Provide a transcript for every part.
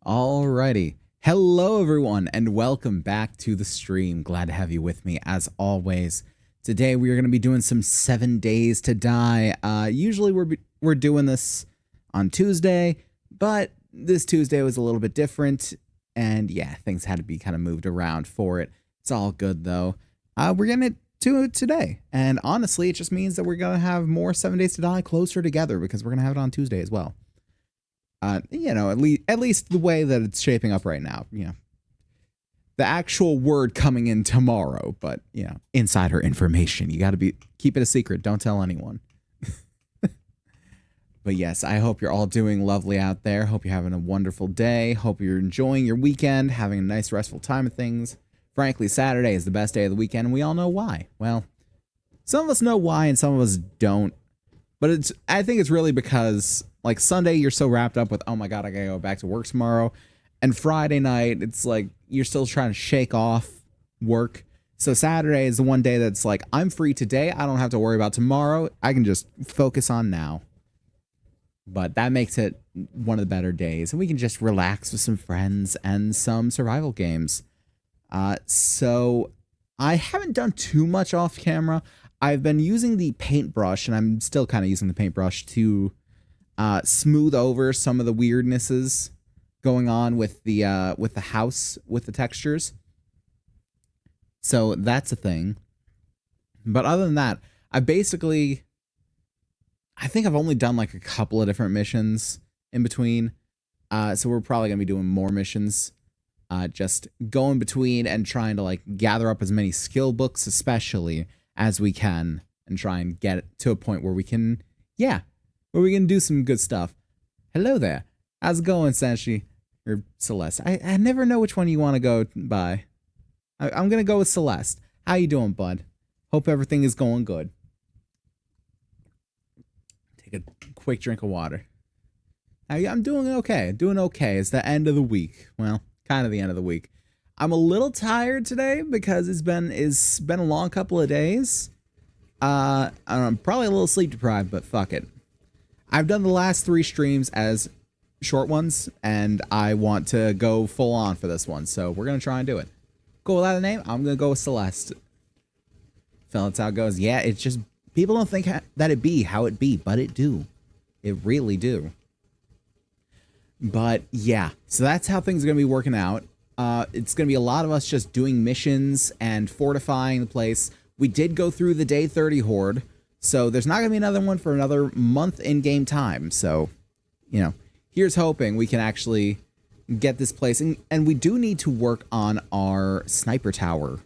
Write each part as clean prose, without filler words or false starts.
Alrighty. Hello, everyone, and welcome back to the stream. Glad to have you with me, as always. Today, we are going to be doing some 7 Days to Die. Usually, we're doing this on Tuesday, but this Tuesday was a little bit different, and yeah, things had to be kind of moved around for it. It's all good, though. We're getting to it today, and honestly, it just means that we're going to have more 7 Days to Die closer together, because we're going to have it on Tuesday as well. At least the way that it's shaping up right now, the actual word coming in tomorrow, but insider information. You got to keep it a secret. Don't tell anyone. But yes, I hope you're all doing lovely out there. Hope you're having a wonderful day. Hope you're enjoying your weekend, having a nice restful time of things. Frankly, Saturday is the best day of the weekend, and we all know why. Well, some of us know why and some of us don't. But I think it's really because, like, Sunday, you're so wrapped up with, oh my God, I gotta go back to work tomorrow. And Friday night, it's like, you're still trying to shake off work. So Saturday is the one day that's like, I'm free today. I don't have to worry about tomorrow. I can just focus on now. But that makes it one of the better days. And we can just relax with some friends and some survival games. So I haven't done too much off camera. I've been using the paintbrush, and I'm still kind of using the paintbrush to smooth over some of the weirdnesses going on with the house, with the textures. So that's a thing. But other than that, I think I've only done like a couple of different missions in between. So we're probably going to be doing more missions. Just going between and trying to like gather up as many skill books, especially as we can, and try and get it to a point where we can, do some good stuff. Hello there. How's it going, Senshi? Or Celeste? I never know which one you want to go by. I'm going to go with Celeste. How you doing, bud? Hope everything is going good. Take a quick drink of water. I'm doing okay. Doing okay. It's the end of the week. Well, kind of the end of the week. I'm a little tired today because it's been a long couple of days. I'm probably a little sleep deprived, but fuck it. I've done the last 3 streams as short ones, and I want to go full on for this one, so we're gonna try and do it. Cool, without a name, I'm gonna go with Celeste. Feel that's how it goes. Yeah, it's just people don't think that it be how it be, but it do. It really do. But yeah, so that's how things are gonna be working out. It's going to be a lot of us just doing missions and fortifying the place. We did go through the day 30 horde, so there's not going to be another one for another month in game time. So, here's hoping we can actually get this place. And we do need to work on our sniper tower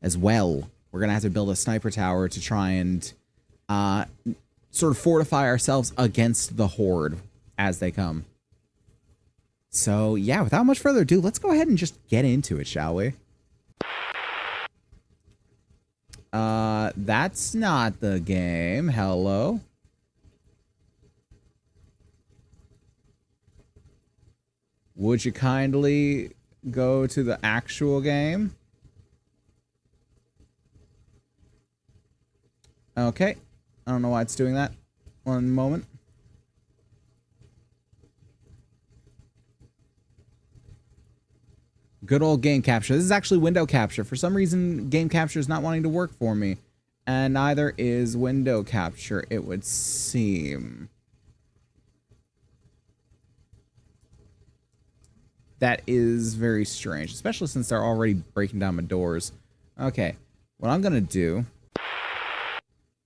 as well. We're going to have to build a sniper tower to try and sort of fortify ourselves against the horde as they come. So, yeah, without much further ado, let's go ahead and just get into it, shall we? That's not the game. Hello? Would you kindly go to the actual game? Okay. I don't know why it's doing that. One moment. Good old game capture. This is actually window capture. For some reason, game capture is not wanting to work for me. And neither is window capture, it would seem. That is very strange, especially since they're already breaking down my doors. Okay, what I'm going to do, I'm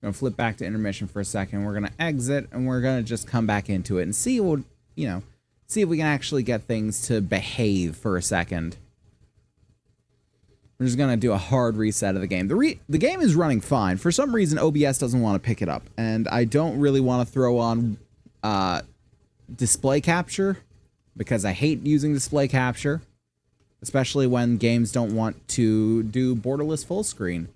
going to flip back to intermission for a second. We're going to exit, and we're going to just come back into it and see what, see if we can actually get things to behave for a second. We're just going to do a hard reset of the game. The game is running fine. For some reason, OBS doesn't want to pick it up. And I don't really want to throw on display capture, because I hate using display capture, especially when games don't want to do borderless full screen.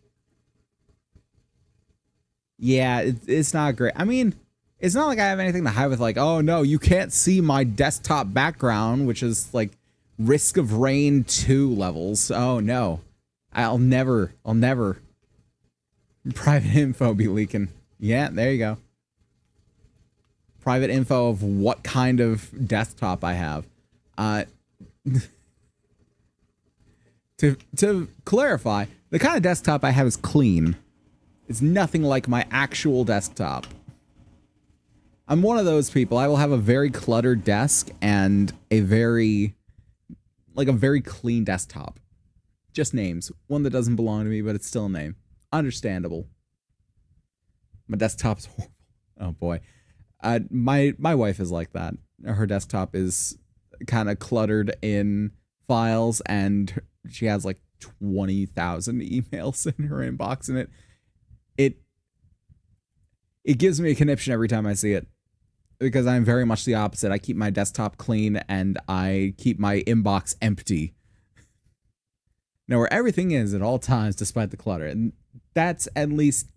Yeah, it's not great. I mean, it's not like I have anything to hide with, like, oh no, you can't see my desktop background, which is like Risk of Rain 2 levels. Oh no. I'll never private info be leaking. Yeah, there you go. Private info of what kind of desktop I have. To clarify, the kind of desktop I have is clean. It's nothing like my actual desktop. I'm one of those people. I will have a very cluttered desk and a very clean desktop. Just names. One that doesn't belong to me, but it's still a name. Understandable. My desktop's horrible. Oh boy. My wife is like that. Her desktop is kind of cluttered in files, and she has like 20,000 emails in her inbox, and it gives me a conniption every time I see it, because I'm very much the opposite. I keep my desktop clean and I keep my inbox empty. Know where everything is at all times despite the clutter, and that's at least,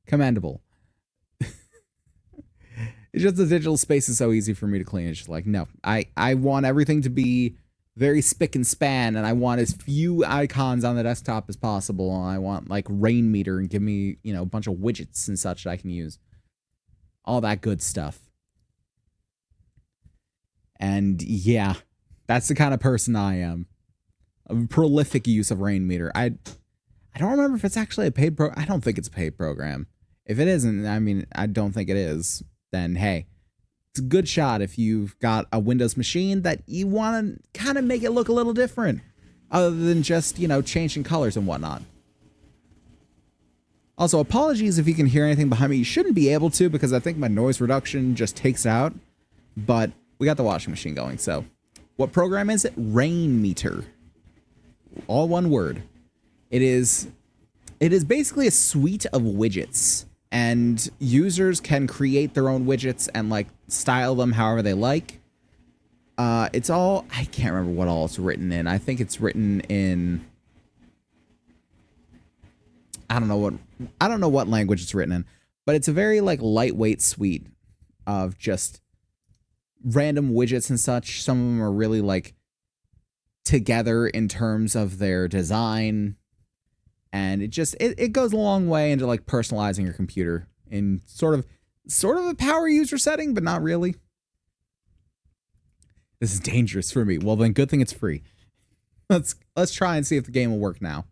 commendable. It's just the digital space is so easy for me to clean. It's just like, no, I want everything to be very spick and span, and I want as few icons on the desktop as possible, and I want like rain meter and give me, a bunch of widgets and such that I can use. All that good stuff. And yeah, that's the kind of person I am. A prolific use of rain meter. I don't remember if it's actually a paid I don't think it's a paid program. If it isn't, I don't think it is, then hey, it's a good shot if you've got a Windows machine that you want to kind of make it look a little different, other than just, changing colors and whatnot. Also, apologies if you can hear anything behind me. You shouldn't be able to, because I think my noise reduction just takes out, but we got the washing machine going. So what program is it? Rain meter. All one word. It is basically a suite of widgets, and users can create their own widgets and like style them however they like. It's all, I can't remember what all it's written in. I think it's written in, I don't know what language it's written in, but it's a very like lightweight suite of just random widgets and such. Some of them are really like together in terms of their design, and it goes a long way into like personalizing your computer in sort of a power user setting, but not really. This is dangerous for me. Well, then good thing it's free. Let's try and see if the game will work now.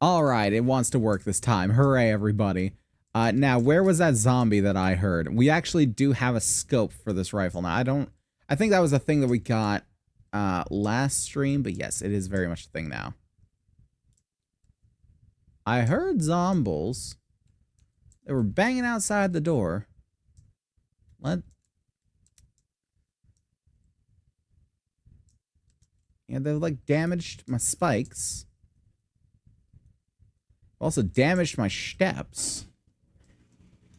All right, it wants to work this time. Hooray, everybody. Now, where was that zombie that I heard? We actually do have a scope for this rifle now. I think that was a thing that we got last stream, but yes, it is very much a thing now. I heard zombies. They were banging outside the door. Yeah, they've like damaged my spikes. Also damaged my steps.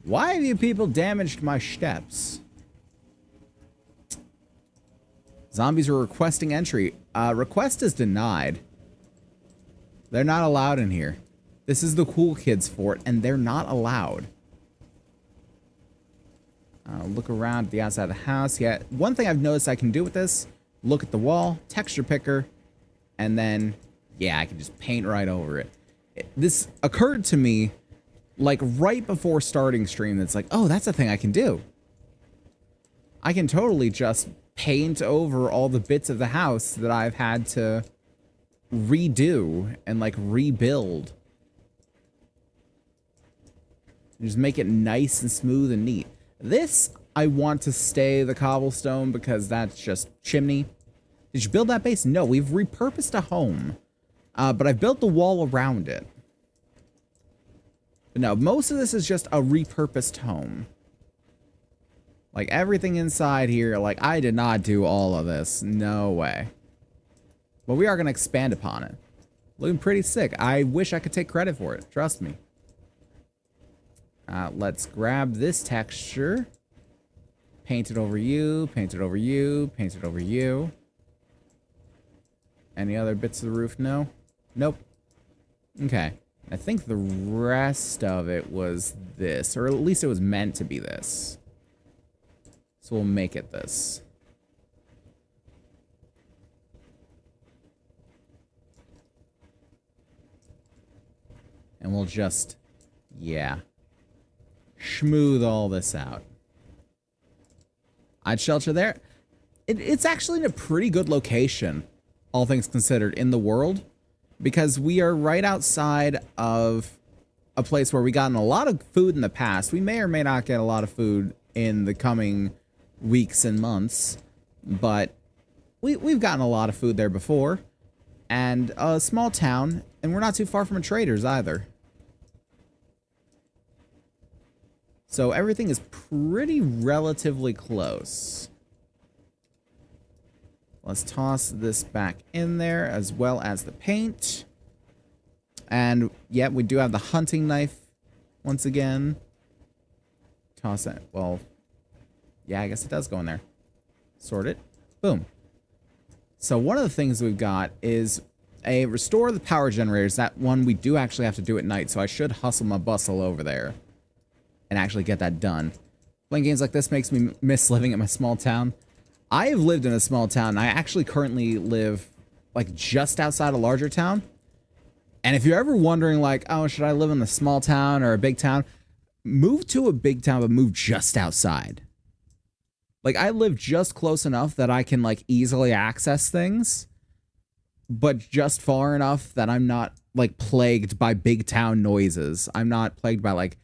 Why have you people damaged my steps? Zombies are requesting entry. Request is denied. They're not allowed in here. This is the cool kids fort, and they're not allowed. Look around the outside of the house. Yeah, one thing I've noticed I can do with this, look at the wall, texture picker, and then, yeah, I can just paint right over it. This occurred to me, like, right before starting stream. That's like, oh, that's a thing I can do. I can totally just paint over all the bits of the house that I've had to redo and, like, rebuild. Just make it nice and smooth and neat. This, I want to stay the cobblestone because that's just chimney. Did you build that base? No, we've repurposed a home. But I've built the wall around it. But no, most of this is just a repurposed home. Like, everything inside here, like, I did not do all of this. No way. But we are going to expand upon it. Looking pretty sick. I wish I could take credit for it. Trust me. Let's grab this texture. Paint it over you. Paint it over you. Paint it over you. Any other bits of the roof? No? Nope. Okay. I think the rest of it was this. Or at least it was meant to be this. So we'll make it this. And we'll just, yeah, schmooth all this out. I'd shelter there. it's actually in a pretty good location, all things considered, in the world, because we are right outside of a place where we gotten a lot of food in the past. We may or may not get a lot of food in the coming weeks and months, but we've gotten a lot of food there before, and a small town, and we're not too far from a trader's either. So everything is pretty relatively close. Let's toss this back in there, as well as the paint. And, yeah, we do have the hunting knife once again. Toss it. Well, yeah, I guess it does go in there. Sort it. Boom. So one of the things we've got is a restore the power generators. That one we do actually have to do at night, so I should hustle my bustle over there and actually get that done. Playing games like this makes me miss living in my small town. I have lived in a small town. I actually currently live, like, just outside a larger town. And if you're ever wondering, like, oh, should I live in a small town or a big town? Move to a big town, but move just outside. Like, I live just close enough that I can, like, easily access things, but just far enough that I'm not, like, plagued by big town noises. I'm not plagued by, like,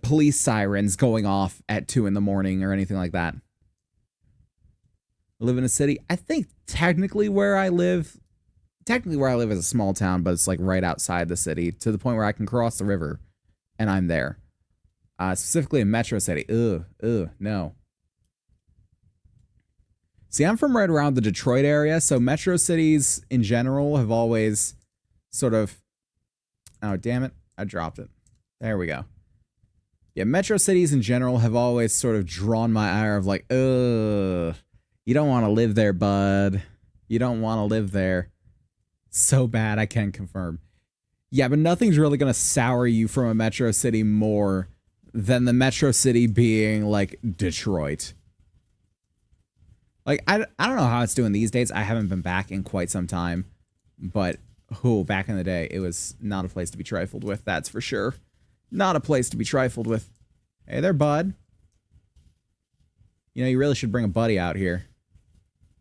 police sirens going off at 2 in the morning or anything like that. I live in a city. I think technically where I live is a small town, but it's like right outside the city to the point where I can cross the river and I'm there. Specifically in Metro City. No. See, I'm from right around the Detroit area, so Metro cities in general have always sort of... Oh, damn it. I dropped it. There we go. Yeah, Metro cities in general have always sort of drawn my ire of like, ugh, you don't want to live there, bud. You don't want to live there. So bad, I can confirm. Yeah, but nothing's really going to sour you from a metro city more than the metro city being, like, Detroit. Like, I don't know how it's doing these days. I haven't been back in quite some time. But, back in the day, it was not a place to be trifled with, that's for sure. Not a place to be trifled with. Hey there, bud. You know, you really should bring a buddy out here.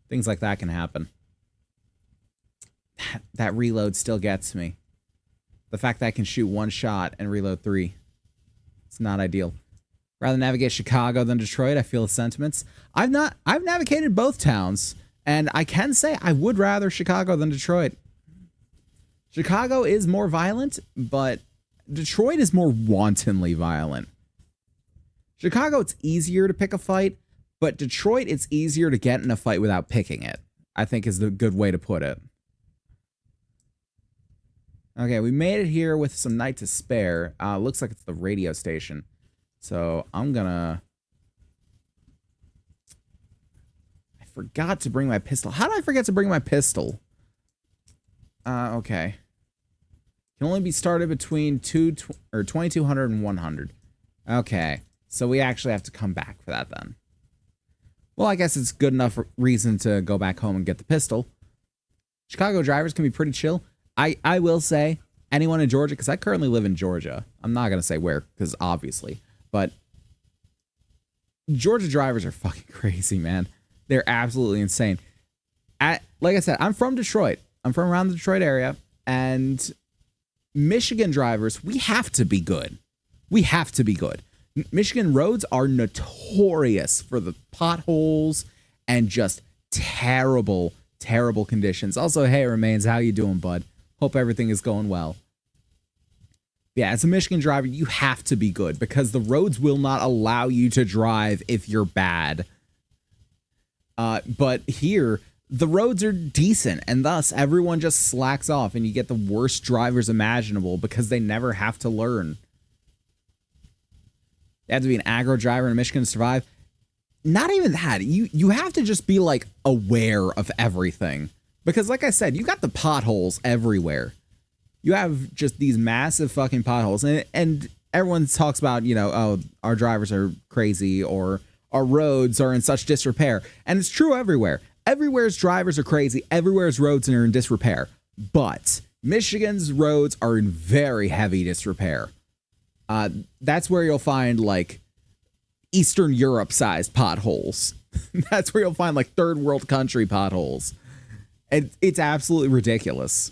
Things like that can happen. That reload still gets me. The fact that I can shoot 1 shot and reload 3. It's not ideal. Rather navigate Chicago than Detroit, I feel the sentiments. I've navigated both towns, and I can say I would rather Chicago than Detroit. Chicago is more violent, but Detroit is more wantonly violent. Chicago, it's easier to pick a fight, but Detroit, it's easier to get in a fight without picking it, I think is the good way to put it. Okay, we made it here with some night to spare. Looks like it's the radio station. So I'm gonna... I forgot to bring my pistol. How did I forget to bring my pistol? Okay. Can only be started between 2200 and 100. Okay, so we actually have to come back for that then. Well, I guess it's good enough reason to go back home and get the pistol. Chicago drivers can be pretty chill. I will say, anyone in Georgia, because I currently live in Georgia. I'm not going to say where, because obviously. But Georgia drivers are fucking crazy, man. They're absolutely insane. Like I said, I'm from Detroit. I'm from around the Detroit area. And Michigan drivers, we have to be good. We have to be good. Michigan roads are notorious for the potholes and just terrible, terrible conditions. Also, hey, Remains, how you doing, bud? Hope everything is going well. Yeah, as a Michigan driver, you have to be good because the roads will not allow you to drive if you're bad. But here, the roads are decent, and thus everyone just slacks off, and you get the worst drivers imaginable because they never have to learn. You have to be an aggro driver in Michigan to survive. Not even that. You have to just be, like, aware of everything. Because, like I said, you got the potholes everywhere. You have just these massive fucking potholes. And everyone talks about, you know, oh, our drivers are crazy or our roads are in such disrepair. And it's true everywhere. Everywhere's drivers are crazy. Everywhere's roads are in disrepair. But Michigan's roads are in very heavy disrepair. That's where you'll find, like, Eastern Europe sized potholes. That's where you'll find like third world country potholes. And it's absolutely ridiculous.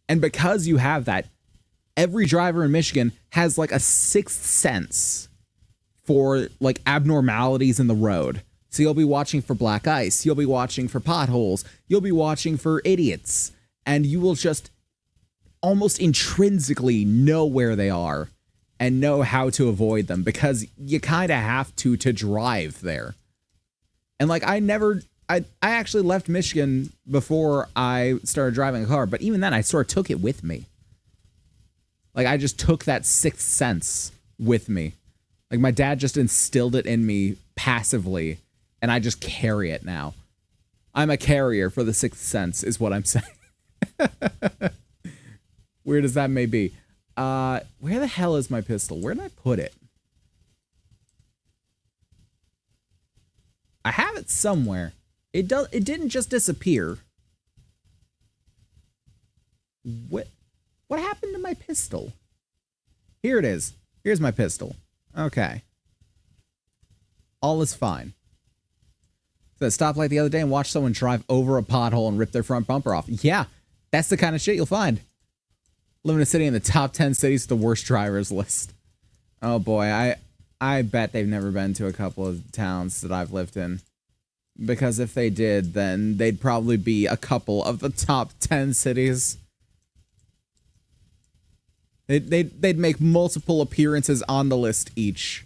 And because you have that, every driver in Michigan has like a sixth sense for like abnormalities in the road. So you'll be watching for black ice. You'll be watching for potholes. You'll be watching for idiots. And you will just almost intrinsically know where they are and know how to avoid them because you kind of have to drive there. And like I actually left Michigan before I started driving a car, but even then I sort of took it with me. Like I just took that sixth sense with me. Like my dad just instilled it in me passively and I just carry it now. I'm a carrier for the sixth sense is what I'm saying. Weird as that may be. Where the hell is my pistol? Where did I put it? I have it somewhere. It didn't just disappear. What happened to my pistol? Here it is. Here's my pistol. Okay. All is fine. So I stoplight the other day and watched someone drive over a pothole and rip their front bumper off. Yeah, that's the kind of shit you'll find. Live in a city in the top 10 cities with the worst drivers list. Oh boy, I bet they've never been to a couple of towns that I've lived in. Because if they did, then they'd probably be a couple of the top 10 cities. They'd make multiple appearances on the list each.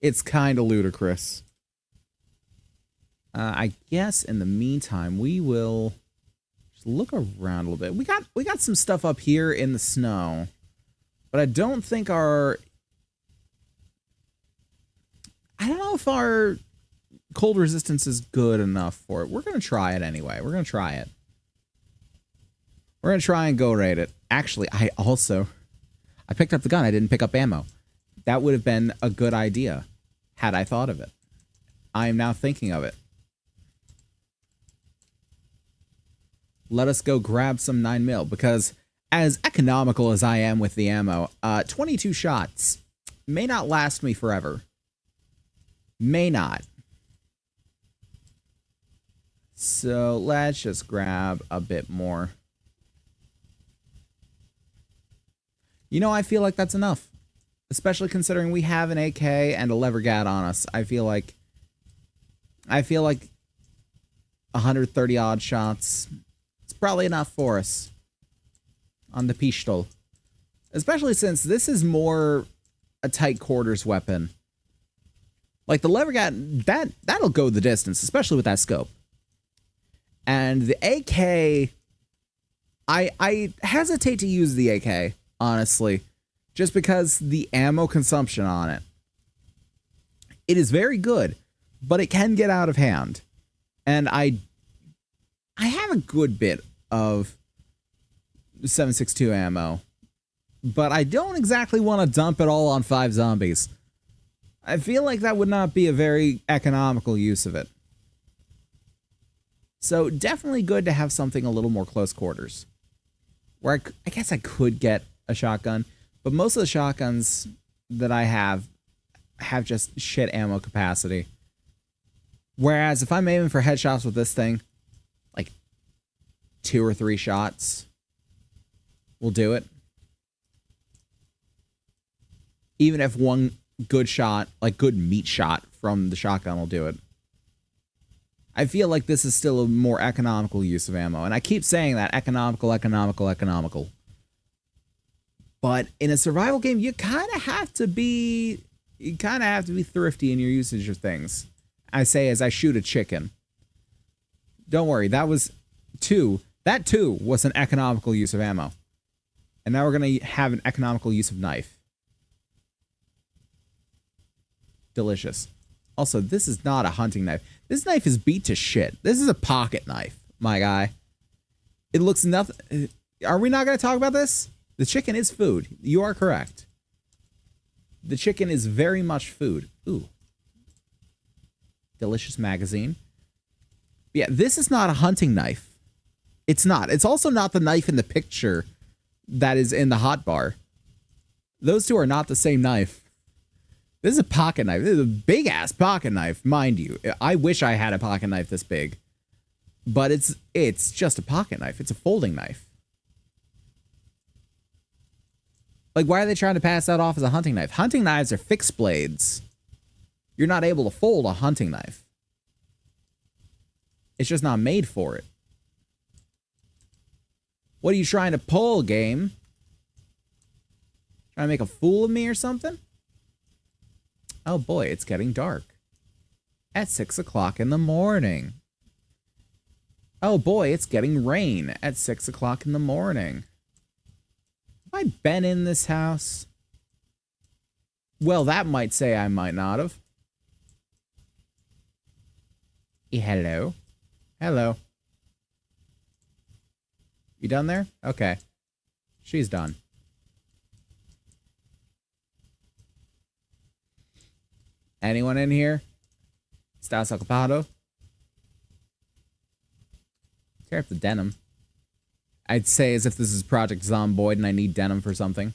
It's kind of ludicrous. I guess in the meantime, we will just look around a little bit. We got some stuff up here in the snow, but I don't think I don't know if our cold resistance is good enough for it. We're going to try it anyway. We're going to try it. We're going to try and go rate it. Actually, I picked up the gun. I didn't pick up ammo. That would have been a good idea had I thought of it. I am now thinking of it. Let us go grab some 9mm because as economical as I am with the ammo, 22 shots may not last me forever. May not. So let's just grab a bit more. You know, I feel like that's enough. Especially considering we have an AK and a lever gat on us. I feel like 130 odd shots. It's probably enough for us on the pistol. Especially since this is more a tight quarters weapon. Like the lever gat, that'll go the distance, especially with that scope. And the AK, I hesitate to use the AK, honestly, just because the ammo consumption on it. It is very good, but it can get out of hand. And I have a good bit of 7.62 ammo, but I don't exactly want to dump it all on 5 zombies. I feel like that would not be a very economical use of it. So definitely good to have something a little more close quarters. Where I guess I could get a shotgun, but most of the shotguns that I have just shit ammo capacity. Whereas if I'm aiming for headshots with this thing, like 2 or 3 shots will do it. Even if one good shot, like good meat shot from the shotgun will do it. I feel like this is still a more economical use of ammo. And I keep saying that, economical. But in a survival game, you kind of have to be thrifty in your usage of things. I say as I shoot a chicken. Don't worry, that was 2. That too was an economical use of ammo. And now we're going to have an economical use of knife. Delicious. Also, this is not a hunting knife. This knife is beat to shit. This is a pocket knife, my guy. It looks nothing. Are we not going to talk about this? The chicken is food. You are correct. The chicken is very much food. Ooh. Delicious magazine. Yeah, this is not a hunting knife. It's not. It's also not the knife in the picture that is in the hotbar. Those two are not the same knife. This is a pocket knife. This is a big-ass pocket knife, mind you. I wish I had a pocket knife this big. But it's just a pocket knife. It's a folding knife. Like, why are they trying to pass that off as a hunting knife? Hunting knives are fixed blades. You're not able to fold a hunting knife. It's just not made for it. What are you trying to pull, game? Trying to make a fool of me or something? Oh boy, it's getting dark. At 6 o'clock in the morning. Oh boy, it's getting rain at 6 o'clock in the morning. Have I been in this house? Well, that might say I might not have. Hello? Hello. You done there? Okay. She's done. Anyone in here? Estás ocupado? Tear up the denim. I'd say as if this is Project Zomboid and I need denim for something.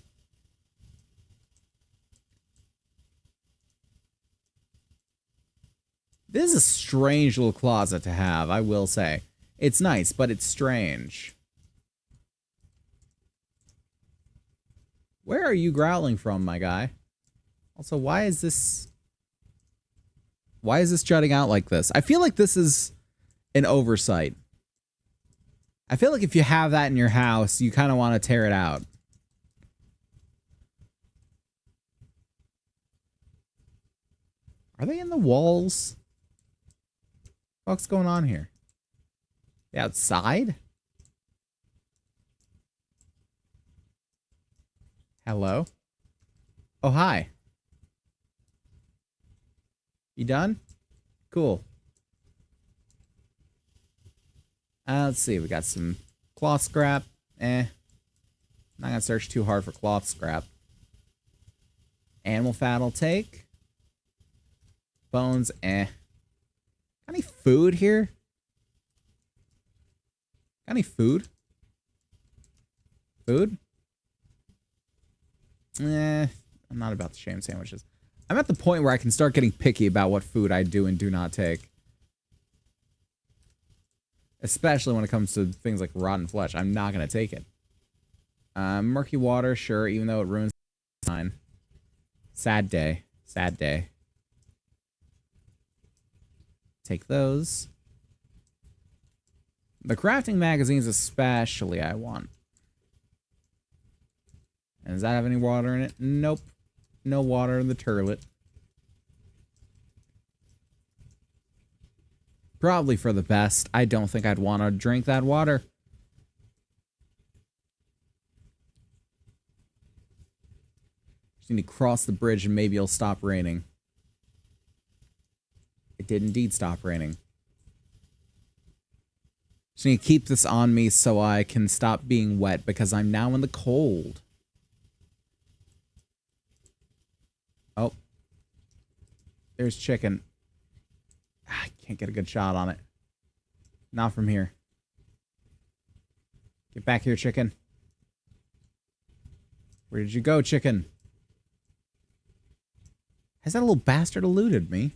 This is a strange little closet to have, I will say. It's nice, but it's strange. Where are you growling from, my guy? Also, why is this jutting out like this? I feel like this is an oversight. I feel like if you have that in your house, you kind of want to tear it out. Are they in the walls? What's going on here? The outside? Hello? Oh, hi. You done? Cool. Let's see. We got some cloth scrap. Not gonna search too hard for cloth scrap. Animal fat I'll take. Bones, Got any food here? Got any food? Food? I'm not about the shame sandwiches. I'm at the point where I can start getting picky about what food I do and do not take. Especially when it comes to things like rotten flesh. I'm not going to take it. Murky water, sure, even though it ruins the design. Sad day. Sad day. Take those. The crafting magazines especially I want. And does that have any water in it? Nope. No water in the turlet. Probably for the best. I don't think I'd want to drink that water. Just need to cross the bridge and maybe it'll stop raining. It did indeed stop raining. Just need to keep this on me so I can stop being wet because I'm now in the cold. Oh. There's chicken. I can't get a good shot on it. Not from here. Get back here, chicken. Where did you go, chicken? Has that little bastard eluded me?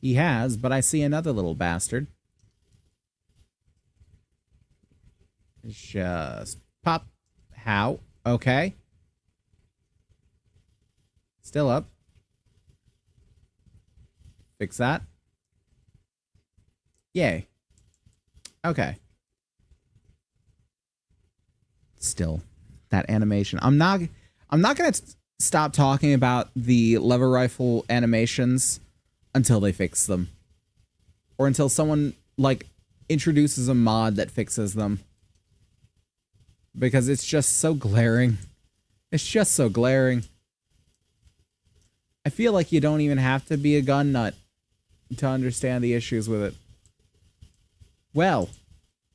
He has, but I see another little bastard. Just pop. How? Okay. Still up. Fix that. Yay. Okay. Still, that animation. I'm not gonna stop talking about the lever rifle animations until they fix them. Or until someone, like, introduces a mod that fixes them. Because it's just so glaring. It's just so glaring. I feel like you don't even have to be a gun nut to understand the issues with it. Well,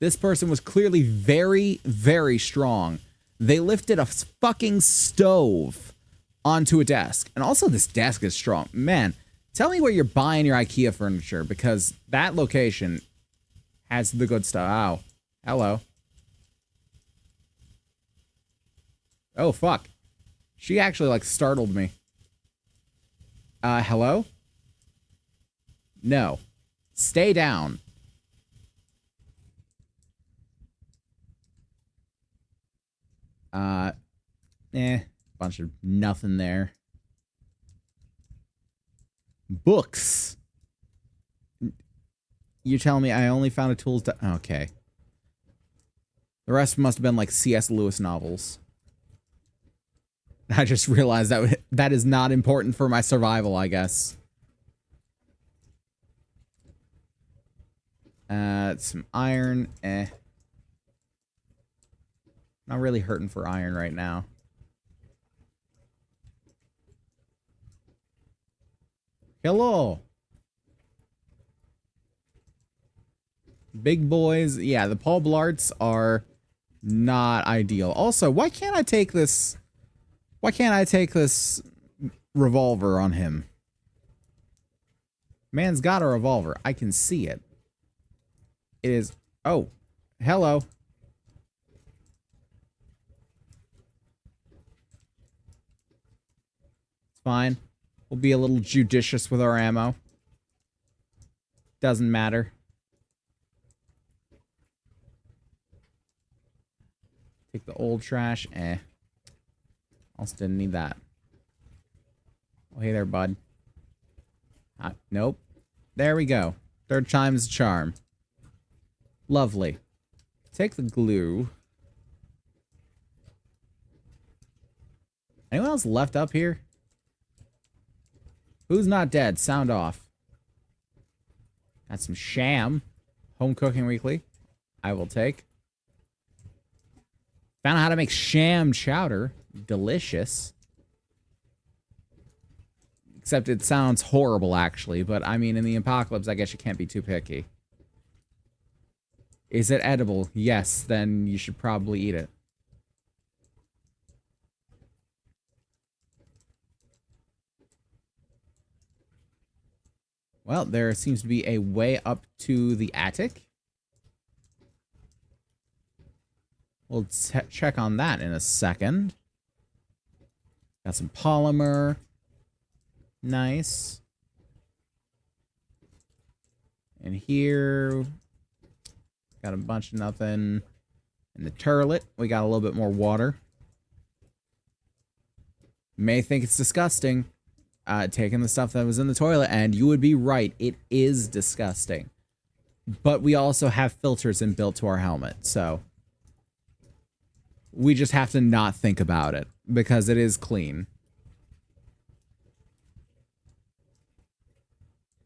this person was clearly very, very strong. They lifted a fucking stove onto a desk. And also this desk is strong. Man, tell me where you're buying your IKEA furniture, because that location has the good stuff. Ow. Hello. Oh, fuck. She actually, like, startled me. Hello? No. Stay down. Bunch of nothing there. Books. You telling me I only found a tools to... Okay. The rest must have been like C.S. Lewis novels. I just realized that is not important for my survival, I guess. Some iron. Not really hurting for iron right now. Hello. Big boys. Yeah, the Paul Blarts are not ideal. Also, why can't I take this... Why can't I take this revolver on him? Man's got a revolver. I can see it. It is... Oh. Hello. It's fine. We'll be a little judicious with our ammo. Doesn't matter. Take the old trash. Also didn't need that. Oh, hey there, bud. Nope. There we go. Third time's the charm. Lovely. Take the glue. Anyone else left up here? Who's not dead? Sound off. Got some sham. Home Cooking Weekly. I will take. Found out how to make sham chowder. Delicious. Except it sounds horrible, actually. But, I mean, in the apocalypse, I guess you can't be too picky. Is it edible? Yes, then you should probably eat it. Well, there seems to be a way up to the attic. We'll check on that in a second. Got some polymer. Nice. And here, got a bunch of nothing. In the turlet, we got a little bit more water. May think it's disgusting. Taking the stuff that was in the toilet, and you would be right, it is disgusting. But we also have filters inbuilt to our helmet, so we just have to not think about it, because it is clean.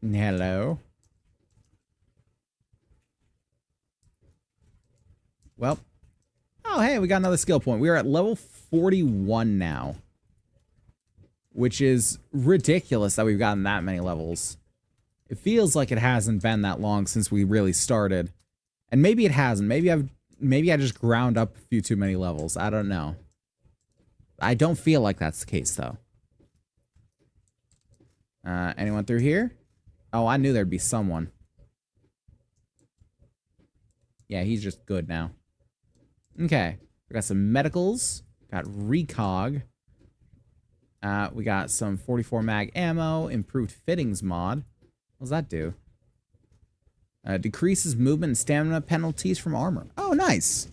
Hello. Well. Oh, hey, we got another skill point. We are at level 41 now. Which is ridiculous that we've gotten that many levels. It feels like it hasn't been that long since we really started. And maybe it hasn't. Maybe I just ground up a few too many levels. I don't know. I don't feel like that's the case, though. Anyone through here? Oh, I knew there'd be someone. Yeah, he's just good now. Okay. We got some medicals. Got recog. We got some 44 mag ammo, improved fittings mod. What does that do? Decreases movement and stamina penalties from armor. Oh, nice.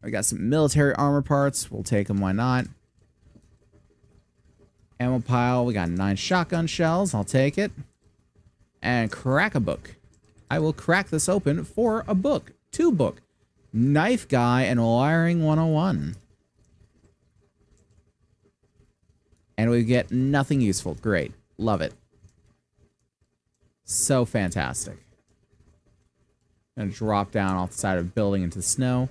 We got some military armor parts. We'll take them, why not? Ammo pile. We got 9 shotgun shells. I'll take it. And crack a book. I will crack this open for a book. 2 book. Knife Guy and Wiring 101. And we get nothing useful. Great. Love it. So fantastic. Gonna drop down off the side of the building into the snow.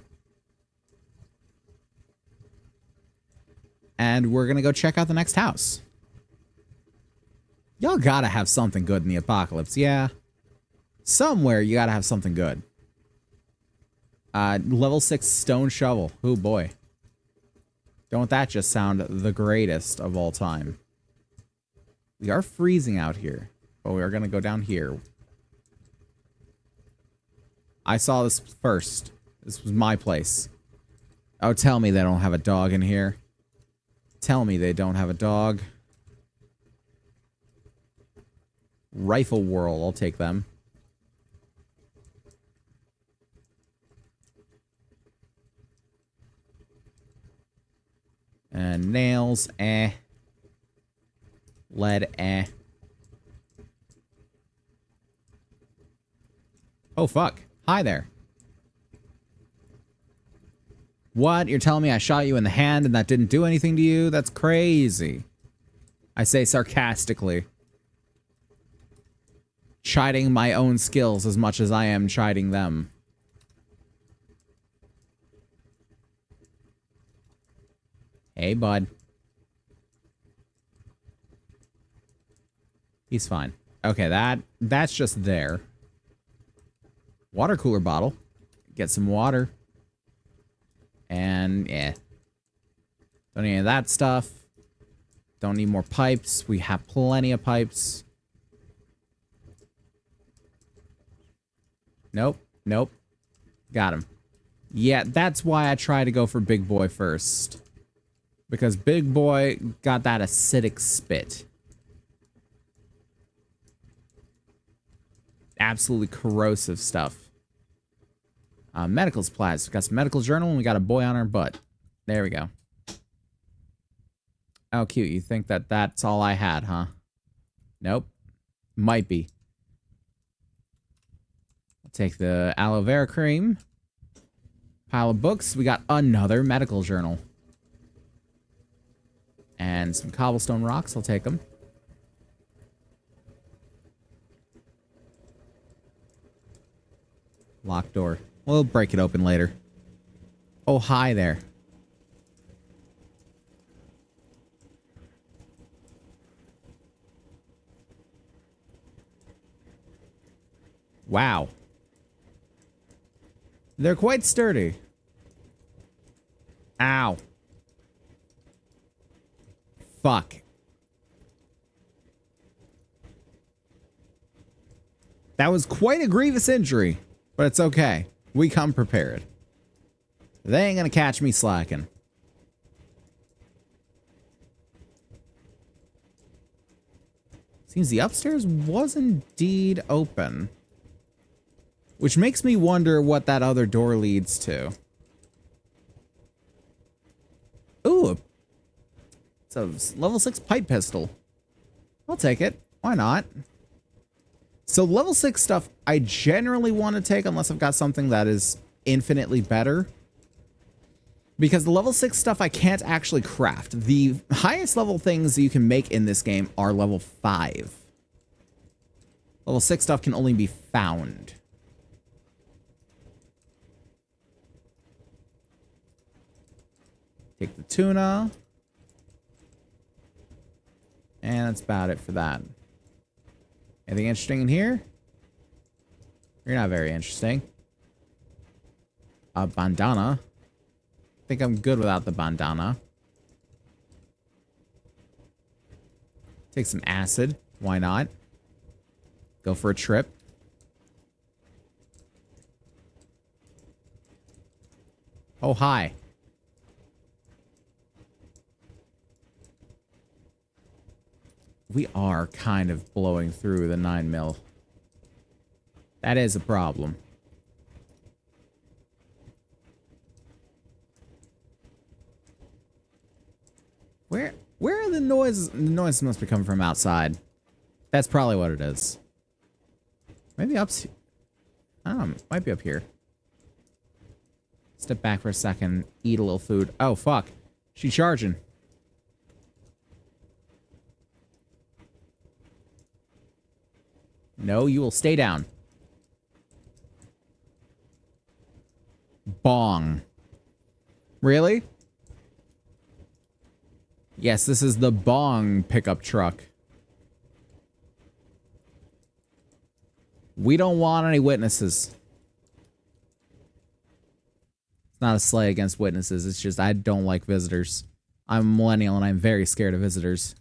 And we're gonna go check out the next house. Y'all gotta have something good in the apocalypse, yeah. Somewhere you gotta have something good. Level 6 stone shovel. Oh boy. Don't that just sound the greatest of all time? We are freezing out here, but we are going to go down here. I saw this first. This was my place. Oh, tell me they don't have a dog in here. Tell me they don't have a dog. Rifle whirl, I'll take them. And nails, eh. Lead, eh. Oh, fuck. Hi there. What? You're telling me I shot you in the hand and that didn't do anything to you? That's crazy. I say sarcastically. Chiding my own skills as much as I am chiding them. Hey, bud. He's fine. Okay, that's just there. Water cooler bottle. Get some water. And, yeah. Don't need any of that stuff. Don't need more pipes. We have plenty of pipes. Nope. Nope. Got him. Yeah, that's why I try to go for Big Boy first. Because Big Boy got that acidic spit. Absolutely corrosive stuff. Medical supplies. We got some medical journal and we got a boy on our butt. There we go. Oh, cute. You think that that's all I had, huh? Nope. Might be. I'll take the aloe vera cream. Pile of books. We got another medical journal. And some cobblestone rocks. I'll take them. Locked door. We'll break it open later. Oh, hi there. Wow. They're quite sturdy. Ow. Fuck. That was quite a grievous injury, but it's okay. We come prepared. They ain't gonna catch me slacking. Seems the upstairs was indeed open. Which makes me wonder what that other door leads to. Ooh. It's a level 6 pipe pistol. I'll take it. Why not? So level 6 stuff I generally want to take unless I've got something that is infinitely better. Because the level 6 stuff I can't actually craft. The highest level things you can make in this game are level 5. Level 6 stuff can only be found. Take the tuna. And that's about it for that. Anything interesting in here? You're not very interesting. A bandana. I think I'm good without the bandana. Take some acid. Why not? Go for a trip. Oh, hi. We are kind of blowing through the 9mm. That is a problem. Where are the noises? The noises must be coming from outside. That's probably what it is. Maybe up. I don't know. Might be up here. Step back for a second. Eat a little food. Oh, fuck. She's charging. No, you will stay down. Bong. Really? Yes, this is the Bong pickup truck. We don't want any witnesses. It's not a slay against witnesses. It's just I don't like visitors. I'm a millennial and I'm very scared of visitors.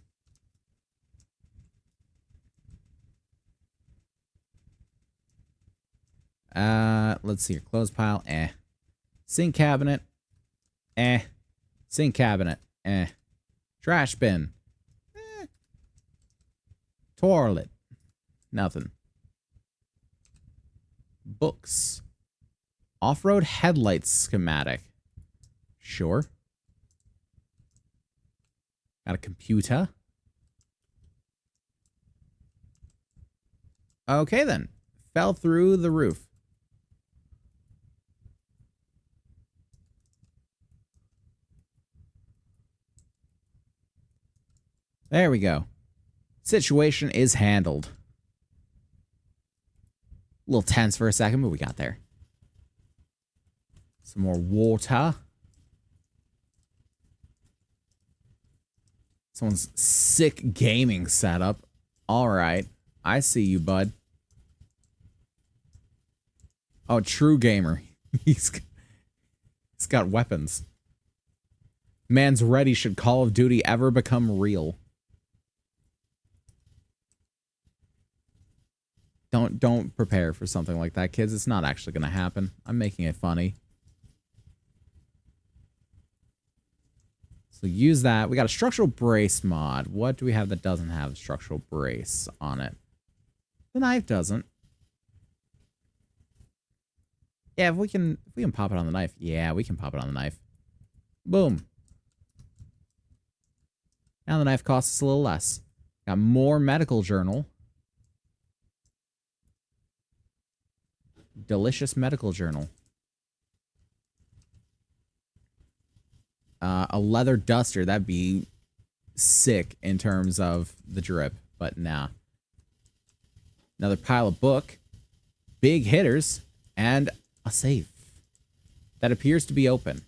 Let's see your clothes pile. Eh. Sink cabinet. Eh. Sink cabinet. Eh. Trash bin. Eh. Toilet. Nothing. Books. Off-road headlights schematic. Sure. Got a computer. Okay then. Fell through the roof. There we go. Situation is handled. A little tense for a second, but we got there. Some more water. Someone's sick gaming setup. Alright. I see you, bud. Oh, true gamer. He's got weapons. Man's ready should Call of Duty ever become real. Don't prepare for something like that, kids. It's not actually going to happen. I'm making it funny. So use that. We got a structural brace mod. What do we have that doesn't have a structural brace on it? The knife doesn't. Yeah, if we can pop it on the knife. Yeah, we can pop it on the knife. Boom. Now the knife costs us a little less. Got more medical journal. Delicious medical journal. A leather duster. That'd be sick in terms of the drip, but nah. Another pile of book. Big hitters. And a safe. That appears to be open.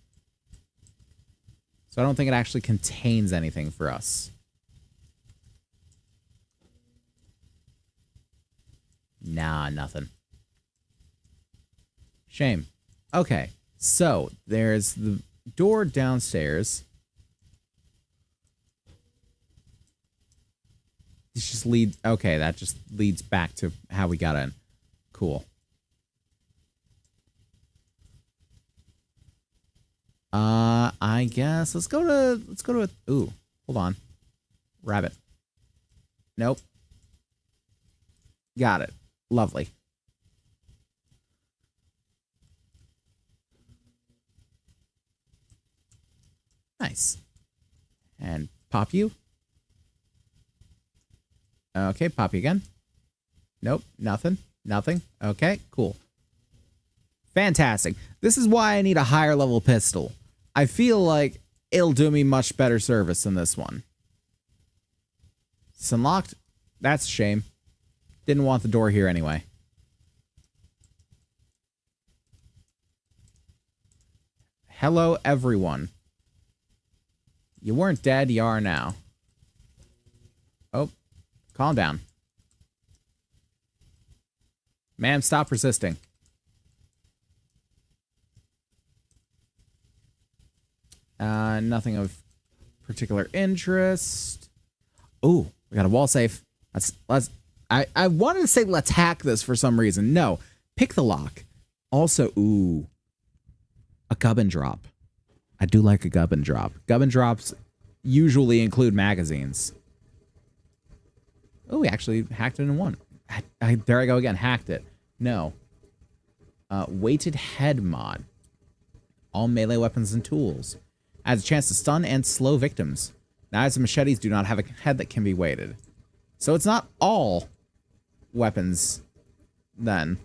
So I don't think it actually contains anything for us. Nah, nothing. Shame. Okay, so there's the door downstairs. This just lead. Okay, that just leads back to how we got in. Cool. I guess let's go to. Ooh, hold on. Rabbit. Nope. Got it. Lovely. Nice. And pop you. Okay, pop you again. Nope, nothing. Nothing. Okay, cool. Fantastic. This is why I need a higher level pistol. I feel like it'll do me much better service than this one. It's unlocked. That's a shame. Didn't want the door here anyway. Hello, everyone. You weren't dead, you are now. Oh, calm down. Ma'am, stop resisting. Nothing of particular interest. Ooh, we got a wall safe. I wanted to say let's hack this for some reason. No, pick the lock. Also, ooh, a gubbin drop. I do like a gubbin drop. Gubbin drops usually include magazines. Oh, we actually hacked it in one. There I go again. Hacked it. No. Weighted head mod. All melee weapons and tools. Adds a chance to stun and slow victims. Knives and machetes do not have a head that can be weighted. So it's not all weapons, then.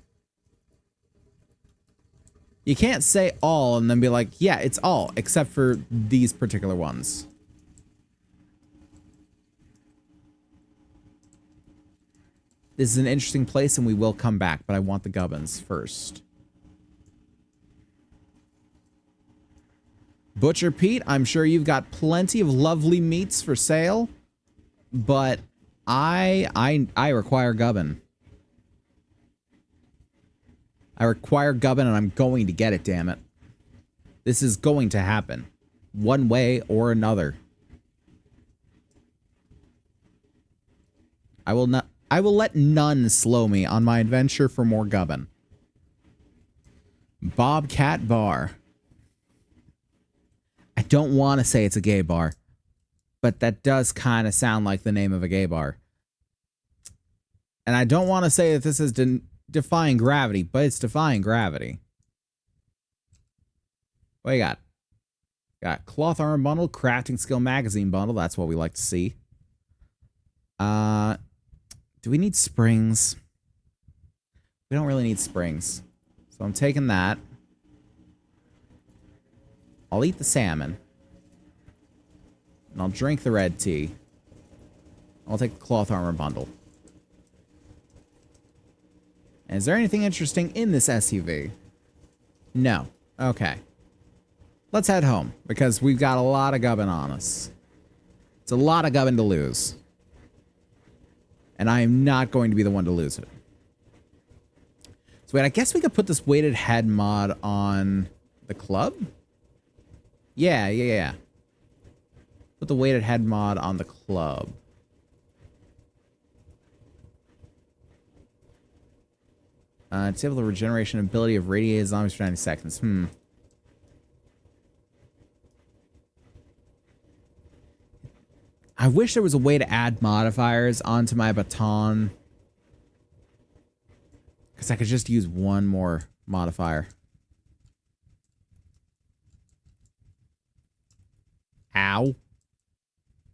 You can't say all and then be like, yeah, it's all, except for these particular ones. This is an interesting place and we will come back, but I want the gubbins first. Butcher Pete, I'm sure you've got plenty of lovely meats for sale, but I require gubbin. I require gubbin and I'm going to get it, damn it. This is going to happen. One way or another. I will let none slow me on my adventure for more gubbin. Bobcat Bar. I don't want to say it's a gay bar, but that does kind of sound like the name of a gay bar. And I don't want to say that this is defying gravity, but it's defying gravity. What you got? Got cloth armor bundle, crafting skill magazine bundle. That's what we like to see. Do we need springs? We don't really need springs. So I'm taking that. I'll eat the salmon. And I'll drink the red tea. I'll take the cloth armor bundle. And is there anything interesting in this SUV? No. Okay. Let's head home, because we've got a lot of gubbin on us. It's a lot of gubbin to lose. And I am not going to be the one to lose it. So wait, I guess we could put this weighted head mod on the club? Yeah. Put the weighted head mod on the club. Disable the regeneration ability of radiated zombies for 90 seconds. I wish there was a way to add modifiers onto my baton. Because I could just use one more modifier. Ow.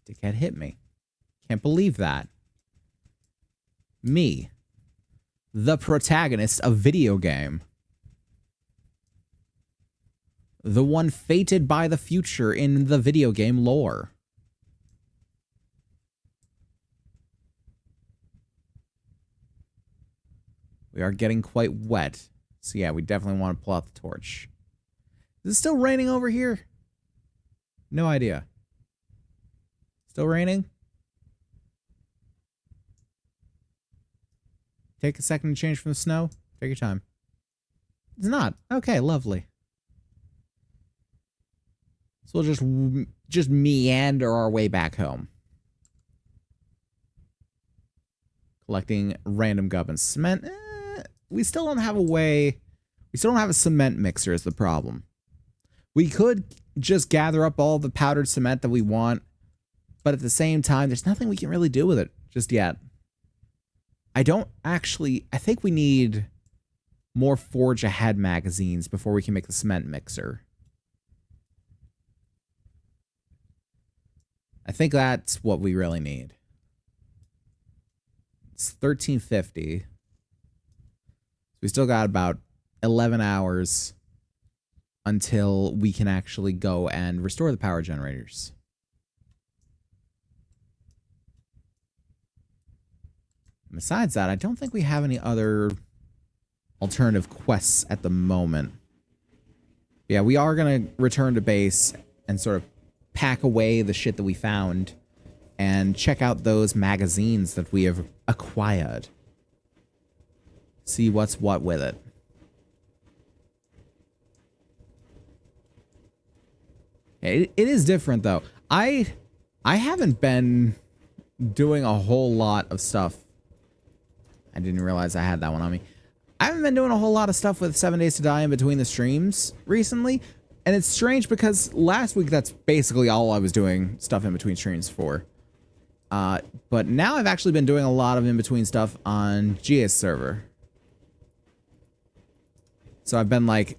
Dickhead hit me. Can't believe that. Me. The protagonist of video game. The one fated by the future in the video game lore. We are getting quite wet. So yeah, we definitely want to pull out the torch. Is it still raining over here? No idea. Still raining? Take a second to change from the snow. Take your time. It's not. Okay, lovely. So we'll just meander our way back home. Collecting random gubbins. Cement. We still don't have a way. We still don't have a cement mixer is the problem. We could just gather up all the powdered cement that we want, but at the same time, there's nothing we can really do with it just yet. I think we need more Forge Ahead magazines before we can make the cement mixer. I think that's what we really need. It's 1350. We still got about 11 hours until we can actually go and restore the power generators. Besides that, I don't think we have any other alternative quests at the moment. Yeah, we are going to return to base and sort of pack away the shit that we found and check out those magazines that we have acquired. See what's what with it. It is different, though. I haven't been doing a whole lot of stuff. I didn't realize I had that one on me. I haven't been doing a whole lot of stuff with 7 Days to Die in between the streams recently. And it's strange because last week, that's basically all I was doing stuff in between streams for. But now I've actually been doing a lot of in-between stuff on Gia's server. So I've been, like,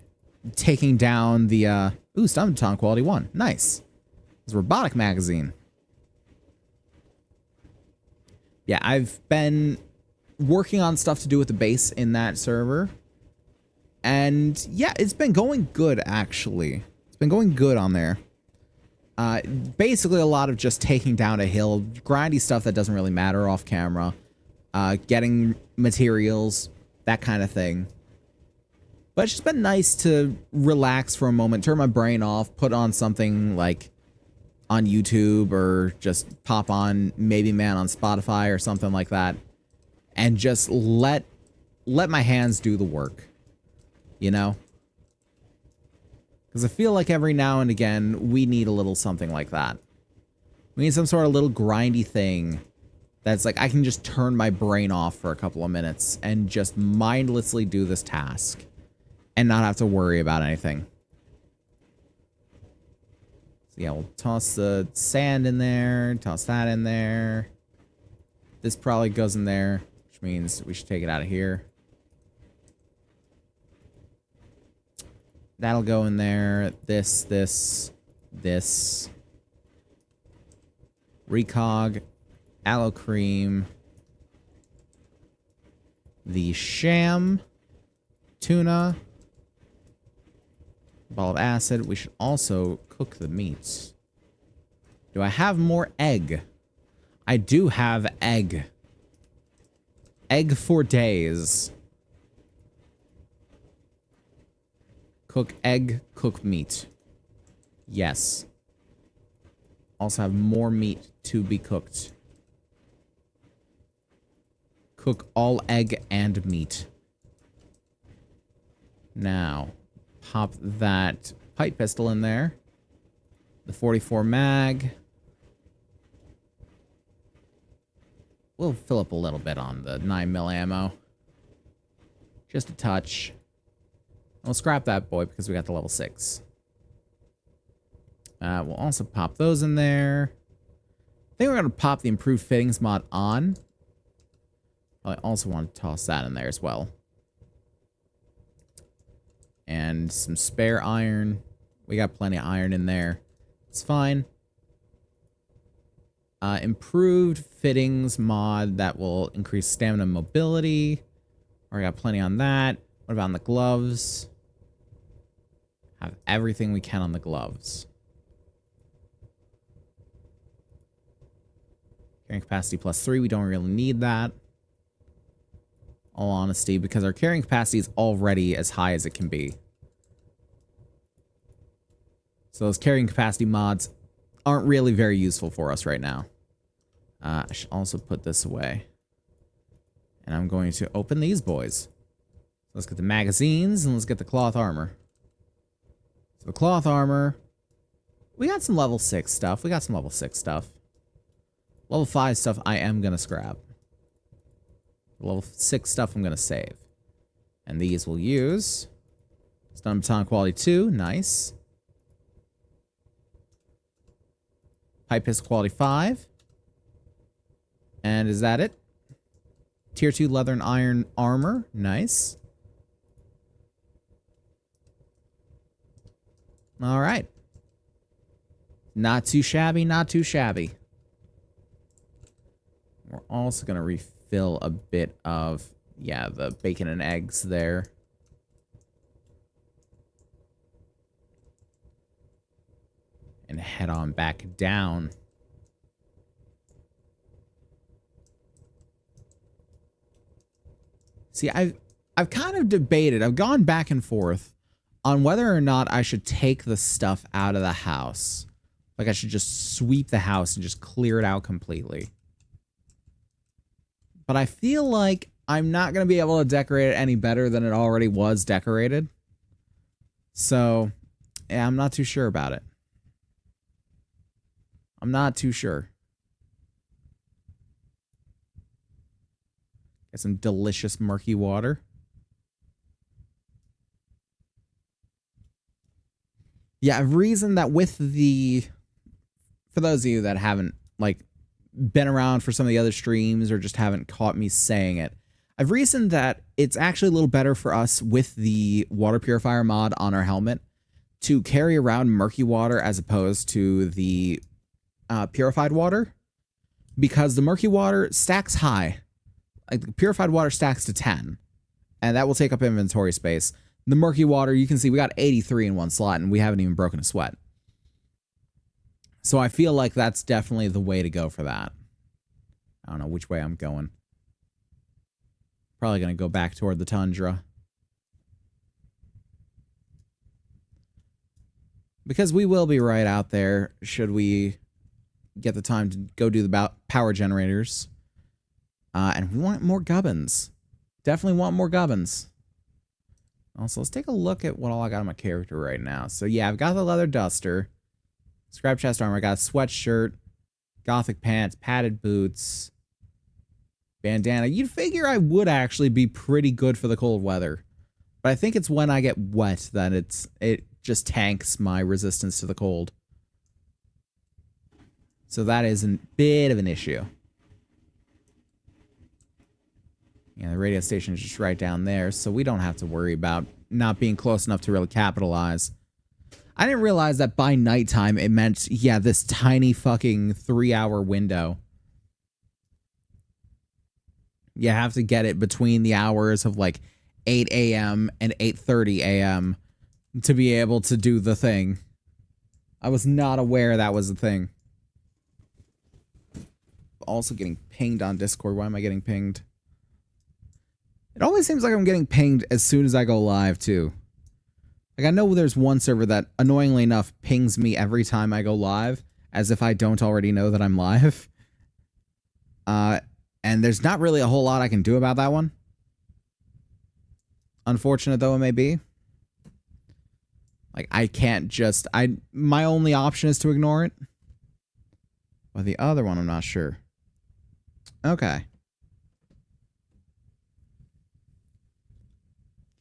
taking down the, ooh, Stumpaton Quality 1. Nice. It's a robotic magazine. Yeah, I've been working on stuff to do with the base in that server. And, yeah, it's been going good, actually. It's been going good on there. Basically a lot of just taking down a hill, grindy stuff that doesn't really matter off camera, getting materials, that kind of thing. But it's just been nice to relax for a moment, turn my brain off, put on something like on YouTube or just pop on Maybe Man on Spotify or something like that, and just let my hands do the work, you know? Because I feel like every now and again, we need a little something like that. We need some sort of little grindy thing that's like, I can just turn my brain off for a couple of minutes and just mindlessly do this task and not have to worry about anything. So yeah, we'll toss the sand in there, toss that in there. This probably goes in there, which means we should take it out of here. That'll go in there. This. Recog, aloe cream, the sham, tuna, ball of acid. We should also cook the meats. Do I have more egg? I do have egg. Egg for days. Cook egg, cook meat. Yes. Also have more meat to be cooked. Cook all egg and meat. Now, pop that pipe pistol in there. The 44 mag. We'll fill up a little bit on the 9mm ammo. Just a touch. We'll scrap that boy because we got the level 6. We'll also pop those in there. I think we're going to pop the improved fittings mod on. I also want to toss that in there as well. And some spare iron. We got plenty of iron in there. It's fine. Improved fittings mod that will increase stamina and mobility. Already got plenty on that. What about on the gloves? Have everything we can on the gloves. Carrying capacity +3. We don't really need that. All honesty, because our carrying capacity is already as high as it can be. So those carrying capacity mods aren't really very useful for us right now. I should also put this away. And I'm going to open these boys. Let's get the magazines and let's get the cloth armor. So the cloth armor. We got some level 6 stuff. Level 5 stuff I am going to scrap. Level 6 stuff I'm going to save. And these we'll use. Stun baton quality 2. Nice. Pipe pistol quality 5. And is that it? Tier 2 leather and iron armor. Nice. Alright. Not too shabby, not too shabby. We're also going to refill a bit of, yeah, the bacon and eggs there. And head on back down. See, I've kind of debated. I've gone back and forth on whether or not I should take the stuff out of the house. Like I should just sweep the house and just clear it out completely. But I feel like I'm not going to be able to decorate it any better than it already was decorated. So, yeah, I'm not too sure about it. I'm not too sure. Get some delicious murky water. Yeah, I've reasoned that with the... For those of you that haven't, like, been around for some of the other streams or just haven't caught me saying it, I've reasoned that it's actually a little better for us with the water purifier mod on our helmet to carry around murky water as opposed to the purified water, because the murky water stacks high. Like the purified water stacks to 10, and that will take up inventory space. The murky water, you can see we got 83 in one slot, and we haven't even broken a sweat. So I feel like that's definitely the way to go for that. I don't know which way I'm going. Probably going to go back toward the tundra. Because we will be right out there should we get the time to go do the power generators. And we want more gubbins. Definitely want more gubbins. Also, let's take a look at what all I got on my character right now. So yeah, I've got the leather duster. Scrap chest armor. I got a sweatshirt. Gothic pants. Padded boots. Bandana. You'd figure I would actually be pretty good for the cold weather. But I think it's when I get wet that it just tanks my resistance to the cold. So that is a bit of an issue. Yeah, the radio station is just right down there, so we don't have to worry about not being close enough to really capitalize. I didn't realize that by nighttime it meant, yeah, this tiny fucking 3-hour window. You have to get it between the hours of like 8 a.m. and 8:30 a.m. to be able to do the thing. I was not aware that was a thing. Also getting pinged on Discord. Why am I getting pinged? It always seems like I'm getting pinged as soon as I go live, too. Like, I know there's one server that, annoyingly enough, pings me every time I go live, as if I don't already know that I'm live. And there's not really a whole lot I can do about that one. Unfortunate though it may be. Like, I can't just... my only option is to ignore it. But the other one, I'm not sure. Okay.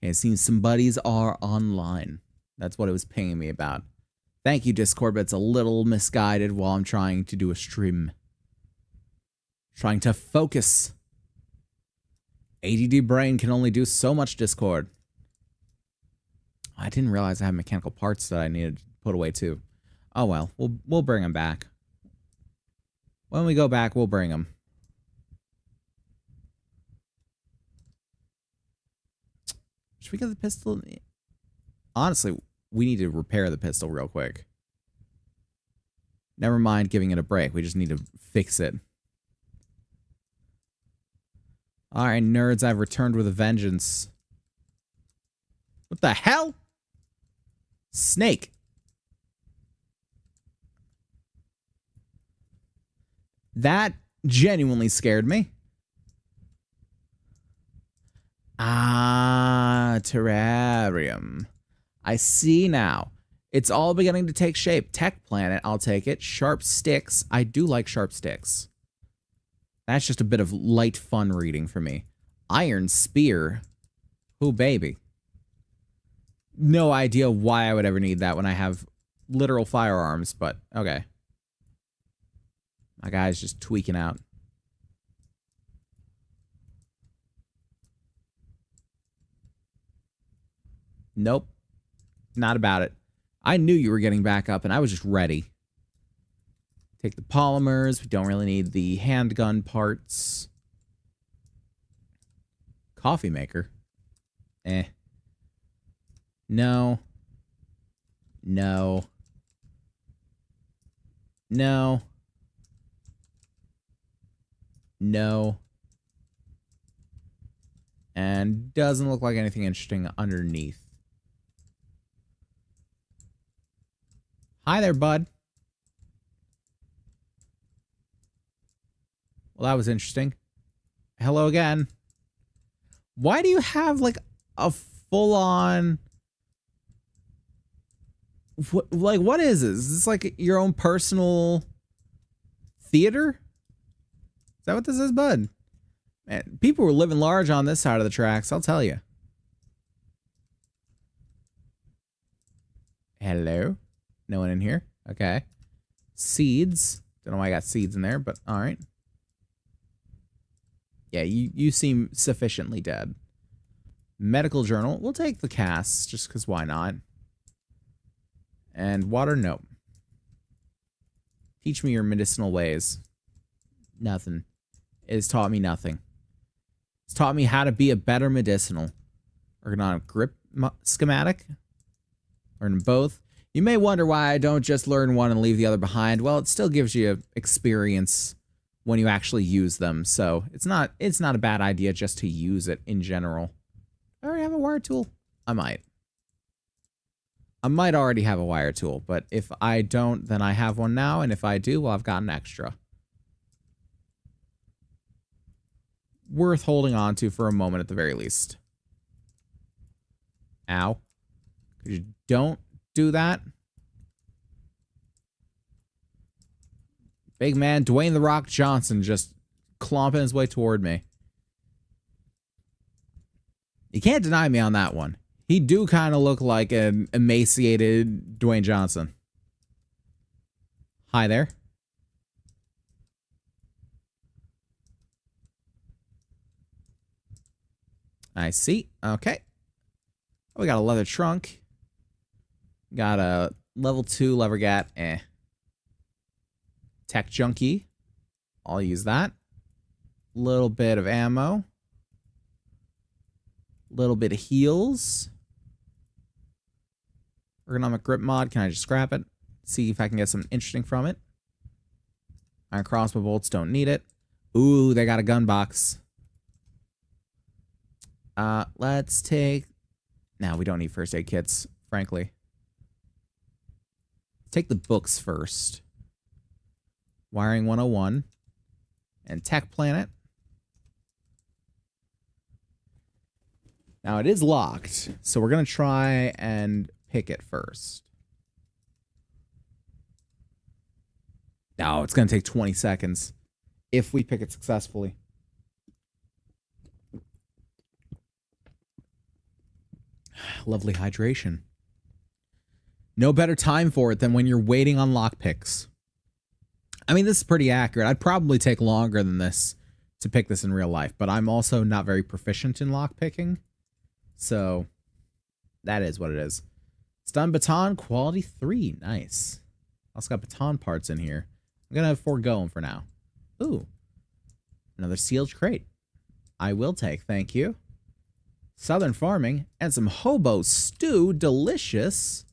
It seems some buddies are online. That's what it was pinging me about. Thank you, Discord, but it's a little misguided while I'm trying to do a stream. Trying to focus. ADD brain can only do so much, Discord. I didn't realize I had mechanical parts that I needed to put away too. Oh well, we'll bring them back. When we go back, we'll bring them. Should we get the pistol? Honestly, we need to repair the pistol real quick. Never mind giving it a break. We just need to fix it. Alright, nerds, I've returned with a vengeance. What the hell? Snake. That genuinely scared me. Ah, terrarium. I see now. It's all beginning to take shape. Tech Planet, I'll take it. Sharp sticks. I do like sharp sticks. That's just a bit of light fun reading for me. Iron spear. Ooh, baby. No idea why I would ever need that when I have literal firearms, but okay. My guy's just tweaking out. Nope. Not about it. I knew you were getting back up, and I was just ready. Take the polymers. We don't really need the handgun parts. Coffee maker. Eh. No. No. No. No. And doesn't look like anything interesting underneath. Hi there, bud. Well, that was interesting. Hello again. Why do you have, like, a full-on... what is this? Is this, like, your own personal theater? Is that what this is, bud? Man, people were living large on this side of the tracks, I'll tell you. Hello? No one in here? Okay. Seeds. Don't know why I got seeds in there, but alright. Yeah, you seem sufficiently dead. Medical journal. We'll take the casts, just because why not? And water, nope. Teach me your medicinal ways. Nothing. It has taught me nothing. It's taught me how to be a better medicinal. Ergonomic grip schematic. Learn both. You may wonder why I don't just learn one and leave the other behind. Well, it still gives you experience when you actually use them, so it's not a bad idea just to use it in general. I already have a wire tool. I might already have a wire tool, but if I don't, then I have one now, and if I do, well, I've got an extra. Worth holding on to for a moment at the very least. Ow. You don't do that. Big man, Dwayne The Rock Johnson just clomping his way toward me. You can't deny me on that one. He do kind of look like an emaciated Dwayne Johnson. Hi there. I see. Okay. We got a leather trunk. Got a level 2 lever gat. Tech junkie. I'll use that. Little bit of ammo. Little bit of heals. Ergonomic grip mod. Can I just scrap it? See if I can get something interesting from it. Iron crossbow bolts. Don't need it. Ooh, they got a gun box. Let's take... No, we don't need first aid kits, frankly. Take the books first. Wiring 101. And Tech Planet. Now, it is locked, so we're going to try and pick it first. No, it's going to take 20 seconds if we pick it successfully. Lovely hydration. No better time for it than when you're waiting on lockpicks. I mean, this is pretty accurate. I'd probably take longer than this to pick this in real life, but I'm also not very proficient in lockpicking. So, that is what it is. Stun baton, quality 3. Nice. Also got baton parts in here. I'm going to forego them for now. Ooh. Another sealed crate. I will take, thank you. Southern farming and some hobo stew. Delicious.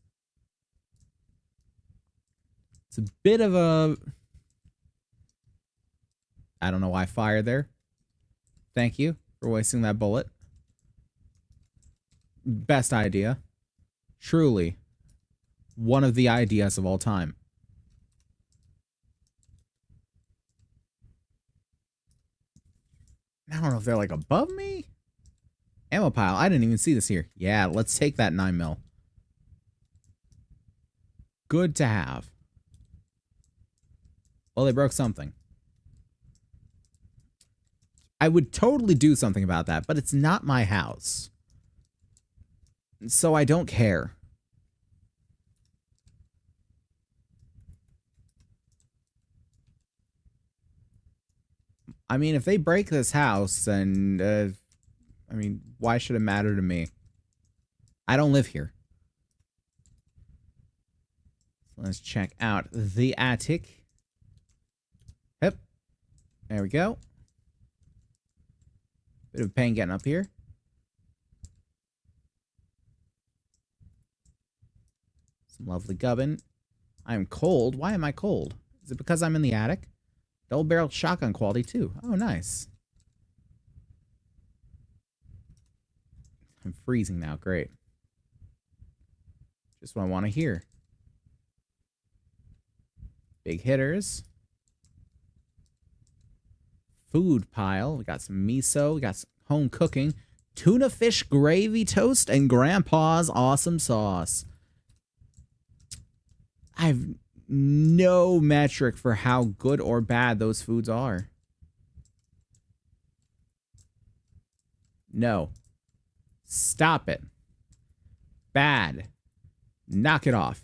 It's a bit of a... I don't know why I fired there. Thank you for wasting that bullet. Best idea. Truly. One of the ideas of all time. I don't know if they're like above me. Ammo pile. I didn't even see this here. Yeah, let's take that 9mm. Good to have. Well, they broke something. I would totally do something about that, but it's not my house. So I don't care. I mean, if they break this house, then, I mean, why should it matter to me? I don't live here. Let's check out the attic. Yep. There we go. Bit of pain getting up here. Some lovely gubbin. I'm cold. Why am I cold? Is it because I'm in the attic? Double-barreled shotgun quality, too. Oh, nice. I'm freezing now. Great. Just what I want to hear. Big hitters. Food pile. We got some miso. We got some home cooking. Tuna fish gravy toast and Grandpa's awesome sauce. I have no metric for how good or bad those foods are. No. Stop it. Bad. Knock it off.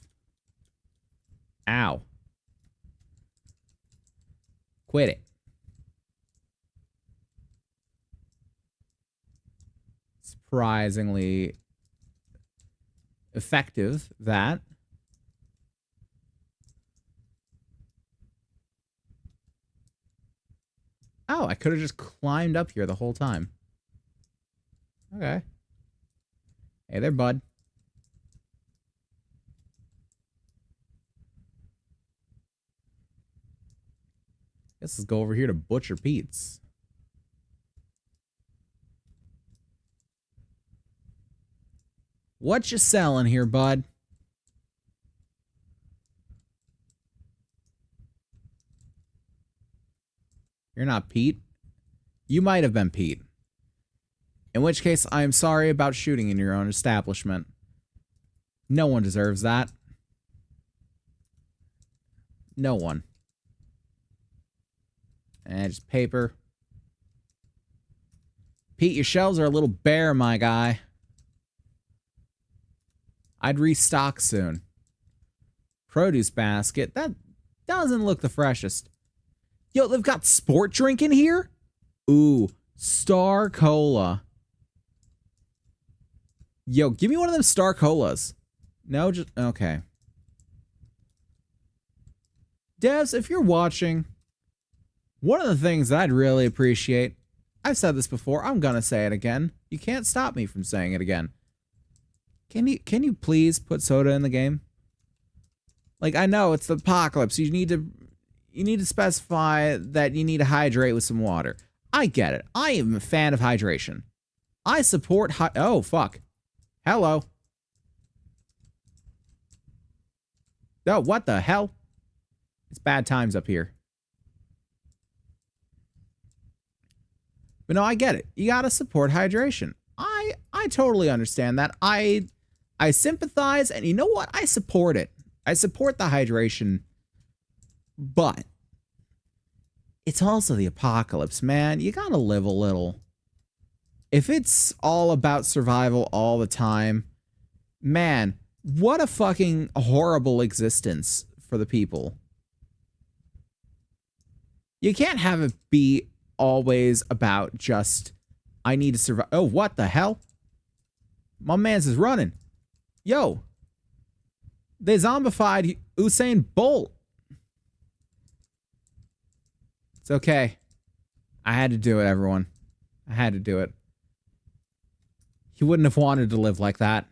Ow. Quit it. Surprisingly effective, that. Oh, I could have just climbed up here the whole time. Okay. Hey there, bud. Guess let's go over here to Butcher Pete's. What you selling here, bud? You're not Pete. You might have been Pete. In which case, I am sorry about shooting in your own establishment. No one deserves that. No one. And just paper. Pete, your shelves are a little bare, my guy. I'd restock soon. Produce basket. That doesn't look the freshest. Yo, they've got sport drink in here? Ooh, Star Cola. Yo, give me one of them Star Colas. No, just... Okay. Devs, if you're watching, one of the things that I'd really appreciate, I've said this before, I'm gonna say it again. You can't stop me from saying it again. Can you please put soda in the game? Like, I know it's the apocalypse. You need to specify that you need to hydrate with some water. I get it. I am a fan of hydration. I support oh, fuck. Hello. Oh, what the hell? It's bad times up here. But no, I get it. You gotta support hydration. I totally understand that. I sympathize, and you know what? I support it. I support the hydration, but it's also the apocalypse, man. You gotta live a little. If it's all about survival all the time, man, what a fucking horrible existence for the people. You can't have it be always about just, I need to survive. Oh, what the hell? My man's is running. Yo. They zombified Usain Bolt. It's okay. I had to do it, everyone. I had to do it. He wouldn't have wanted to live like that.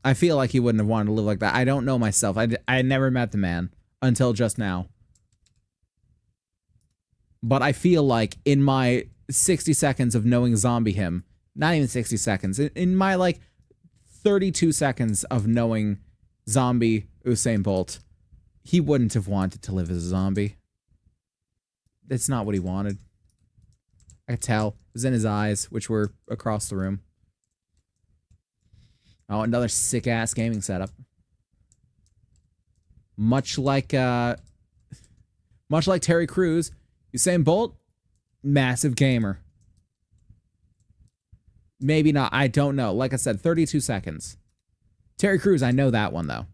I feel like he wouldn't have wanted to live like that. I don't know myself. I never met the man until just now. But I feel like in my 60 seconds of knowing zombie him, not even 60 seconds, in my like 32 seconds of knowing zombie Usain Bolt, he wouldn't have wanted to live as a zombie. That's not what he wanted. I could tell. It was in his eyes, which were across the room. Oh, another sick-ass gaming setup. Much like Terry Crews, Usain Bolt, massive gamer. Maybe not. I don't know. Like I said, 32 seconds. Terry Crews, I know that one, though.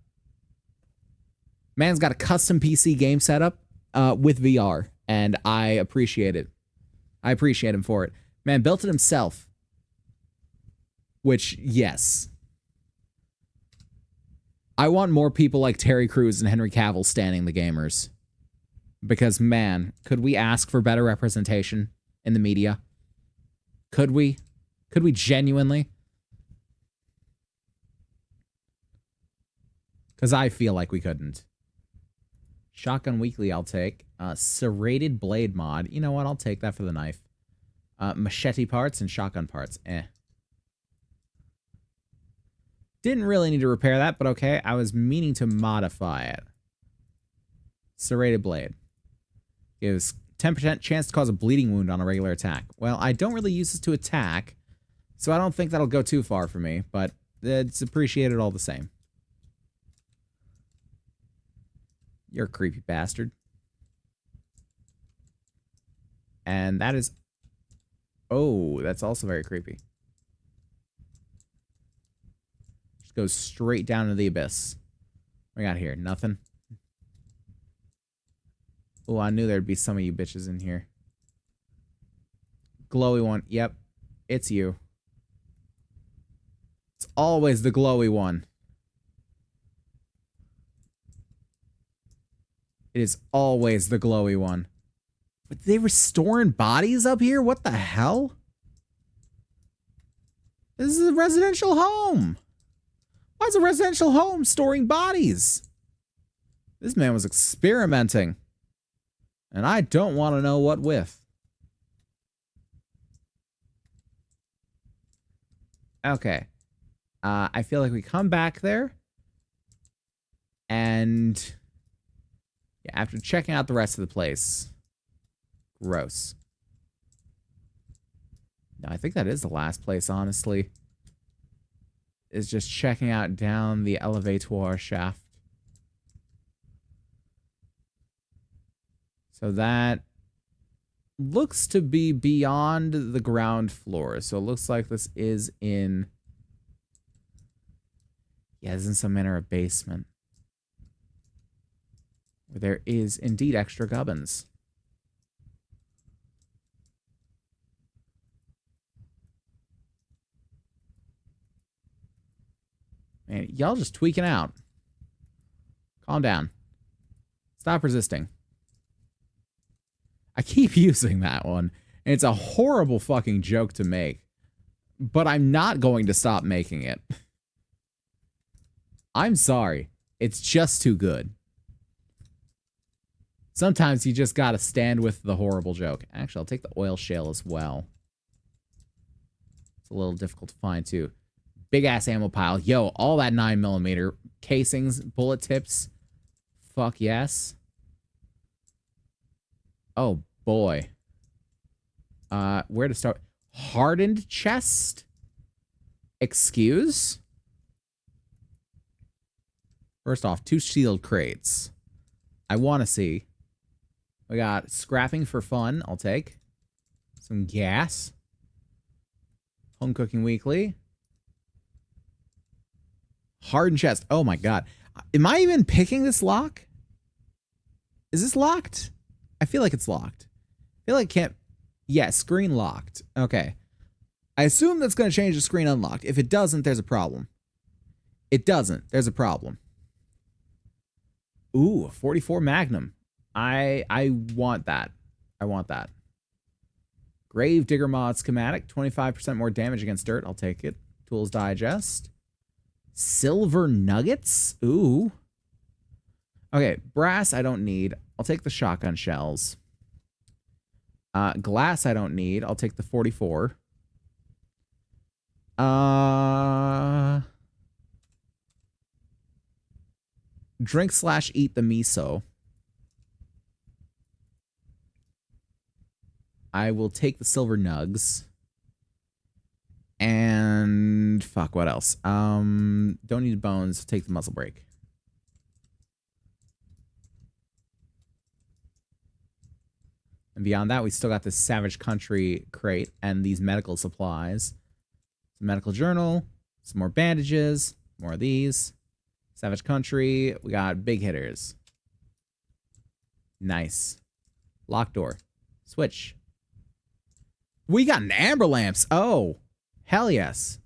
Man's got a custom PC game setup with VR, and I appreciate it. I appreciate him for it. Man, built it himself. Which, yes. I want more people like Terry Crews and Henry Cavill standing the gamers. Because, man, could we ask for better representation in the media? Could we? Could we genuinely? Because I feel like we couldn't. Shotgun Weekly, I'll take. Serrated Blade mod. You know what? I'll take that for the knife. Machete parts and shotgun parts. Eh. Didn't really need to repair that, but okay. I was meaning to modify it. Serrated Blade. Gives 10% chance to cause a bleeding wound on a regular attack. Well, I don't really use this to attack, so I don't think that'll go too far for me, but it's appreciated all the same. You're a creepy bastard. And that is... Oh, that's also very creepy. Just goes straight down to the abyss. What we got here? Nothing. Oh, I knew there'd be some of you bitches in here. Glowy one. Yep. It's you. It's always the glowy one. It is always the glowy one. But they restoring bodies up here? What the hell? This is a residential home. Why is a residential home storing bodies? This man was experimenting. And I don't want to know what with. Okay. I feel like we come back there. And... yeah, after checking out the rest of the place. Gross. No, I think that is the last place, honestly. Is just checking out down the elevator shaft. So that looks to be beyond the ground floor. So it looks like this is in... yeah, this is in some manner of basement. Where there is indeed extra gubbins. Man, y'all just tweaking out. Calm down. Stop resisting. I keep using that one. And it's a horrible fucking joke to make. But I'm not going to stop making it. I'm sorry. It's just too good. Sometimes you just gotta stand with the horrible joke. Actually, I'll take the oil shale as well. It's a little difficult to find, too. Big-ass ammo pile. Yo, all that 9mm casings, bullet tips. Fuck yes. Oh, boy. Where to start? Hardened chest? Excuse? First off, 2 shield crates. I want to see. We got scrapping for fun. I'll take. Some gas. Home cooking weekly. Hardened chest. Oh my god. Am I even picking this lock? Is this locked? I feel like it's locked. I feel like it can't... Yeah, screen locked. Okay. I assume that's going to change the screen unlocked. If it doesn't, there's a problem. It doesn't. There's a problem. Ooh, 44 Magnum. I want that. I want that. Grave Digger Mod schematic. 25% more damage against dirt. I'll take it. Tools Digest. Silver Nuggets. Ooh. Okay, brass I don't need. I'll take the shotgun shells. Glass I don't need. I'll take the 44. Drink/eat the miso. I will take the silver nugs. And fuck, what else? Don't need bones. Take the muscle break. And beyond that, we still got this Savage Country crate and these medical supplies. Some medical journal, some more bandages, more of these. Savage Country, we got big hitters. Nice. Lock door. Switch. We got an amber lamps. Oh, hell yes.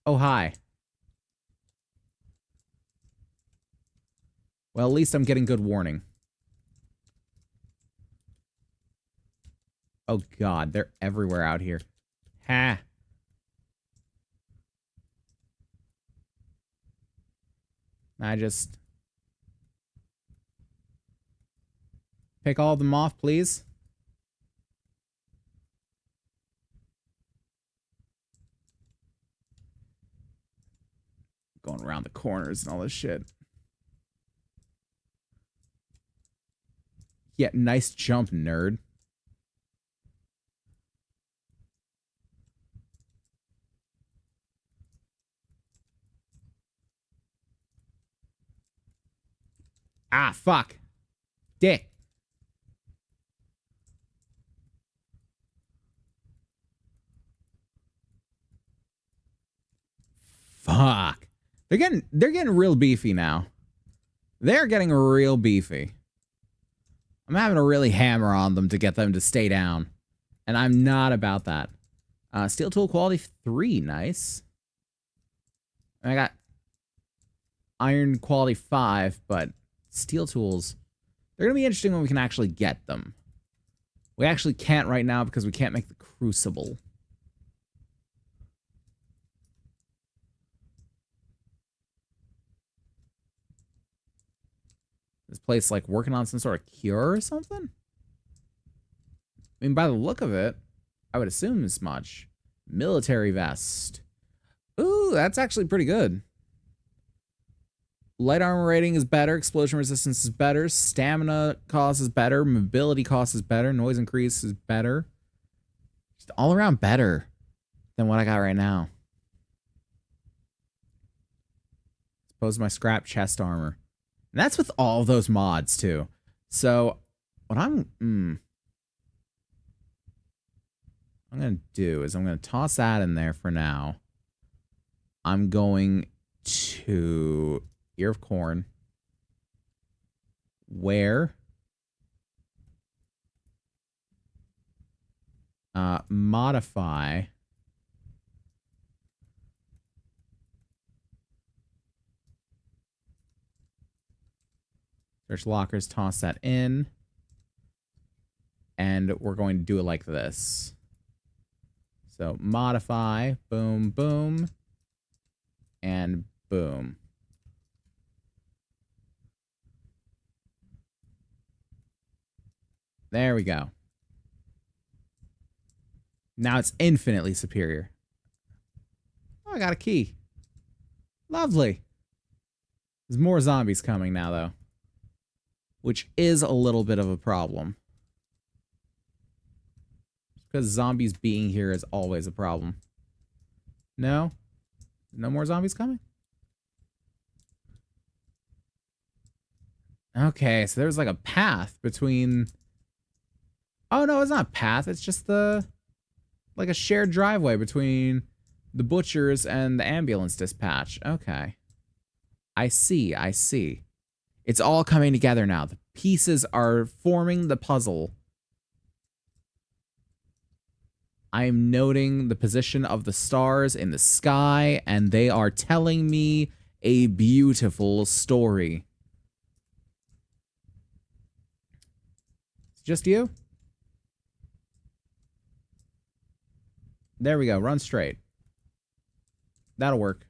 Oh, hi. Well, at least I'm getting good warning. Oh, God. They're everywhere out here. Ha. I just... Pick all of them off, please. Going around the corners and all this shit. Yeah, nice jump, nerd. Ah, fuck. Dick. Fuck. They're getting real beefy now. They're getting real beefy. I'm having to really hammer on them to get them to stay down. And I'm not about that. Steel tool quality 3, nice. I got iron quality 5, but steel tools, they're going to be interesting when we can actually get them. We actually can't right now because we can't make the crucible. This place like working on some sort of cure or something? I mean, by the look of it, I would assume as much. Military vest. Ooh, that's actually pretty good. Light armor rating is better. Explosion resistance is better. Stamina cost is better. Mobility cost is better. Noise increase is better. Just all around better than what I got right now. Suppose my scrap chest armor. And that's with all those mods, too. So, what I'm going to do is I'm going to toss that in there for now. I'm going to Ear of Corn. Where? Modify. Search lockers, toss that in. And we're going to do it like this. So modify, boom, boom, and boom. There we go. Now it's infinitely superior. Oh, I got a key. Lovely. There's more zombies coming now, though. Which is a little bit of a problem. Because zombies being here is always a problem. No? No more zombies coming? Okay, so there's like a path between... Oh, no, it's not a path. It's just the... like a shared driveway between the butchers and the ambulance dispatch. Okay. I see, I see. It's all coming together now. The pieces are forming the puzzle. I am noting the position of the stars in the sky, and they are telling me a beautiful story. It's just you? There we go. Run straight. That'll work.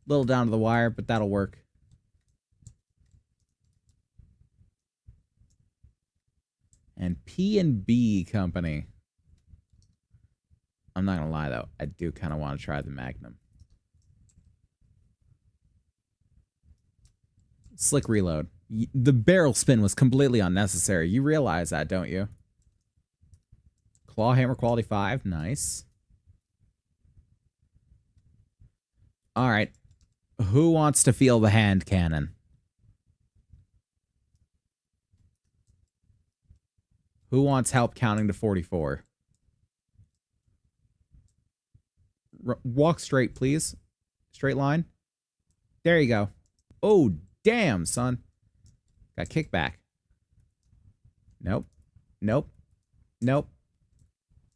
Little down to the wire, but that'll work. And P&B Company. I'm not gonna lie, though. I do kind of want to try the Magnum. Slick reload. The barrel spin was completely unnecessary. You realize that, don't you? Claw hammer quality 5. Nice. All right. Who wants to feel the hand cannon? Who wants help counting to 44? Walk straight, please. Straight line. There you go. Oh, damn, son. Got kickback. Nope. Nope. Nope.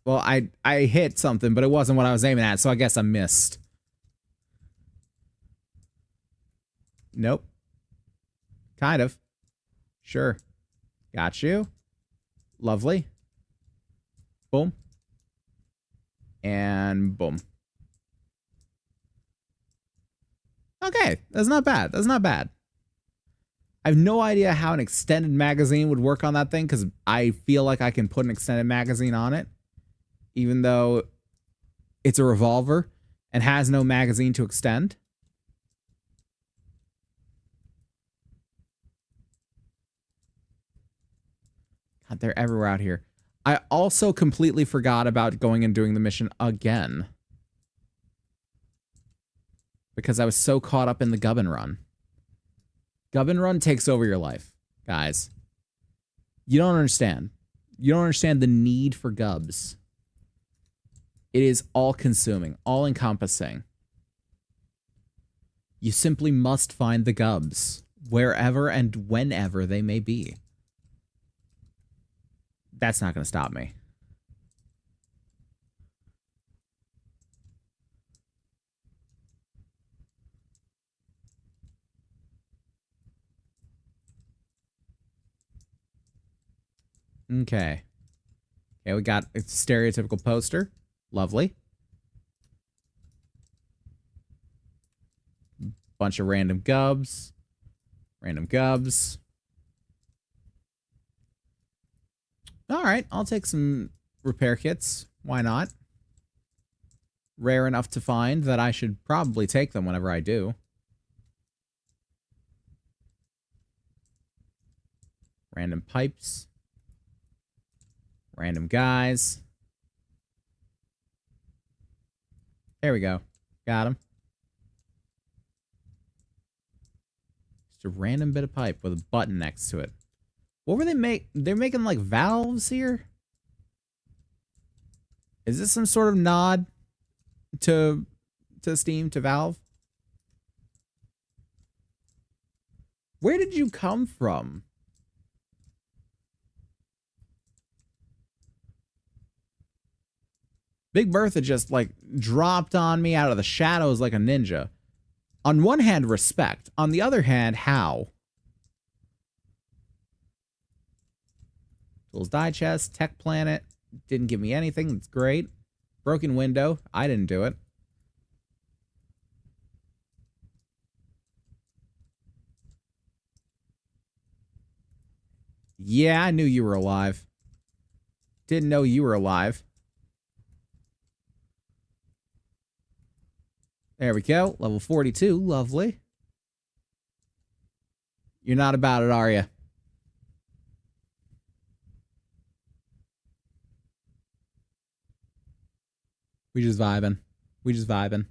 Well, I hit something, but it wasn't what I was aiming at, so I guess I missed. Nope. Kind of. Sure. Got you. Lovely. Boom. And boom. Okay, that's not bad. That's not bad. I have no idea how an extended magazine would work on that thing, because I feel like I can put an extended magazine on it, even though it's a revolver and has no magazine to extend. God, they're everywhere out here. I also completely forgot about going and doing the mission again, because I was so caught up in the Gubbin Run. Gubbin Run takes over your life, guys. You don't understand. You don't understand the need for Gubbs. It is all-consuming, all-encompassing. You simply must find the Gubbs, wherever and whenever they may be. That's not going to stop me. Okay. Okay, we got a stereotypical poster. Lovely. Bunch of random Gubbs. Random Gubbs. Alright, I'll take some repair kits. Why not? Rare enough to find that I should probably take them whenever I do. Random pipes. Random guys. There we go. Got him. Just a random bit of pipe with a button next to it. What were they make? They're making like valves here? Is this some sort of nod to Steam, to Valve? Where did you come from? Big Bertha just like dropped on me out of the shadows like a ninja. On one hand, respect. On the other hand, how? Tools Digest, Tech Planet. Didn't give me anything. That's great. Broken window. I didn't do it. Yeah, I knew you were alive. Didn't know you were alive. There we go. Level 42. Lovely. You're not about it, are you? We just vibing. We just vibing.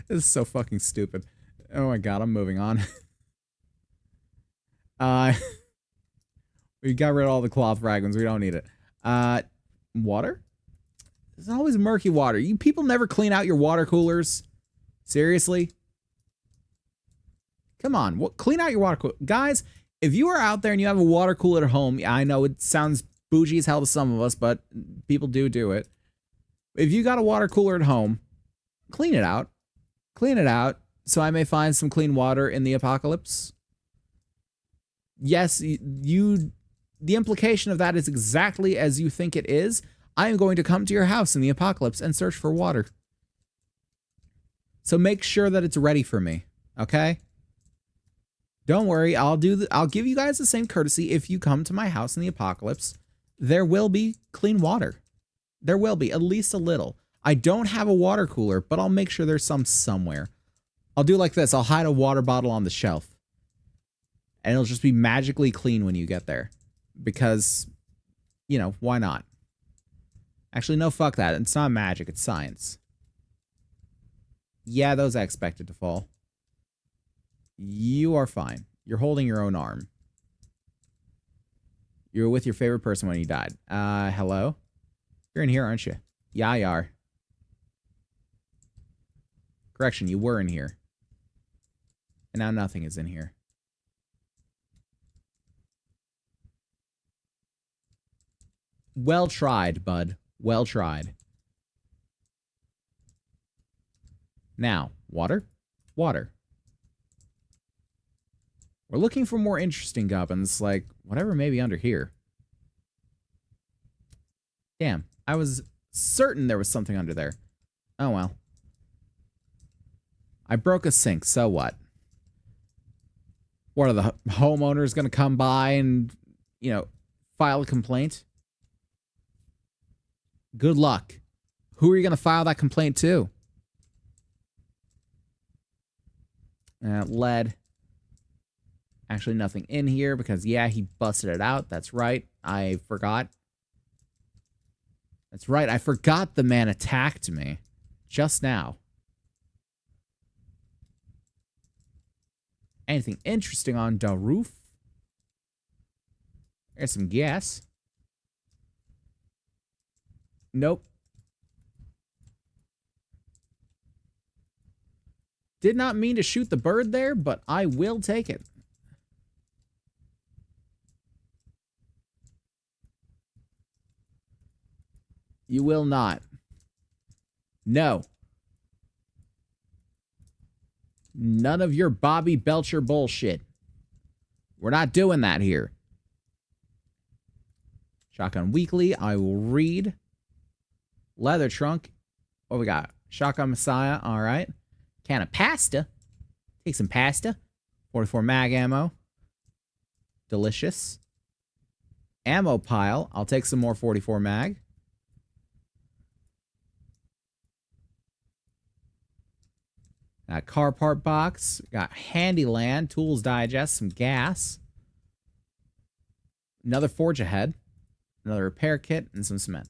This is so fucking stupid. Oh my god, I'm moving on. We got rid of all the cloth fragments. We don't need it. Water? There's always murky water. You people never clean out your water coolers. Seriously? Come on, clean out your water cooler. Guys, if you are out there and you have a water cooler at home, I know it sounds bougie as hell to some of us, but people do it. If you got a water cooler at home, clean it out. Clean it out so I may find some clean water in the apocalypse. Yes, the implication of that is exactly as you think it is. I am going to come to your house in the apocalypse and search for water. So make sure that it's ready for me, okay? Don't worry, I'll give you guys the same courtesy if you come to my house in the apocalypse. There will be clean water. There will be, at least a little. I don't have a water cooler, but I'll make sure there's some somewhere. I'll do like this. I'll hide a water bottle on the shelf. And it'll just be magically clean when you get there. Because, you know, why not? Actually, no, fuck that. It's not magic, it's science. Yeah, those I expected to fall. You are fine. You're holding your own arm. You were with your favorite person when you died. Hello? You're in here, aren't you? Yeah, you are. Correction, you were in here. And now nothing is in here. Well tried, bud. Well tried. Now, water? Water. We're looking for more interesting goblins, like whatever may be under here. Damn, I was certain there was something under there. Oh well. I broke a sink, so what? What are the homeowners going to come by and, you know, file a complaint? Good luck. Who are you going to file that complaint to? Lead. Actually, nothing in here because, yeah, he busted it out. That's right. I forgot. That's right. I forgot the man attacked me just now. Anything interesting on the roof? There's some gas. Nope. Did not mean to shoot the bird there, but I will take it. You will not. No. None of your Bobby Belcher bullshit. We're not doing that here. Shotgun Weekly, I will read. Leather Trunk. What we got? Shotgun Messiah, all right. Can of pasta. Take some pasta. 44 mag ammo. Delicious. Ammo pile. I'll take some more 44 mag. Got car part box. Got Handyland. Tools Digest. Some gas. Another forge ahead. Another repair kit. And some cement.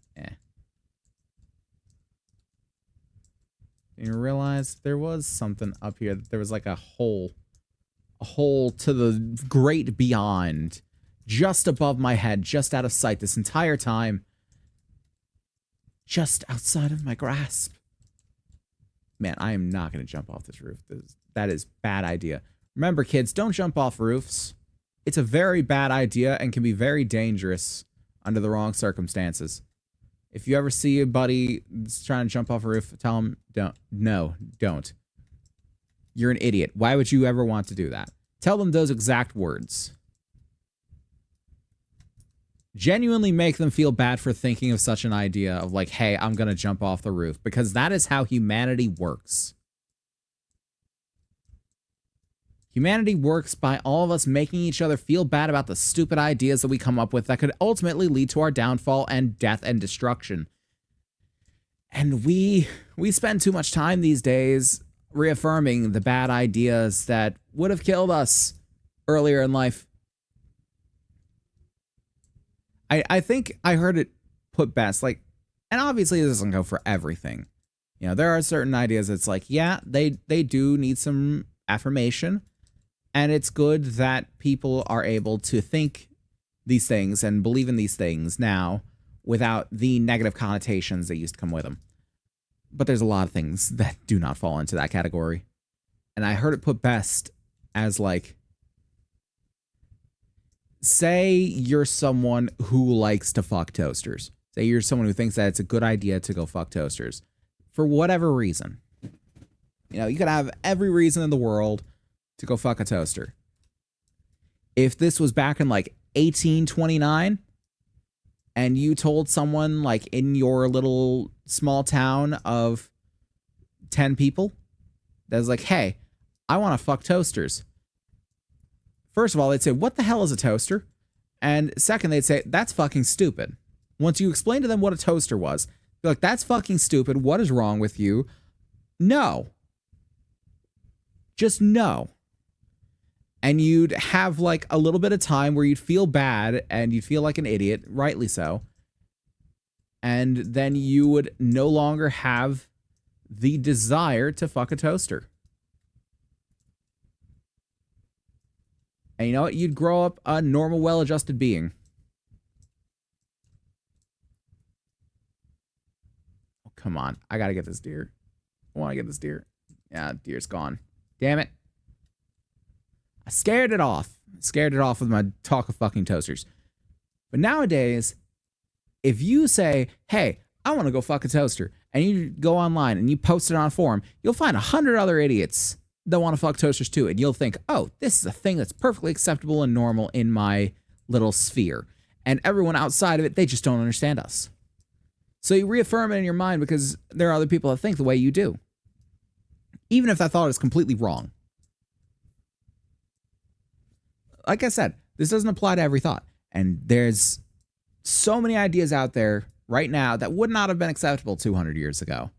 You realize there was something up here. There was like a hole. A hole to the great beyond. Just above my head. Just out of sight this entire time. Just outside of my grasp. Man, I am not going to jump off this roof. That is bad idea. Remember, kids, don't jump off roofs. It's a very bad idea and can be very dangerous under the wrong circumstances. If you ever see a buddy that's trying to jump off a roof, tell him, don't. No, don't. You're an idiot. Why would you ever want to do that? Tell them those exact words. Genuinely make them feel bad for thinking of such an idea of like, hey, I'm going to jump off the roof, because that is how humanity works. Humanity works by all of us making each other feel bad about the stupid ideas that we come up with that could ultimately lead to our downfall and death and destruction. And we spend too much time these days reaffirming the bad ideas that would have killed us earlier in life. I think I heard it put best, like, and obviously this doesn't go for everything. You know, there are certain ideas that's like, yeah, they do need some affirmation. And it's good that people are able to think these things and believe in these things now without the negative connotations that used to come with them. But there's a lot of things that do not fall into that category. And I heard it put best as like, say you're someone who likes to fuck toasters. Say you're someone who thinks that it's a good idea to go fuck toasters for whatever reason. You know, you could have every reason in the world to go fuck a toaster. If this was back in like 1829 and you told someone like in your little small town of 10 people that was like, hey, I want to fuck toasters. First of all, they'd say, what the hell is a toaster? And second, they'd say, that's fucking stupid. Once you explain to them what a toaster was, they're like, that's fucking stupid. What is wrong with you? No. Just no. And you'd have like a little bit of time where you'd feel bad and you'd feel like an idiot, rightly so. And then you would no longer have the desire to fuck a toaster. And you know what? You'd grow up a normal, well-adjusted being. Oh, come on. I gotta get this deer. I want to get this deer. Yeah, deer's gone. Damn it. I scared it off. Scared it off with my talk of fucking toasters. But nowadays, if you say, hey, I want to go fuck a toaster, and you go online and you post it on a forum, you'll find 100 other idiots that want to fuck toasters too. And you'll think, oh, this is a thing that's perfectly acceptable and normal in my little sphere. And everyone outside of it, they just don't understand us. So you reaffirm it in your mind because there are other people that think the way you do. Even if that thought is completely wrong. Like I said, this doesn't apply to every thought. And there's so many ideas out there right now that would not have been acceptable 200 years ago.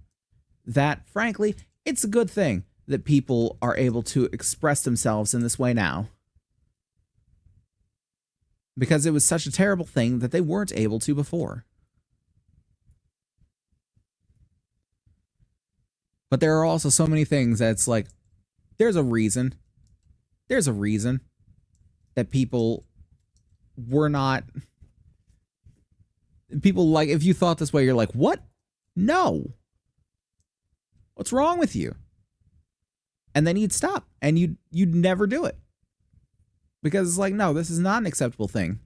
That, frankly, it's a good thing that people are able to express themselves in this way now. Because it was such a terrible thing that they weren't able to before. But there are also so many things that's like, there's a reason that people were not, people like, if you thought this way, you're like, what? No. What's wrong with you? And then you'd stop and you'd never do it. Because it's like, no, this is not an acceptable thing.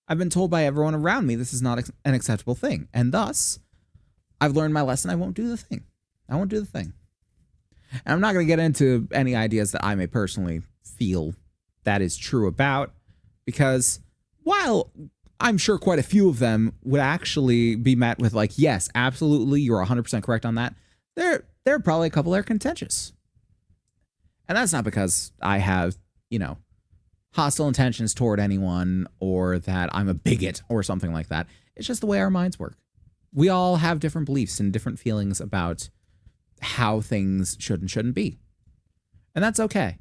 I've been told by everyone around me this is not an acceptable thing. And thus, I've learned my lesson. I won't do the thing. I won't do the thing. And I'm not going to get into any ideas that I may personally feel that is true about. Because while I'm sure quite a few of them would actually be met with like, yes, absolutely, you're 100% correct on that. There are probably a couple that are contentious. And that's not because I have, you know, hostile intentions toward anyone or that I'm a bigot or something like that. It's just the way our minds work. We all have different beliefs and different feelings about how things should and shouldn't be. And that's okay.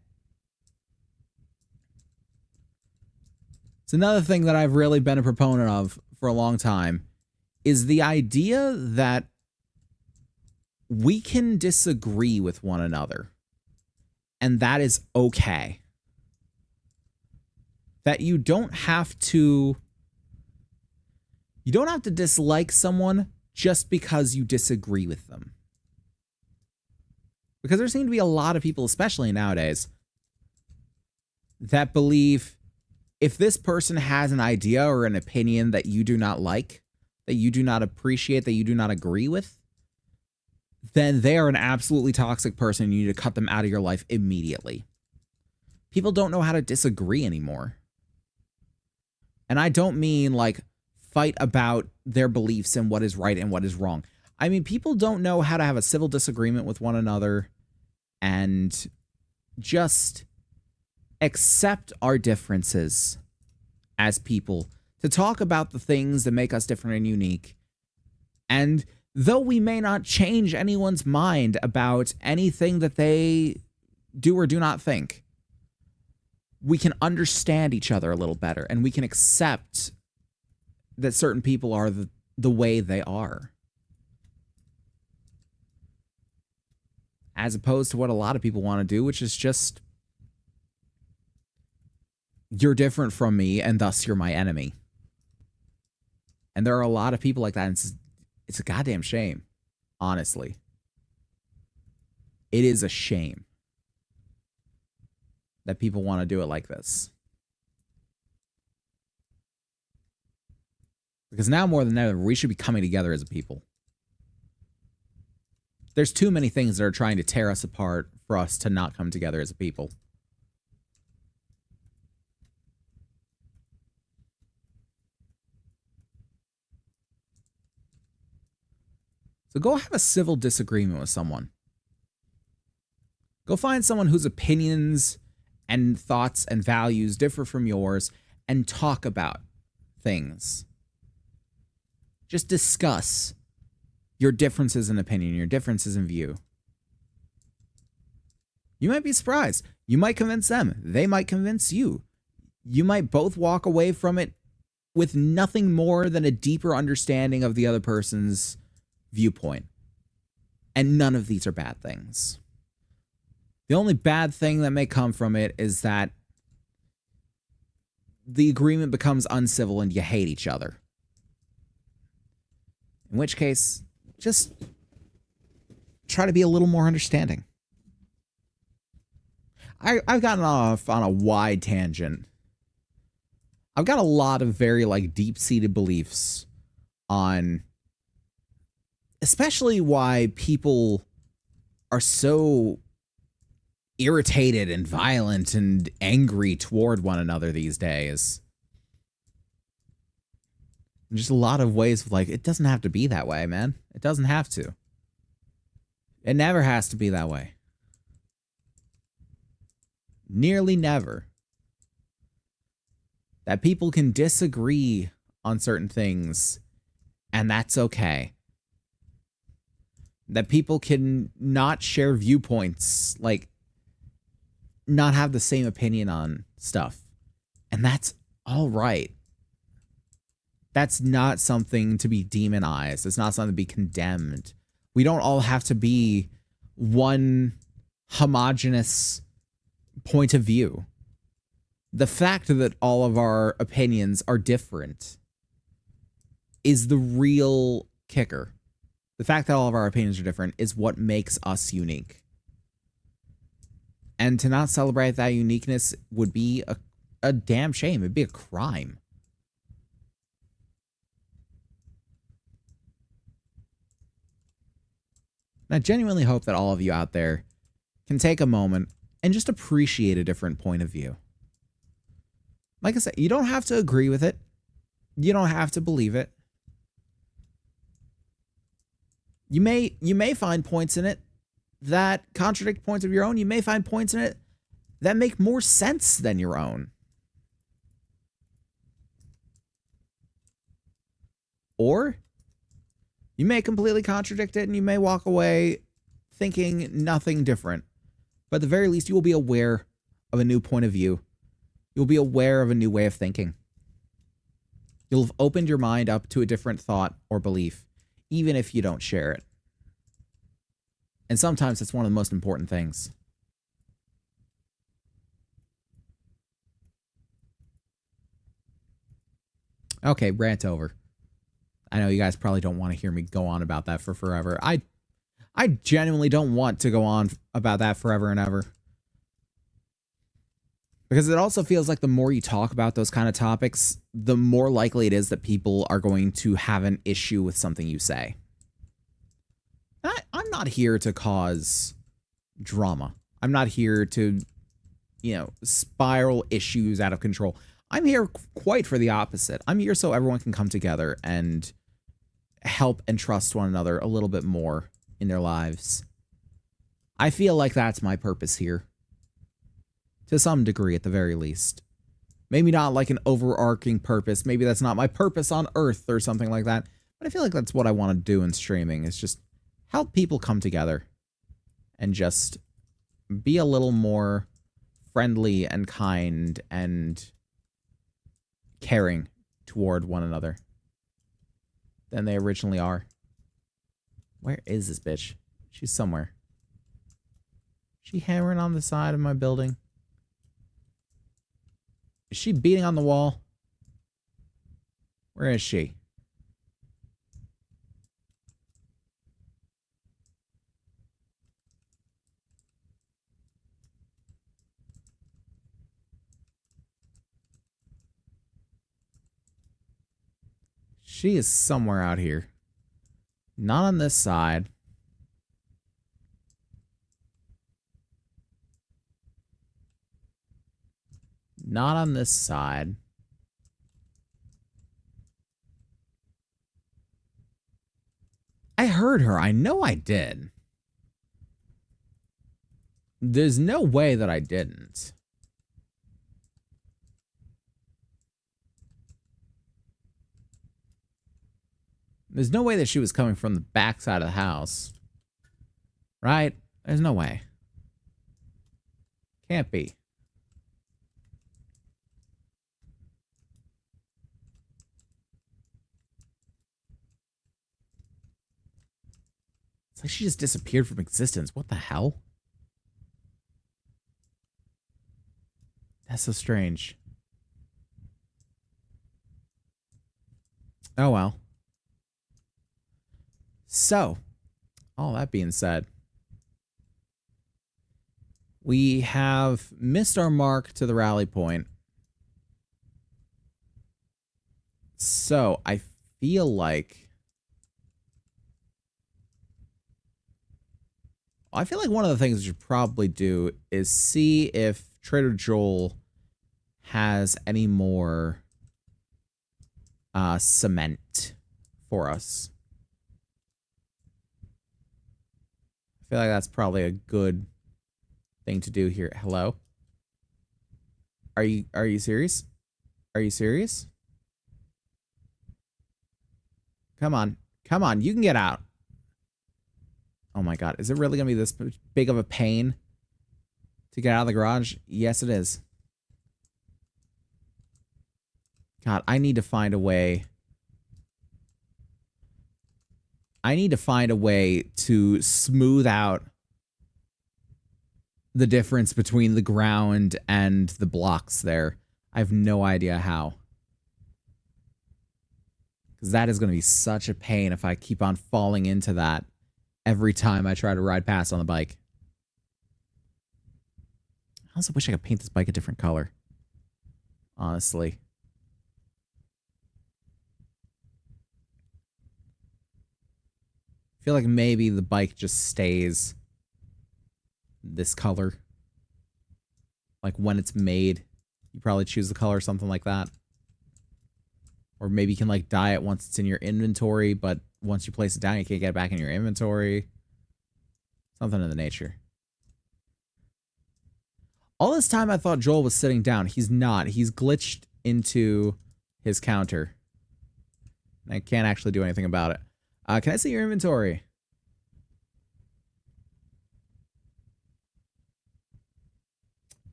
It's another thing that I've really been a proponent of for a long time is the idea that we can disagree with one another. And that is okay. That you don't have to dislike someone just because you disagree with them. Because there seem to be a lot of people, especially nowadays, that believe if this person has an idea or an opinion that you do not like, that you do not appreciate, that you do not agree with, then they are an absolutely toxic person. You need to cut them out of your life immediately. People don't know how to disagree anymore. And I don't mean like fight about their beliefs and what is right and what is wrong. I mean, people don't know how to have a civil disagreement with one another and just accept our differences as people, to talk about the things that make us different and unique. And though we may not change anyone's mind about anything that they do or do not think, we can understand each other a little better, and we can accept that certain people are the way they are. As opposed to what a lot of people want to do, which is just, you're different from me, and thus you're my enemy. And there are a lot of people like that, and it's a goddamn shame, honestly. It is a shame that people want to do it like this. Because now more than ever, we should be coming together as a people. There's too many things that are trying to tear us apart for us to not come together as a people. So go have a civil disagreement with someone. Go find someone whose opinions and thoughts and values differ from yours and talk about things. Just discuss your differences in opinion, your differences in view. You might be surprised. You might convince them. They might convince you. You might both walk away from it with nothing more than a deeper understanding of the other person's viewpoint. And none of these are bad things. The only bad thing that may come from it is that the agreement becomes uncivil and you hate each other. In which case, just try to be a little more understanding. I've gotten off on a wide tangent. I've got a lot of very deep-seated beliefs on especially why people are so irritated and violent and angry toward one another these days. Just a lot of ways of it doesn't have to be that way, man. It doesn't have to. It never has to be that way. Nearly never. That people can disagree on certain things, and that's okay. That people can not share viewpoints, not have the same opinion on stuff, and that's all right. That's not something to be demonized. It's not something to be condemned. We don't all have to be one homogenous point of view. The fact that all of our opinions are different is the real kicker. The fact that all of our opinions are different is what makes us unique. And to not celebrate that uniqueness would be a damn shame. It'd be a crime. And I genuinely hope that all of you out there can take a moment and just appreciate a different point of view. Like I said, you don't have to agree with it. You don't have to believe it. You may find points in it that contradict points of your own. You may find points in it that make more sense than your own. Or you may completely contradict it and you may walk away thinking nothing different. But at the very least, you will be aware of a new point of view. You'll be aware of a new way of thinking. You'll have opened your mind up to a different thought or belief, even if you don't share it. And sometimes it's one of the most important things. Okay, rant over. I know you guys probably don't want to hear me go on about that for forever. I genuinely don't want to go on about that forever and ever. Because it also feels like the more you talk about those kind of topics, the more likely it is that people are going to have an issue with something you say. I I'm not here to cause drama. I'm not here to, spiral issues out of control. I'm here quite for the opposite. I'm here so everyone can come together and help and trust one another a little bit more in their lives. I feel like that's my purpose here. To some degree, at the very least. Maybe not like an overarching purpose. Maybe that's not my purpose on Earth or something like that. But I feel like that's what I want to do in streaming, is just help people come together and just be a little more friendly and kind and caring toward one another than they originally are. Where is this bitch? She's somewhere. She hammering on the side of my building? Is she beating on the wall? Where is she? She is somewhere out here. Not on this side. Not on this side. I heard her. I know I did. There's no way that I didn't. There's no way that she was coming from the back side of the house. Right? There's no way. Can't be. It's like she just disappeared from existence. What the hell? That's so strange. Oh well. So, all that being said, we have missed our mark to the rally point. So, I feel like one of the things we should probably do is see if Trader Joel has any more cement for us. I feel like that's probably a good thing to do here. Hello? Are you serious? Are you serious? Come on. Come on, you can get out. Oh my god, is it really gonna be this big of a pain to get out of the garage? Yes, it is. God, I need to find a way. I need to find a way to smooth out the difference between the ground and the blocks there. I have no idea how. Because that is going to be such a pain if I keep on falling into that every time I try to ride past on the bike. I also wish I could paint this bike a different color. Honestly. I feel like maybe the bike just stays this color. Like when it's made, you probably choose the color or something like that. Or maybe you can like dye it once it's in your inventory, but once you place it down, you can't get it back in your inventory. Something of the nature. All this time I thought Joel was sitting down. He's not. He's glitched into his counter. I can't actually do anything about it. Can I see your inventory?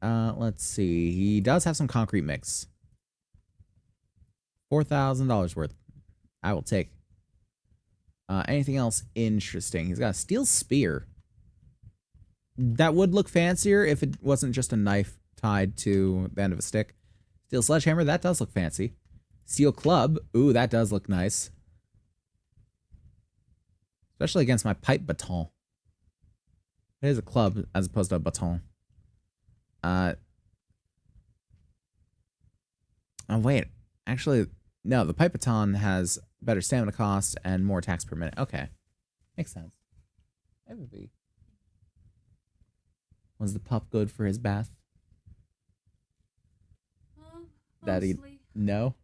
Let's see. He does have some concrete mix. $4,000 worth. I will take. Anything else interesting? He's got a steel spear. That would look fancier if it wasn't just a knife tied to the end of a stick. Steel sledgehammer, that does look fancy. Steel club, ooh, that does look nice. Especially against my pipe baton. It is a club as opposed to a baton. Oh, wait. Actually, no, the pipe baton has better stamina cost and more attacks per minute. Okay. Makes sense. Hey, baby. Was the pup good for his bath? Daddy, Mostly. no?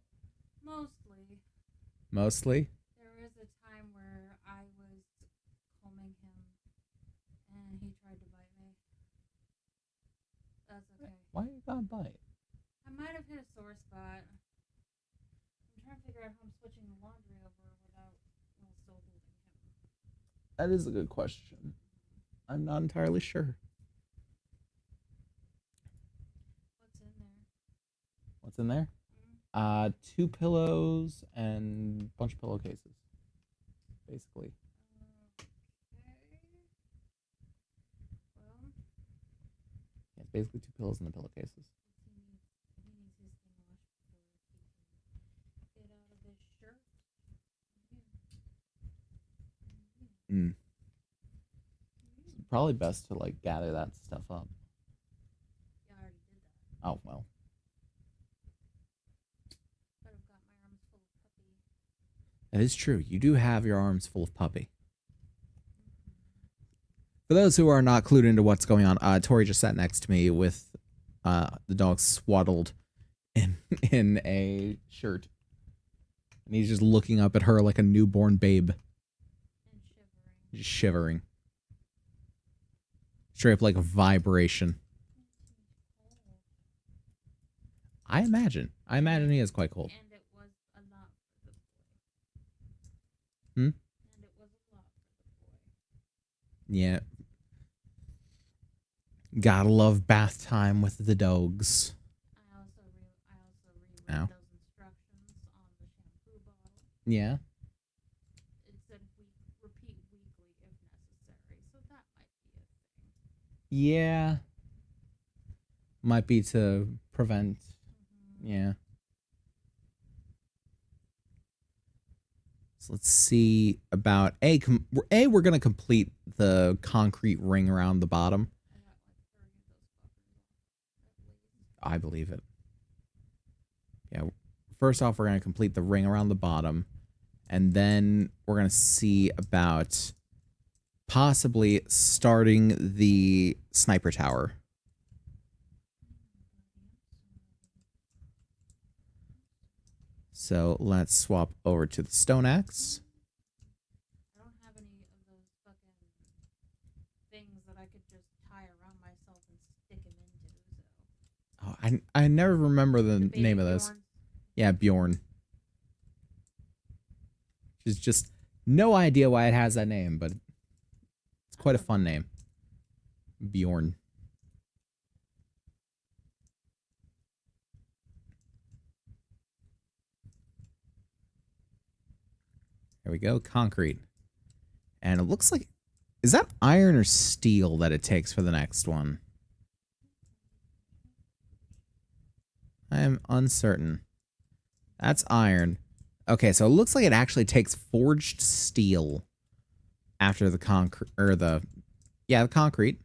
Mostly. Mostly? There was a time where I was combing him and he tried to bite me. That's okay. Why you got a bite? I might have hit a sore spot. I'm trying to figure out how I'm switching the laundry over without while still holding him. That is a good question. I'm not entirely sure. What's in there? What's in there? Two pillows and a bunch of pillowcases. Basically. Okay. Well, Yeah, it's basically two pillows and the pillowcases. he needs his thing washed before he can get out of his shirt. Mm. It's probably best to like gather that stuff up. Yeah, I already did that. Oh well. But I've got my arms full of puppy. That is true. You do have your arms full of puppy. For those who are not clued into what's going on, Tori just sat next to me with the dog swaddled in a shirt. And he's just looking up at her like a newborn babe. And shivering. Just shivering. Straight up like a vibration. I imagine. I imagine he is quite cold. And it was a lot for the boy. Hmm? And it was a lot for the boy. Yeah. Gotta love bath time with the dogs. I also reread Ow. those instructions on the shampoo bottle. Yeah. It said repeat weekly if necessary, so that might be a thing. Yeah. Might be to prevent. Yeah. So let's see about we're going to complete the concrete ring around the bottom. I got like 30 of those fuckers at least. I believe it. Yeah. First off, we're going to complete the ring around the bottom. And then we're going to see about possibly starting the sniper tower. So let's swap over to the stone axe. I don't have any of those fucking things that I could just tie around myself and stick him into, so. Oh, I never remember the baby name of this. Bjorn. Yeah, Bjorn. There's just no idea why it has that name, but it's quite a fun name. Bjorn. There we go, concrete. And it looks like, is that iron or steel that it takes for the next one? I am uncertain. That's iron. Okay, so it looks like it actually takes forged steel after the concrete, or the concrete.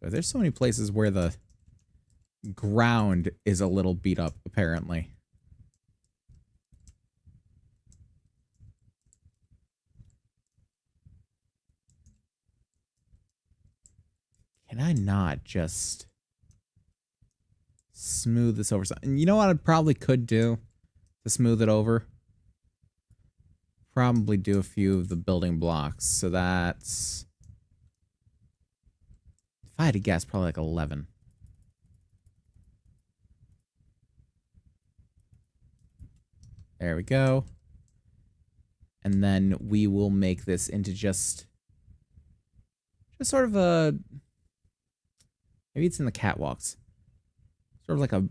But there's so many places where the ground is a little beat up, apparently. Can I not just smooth this over? And you know what I probably could do to smooth it over? Probably do a few of the building blocks. So that's, if I had to guess, probably like 11. There we go. And then we will make this into just sort of a, maybe it's in the catwalks. Sort of like a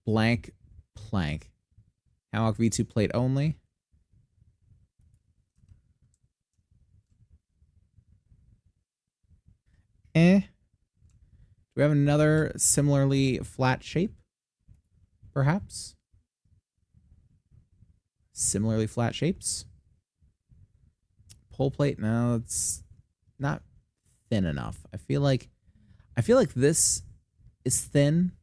blank plank. Catwalk V2 plate only. Do we have another similarly flat shape? Perhaps? Similarly flat shapes? Pole plate? No, it's not thin enough. I feel like this is thin.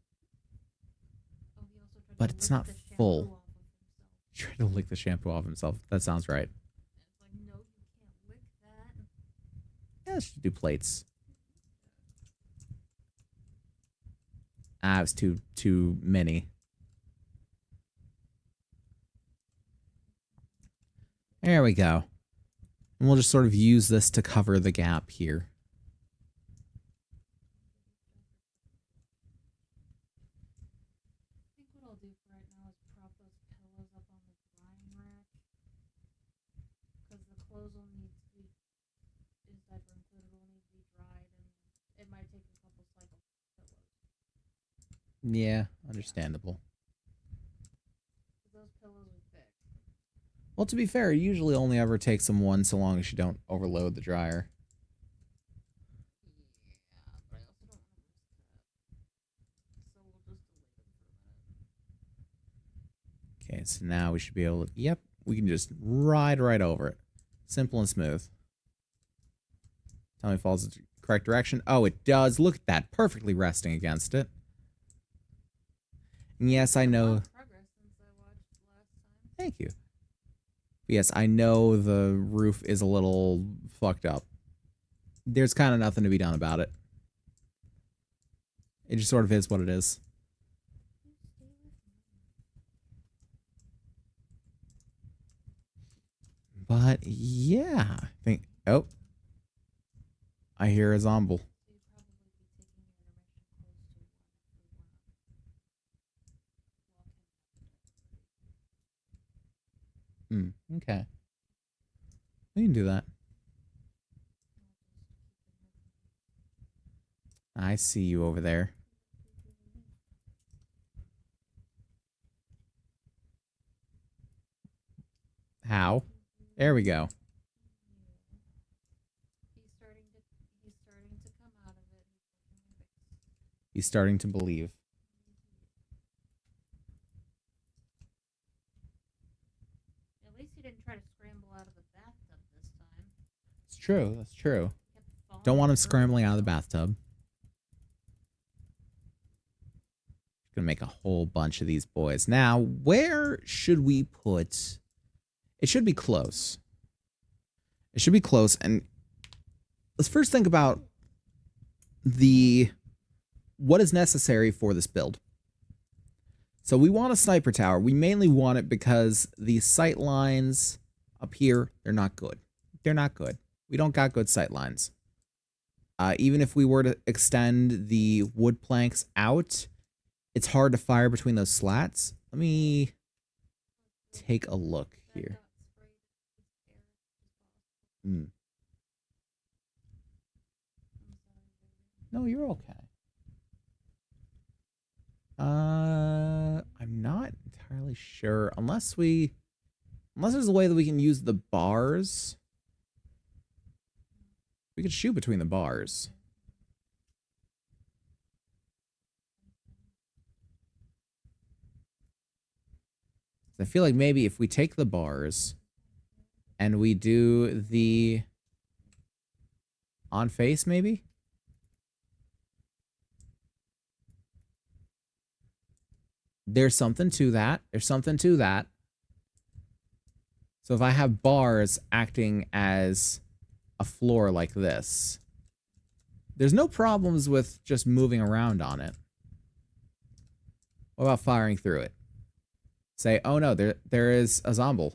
but to it's lick not the shampoo full. off of himself. Trying to lick the shampoo off himself. That sounds right. It's like, no, you can't lick that. Yeah, let's just do plates. Ah, it's too many. There we go. And we'll just sort of use this to cover the gap here. I think what I'll do for right now is prop those pillows up on the drying rack. Because the clothes will need to be, is diaper included, will need to be dried. And it might take a couple cycles for pillows. Yeah, understandable. Those pillows are thick. Well, to be fair, it usually only ever takes them one so long as you don't overload the dryer. Yeah, but I also don't want to risk that. So we'll just delay them for a minute. Okay, so now we should be able to... Yep, we can just ride right over it. Simple and smooth. Tell me if it falls in the correct direction. Oh, it does. Look at that. Perfectly resting against it. And yes, I know... Progress since I watched last time. Thank you. Yes, I know the roof is a little fucked up. There's kind of nothing to be done about it. It just sort of is what it is. But yeah, I think... Oh. I hear a zombie. Okay. We can do that. I see you over there. How? There we go. He's starting to come out of it. He's starting to believe. At least he didn't try to scramble out of the bathtub this time. It's true. That's true. Falling Don't want him and hurting scrambling out of the himself. bathtub. Gonna make a whole bunch of these boys. Now, where should we put... It should be close. It should be close. And let's first think about what is necessary for this build. So we want a sniper tower. We mainly want it because the sight lines up here, they're not good. They're not good. We don't got good sight lines. Even if we were to extend the wood planks out, it's hard to fire between those slats. Let me take a look here. No, you're okay. I'm not entirely sure. Unless there's a way that we can use the bars. We could shoot between the bars. I feel like maybe if we take the bars and we do the on face, maybe? There's something to that. There's something to that. So if I have bars acting as a floor like this, there's no problems with just moving around on it. What about firing through it? Say, oh no, there is a zombie.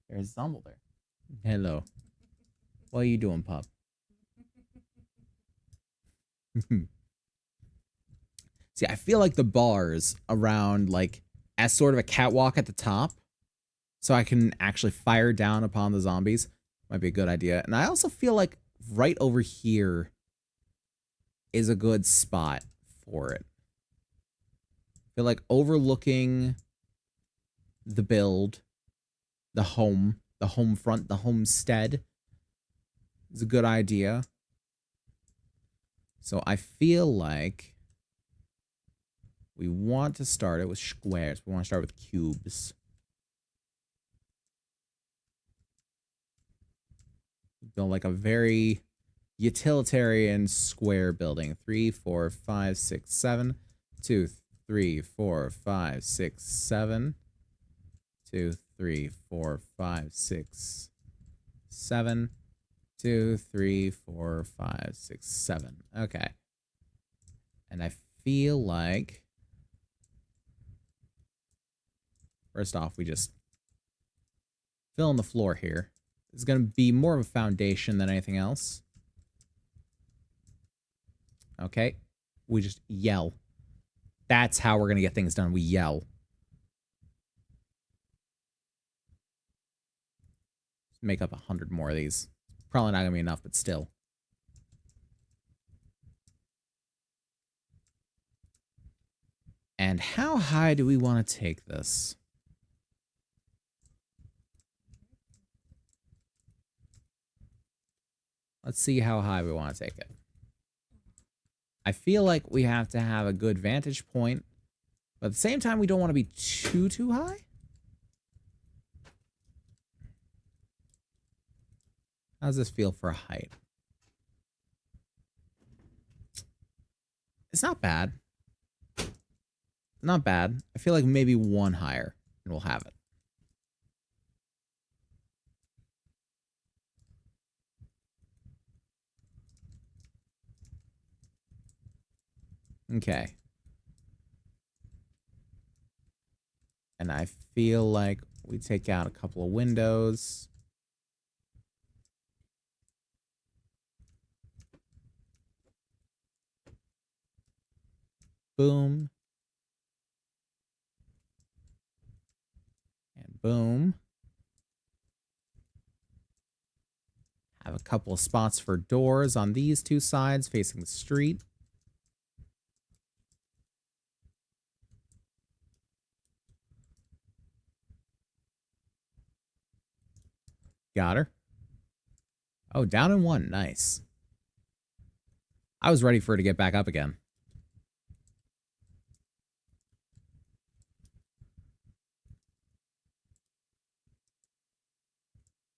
There's a zombie there. Hello. What are you doing, pup? See, I feel like the bars around, like, as sort of a catwalk at the top, so I can actually fire down upon the zombies, might be a good idea. And I also feel like right over here is a good spot for it. I feel like overlooking the build, the home front, the homestead is a good idea. So I feel like we want to start it with squares. We want to start with cubes. Build like a very utilitarian square building. 3, 4, 5, 6, 7. 2, 3, 4, 5, 6, 7. 2, 3, 4, 5, 6, 7. 2, 3, 4, 5, 6, 7. Okay. And I feel like first off, we just fill in the floor here. It's going to be more of a foundation than anything else. Okay. We just yell. That's how we're going to get things done. We yell. Make up 100 more of these. Probably not going to be enough, but still. And how high do we want to take this? Let's see how high we want to take it. I feel like we have to have a good vantage point, but at the same time, we don't want to be too high. How does this feel for a height? It's not bad. Not bad. I feel like maybe one higher and we'll have it. Okay. And I feel like we take out a couple of windows. Boom. And boom. Have a couple of spots for doors on these two sides facing the street. Got her. Oh, down in one. Nice. I was ready for her to get back up again.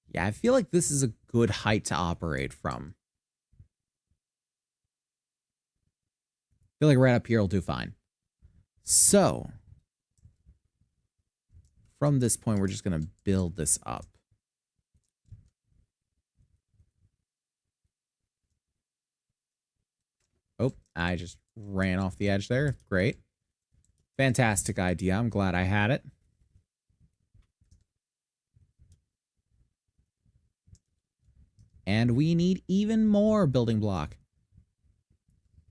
Yeah, I feel like this is a good height to operate from. I feel like right up here will do fine. So, from this point, we're just going to build this up. Oh, I just ran off the edge there. Great. Fantastic idea. I'm glad I had it. And we need even more building block.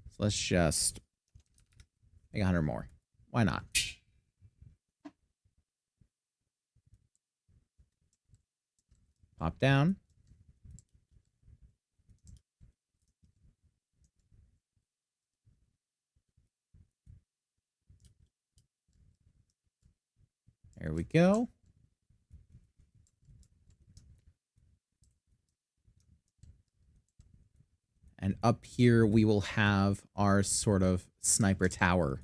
So let's just make 100 more. Why not? Pop down. There we go. And up here, we will have our sort of sniper tower.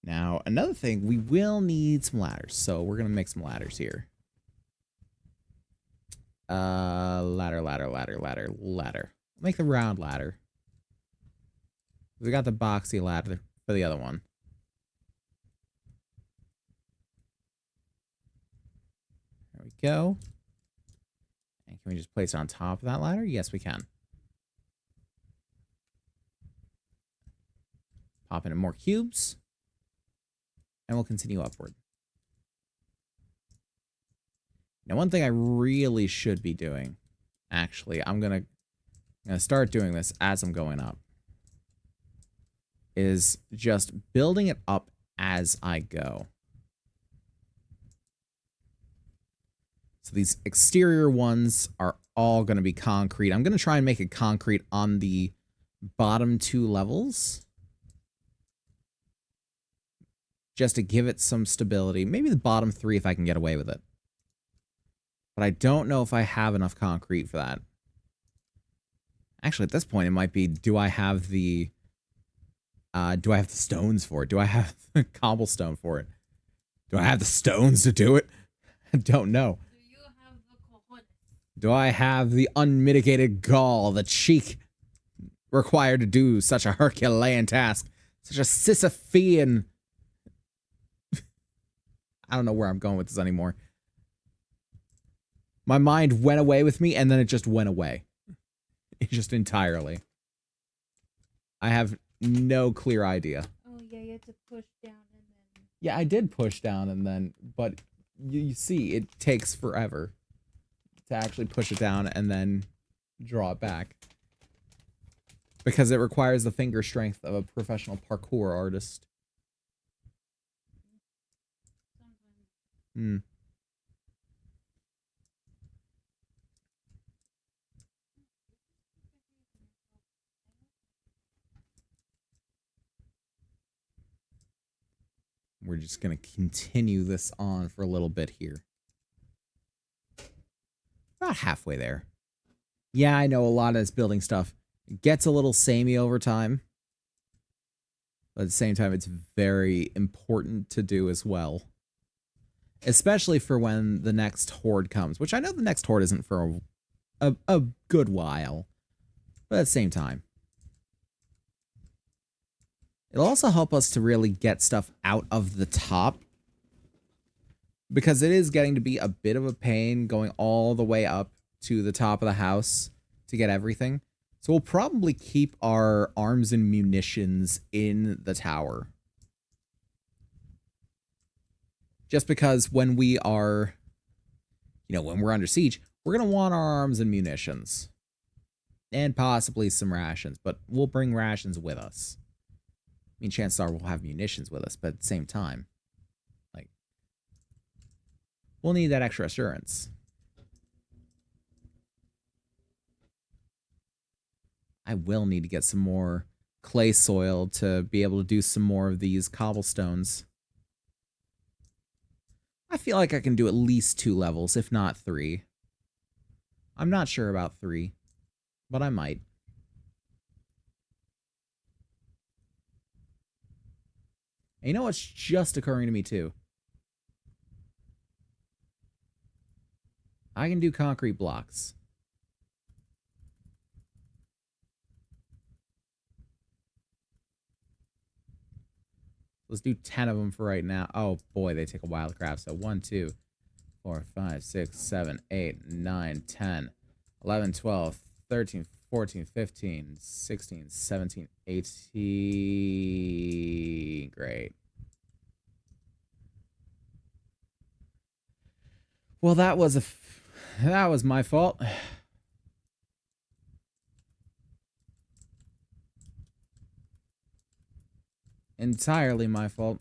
Now, another thing, we will need some ladders. So we're going to make some ladders here. Ladder. Make the round ladder. We got the boxy ladder for the other one. There we go. And can we just place it on top of that ladder? Yes, we can. Pop in more cubes. And we'll continue upward. Now, one thing I really should be doing, actually, I'm gonna start doing this as I'm going up, is just building it up as I go. So these exterior ones are all going to be concrete. I'm going to try and make it concrete on the bottom 2 levels, just to give it some stability. Maybe the bottom 3 if I can get away with it. But I don't know if I have enough concrete for that. Actually, at this point, it might be, do I have the Do I have the stones for it? Do I have the cobblestone for it? Do I have the stones to do it? I don't know. Do you have the cojones? Do I have the unmitigated gall, the cheek required to do such a Herculean task? Such a Sisyphean... I don't know where I'm going with this anymore. My mind went away with me, and then it just went away. It just entirely. I have no clear idea. Oh yeah, you have to push down and then. Yeah, I did push down and then, but you see, it takes forever to actually push it down and then draw it back. Because it requires the finger strength of a professional parkour artist. Hmm. We're just going to continue this on for a little bit here. About halfway there. Yeah, I know a lot of this building stuff gets a little samey over time. But at the same time, it's very important to do as well. Especially for when the next horde comes. Which I know the next horde isn't for a good while. But at the same time. It'll also help us to really get stuff out of the top. Because it is getting to be a bit of a pain going all the way up to the top of the house to get everything. So we'll probably keep our arms and munitions in the tower. Just because when we are, when we're under siege, we're going to want our arms and munitions. And possibly some rations, but we'll bring rations with us. I mean, chances are we'll have munitions with us, but at the same time, we'll need that extra assurance. I will need to get some more clay soil to be able to do some more of these cobblestones. I feel like I can do at least 2 levels, if not 3. I'm not sure about 3, but I might. And you know what's just occurring to me too? I can do concrete blocks. Let's do 10 of them for right now. Oh boy, they take a while to craft. So 1, 2, 4, 5, 6, 7, 8, 9, 10, 11, 12, 13, 14, 15, 16, 17, 18. Great. Well, that was my fault. Entirely my fault.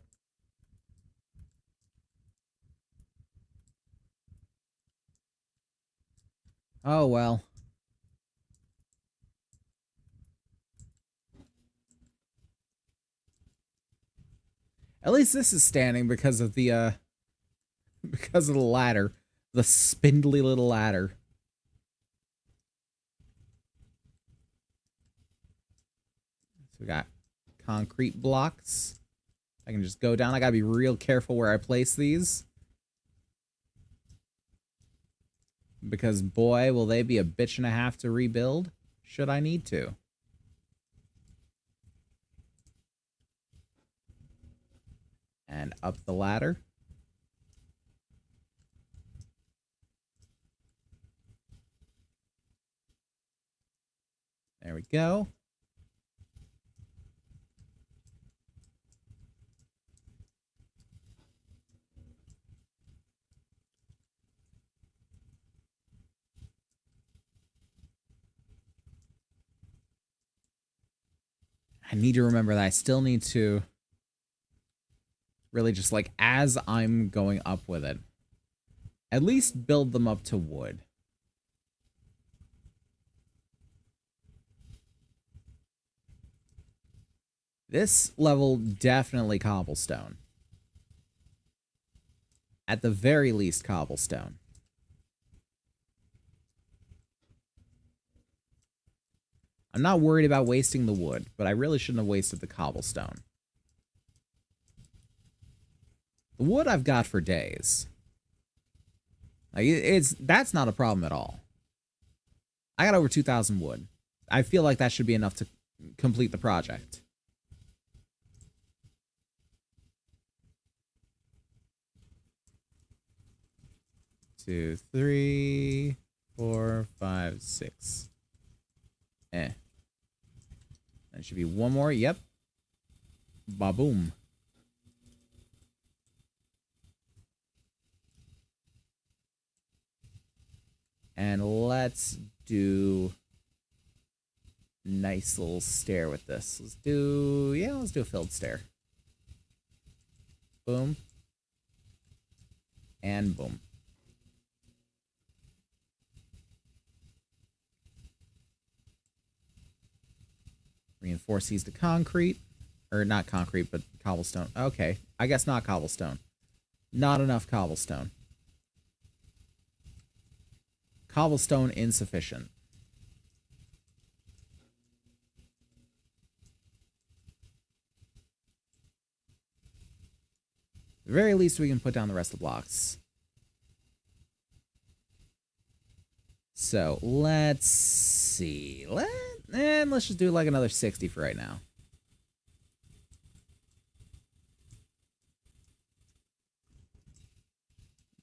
Oh well. At least this is standing because of the ladder. The spindly little ladder. So we got concrete blocks. I can just go down. I gotta be real careful where I place these. Because boy, will they be a bitch and a half to rebuild, should I need to. And up the ladder. There we go. I need to remember that I still need to really just as I'm going up with it, at least build them up to wood. This level, definitely cobblestone. At the very least, cobblestone. I'm not worried about wasting the wood, but I really shouldn't have wasted the cobblestone. The wood I've got for days. Like, that's not a problem at all. I got over 2,000 wood. I feel like that should be enough to complete the project. Two, three, 4, 5, 6. There should be one more. Yep. Ba-boom. And let's do nice little stair with this. Let's do a filled stair. Boom. And boom. Reinforce these to concrete. Or not concrete, but cobblestone. Okay. I guess not cobblestone. Not enough cobblestone. Cobblestone insufficient. At the very least, we can put down the rest of the blocks. So, let's see. Let's just do like another 60 for right now.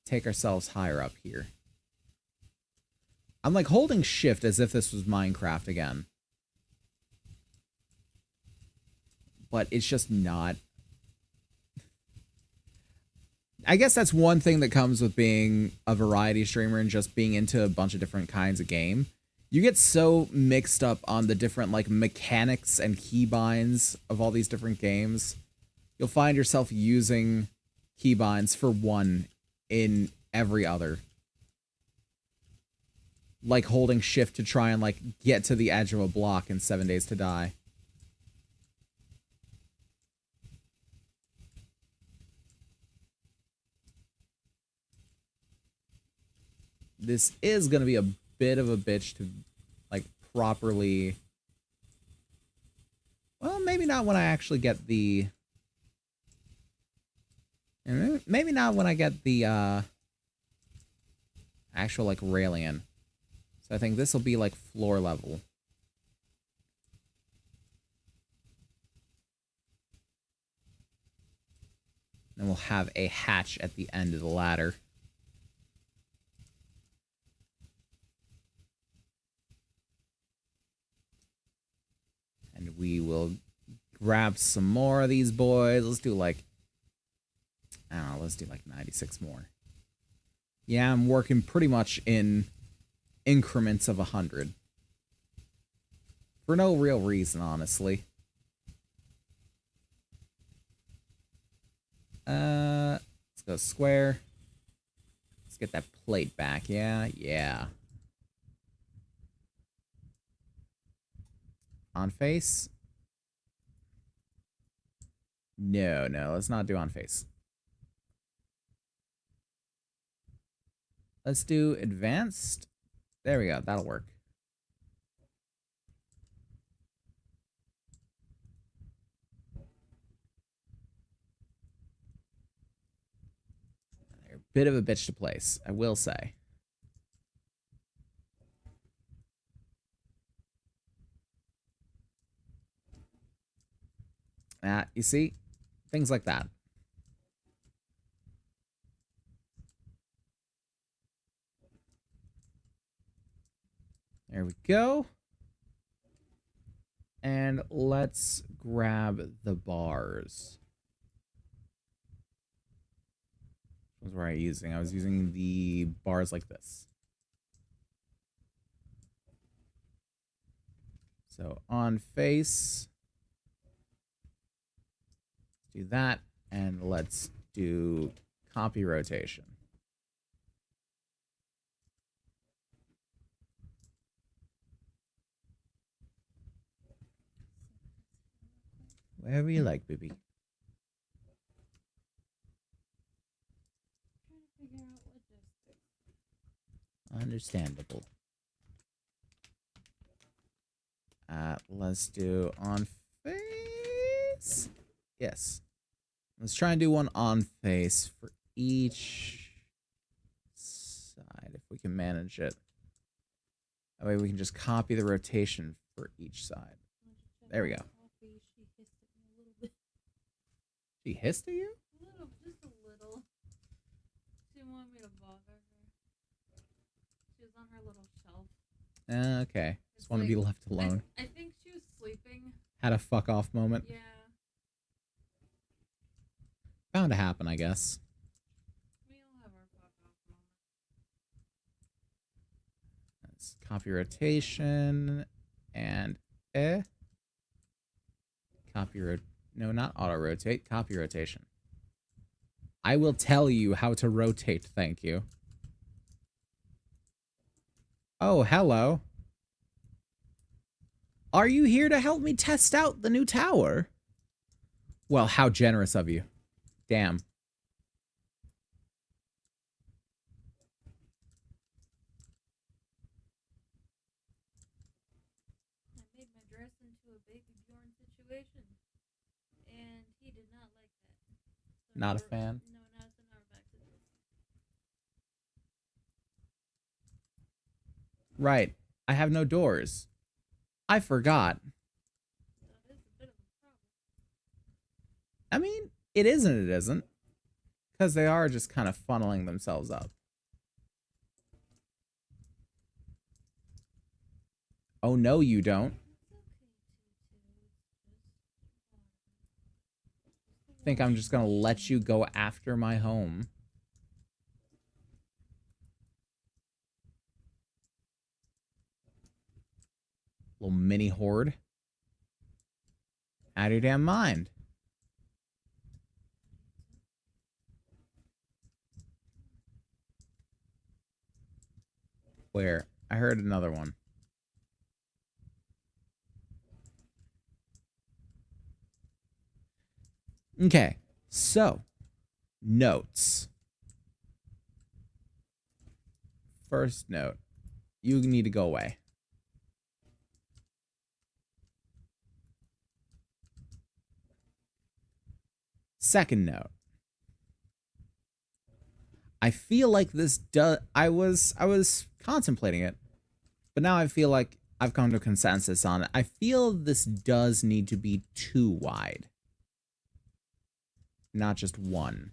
Take ourselves higher up here. I'm like holding shift as if this was Minecraft again. But it's just not. I guess that's one thing that comes with being a variety streamer and just being into a bunch of different kinds of game. You get so mixed up on the different like mechanics and keybinds of all these different games. You'll find yourself using keybinds for one in every other. Like holding shift to try and like get to the edge of a block in 7 Days to Die. This is going to be a bit of a bitch to like properly. Well, maybe not when I actually get the. Maybe not when I get the actual like railing in. So I think this will be like floor level. Then we'll have a hatch at the end of the ladder. And we will grab some more of these boys. Let's do like, I don't know, let's do like 96 more. Yeah, I'm working pretty much in increments of 100. For no real reason, honestly. Let's go square. Let's get that plate back. Yeah. On face? No, let's not do on face. Let's do advanced. There we go, that'll work. They're a bit of a bitch to place, I will say. You see? Things like that. There we go. And let's grab the bars. What was I using? I was using the bars like this. So on face. Do that. And let's do copy rotation. Wherever you like, baby. Understandable. Let's do on face. Yes. Let's try and do one on face for each side if we can manage it. That way we can just copy the rotation for each side. There we go. She hissed at you? Just a little. She wanted me to bother her. She was on her little shelf. Okay. Just want to be left alone. I think she was sleeping. Had a fuck off moment. Yeah. Bound to happen, I guess. We all have our fuck off moment. Let's copy rotation and copy no, not auto rotate, copy rotation. I will tell you how to rotate, thank you. Oh, hello. Are you here to help me test out the new tower? Well, how generous of you. Damn. I made my dress into a Baby Bjorn situation. And he did not like that. So Not a fan? No, now it's an back to this. Right. I have no doors. I forgot. That is a bit of a problem. I mean, it is and it isn't. Because they are just kind of funneling themselves up. Oh, no, you don't. Think I'm just going to let you go after my home. Little mini horde. Out of your damn mind. Where? I heard another one. Okay, so notes. First note, you need to go away. Second note, I feel like this does. I was contemplating it, but now I feel like I've come to a consensus on it. I feel this does need to be 2 wide. Not just 1.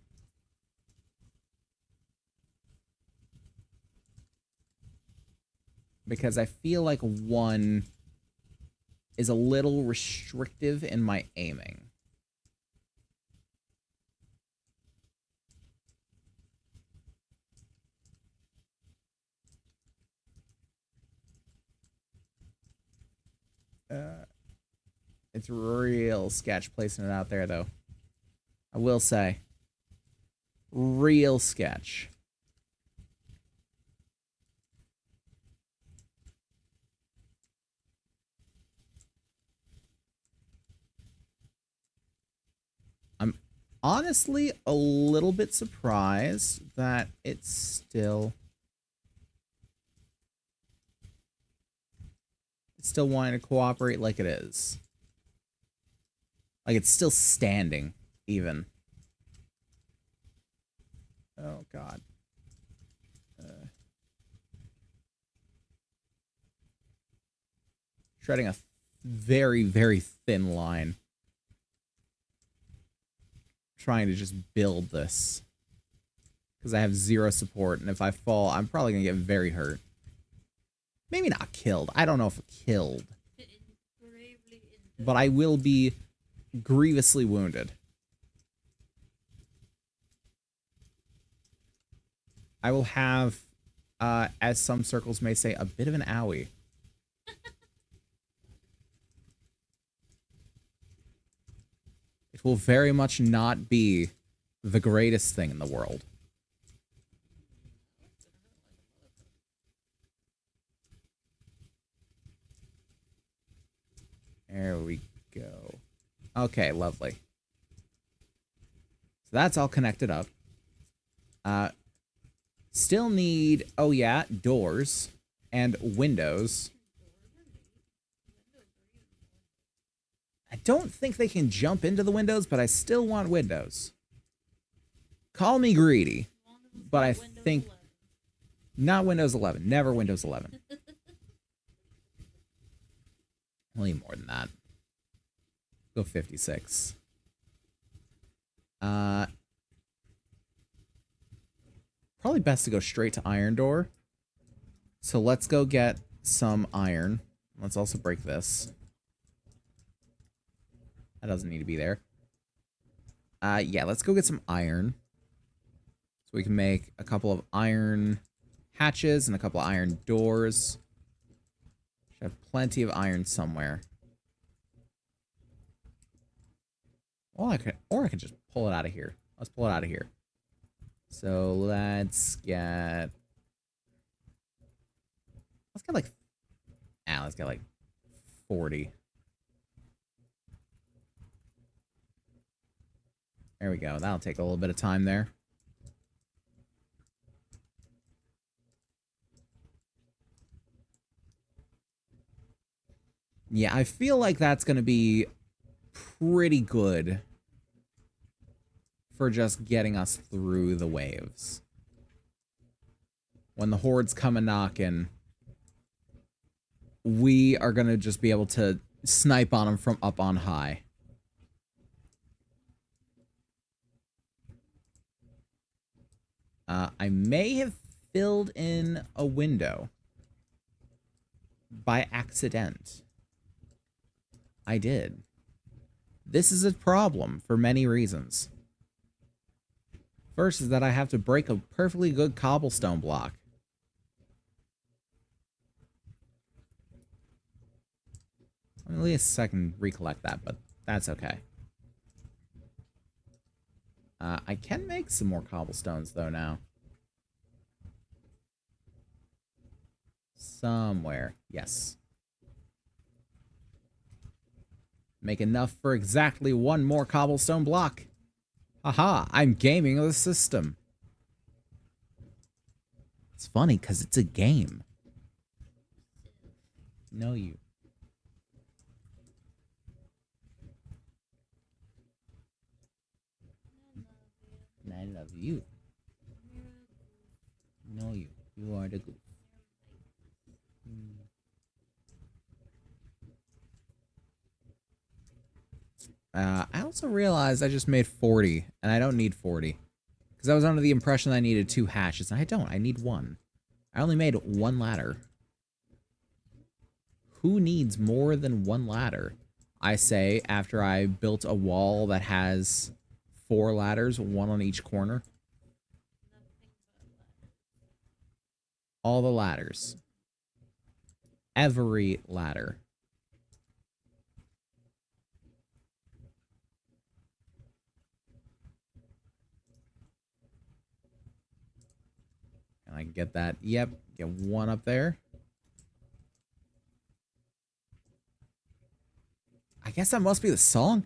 Because I feel like 1 is a little restrictive in my aiming. It's real sketch placing it out there, though. I will say. Real sketch. I'm honestly a little bit surprised that it's still wanting to cooperate like it is. Like it's still standing, even. Oh, God. Treading a very, very thin line. Trying to just build this. Because I have 0 support, and if I fall, I'm probably going to get very hurt. Maybe not killed. I don't know if killed. But I will be grievously wounded. I will have, as some circles may say, a bit of an owie. It will very much not be the greatest thing in the world. There we go. Okay, lovely. So that's all connected up. Still need, oh yeah, doors and windows. I don't think they can jump into the windows, but I still want windows. Call me greedy, As long as it's but not I Windows think 11. not Windows 11. Never Windows 11. I'll need more than that. Go 56. Probably best to go straight to iron door. So let's go get some iron. Let's also break this. That doesn't need to be there. Yeah, let's go get some iron. So we can make a couple of iron hatches and a couple of iron doors. Should have plenty of iron somewhere. Or I could just pull it out of here. Let's pull it out of here. So let's get like let's get like 40. There we go. That'll take a little bit of time there. Yeah, I feel like that's going to be pretty good for just getting us through the waves. When the hordes come a knocking, we are going to just be able to snipe on them from up on high. I may have filled in a window by accident. I did. This is a problem for many reasons. First is that I have to break a perfectly good cobblestone block. At least I can recollect that, but that's okay. I can make some more cobblestones, though, now. Somewhere. Yes. Make enough for exactly one more cobblestone block. Haha, I'm gaming the system. It's funny, because it's a game. No, you. And I love you. No, you. You are the goof. I also realized I just made 40, and I don't need 40. Because I was under the impression I needed 2 hatches, and I don't. I need 1. I only made 1 ladder. Who needs more than 1 ladder? I say after I built a wall that has 4 ladders, 1 on each corner. All the ladders. Every ladder. And I can get that. Yep, get 1 up there. I guess that must be the song.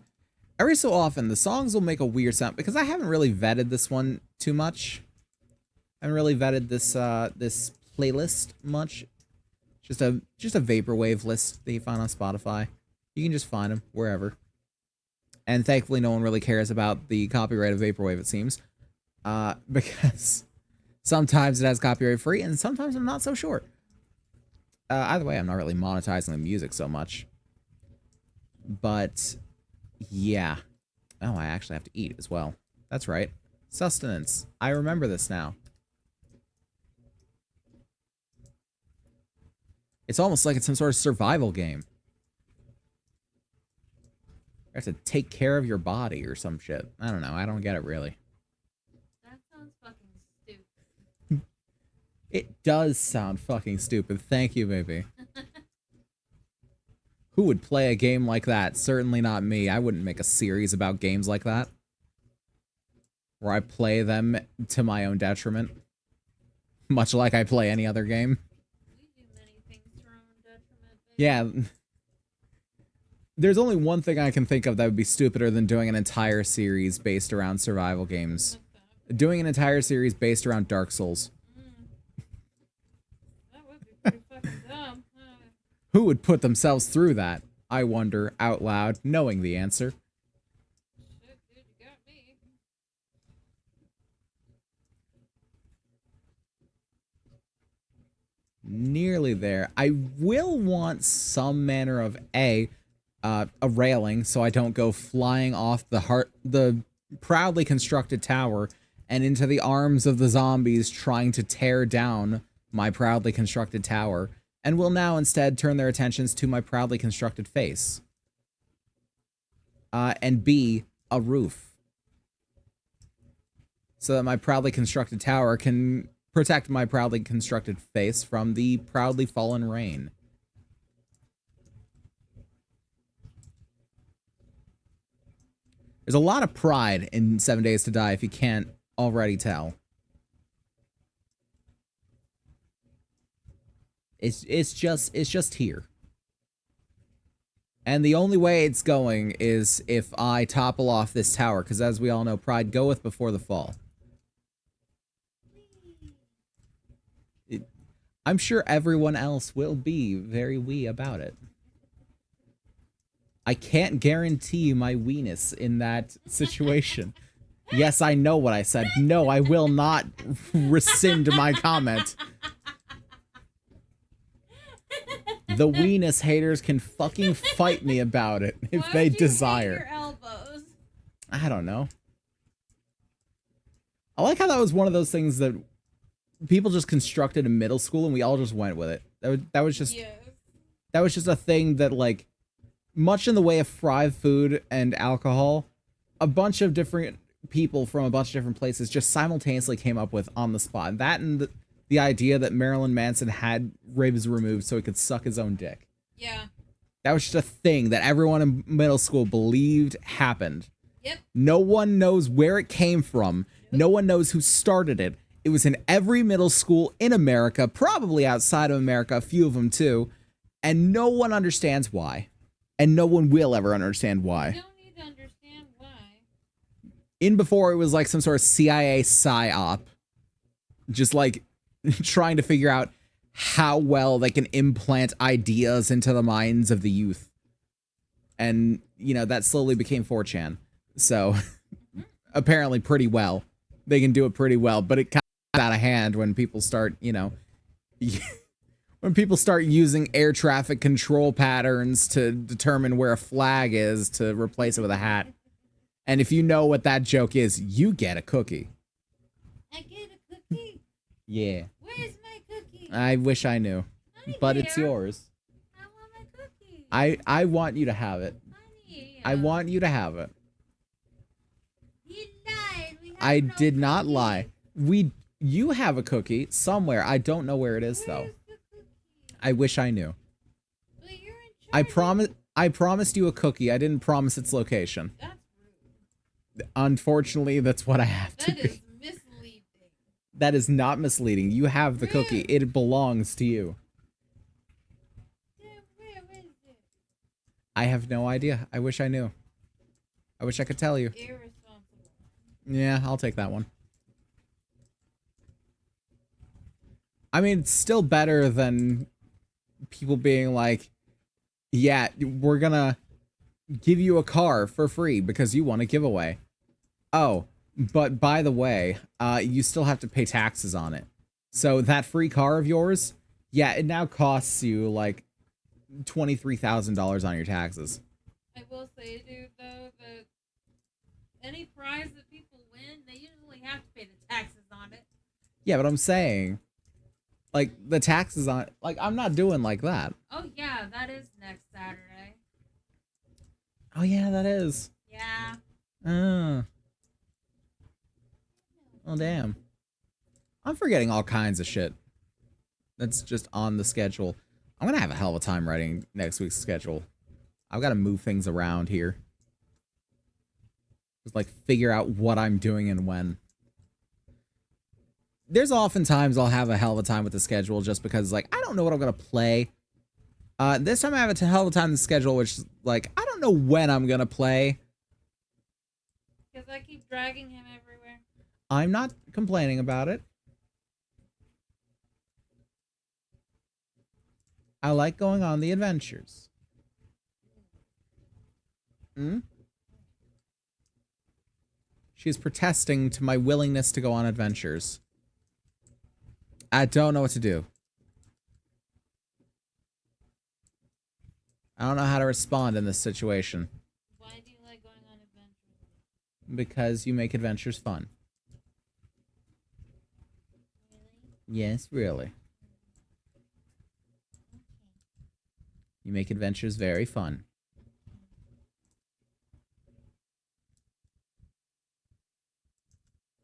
Every so often, the songs will make a weird sound because I haven't really vetted this one too much. I haven't really vetted this this playlist much. Just a vaporwave list that you find on Spotify. You can just find them wherever. And thankfully, no one really cares about the copyright of vaporwave. It seems, because sometimes it has copyright free, and sometimes I'm not so sure. Either way, I'm not really monetizing the music so much. But yeah. Oh, I actually have to eat as well. That's right. Sustenance. I remember this now. It's almost like it's some sort of survival game. You have to take care of your body or some shit. I don't know. I don't get it really. That sounds fucking stupid. It does sound fucking stupid. Thank you, baby. Who would play a game like that? Certainly not me. I wouldn't make a series about games like that. Where I play them to my own detriment. Much like I play any other game. We do many things to our own detriment. Baby. Yeah. There's only one thing I can think of that would be stupider than doing an entire series based around survival games. Okay. Doing an entire series based around Dark Souls. That would be pretty fucking dumb. Who would put themselves through that? I wonder out loud, knowing the answer. Shit, dude, you got me. Nearly there. I will want some manner of a railing so I don't go flying off the proudly constructed tower and into the arms of the zombies trying to tear down my proudly constructed tower, and will now instead turn their attentions to my proudly constructed face. And B, a roof. So that my proudly constructed tower can protect my proudly constructed face from the proudly fallen rain. There's a lot of pride in 7 Days to Die if you can't already tell. It's just here. And the only way it's going is if I topple off this tower, because as we all know, pride goeth before the fall. I'm sure everyone else will be very wee about it. I can't guarantee my weeness in that situation. Yes, I know what I said. No, I will not rescind my comment. The weeness haters can fucking fight me about it if they desire. Your elbows? I don't know. I like how that was one of those things that people just constructed in middle school and we all just went with it. That was just that was just a thing that, like, much in the way of fried food and alcohol, a bunch of different people from a bunch of different places just simultaneously came up with on the spot. And that and the idea that Marilyn Manson had ribs removed so he could suck his own dick. Yeah. That was just a thing that everyone in middle school believed happened. Yep. No one knows where it came from. Nope. No one knows who started it. It was in every middle school in America, probably outside of America, a few of them too, and no one understands why. And no one will ever understand why. You don't need to understand why. In before, it was like some sort of CIA psyop, just like trying to figure out how well they can implant ideas into the minds of the youth. And, you know, that slowly became 4chan. So, apparently pretty well. They can do it pretty well, but it kind of out of hand when people start, you know, when people start using air traffic control patterns to determine where a flag is to replace it with a hat. And if you know what that joke is, you get a cookie. I get a cookie? Yeah. Where's my cookie? I wish I knew. Honey But bear, it's yours. I want my cookie. I want you to have it. Honey. I want you to have it. You lied. We have I no did not cookie. lie. You have a cookie somewhere. I don't know where it is though. Where's the cookie? I wish I knew. Well, you're in charge. I promised you a cookie. I didn't promise its location. That's rude. Unfortunately, that's what I have to That be. is misleading. That is not misleading. You have the cookie. It belongs to you. Damn, where is it? I have no idea. I wish I knew. I wish I could tell you. Irresponsible. Yeah, I'll take that one. I mean, it's still better than people being like, yeah, we're gonna give you a car for free because you want a giveaway. Oh, but by the way, you still have to pay taxes on it. So that free car of yours, yeah, it now costs you like $23,000 on your taxes. I will say, dude, though, that any prize that people win, they usually have to pay the taxes on it. Yeah, but I'm saying, like, the taxes on, like, I'm not doing like that. Oh, yeah, that is next Saturday. Oh yeah, that is. Yeah. Oh damn. I'm forgetting all kinds of shit that's just on the schedule. I'm gonna have a hell of a time writing next week's schedule. I've got to move things around here. Just like figure out what I'm doing and when. There's oftentimes I'll have a hell of a time with the schedule just because, like, I don't know what I'm gonna play. This time I have a hell of a time in the schedule, which, like, I don't know when I'm gonna play. Because I keep dragging him everywhere. I'm not complaining about it. I like going on the adventures. Hmm? She is protesting to my willingness to go on adventures. I don't know what to do. I don't know how to respond in this situation. Why do you like going on adventures? Because you make adventures fun. Really? Yes, really. Okay. You make adventures very fun.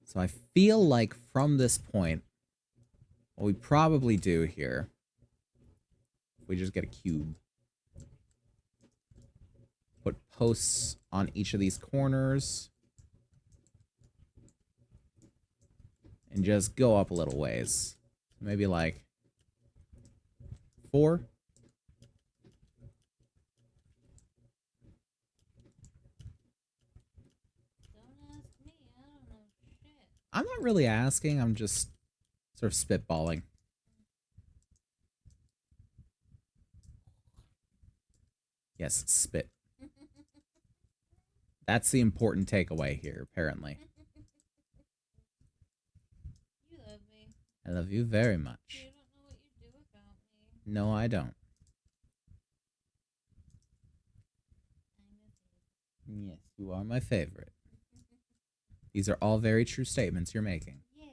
So I feel like from this point, what we probably do here, we just get a cube. Put posts on each of these corners. And just go up a little ways. Maybe like 4. Don't ask me. I don't know shit. I'm not really asking, I'm just sort of spitballing. Yes, spit. That's the important takeaway here, apparently. You love me. I love you very You much. don't know what you do without me. No, I don't. I'm your favorite. Yes, you are my favorite. These are all very true statements you're making. Yay.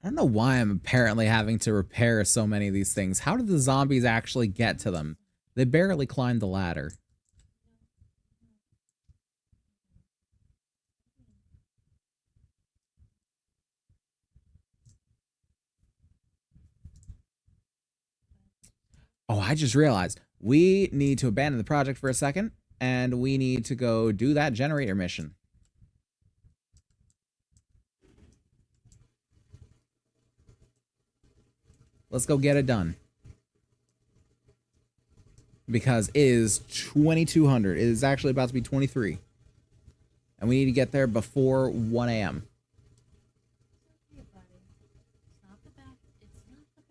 I don't know why I'm apparently having to repair so many of these things. How did the zombies actually get to them? They barely climbed the ladder. Oh, I just realized we need to abandon the project for a second, and we need to go do that generator mission. Let's go get it done. Because it is 2200. It is actually about to be 23. And we need to get there before 1 a.m. It's okay, buddy. It's not the bath. It's not the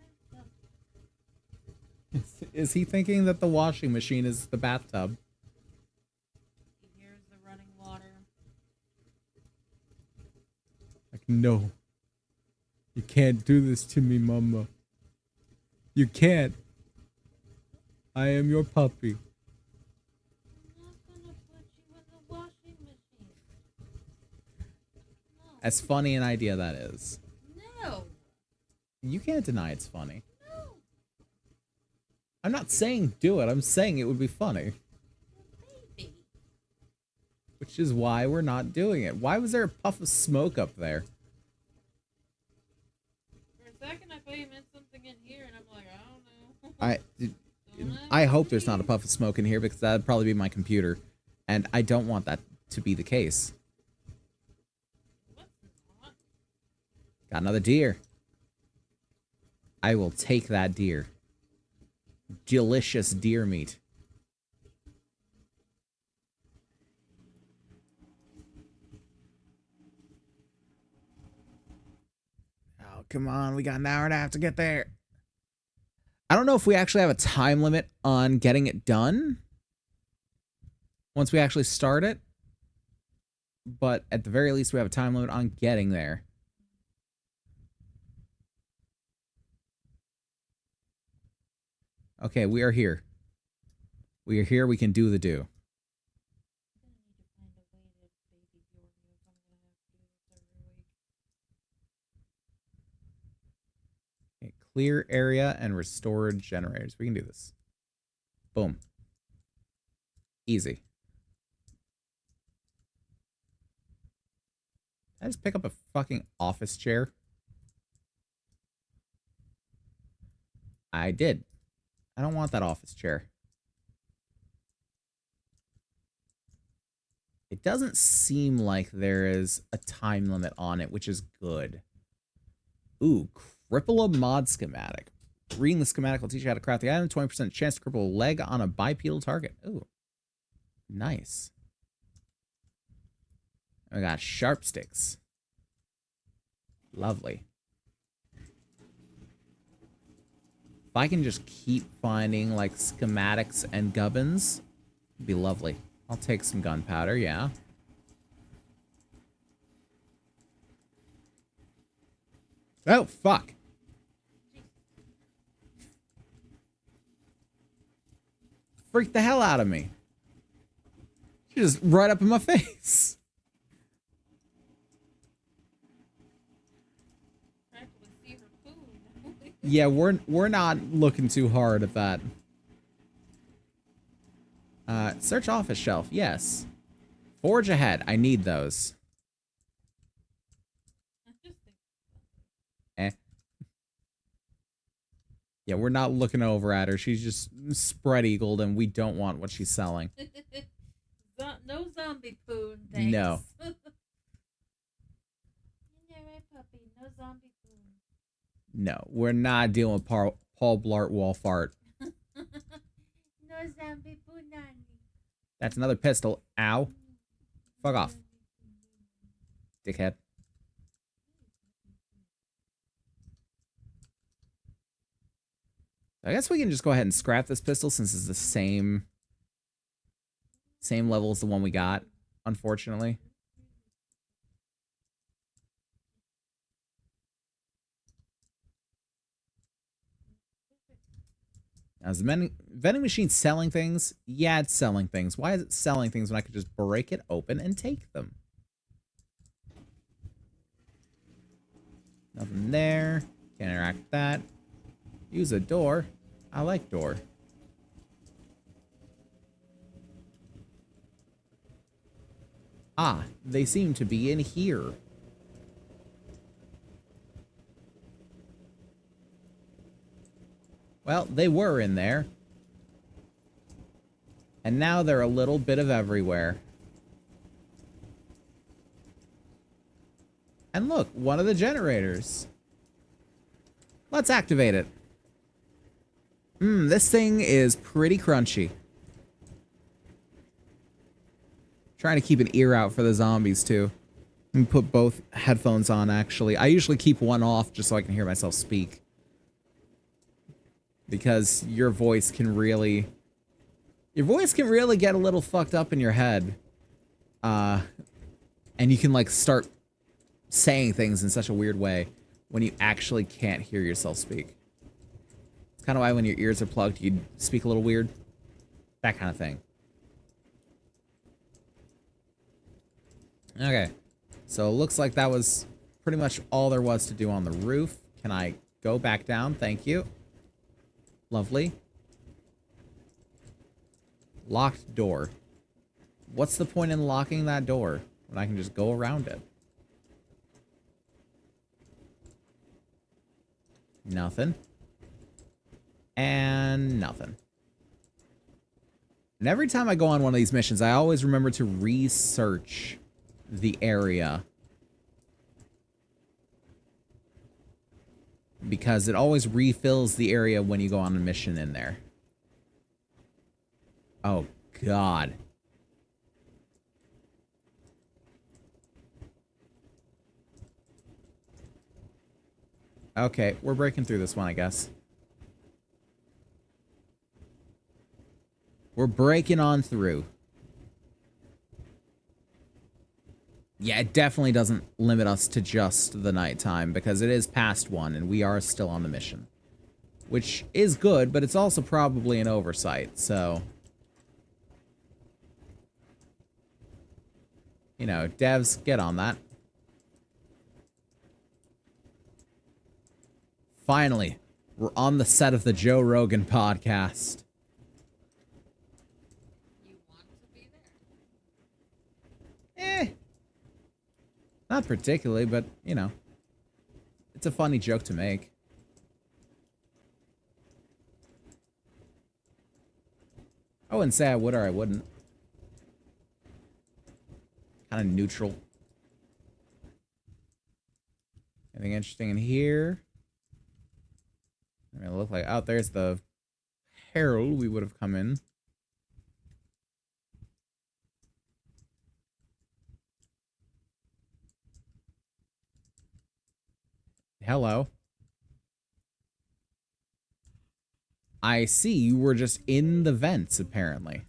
bathtub. Is he thinking that the washing machine is the bathtub? He hears the running water. Like, no. You can't do this to me, Mama. You can't. I am your puppy. I'm not gonna put you in the washing machine. No. As funny an idea that is. No. You can't deny it's funny. No. I'm not saying do it. I'm saying it would be funny. Baby. Which is why we're not doing it. Why was there a puff of smoke up there? For a second, I thought you meant something in here, and I'm like, I don't know. I hope there's not a puff of smoke in here because that'd probably be my computer. And I don't want that to be the case. What's not? Got another deer. I will take that deer. Delicious deer meat. Oh, come on. We got an hour and a half to get there. I don't know if we actually have a time limit on getting it done once we actually start it. But at the very least, we have a time limit on getting there. Okay, we are here. We are here. We can do the do. I'm gonna need to find a way to baby Jordan if I'm gonna have to do this every week. Okay, clear area and restore generators. We can do this. Boom. Easy. Did I just pick up a fucking office chair? I did. I don't want that office chair. It doesn't seem like there is a time limit on it, which is good. Ooh, cripple a mod schematic. Reading the schematic will teach you how to craft the item. 20% chance to cripple a leg on a bipedal target. Ooh, nice. We got sharp sticks. Lovely. If I can just keep finding, like, schematics and gubbins, it'd be lovely. I'll take some gunpowder, yeah. Oh, fuck. Freaked the hell out of me. She just right up in my face. Practically see her food. Yeah, we're not looking too hard at that. Search office shelf, yes. Forge ahead, I need those. I just think Eh. Yeah, we're not looking over at her. She's just spread-eagled, and we don't want what she's selling. no zombie poon, thanks. No. Yeah, right, puppy. No zombie poon. No, we're not dealing with Paul Blart Wolfart. No zombie poonani. That's another pistol. Ow. Fuck off, dickhead. I guess we can just go ahead and scrap this pistol since it's the same level as the one we got, unfortunately. Now, is the vending machine selling things? Yeah, it's selling things. Why is it selling things when I could just break it open and take them? Nothing there. Can't interact with that. Use a door. I like door. Ah, they seem to be in here. Well, they were in there. And now they're a little bit of everywhere. And look, one of the generators. Let's activate it. This thing is pretty crunchy. Trying to keep an ear out for the zombies, too. And put both headphones on, actually. I usually keep one off just so I can hear myself speak. Because your voice can really... Your voice can really get a little fucked up in your head. And you can, like, start saying things in such a weird way when you actually can't hear yourself speak. It's kind of why when your ears are plugged, you speak a little weird. That kind of thing. Okay. So it looks like that was pretty much all there was to do on the roof. Can I go back down? Thank you. Lovely. Locked door. What's the point in locking that door when I can just go around it? Nothing. And nothing. And every time I go on one of these missions, I always remember to research the area. Because it always refills the area when you go on a mission in there. Oh, God. Okay, we're breaking through this one, I guess. We're breaking on through. Yeah, it definitely doesn't limit us to just the nighttime, because it is past 1, and we are still on the mission. Which is good, but it's also probably an oversight, so... You know, devs, get on that. Finally, we're on the set of the Joe Rogan podcast. You want to be there? Not particularly, but, you know. It's a funny joke to make. I wouldn't say I would or I wouldn't. Kind of neutral. Anything interesting in here? I mean, it look like... Oh, there's the Herald we would have come in. Hello. I see. You were just in the vents, apparently.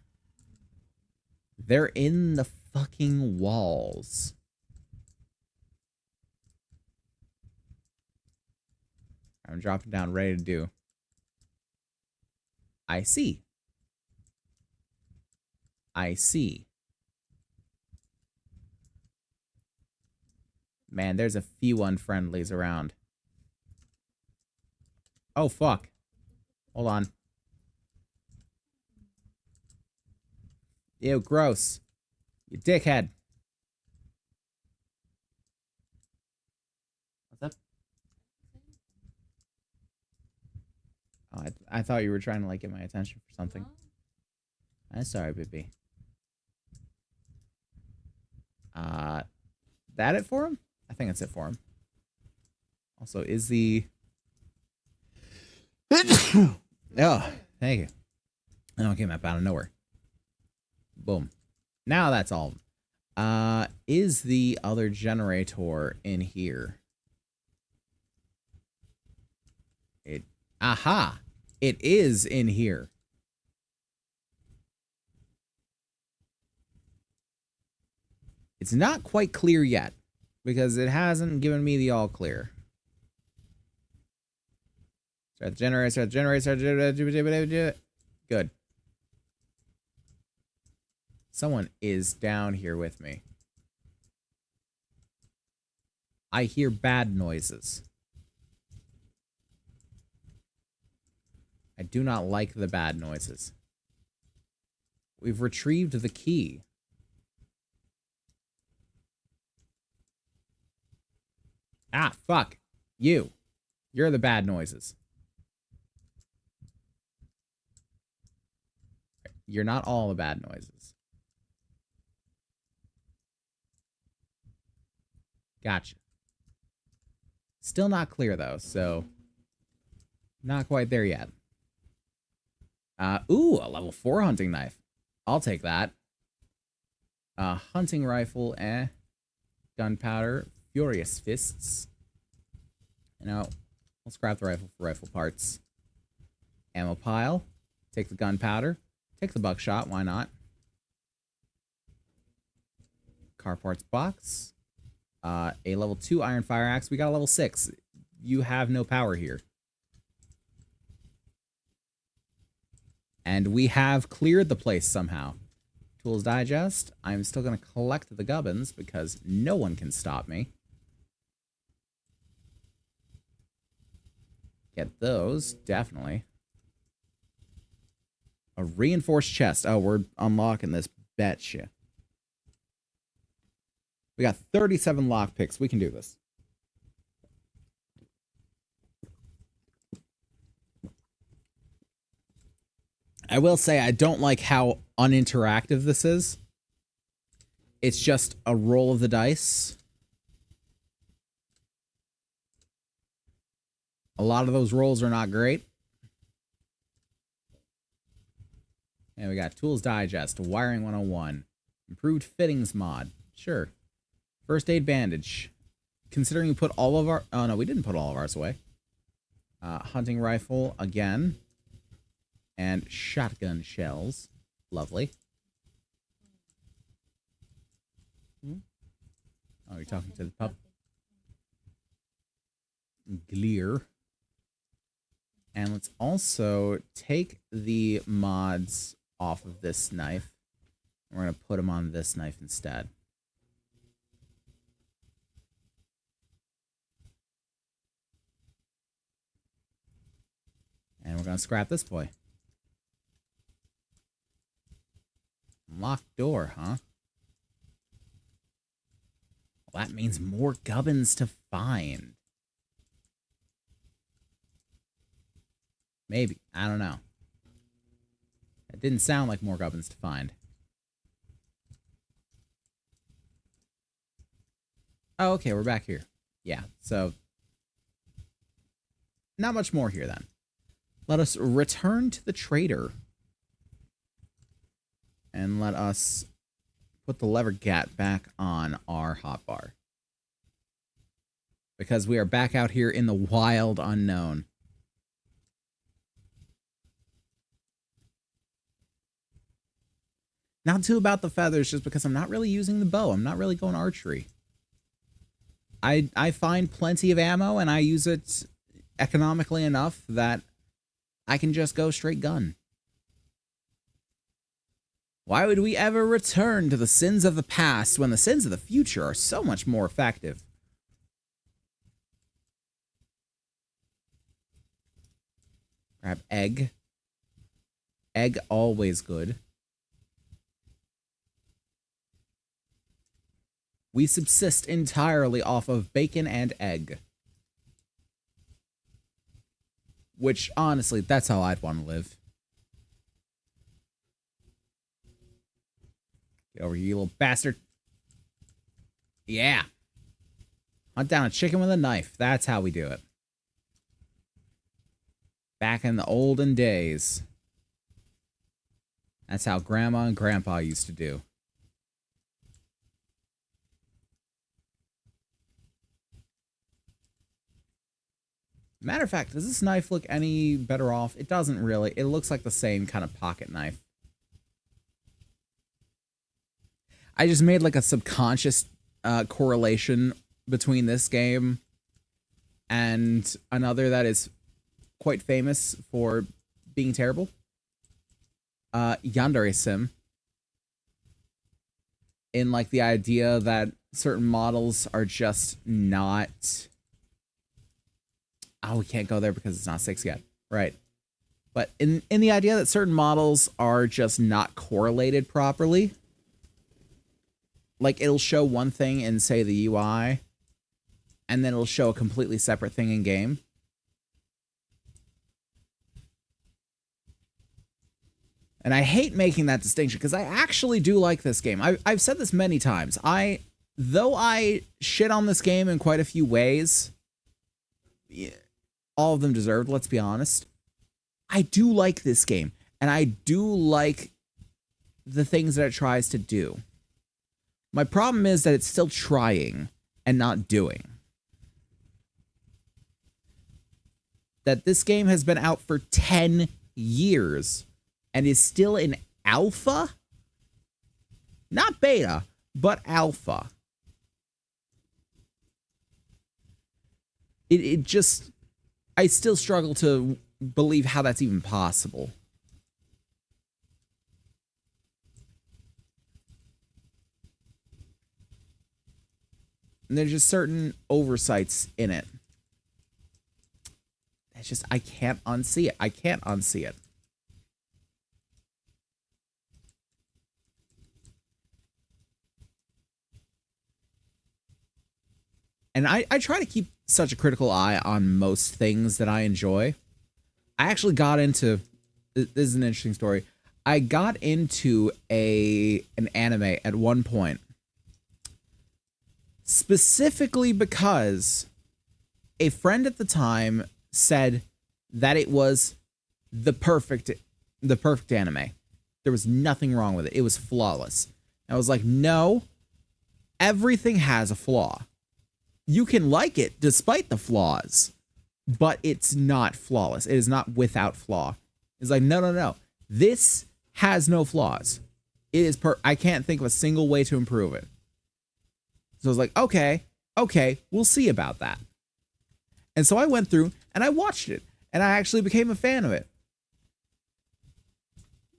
They're in the fucking walls. I'm dropping down, ready to do. I see. I see. Man, there's a few unfriendlies around. Oh, fuck. Hold on. Ew, gross. You dickhead. What's up? Oh, I thought you were trying to, like, get my attention for something. I'm sorry, baby. That it for him? I think that's it for him. Also, is the... Oh, thank you. That one came up out of nowhere. Boom. Now that's all. Is the other generator in here? Aha! It is in here. It's not quite clear yet, because it hasn't given me the all clear. Start the generator, start the generator, start the generator. Good. Someone is down here with me. I hear bad noises. I do not like the bad noises. We've retrieved the key. Ah, fuck. You. You're the bad noises. You're not all the bad noises. Gotcha. Still not clear, though, so... Not quite there yet. Ooh, a level 4 hunting knife. I'll take that. Hunting rifle, Gunpowder, Furious Fists. You know, we'll scrap the rifle for rifle parts. Ammo pile. Take the gunpowder. Take the buckshot, why not? Car parts box. A level 2 iron fire axe. We got a level 6. You have no power here. And we have cleared the place somehow. Tools digest. I'm still going to collect the gubbins because no one can stop me. Get those, definitely. A reinforced chest. Oh, we're unlocking this, betcha. We got 37 lockpicks. We can do this. I will say I don't like how uninteractive this is. It's just a roll of the dice. A lot of those rolls are not great. And we got Tools Digest, Wiring 101, Improved Fittings mod. Sure. First Aid Bandage. Considering we put all of our... Oh, no, we didn't put all of ours away. Hunting Rifle, again. And shotgun shells. Lovely. Oh, you're talking to the pup? Glear. And let's also take the mods off of this knife. We're going to put them on this knife instead. And we're going to scrap this boy. Locked door, huh? Well, that means more gubbins to find. Maybe. I don't know. It didn't sound like more gubbins to find. Oh, okay, we're back here. Yeah, so... Not much more here, then. Let us return to the trader. And let us put the lever gat back on our hotbar. Because we are back out here in the wild unknown. Not too about the feathers, just because I'm not really using the bow. I'm not really going archery. I find plenty of ammo, and I use it economically enough that I can just go straight gun. Why would we ever return to the sins of the past when the sins of the future are so much more effective? Grab egg. Egg always good. We subsist entirely off of bacon and egg. Which, honestly, that's how I'd want to live. Get over here, you little bastard. Yeah. Hunt down a chicken with a knife. That's how we do it. Back in the olden days. That's how Grandma and Grandpa used to do. Matter of fact, does this knife look any better off? It doesn't really. It looks like the same kind of pocket knife. I just made like a subconscious correlation between this game and another that is quite famous for being terrible. Yandere Sim. In like the idea that certain models are just not... Oh, we can't go there because it's not 6 yet. Right. But in the idea that certain models are just not correlated properly. Like, it'll show one thing in, say, the UI, and then it'll show a completely separate thing in game. And I hate making that distinction, because I actually do like this game. I've said this many times. Though I shit on this game in quite a few ways, all of them deserved, let's be honest, I do like this game, and I do like the things that it tries to do. My problem is that it's still trying and not doing. That this game has been out for 10 years and is still in alpha? Not beta, but alpha. It just... I still struggle to believe how that's even possible. And there's just certain oversights in it. It's just, I can't unsee it. I can't unsee it. And I try to keep such a critical eye on most things that I enjoy. I actually got into... This is an interesting story. I got into an anime at one point. Specifically because a friend at the time said that it was the perfect anime. There was nothing wrong with it. It was flawless. I was like, no, everything has a flaw. You can like it despite the flaws, but it's not flawless. It is not without flaw. It's like, no. This has no flaws. It is I can't think of a single way to improve it. So I was like, okay, we'll see about that. And so I went through and I watched it, and I actually became a fan of it.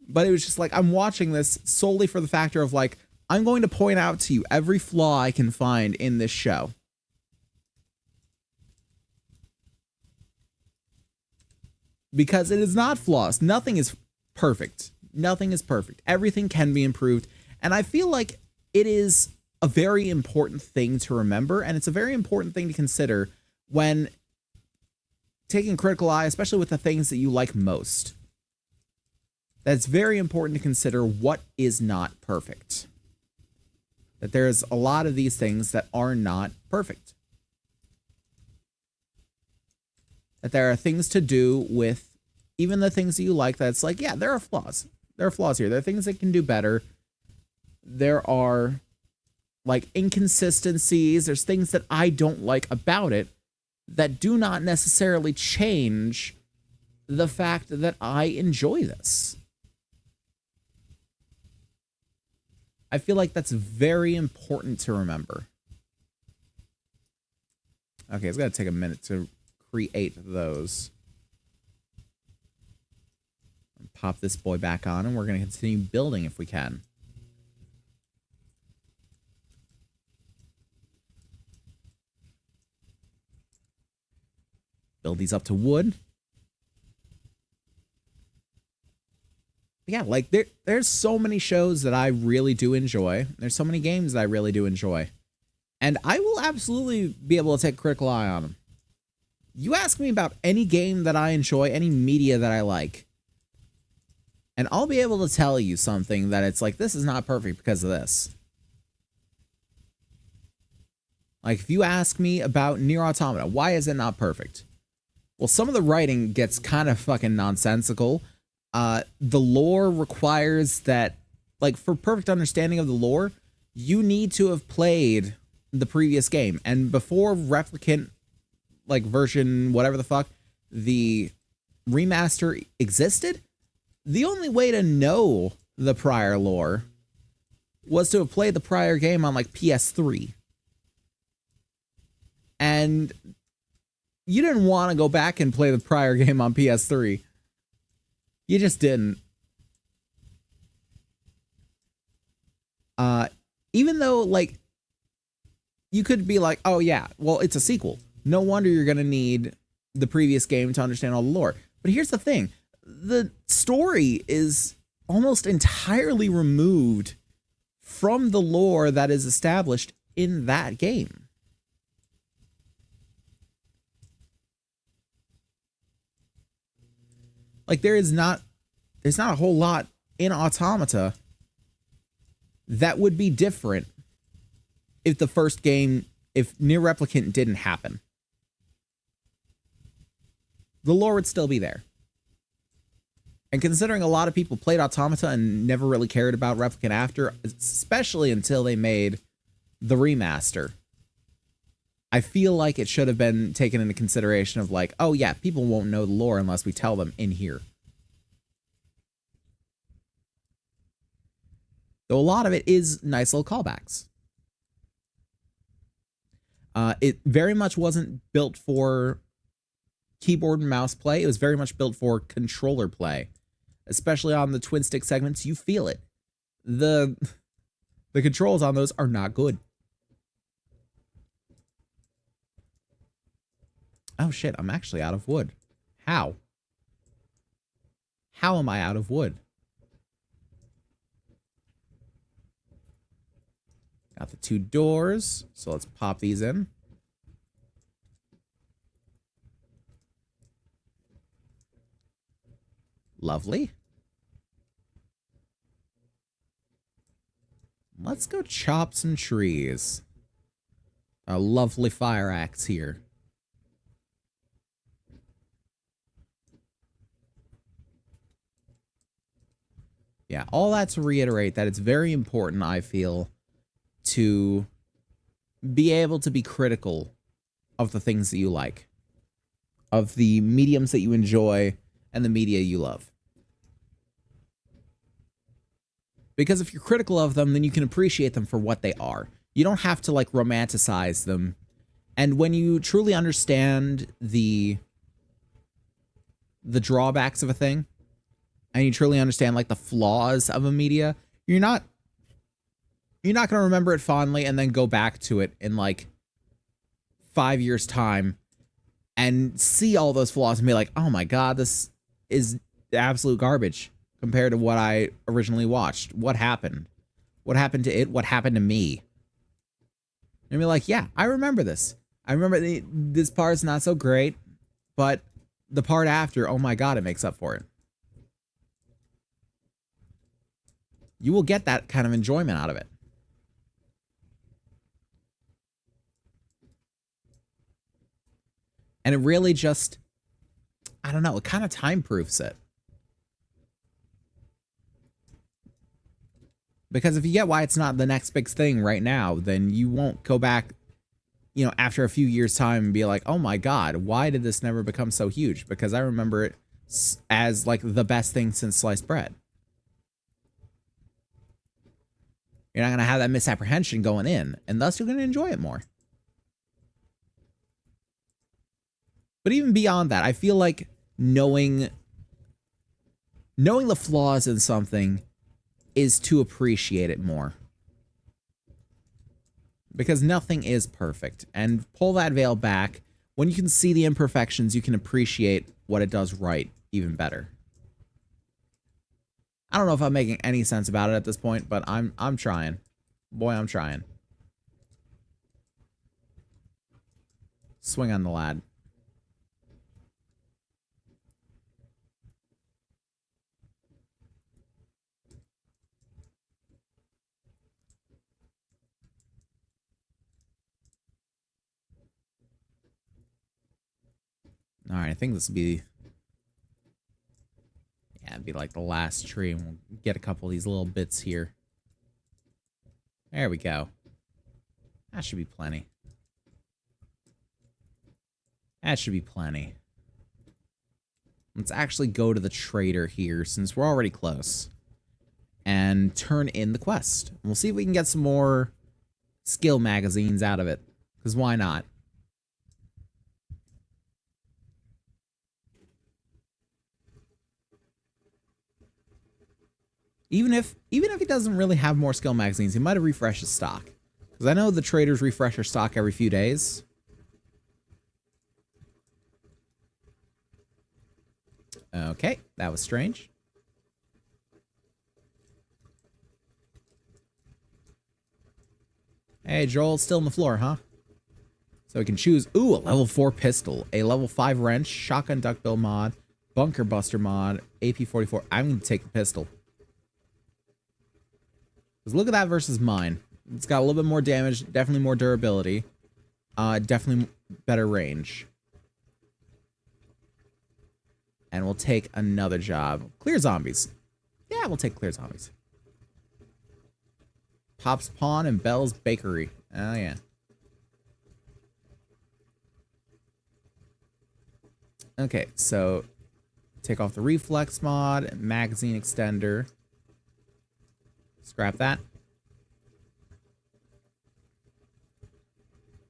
But it was just like, I'm watching this solely for the factor of like, I'm going to point out to you every flaw I can find in this show. Because it is not flawless. Nothing is perfect. Nothing is perfect. Everything can be improved. And I feel like it is a very important thing to remember, and it's a very important thing to consider when taking a critical eye, especially with the things that you like most. That's very important to consider what is not perfect. That there's a lot of these things that are not perfect. That there are things to do with even the things that you like that's like, yeah, there are flaws. There are flaws here. There are things that can do better. There are like inconsistencies. There's things that I don't like about it that do not necessarily change the fact that I enjoy this. I feel like that's very important to remember. Okay, it's going to take a minute to create those. Pop this boy back on, and we're going to continue building if we can. Build these up to wood. Yeah, like there's so many shows that I really do enjoy. There's so many games that I really do enjoy. And I will absolutely be able to take a critical eye on them. You ask me about any game that I enjoy, any media that I like, and I'll be able to tell you something that it's like, this is not perfect because of this. Like, if you ask me about Nier Automata, why is it not perfect? Well, some of the writing gets kind of fucking nonsensical. The lore requires that, like, for perfect understanding of the lore, you need to have played the previous game. And before Replicant, like, version whatever the fuck, the remaster existed, the only way to know the prior lore was to have played the prior game on, like, PS3. And you didn't want to go back and play the prior game on PS3. You just didn't. Even though, like, you could be like, oh yeah, well, it's a sequel. No wonder you're going to need the previous game to understand all the lore. But here's the thing. The story is almost entirely removed from the lore that is established in that game. Like, there's not a whole lot in Automata that would be different if the first game, if Nier Replicant didn't happen. The lore would still be there. And considering a lot of people played Automata and never really cared about Replicant after, especially until they made the remaster, I feel like it should have been taken into consideration of like, oh yeah, people won't know the lore unless we tell them in here. Though a lot of it is nice little callbacks. It very much wasn't built for keyboard and mouse play. It was very much built for controller play. Especially on the twin stick segments, you feel it. The controls on those are not good. Oh shit, I'm actually out of wood. How? How am I out of wood? Got the two doors, so let's pop these in. Lovely. Let's go chop some trees. A lovely fire axe here. Yeah, all that to reiterate that it's very important, I feel, to be able to be critical of the things that you like, of the mediums that you enjoy, and the media you love. Because if you're critical of them, then you can appreciate them for what they are. You don't have to, like, romanticize them. And when you truly understand the drawbacks of a thing, and you truly understand, like, the flaws of a media, you're not going to remember it fondly and then go back to it in, like, 5 years' time and see all those flaws and be like, oh my god, this is absolute garbage compared to what I originally watched. What happened? What happened to it? What happened to me? And be like, yeah, I remember this. I remember this part's not so great, but the part after, oh my god, it makes up for it. You will get that kind of enjoyment out of it. And it really just, I don't know, it kind of time-proofs it. Because if you get why it's not the next big thing right now, then you won't go back, you know, after a few years' time and be like, oh my god, why did this never become so huge? Because I remember it as, like, the best thing since sliced bread. You're not going to have that misapprehension going in, and thus you're going to enjoy it more. But even beyond that, I feel like knowing the flaws in something is to appreciate it more. Because nothing is perfect. And pull that veil back. When you can see the imperfections, you can appreciate what it does right even better. I don't know if I'm making any sense about it at this point, but I'm trying. Boy, I'm trying. Swing on the lad. All right, I think this will be... Yeah, it'd be like the last tree, and we'll get a couple of these little bits here. There we go. That should be plenty. That should be plenty. Let's actually go to the trader here, since we're already close. And turn in the quest. We'll see if we can get some more skill magazines out of it. Because why not? Even if he doesn't really have more skill magazines, he might have refreshed his stock. Because I know the traders refresh their stock every few days. Okay, that was strange. Hey, Joel's still on the floor, huh? So we can choose, ooh, a level 4 pistol, a level 5 wrench, shotgun duckbill mod, bunker buster mod, AP-44. I'm going to take the pistol. Because look at that versus mine. It's got a little bit more damage, definitely more durability, definitely better range. And we'll take another job. Clear zombies. Yeah, we'll take clear zombies. Pop's Pawn and Bell's Bakery. Oh, yeah. Okay, so take off the reflex mod, magazine extender. Scrap that.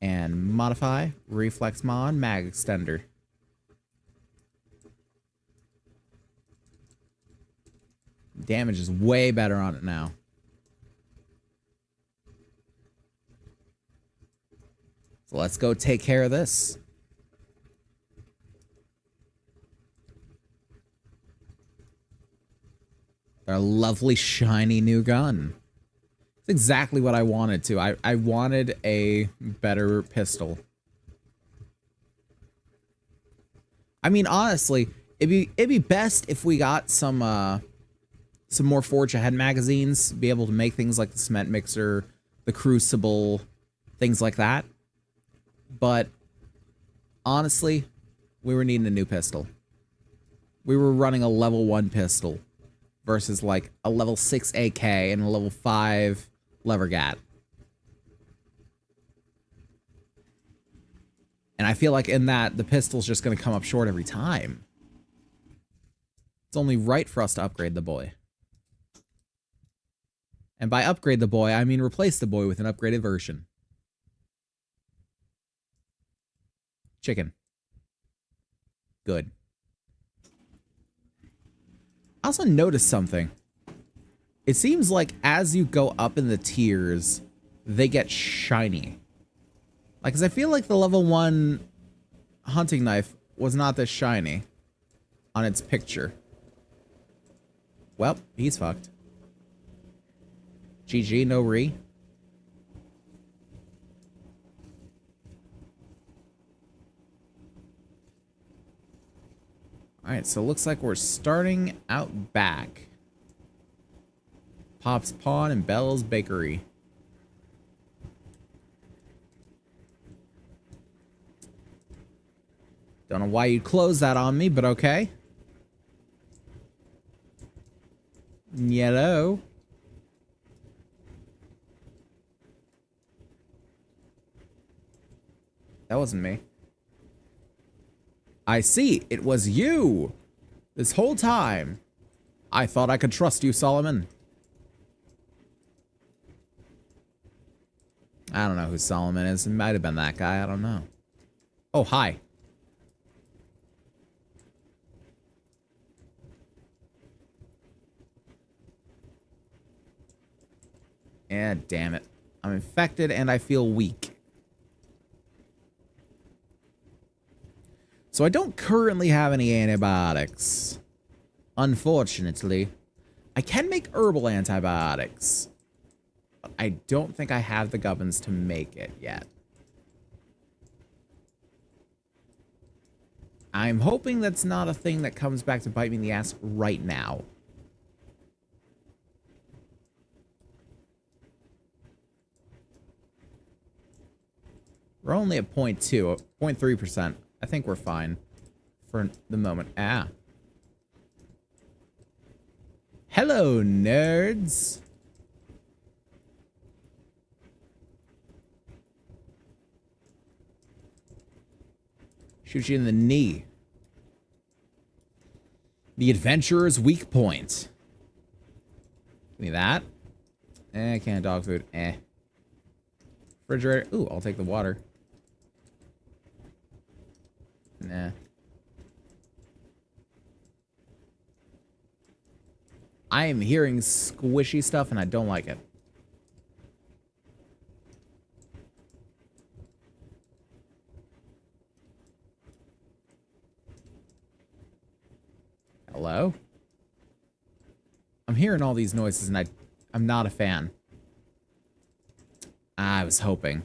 And modify, reflex mod, mag extender. Damage is way better on it now. So let's go take care of this. Our lovely shiny new gun. It's exactly what I wanted to. I wanted a better pistol. I mean, honestly, it'd be best if we got some more Forge Ahead magazines, be able to make things like the cement mixer, the crucible, things like that. But honestly, we were needing a new pistol. We were running a level 1 pistol versus like a level 6 AK and a level 5 lever gat. And I feel like in that, the pistol's just going to come up short every time. It's only right for us to upgrade the boy. And by upgrade the boy, I mean replace the boy with an upgraded version. Chicken. Good. I also noticed something. It seems like as you go up in the tiers, they get shiny. Like, 'cause I feel like the level 1 hunting knife was not this shiny on its picture. Well, he's fucked. GG, no re. Alright, so it looks like we're starting out back. Pop's Pawn and Bell's Bakery. Don't know why you'd close that on me, but okay. Yellow. That wasn't me. I see, it was you! This whole time. I thought I could trust you, Solomon. I don't know who Solomon is. It might have been that guy. I don't know. Oh, hi. Yeah, damn it. I'm infected and I feel weak. So I don't currently have any antibiotics. Unfortunately. I can make herbal antibiotics. But I don't think I have the gubbins to make it yet. I'm hoping that's not a thing that comes back to bite me in the ass right now. We're only at 0.2, 0.3%. I think we're fine for the moment. Ah. Hello, nerds. Shoot you in the knee. The adventurer's weak point. Give me that. Eh, can't dog food. Eh. Refrigerator. Ooh, I'll take the water. Nah. I am hearing squishy stuff and I don't like it. Hello? I'm hearing all these noises and I'm not a fan. I was hoping.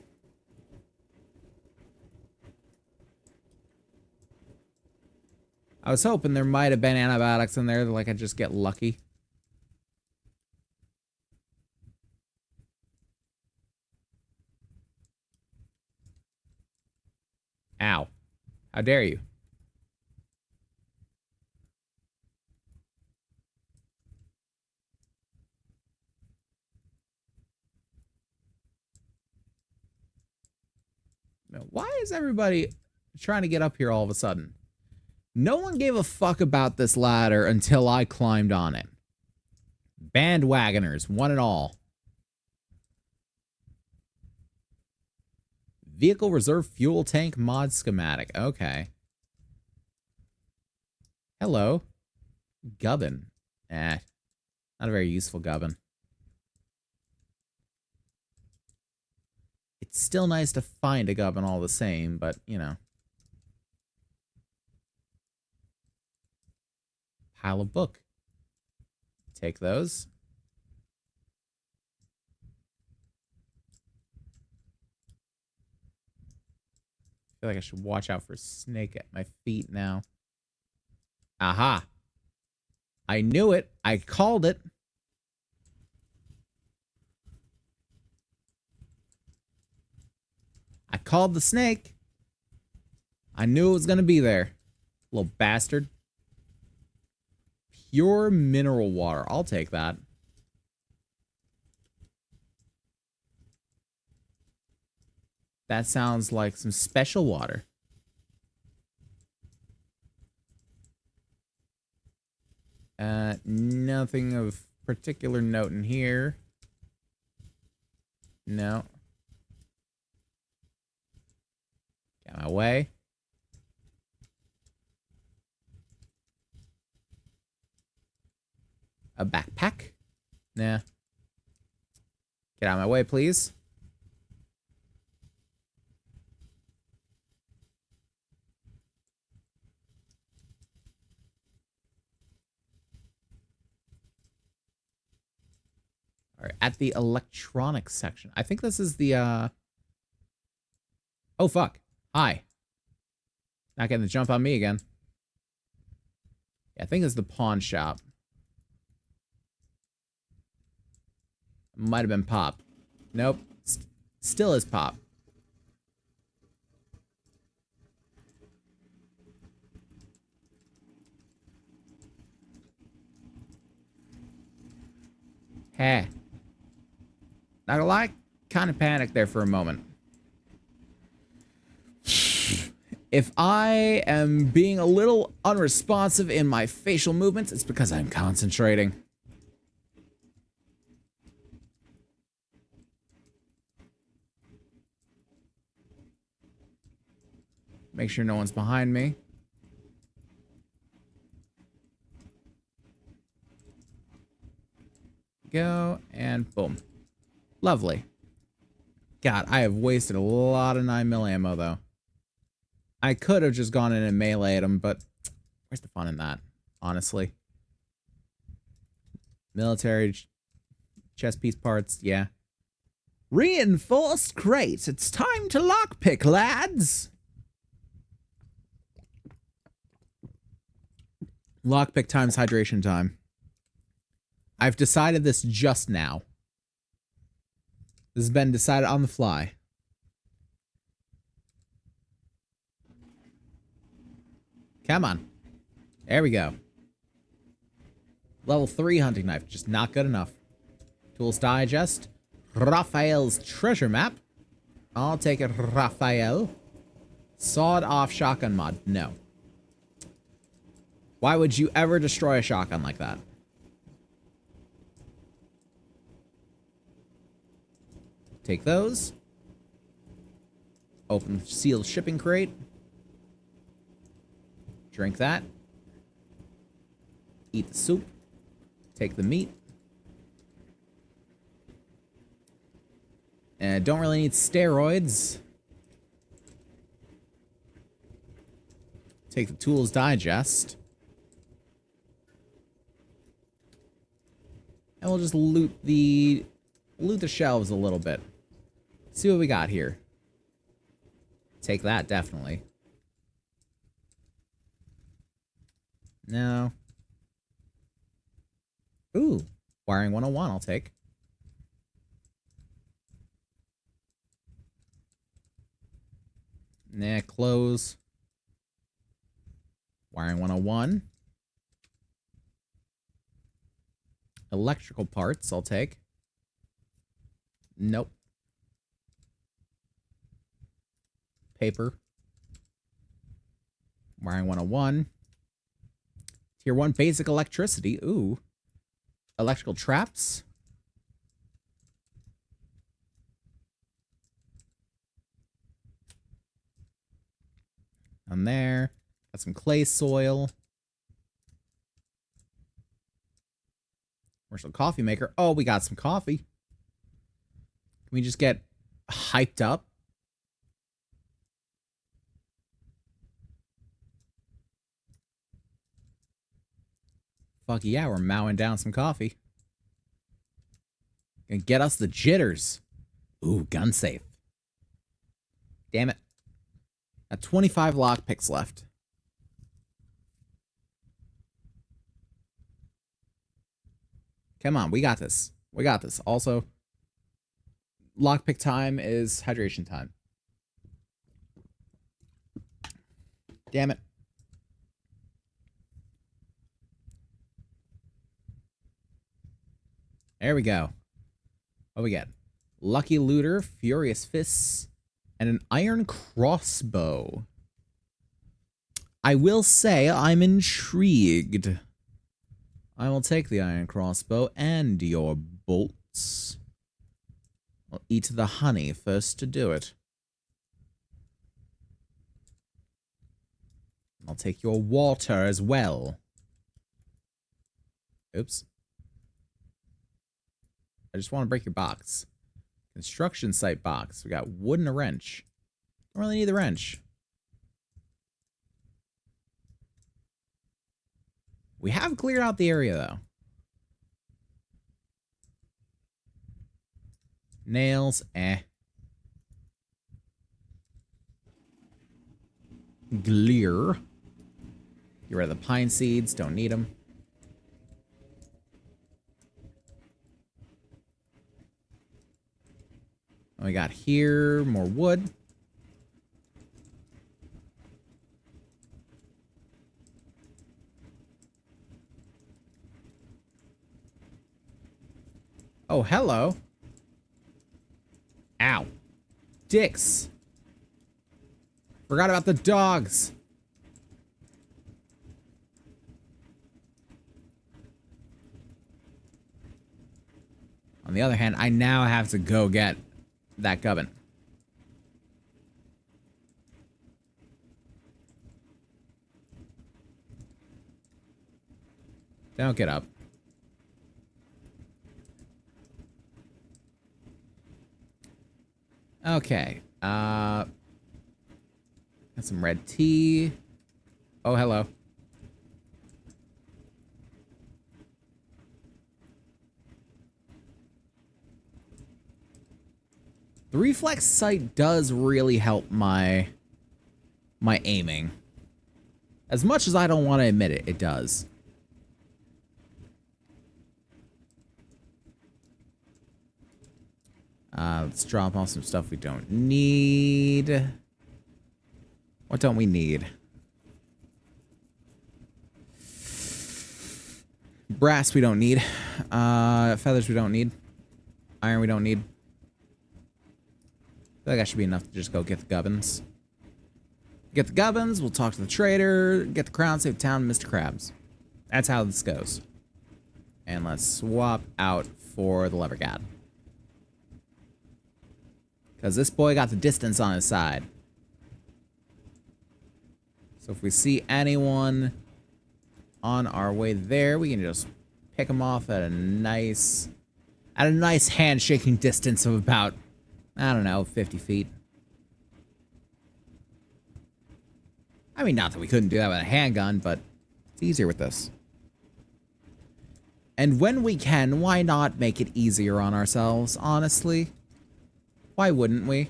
I was hoping there might have been antibiotics in there, like I just get lucky. Ow. How dare you? Why is everybody trying to get up here all of a sudden? No one gave a fuck about this ladder until I climbed on it. Bandwagoners, one and all. Vehicle reserve fuel tank mod schematic. Okay. Hello. Gubbin. Eh. Not a very useful gubbin. It's still nice to find a gubbin all the same, but, you know. Pile of book. Take those. I feel like I should watch out for a snake at my feet now. Aha. I knew it. I called it. I called the snake. I knew it was going to be there. Little bastard. Pure mineral water. I'll take that. That sounds like some special water. Nothing of particular note in here. No. Get my way. A backpack? Nah. Get out of my way, please. All right, at the electronics section. I think this is the, Oh, fuck. Hi. Not getting the jump on me again. Yeah, I think it's the pawn shop. Might have been Pop. Nope. Still is Pop. Hey. Not gonna lie, kind of panicked there for a moment. If I am being a little unresponsive in my facial movements, it's because I'm concentrating. Make sure no one's behind me. Go, and boom. Lovely. God, I have wasted a lot of 9mm ammo, though. I could have just gone in and meleeed him, but where's the fun in that, honestly? Military chest piece parts, yeah. Reinforced crate. It's time to lockpick, lads. Lockpick times hydration time. I've decided this just now. This has been decided on the fly. Come on. There we go. Level 3 hunting knife. Just not good enough. Tools digest. Raphael's treasure map. I'll take it, Raphael. Sawed off shotgun mod. No. Why would you ever destroy a shotgun like that? Take those. Open sealed shipping crate. Drink that. Eat the soup. Take the meat. And don't really need steroids. Take the tools digest. And we'll just loot the shelves a little bit. See what we got here. Take that, definitely. No. Ooh, wiring 101 I'll take. Nah, close. Wiring 101. Electrical parts I'll take. Nope. Paper. Wiring 101. Tier 1 basic electricity. Ooh. Electrical traps. On there. Got some clay soil. Commercial coffee maker. Oh, we got some coffee. Can we just get hyped up? Fuck yeah, we're mowing down some coffee. Gonna get us the jitters. Ooh, gun safe. Damn it. Got 25 lockpicks left. Come on, we got this. We got this. Also, lockpick time is hydration time. Damn it. There we go. What we get? Lucky Looter, Furious Fists, and an Iron Crossbow. I will say I'm intrigued. I will take the Iron Crossbow and your bolts. I'll eat the honey first to do it. I'll take your water as well. Oops. I just want to break your box. Construction site box. We got wood and a wrench. Don't really need the wrench. We have cleared out the area, though. Nails, eh. Glear. Get rid of the pine seeds. Don't need them. We got here more wood. Oh, hello. Ow. Dicks. Forgot about the dogs. On the other hand, I now have to go get that gubbin. Don't get up. Okay. Got some red tea. Oh, hello. The reflex sight does really help my aiming. As much as I don't want to admit it, it does. Let's drop off some stuff we don't need. What don't we need? Brass we don't need. Feathers we don't need. Iron we don't need. I feel like that should be enough to just go get the gubbins. Get the gubbins, we'll talk to the trader, get the crown, save town, Mr. Krabs. That's how this goes. And let's swap out for the lever god. Because this boy got the distance on his side. So if we see anyone on our way there, we can just pick them off at a nice handshaking distance of about, I don't know, 50 feet. I mean, not that we couldn't do that with a handgun, but it's easier with this. And when we can, why not make it easier on ourselves, honestly? Why wouldn't we?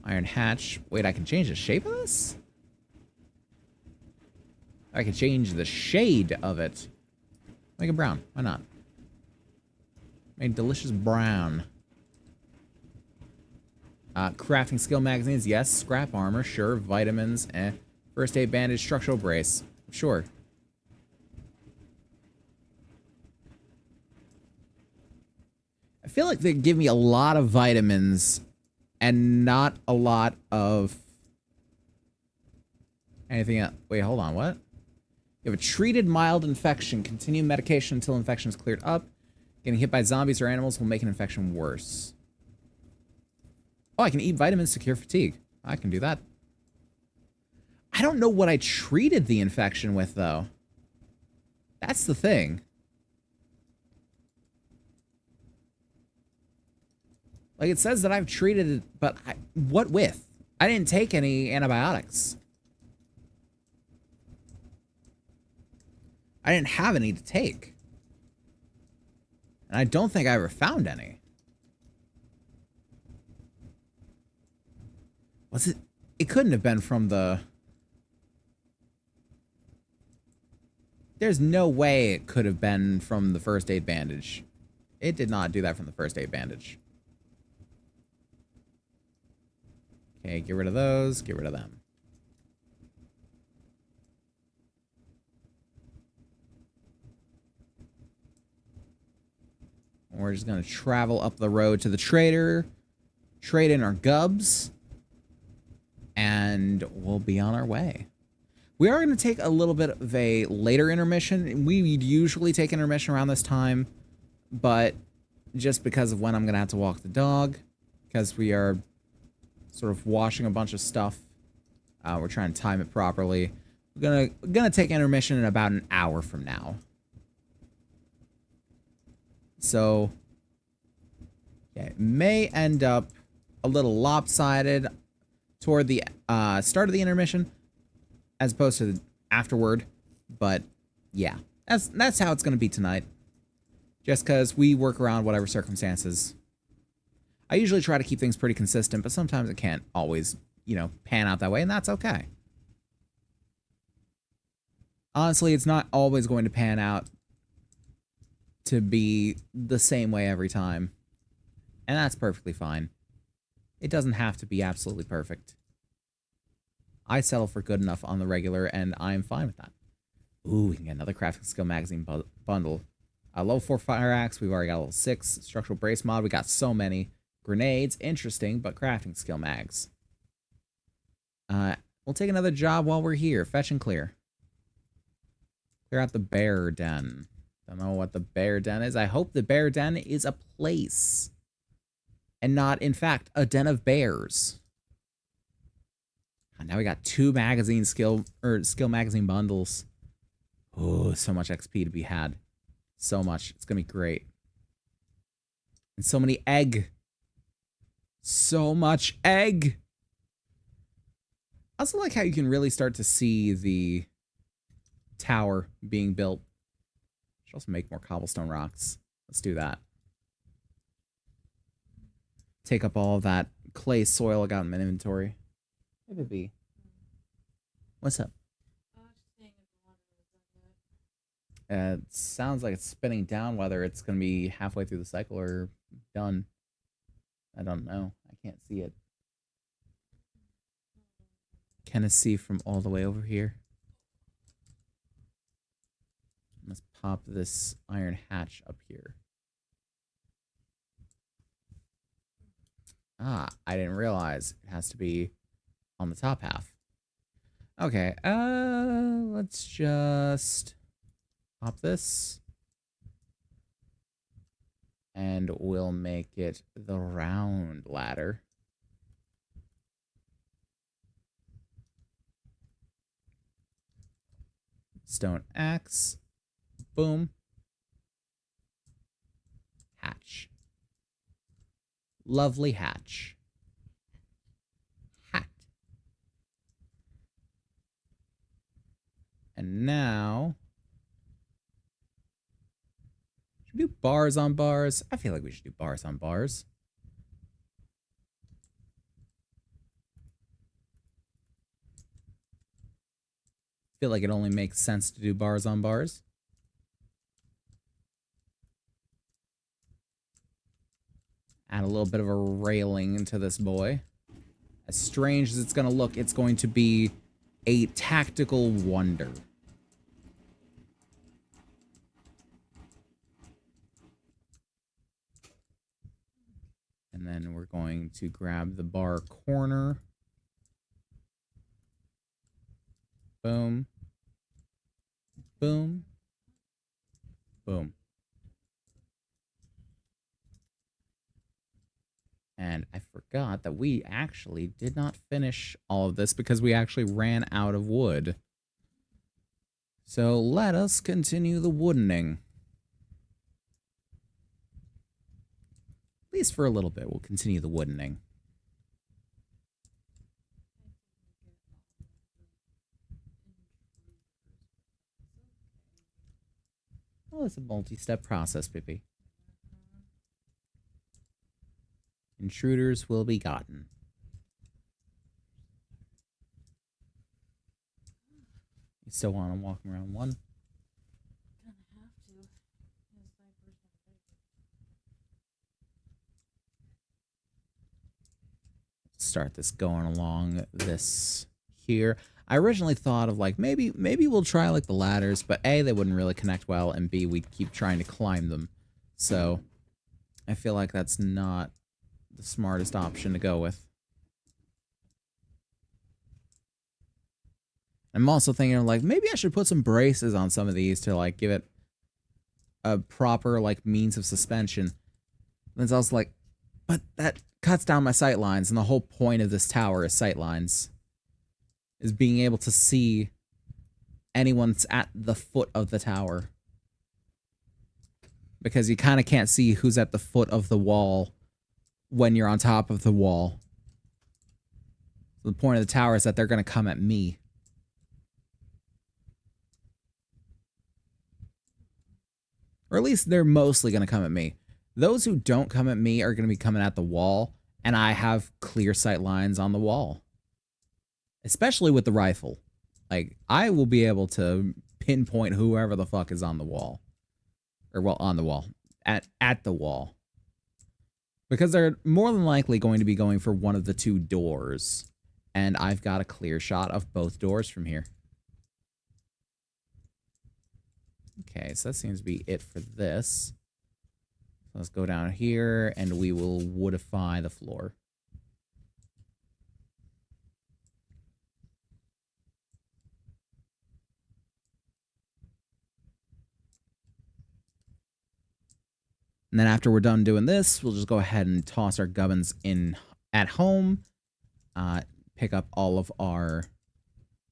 Iron hatch. Wait, I can change the shape of this? I can change the shade of it. Make it brown. Why not? Make delicious brown. Crafting skill magazines, yes. Scrap armor, sure. Vitamins, eh. First aid bandage, structural brace, sure. I feel like they give me a lot of vitamins and not a lot of anything else. Wait, hold on, what? You have a treated mild infection. Continue medication until infection is cleared up. Getting hit by zombies or animals will make an infection worse. Oh, I can eat vitamins to cure fatigue. I can do that. I don't know what I treated the infection with, though. That's the thing. Like, it says that I've treated it, but what with? I didn't take any antibiotics. I didn't have any to take. And I don't think I ever found any. Was it? It couldn't have been from the... There's no way it could have been from the first aid bandage. It did not do that from the first aid bandage. Okay, get rid of those. Get rid of them. We're just going to travel up the road to the trader, trade in our gubs, and we'll be on our way. We are going to take a little bit of a later intermission. We usually take intermission around this time, but just because of when I'm going to have to walk the dog, because we are sort of washing a bunch of stuff, we're trying to time it properly. We're gonna take intermission in about an hour from now. So, yeah, it may end up a little lopsided toward the start of the intermission as opposed to afterward, but yeah, that's how it's going to be tonight. Just because we work around whatever circumstances. I usually try to keep things pretty consistent, but sometimes it can't always, you know, pan out that way, and that's okay. Honestly, it's not always going to pan out to be the same way every time. And that's perfectly fine. It doesn't have to be absolutely perfect. I settle for good enough on the regular, and I'm fine with that. Ooh, we can get another crafting skill magazine bundle. Level 4 fire axe, we've already got level 6. Structural brace mod, we got so many. Grenades, interesting, but crafting skill mags. We'll take another job while we're here. Fetch and clear. Clear out the bear den. Don't know what the bear den is. I hope the bear den is a place. And not, in fact, a den of bears. And now we got 2 magazine skill magazine bundles. Oh, so much XP to be had. So much. It's gonna be great. And so many egg. So much egg. I also like how you can really start to see the tower being built. Should also make more cobblestone rocks. Let's do that. Take up all of that clay soil I got in my inventory. Hey, baby. What's up? It sounds like it's spinning down, whether it's going to be halfway through the cycle or done. I don't know. I can't see it. Can I see from all the way over here? Let's pop this iron hatch up here. Ah, I didn't realize it has to be on the top half. Okay, let's just pop this. And we'll make it the round ladder. Stone axe. Boom. Hatch. Lovely hatch. Hat. And now... should we do bars on bars? I feel like we should do bars on bars. I feel like it only makes sense to do bars on bars. Add a little bit of a railing into this boy. As strange as it's going to look, it's going to be a tactical wonder. And then we're going to grab the bar corner. Boom. Boom. Boom. And I forgot that we actually did not finish all of this because we actually ran out of wood. So let us continue the woodening. At least for a little bit, we'll continue the woodening. Oh, it's a multi-step process, Pippi. Intruders will be gotten. You still want to walk around one? Gonna have to. Start this going along this here. I originally thought of like maybe we'll try like the ladders, but A, they wouldn't really connect well, and B, we'd keep trying to climb them. So I feel like that's not the smartest option to go with. I'm also thinking of like maybe I should put some braces on some of these to like give it a proper like means of suspension. Then it's also like, but that cuts down my sight lines, and the whole point of this tower is sight lines. Is being able to see anyone that's at the foot of the tower. Because you kind of can't see who's at the foot of the wall when you're on top of the wall. So the point of the tower is that they're going to come at me. Or at least they're mostly going to come at me. Those who don't come at me are going to be coming at the wall, and I have clear sight lines on the wall. Especially with the rifle. Like, I will be able to pinpoint whoever the fuck is on the wall. Or, well, on the wall. At the wall. Because they're more than likely going to be going for one of the 2 doors. And I've got a clear shot of both doors from here. Okay, so that seems to be it for this. So let's go down here, and we will woodify the floor. And then after we're done doing this, we'll just go ahead and toss our gubbins in at home. pick up all of our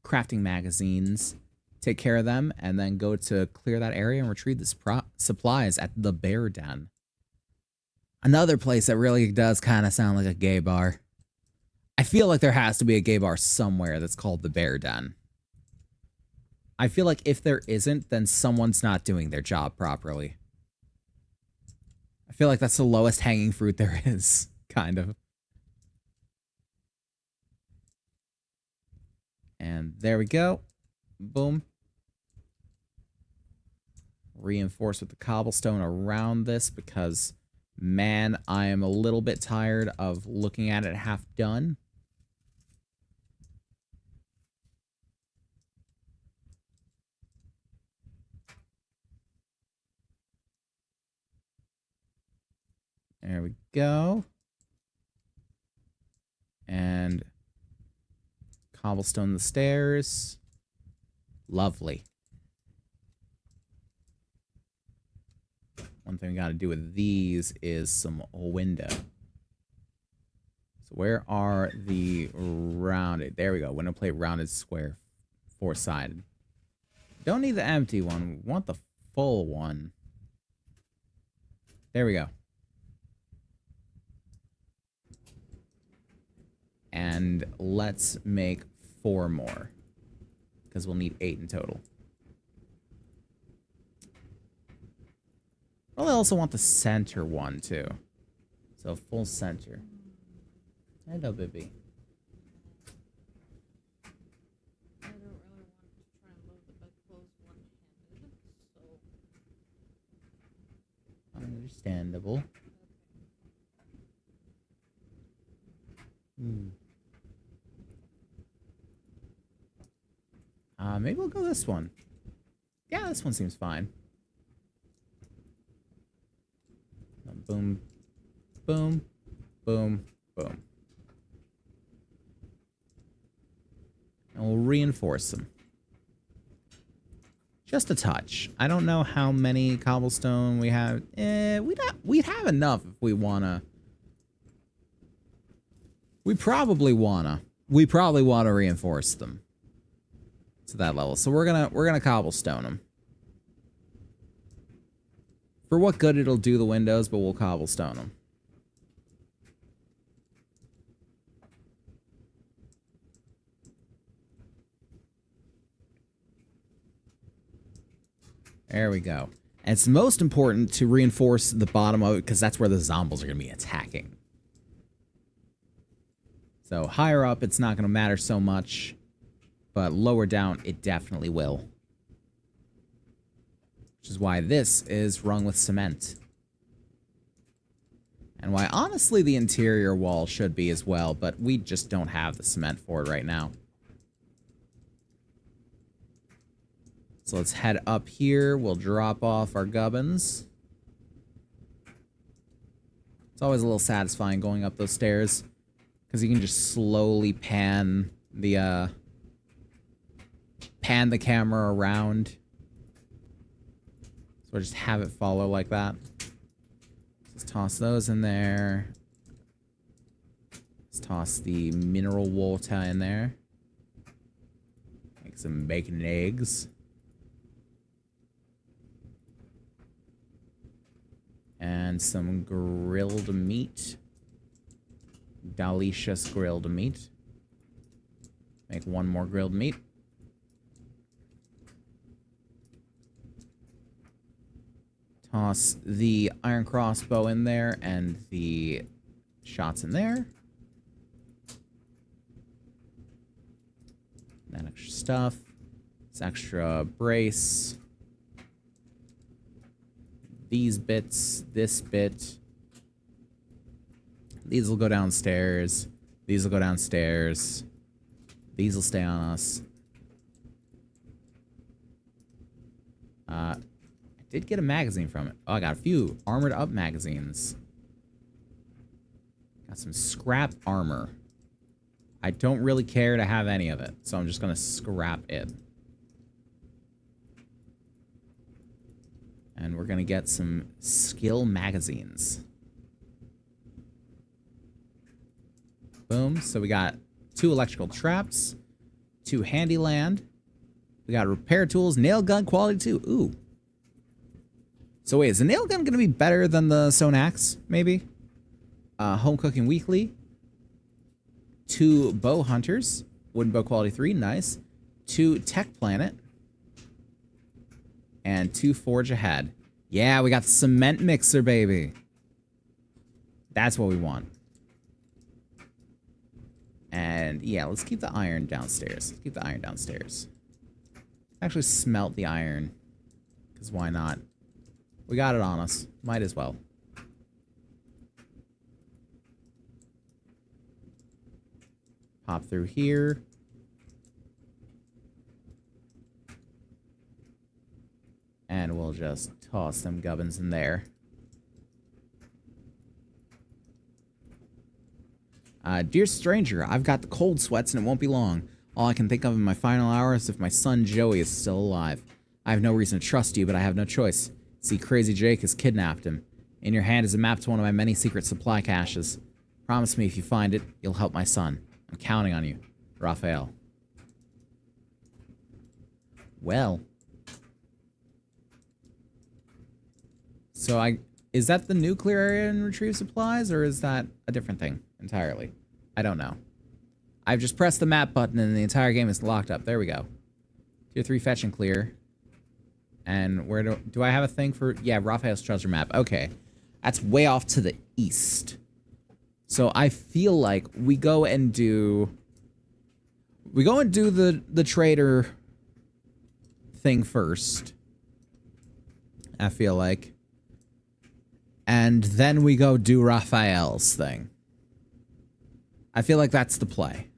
crafting magazines, take care of them, and then go to clear that area and retrieve the supplies at the Bear Den. Another place that really does kind of sound like a gay bar. I feel like there has to be a gay bar somewhere that's called the Bear Den. I feel like if there isn't, then someone's not doing their job properly. I feel like that's the lowest hanging fruit there is, kind of. And there we go. Boom. Reinforce with the cobblestone around this because, man, I am a little bit tired of looking at it half done. There we go. And cobblestone the stairs. Lovely. One thing we got to do with these is some window. So where are the rounded? There we go. Window plate, rounded, square, four-sided. Don't need the empty one. We want the full one. There we go. And let's make 4 more. Because we'll need 8 in total. Probably also want the center one, too. So full center. Hello, baby. I don't really want to try and load the bedclothes one-handed, so... Understandable. Maybe we'll go this one. Yeah, this one seems fine. Boom, boom, boom, boom. And we'll reinforce them. Just a touch. I don't know how many cobblestone we have. We'd have enough if we wanna. We probably wanna reinforce them to that level. So we're gonna cobblestone them. For what good it'll do the windows, but we'll cobblestone them. There we go. And it's most important to reinforce the bottom of it because that's where the zombies are going to be attacking. So higher up, it's not going to matter so much. But lower down, it definitely will. Which is why this is rung with cement. And why, honestly, the interior wall should be as well, but we just don't have the cement for it right now. So let's head up here. We'll drop off our gubbins. It's always a little satisfying going up those stairs, because you can just slowly pan the camera around. So just have it follow like that. Let's toss those in there. Let's toss the mineral water in there. Make some bacon and eggs. And some grilled meat. Delicious grilled meat. Make 1 more grilled meat. Toss the iron crossbow in there and the shots in there. That extra stuff. This extra brace. These bits, this bit. These will go downstairs. These will go downstairs. These will stay on us. I did get a magazine from it. Oh, I got a few armored up magazines. Got some scrap armor. I don't really care to have any of it, so I'm just gonna scrap it. And we're gonna get some skill magazines. Boom. So we got 2 electrical traps, 2 handy land. We got repair tools, nail gun quality 2. Ooh. So wait, is the nail gun going to be better than the stone axe, maybe? Home cooking weekly. 2 bow hunters, wooden bow quality 3, nice. 2 tech planet. And 2 forge ahead. Yeah, we got the cement mixer, baby. That's what we want. And yeah, let's keep the iron downstairs. Let's keep the iron downstairs. Actually smelt the iron. Because why not? We got it on us. Might as well. Pop through here. And we'll just toss them gubbins in there. Dear stranger, I've got the cold sweats and it won't be long. All I can think of in my final hours is if my son Joey is still alive. I have no reason to trust you, but I have no choice. See, Crazy Jake has kidnapped him. In your hand is a map to one of my many secret supply caches. Promise me if you find it, you'll help my son. I'm counting on you. Raphael. Well. So is that the nuclear area and retrieve supplies, or is that a different thing entirely? I don't know. I've just pressed the map button and the entire game is locked up. There we go. Tier 3 fetch and clear. And where do I have a thing for? Yeah, Raphael's treasure map. Okay. That's way off to the east. So I feel like we go and do the trader thing first. I feel like. And then we go do Raphael's thing. I feel like that's the play.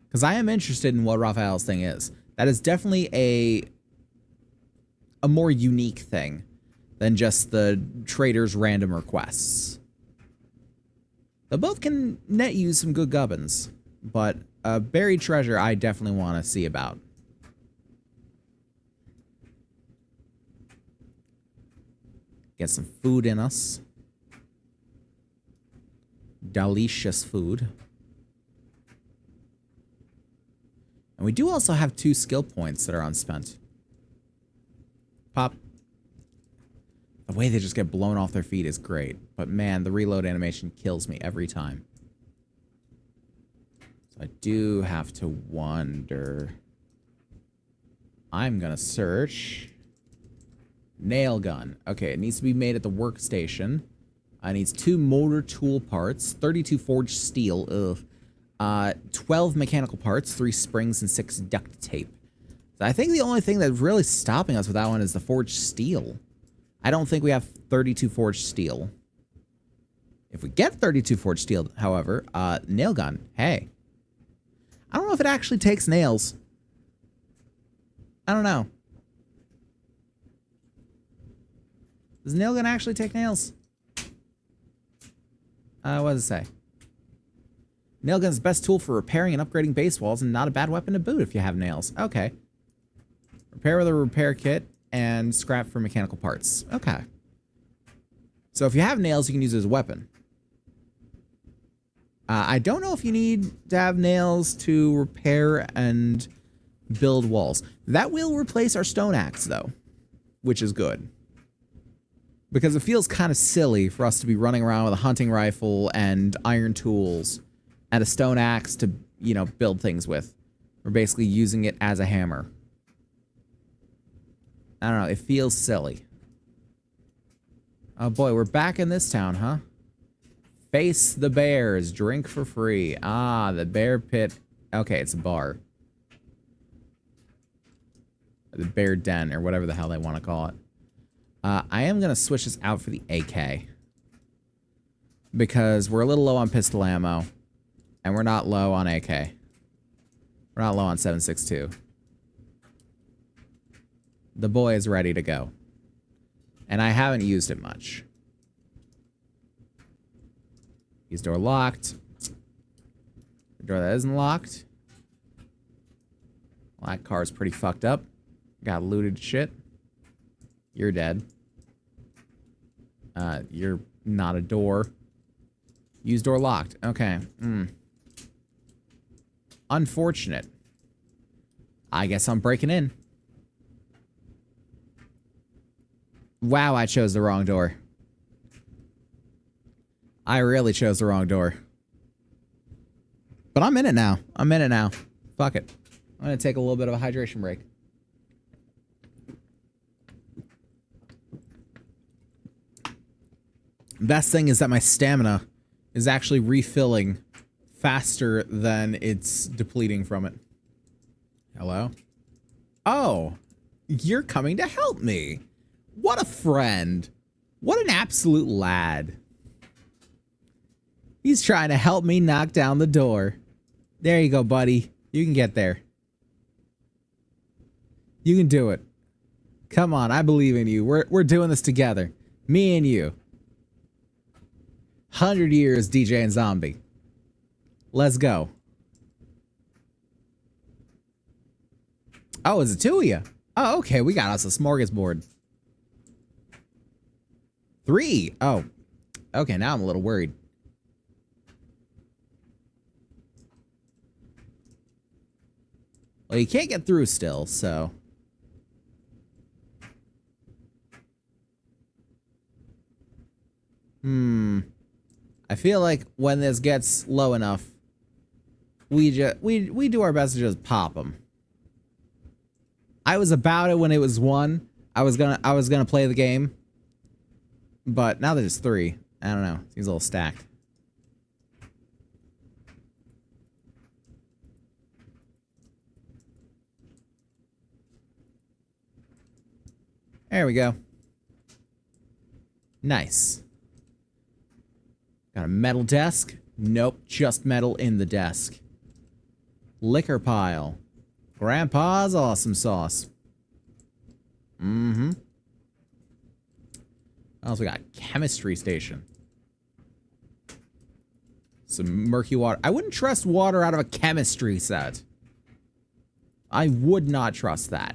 Because I am interested in what Raphael's thing is. That is definitely a more unique thing than just the trader's random requests. They both can net you some good gubbins, but buried treasure I definitely want to see about. Get some food in us. Delicious food. And we do also have 2 skill points that are unspent. Pop. The way they just get blown off their feet is great. But man, the reload animation kills me every time. So I do have to wonder. I'm gonna search. Nail gun. Okay, it needs to be made at the workstation. It needs 2 motor tool parts, 32 forged steel, 12 mechanical parts, 3 springs, and 6 duct tape. So I think the only thing that's really stopping us with that one is the forged steel. I don't think we have 32 forged steel. If we get 32 forged steel, however, nail gun, hey. I don't know if it actually takes nails. I don't know. Does nail gun actually take nails? What does it say? Nail gun's the best tool for repairing and upgrading base walls and not a bad weapon to boot if you have nails. Okay. Repair with a repair kit and scrap for mechanical parts. Okay. So if you have nails, you can use it as a weapon. I don't know if you need to have nails to repair and build walls. That will replace our stone axe, though, which is good. Because it feels kind of silly for us to be running around with a hunting rifle and iron tools and a stone axe to, you know, build things with. We're basically using it as a hammer. I don't know, it feels silly. Oh boy, we're back in this town, huh? Face the bears, drink for free. Ah, the bear pit. Okay, it's a bar. The bear den, or whatever the hell they want to call it. I am going to switch this out for the AK. Because we're a little low on pistol ammo. And we're not low on AK. We're not low on 7.62. The boy is ready to go. And I haven't used it much. These door locked. The door that isn't locked. Well, that car's pretty fucked up. Got looted shit. You're dead. You're not a door. Use door locked. Okay. Unfortunate. I guess I'm breaking in. Wow, I chose the wrong door. I really chose the wrong door. But I'm in it now. I'm in it now. Fuck it. I'm gonna take a little bit of a hydration break. Best thing is that my stamina is actually refilling faster than it's depleting from it. Hello? Oh, you're coming to help me. What a friend. What an absolute lad. He's trying to help me knock down the door. There you go, buddy. You can get there. You can do it. Come on, I believe in you. We're doing this together. Me and you. 100 years DJ and Zombie. Let's go. Oh, is it two of you? Oh, okay. We got us a smorgasbord. 3. Oh. Okay, now I'm a little worried. Well, you can't get through still, so... I feel like when this gets low enough, we do our best to just pop them. I was about it when it was 1. I was gonna play the game, but now that it's 3, I don't know. Seems a little stacked. There we go. Nice. Got a metal desk? Nope, just metal in the desk. Liquor pile. Grandpa's awesome sauce. Mm-hmm. What else we got? Chemistry station. Some murky water. I wouldn't trust water out of a chemistry set. I would not trust that.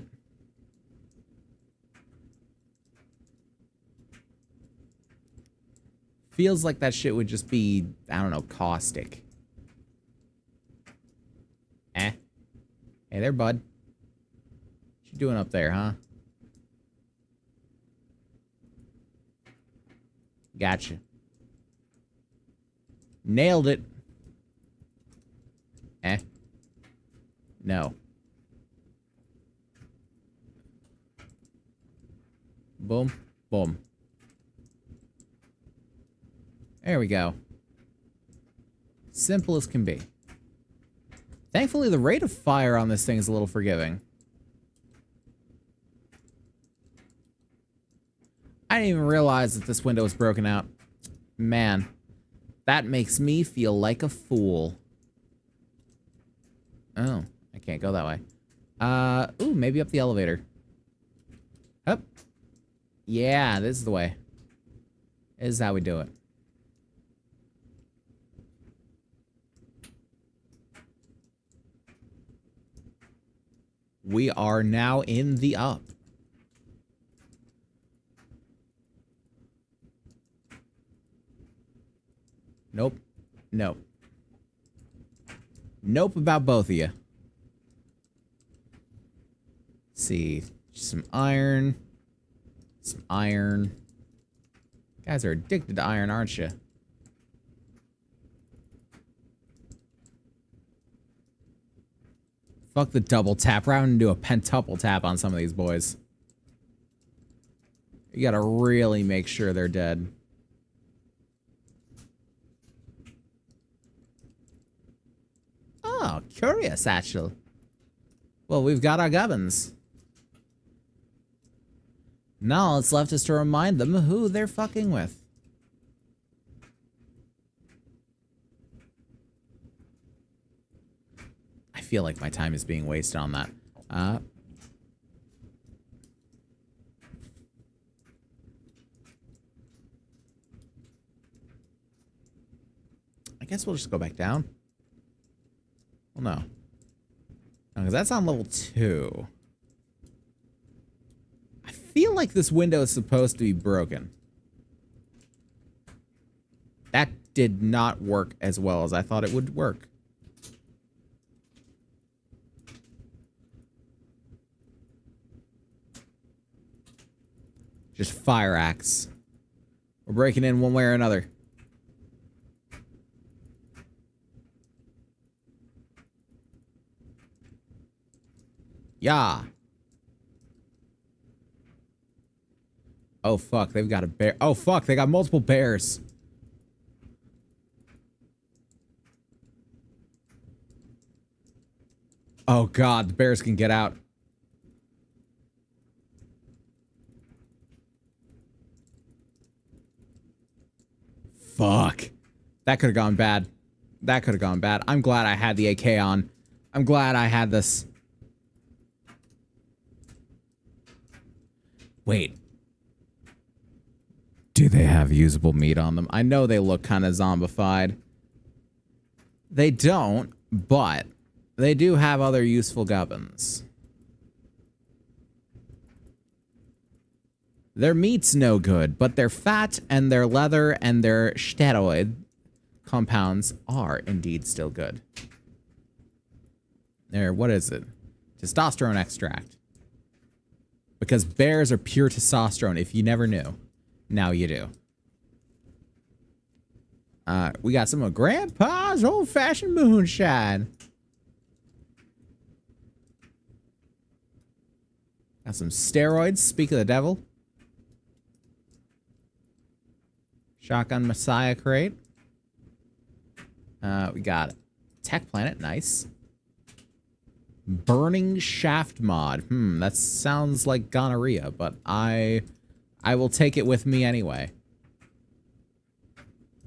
Feels like that shit would just be, I don't know, caustic. Eh. Hey there, bud. What you doing up there, huh? Gotcha. Nailed it. Eh. No. Boom. Boom. There we go. Simple as can be. Thankfully, the rate of fire on this thing is a little forgiving. I didn't even realize that this window was broken out. Man, that makes me feel like a fool. Oh, I can't go that way. Ooh, maybe up the elevator. Up. Yeah, this is the way. This is how we do it. We are now in the up. Nope. Nope. Nope about both of you. Let's see. Some iron. Some iron. You guys are addicted to iron, aren't you? Fuck the double tap. We're having to do a pentuple tap on some of these boys. You gotta really make sure they're dead. Oh, curious, actually. Well, we've got our gubbins. Now it's left us to remind them who they're fucking with. I feel like my time is being wasted on that. I guess we'll just go back down. Well, no. No, because that's on level 2. I feel like this window is supposed to be broken. That did not work as well as I thought it would work. Just fire axe. We're breaking in one way or another. Yeah. Oh, fuck. They've got a bear. Oh, fuck. They got multiple bears. Oh, God. The bears can get out. Fuck. That could have gone bad. That could have gone bad. I'm glad I had the AK on. I'm glad I had this. Wait. Do they have usable meat on them? I know they look kind of zombified. They don't, but they do have other useful gubbins. Their meat's no good, but their fat and their leather and their steroid compounds are indeed still good. There, what is it? Testosterone extract. Because bears are pure testosterone, if you never knew. Now you do. We got some of Grandpa's old-fashioned moonshine. Got some steroids, speak of the devil. Shotgun Messiah crate. We got Tech Planet, nice. Burning Shaft mod. That sounds like gonorrhea, but I will take it with me anyway.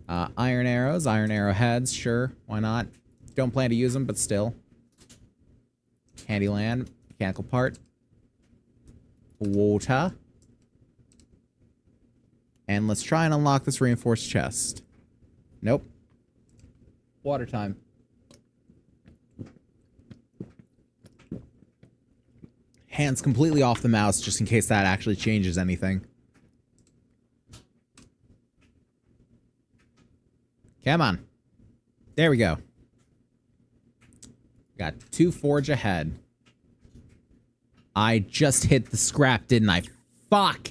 Iron arrows, iron arrow heads, sure, why not? Don't plan to use them, but still. Candyland, mechanical part. Water. And let's try and unlock this reinforced chest. Nope. Water time. Hands completely off the mouse, just in case that actually changes anything. Come on. There we go. Got 2 forge ahead. I just hit the scrap, didn't I? Fuck!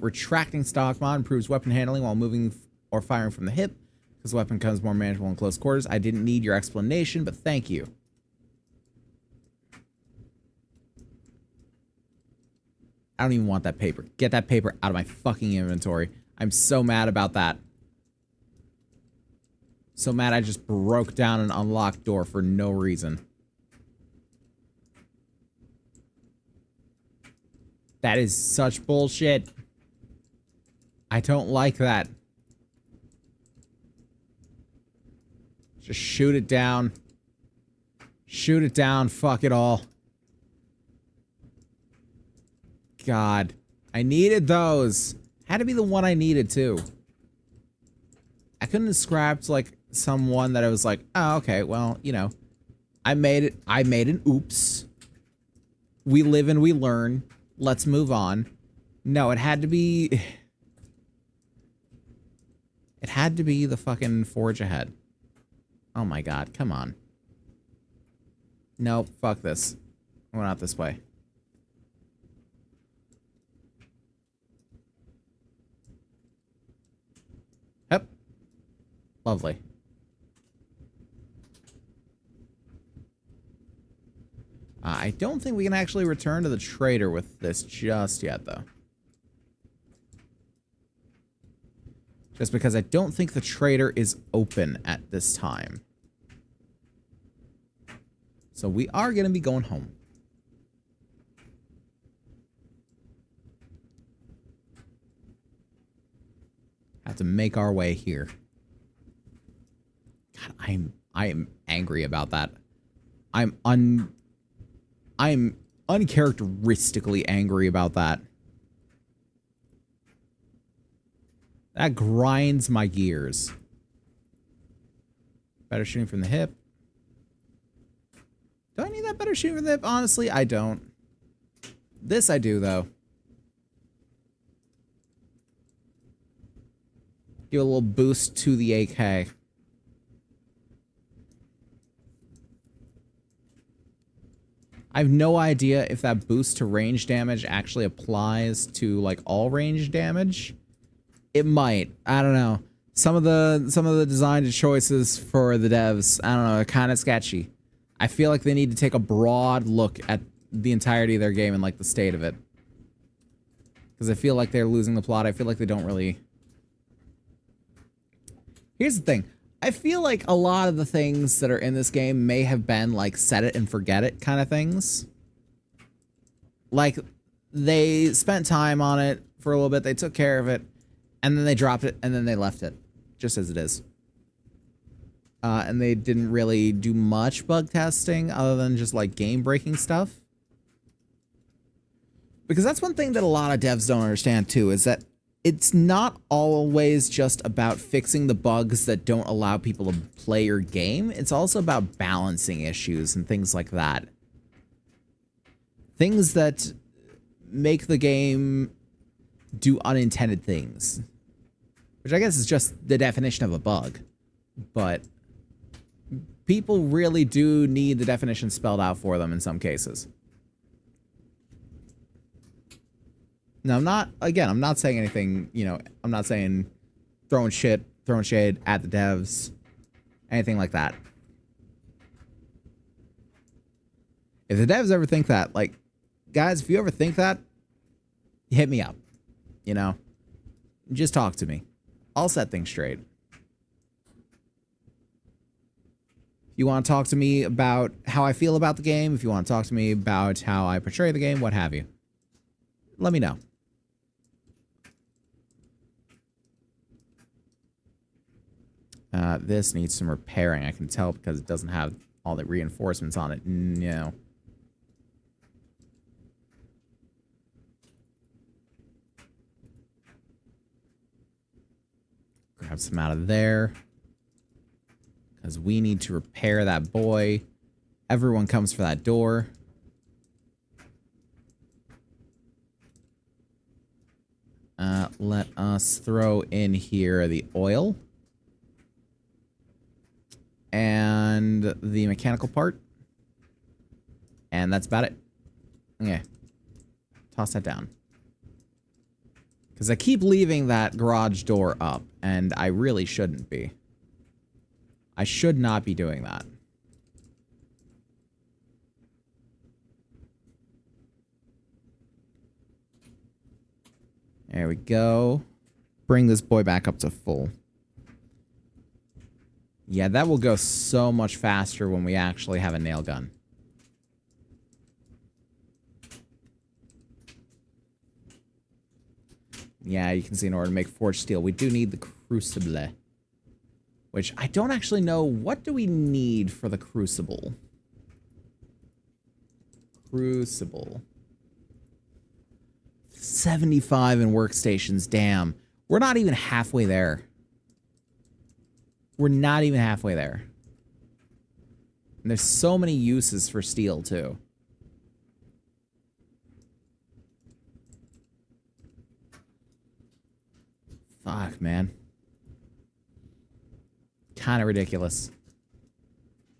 Retracting stock mod improves weapon handling while moving or firing from the hip, because the weapon becomes more manageable in close quarters. I didn't need your explanation, but thank you. I don't even want that paper. Get that paper out of my fucking inventory. I'm so mad about that. So mad I just broke down an unlocked door for no reason. That is such bullshit. I don't like that. Just shoot it down. Shoot it down. Fuck it all. God. I needed those. Had to be the one I needed, too. I couldn't have scrapped, like, someone that I was like, oh, okay, well, you know. I made it. I made an oops. We live and we learn. Let's move on. No, it had to be... It had to be the fucking forge ahead. Oh my god, come on. Nope, fuck this. We're not this way. Yep. Lovely. I don't think we can actually return to the trader with this just yet, though. Just because I don't think the trader is open at this time. So we are going to be going home. Have to make our way here. God, I am angry about that. I'm uncharacteristically angry about that. That grinds my gears. Better shooting from the hip. Do I need that better shooting from the hip? Honestly, I don't. This I do, though. Give a little boost to the AK. I have no idea if that boost to range damage actually applies to like all range damage. It might. I don't know. Some of the design choices for the devs, I don't know, are kind of sketchy. I feel like they need to take a broad look at the entirety of their game and like the state of it. Because I feel like they're losing the plot. I feel like they don't really... Here's the thing. I feel like a lot of the things that are in this game may have been like set it and forget it kind of things. Like, they spent time on it for a little bit, they took care of it, and then they dropped it, and then they left it, just as it is. And they didn't really do much bug testing other than just like game-breaking stuff. Because that's one thing that a lot of devs don't understand too, is that it's not always just about fixing the bugs that don't allow people to play your game. It's also about balancing issues and things like that. Things that make the game do unintended things. Which I guess is just the definition of a bug. But people really do need the definition spelled out for them in some cases. Now, I'm not saying anything, you know, I'm not saying throwing shade at the devs, anything like that. If the devs ever think that, like, guys, if you ever think that, hit me up, you know, just talk to me. I'll set things straight. If you want to talk to me about how I feel about the game, if you want to talk to me about how I portray the game, what have you, let me know. This needs some repairing. I can tell because it doesn't have all the reinforcements on it. No. Grab some out of there. Because we need to repair that boy. Everyone comes for that door. Let us throw in here the oil. And the mechanical part. And that's about it. Okay. Toss that down. Because I keep leaving that garage door up, and I really shouldn't be. I should not be doing that. There we go. Bring this boy back up to full. Yeah, that will go so much faster when we actually have a nail gun. Yeah, you can see in order to make forged steel, we do need the crucible. Which I don't actually know. What do we need for the crucible? Crucible. 75 in workstations, damn. We're not even halfway there. We're not even halfway there. And there's so many uses for steel, too. Fuck, man. Kind of ridiculous.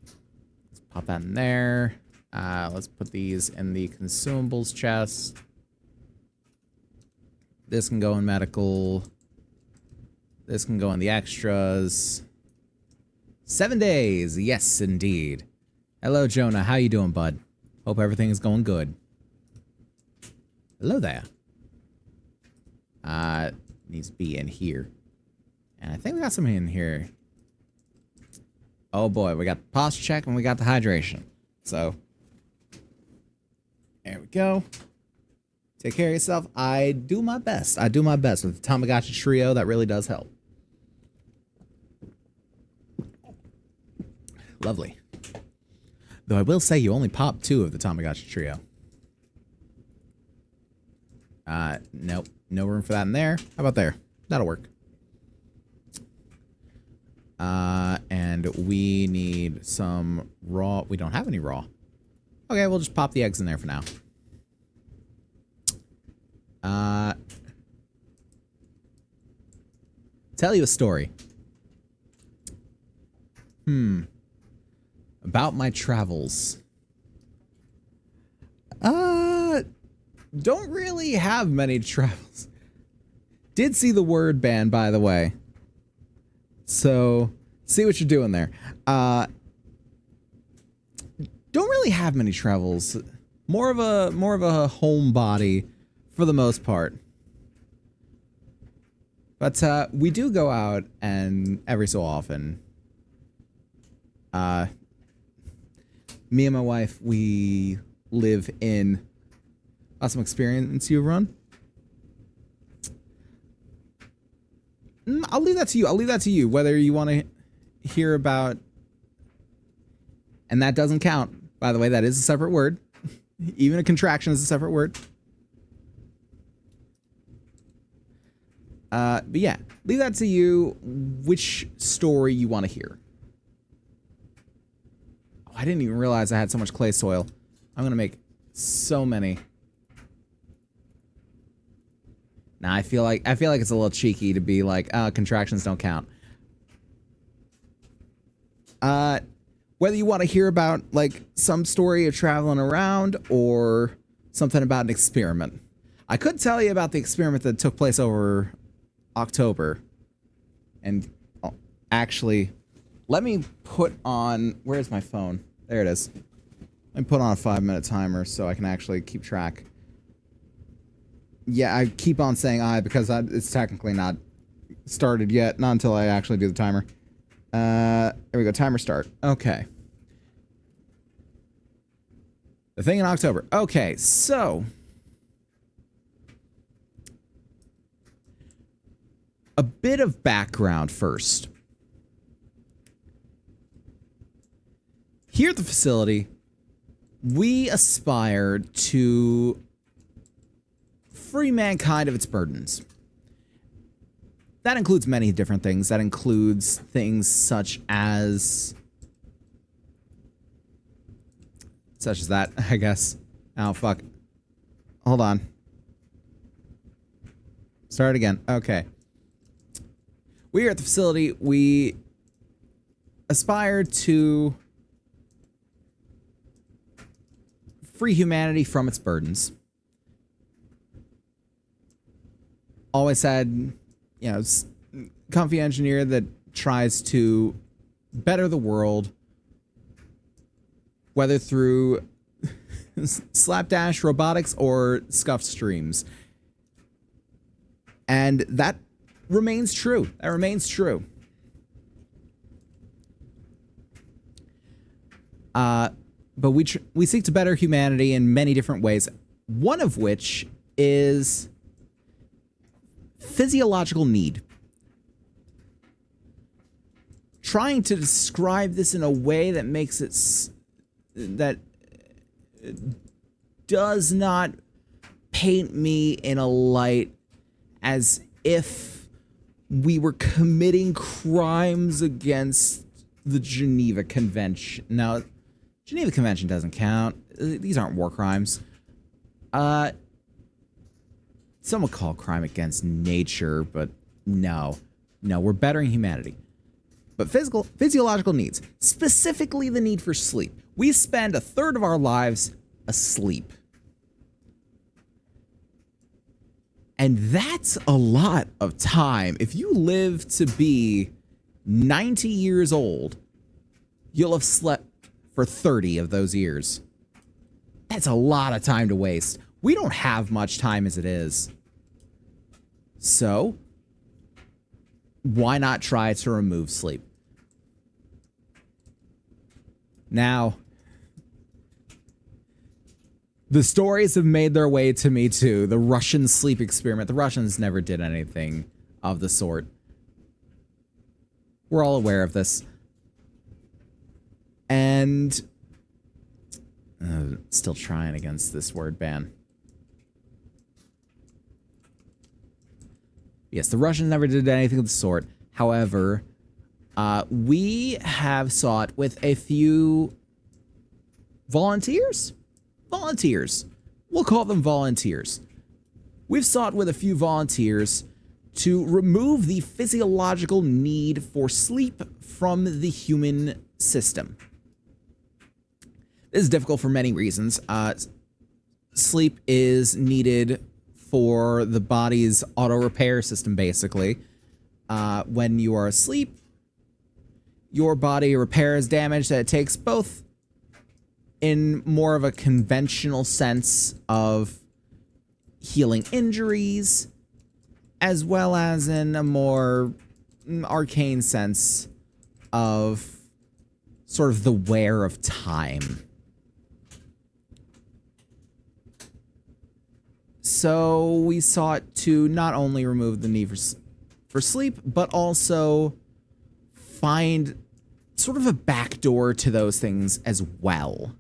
Let's pop that in there. Let's put these in the consumables chest. This can go in medical. This can go in the extras. 7 days. Yes, indeed. Hello, Jonah. How you doing, bud? Hope everything is going good. Hello there. Needs to be in here. And I think we got something in here. Oh boy, we got the posture check and we got the hydration. So, there we go. Take care of yourself. I do my best. I do my best with the Tamagotchi Trio. That really does help. Lovely. Though I will say you only popped 2 of the Tamagotchi Trio. Nope. No room for that in there. How about there? That'll work. And we need some raw. We don't have any raw. Okay, we'll just pop the eggs in there for now. Tell you a story. About my travels. don't really have many travels. Did see the word ban, by the way. So, see what you're doing there. Don't really have many travels. More of a homebody for the most part. But we do go out, and every so often, me and my wife, we live in Awesome Experience you run. I'll leave that to you. I'll leave that to you, whether you want to hear about... And that doesn't count. By the way, that is a separate word. Even a contraction is a separate word. But yeah, leave that to you, which story you want to hear. Oh, I didn't even realize I had so much clay soil. I'm going to make so many. Now, I feel like it's a little cheeky to be like, contractions don't count. Whether you want to hear about, like, some story of traveling around or something about an experiment. I could tell you about the experiment that took place over October. And actually, let me put on... Where's my phone? There it is. Let me put on a 5-minute timer so I can actually keep track. Yeah, I keep on saying because it's technically not started yet. Not until I actually do the timer. There we go. Timer start. Okay. The thing in October. Okay, so... a bit of background first. Here at the facility, we aspire to free mankind of its burdens. That includes many different things. That includes things such as that, I guess. Oh, fuck. Hold on. Start again. Okay. We here at the facility, we aspire to free humanity from its burdens. Always had, you know, comfy engineer that tries to better the world, whether through slapdash robotics or scuffed streams. And that remains true. That remains true. But we seek to better humanity in many different ways, one of which is physiological need. Trying to describe this in a way that makes it that does not paint me in a light as if we were committing crimes against the Geneva Convention. Now, Geneva Convention doesn't count. These aren't war crimes. Some would call crime against nature, but no. No, we're bettering humanity. But physiological needs, specifically the need for sleep. We spend a third of our lives asleep. And that's a lot of time. If you live to be 90 years old, you'll have slept for 30 of those years. That's a lot of time to waste. We don't have much time as it is. So, why not try to remove sleep? Now, the stories have made their way to me too. The Russian sleep experiment. The Russians never did anything of the sort. We're all aware of this. And still trying against this word ban. Yes, the Russians never did anything of the sort. However, we have sought with a few volunteers? Volunteers. We'll call them volunteers. We've sought with a few volunteers to remove the physiological need for sleep from the human system. This is difficult for many reasons. sleep is needed for the body's auto repair system, basically. When you are asleep, your body repairs damage that it takes, both in more of a conventional sense of healing injuries, as well as in a more arcane sense of sort of the wear of time. So we sought to not only remove the need for sleep, but also find sort of a backdoor to those things as well.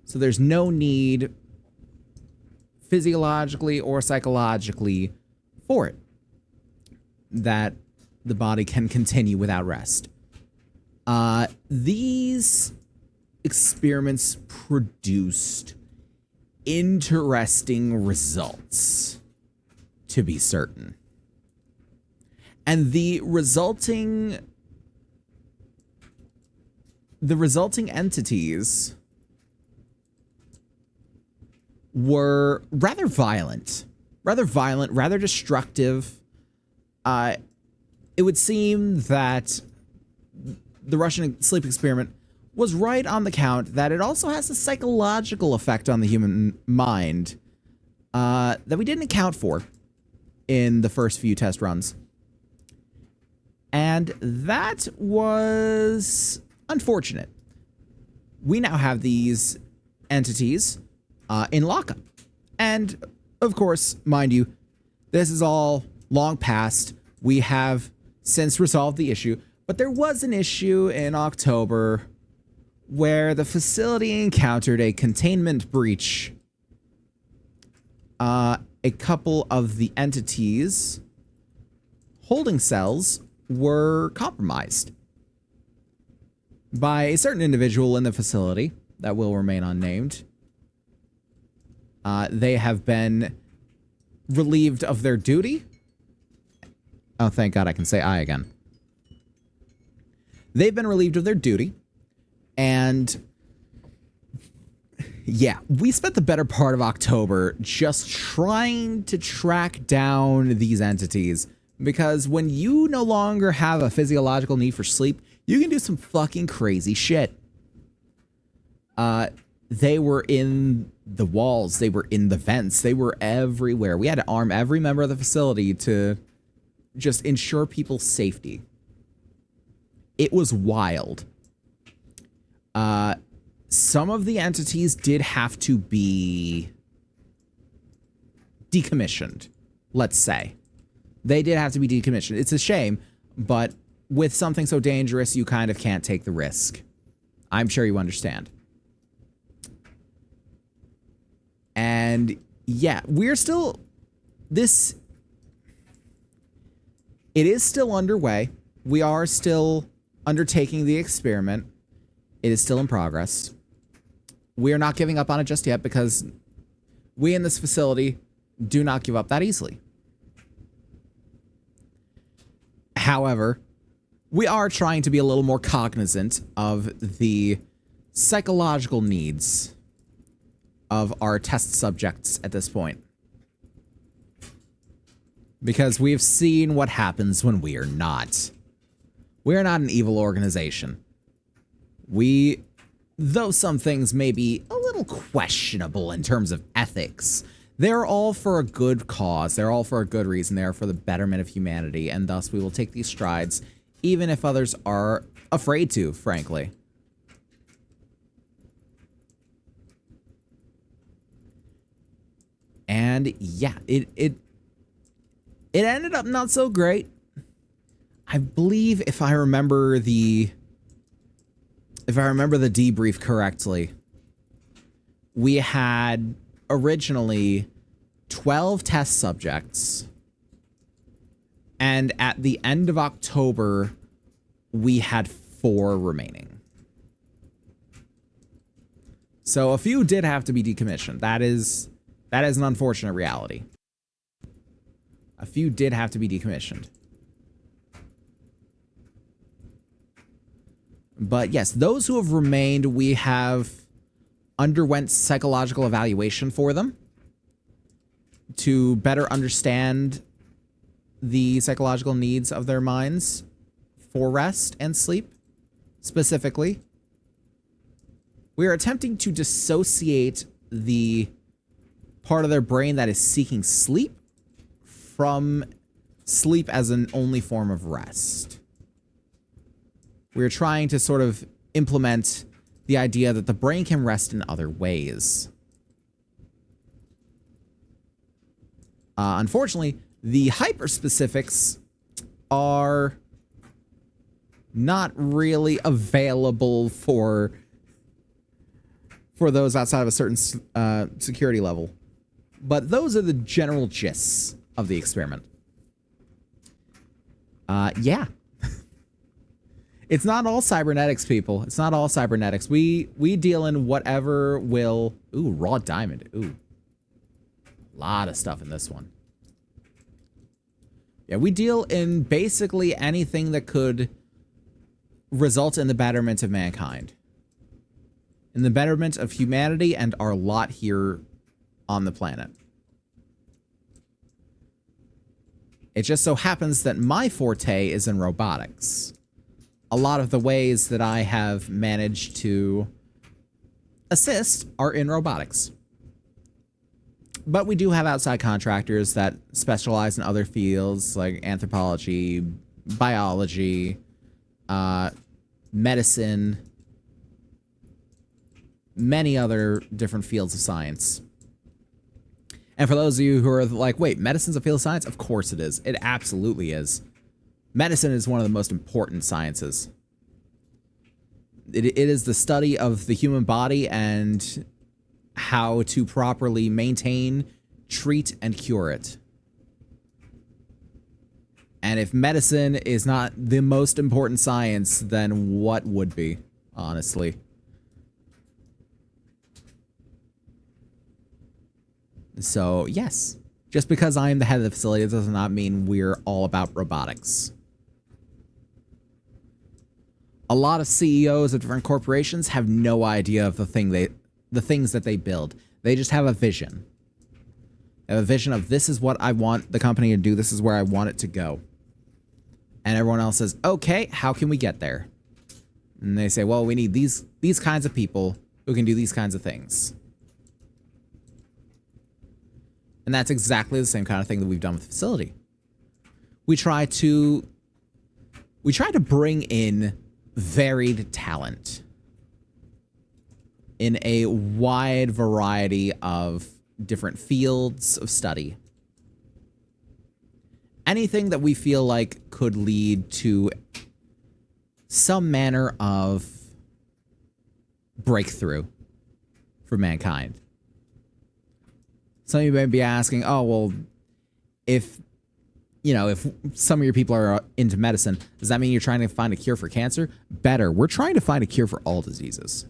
So there's no need physiologically or psychologically for it, that the body can continue without rest. These experiments produced interesting results, to be certain. And the resulting entities were rather violent, rather destructive. It would seem that the Russian sleep experiment was right on the count that it also has a psychological effect on the human mind that we didn't account for in the first few test runs. And that was unfortunate. We now have these entities in lockup. And, of course, mind you, this is all long past. We have since resolved the issue. But there was an issue in October where the facility encountered a containment breach. A couple of the entities holding cells were compromised by a certain individual in the facility that will remain unnamed. They have been relieved of their duty. Oh, thank God I can say I again. They've been relieved of their duty. And yeah, we spent the better part of October just trying to track down these entities. Because when you no longer have a physiological need for sleep, you can do some fucking crazy shit. They were in the walls. They were in the vents. They were everywhere. We had to arm every member of the facility to just ensure people's safety. It was wild. Some of the entities did have to be decommissioned, let's say. They did have to be decommissioned. It's a shame, but with something so dangerous, you kind of can't take the risk. I'm sure you understand. And yeah, we're still... It is still underway. We are still undertaking the experiment. It is still in progress. We are not giving up on it just yet because we in this facility do not give up that easily. However, we are trying to be a little more cognizant of the psychological needs of our test subjects at this point. Because we've seen what happens when we are not. We are not an evil organization. Though some things may be a little questionable in terms of ethics, they're all for a good cause. They're all for a good reason. They are for the betterment of humanity, and thus we will take these strides, even if others are afraid to, frankly. And yeah, it ended up not so great. I believe if I remember the debrief correctly, we had originally 12 test subjects, and at the end of October, we had 4 remaining. So a few did have to be decommissioned. That is an unfortunate reality. A few did have to be decommissioned. But yes, those who have remained, we have underwent psychological evaluation for them to better understand the psychological needs of their minds for rest and sleep. Specifically, we are attempting to dissociate the part of their brain that is seeking sleep from sleep as an only form of rest. We're trying to sort of implement the idea that the brain can rest in other ways. Unfortunately, the hyperspecifics are not really available for those outside of a certain security level. But those are the general gists of the experiment. Yeah. It's not all cybernetics, people. It's not all cybernetics. We deal in whatever will... Ooh, raw diamond. Ooh. A lot of stuff in this one. Yeah, we deal in basically anything that could result in the betterment of mankind. In the betterment of humanity and our lot here on the planet. It just so happens that my forte is in robotics. A lot of the ways that I have managed to assist are in robotics. But we do have outside contractors that specialize in other fields like anthropology, biology, medicine, many other different fields of science. And for those of you who are like, wait, medicine's a field of science? Of course it is. It absolutely is. Medicine is one of the most important sciences. It is the study of the human body and how to properly maintain, treat, and cure it. And if medicine is not the most important science, then what would be, honestly? So, yes. Just because I am the head of the facility does not mean we're all about robotics. A lot of CEOs of different corporations have no idea of the things that they build. They just have a vision. They have a vision of, this is what I want the company to do, this is where I want it to go. And everyone else says, okay, how can we get there? And they say, well, we need these kinds of people who can do these kinds of things. And that's exactly the same kind of thing that we've done with the facility. We try to bring in varied talent in a wide variety of different fields of study. Anything that we feel like could lead to some manner of breakthrough for mankind. Some of you may be asking, oh, well, if some of your people are into medicine, does that mean you're trying to find a cure for cancer? Better. We're trying to find a cure for all diseases.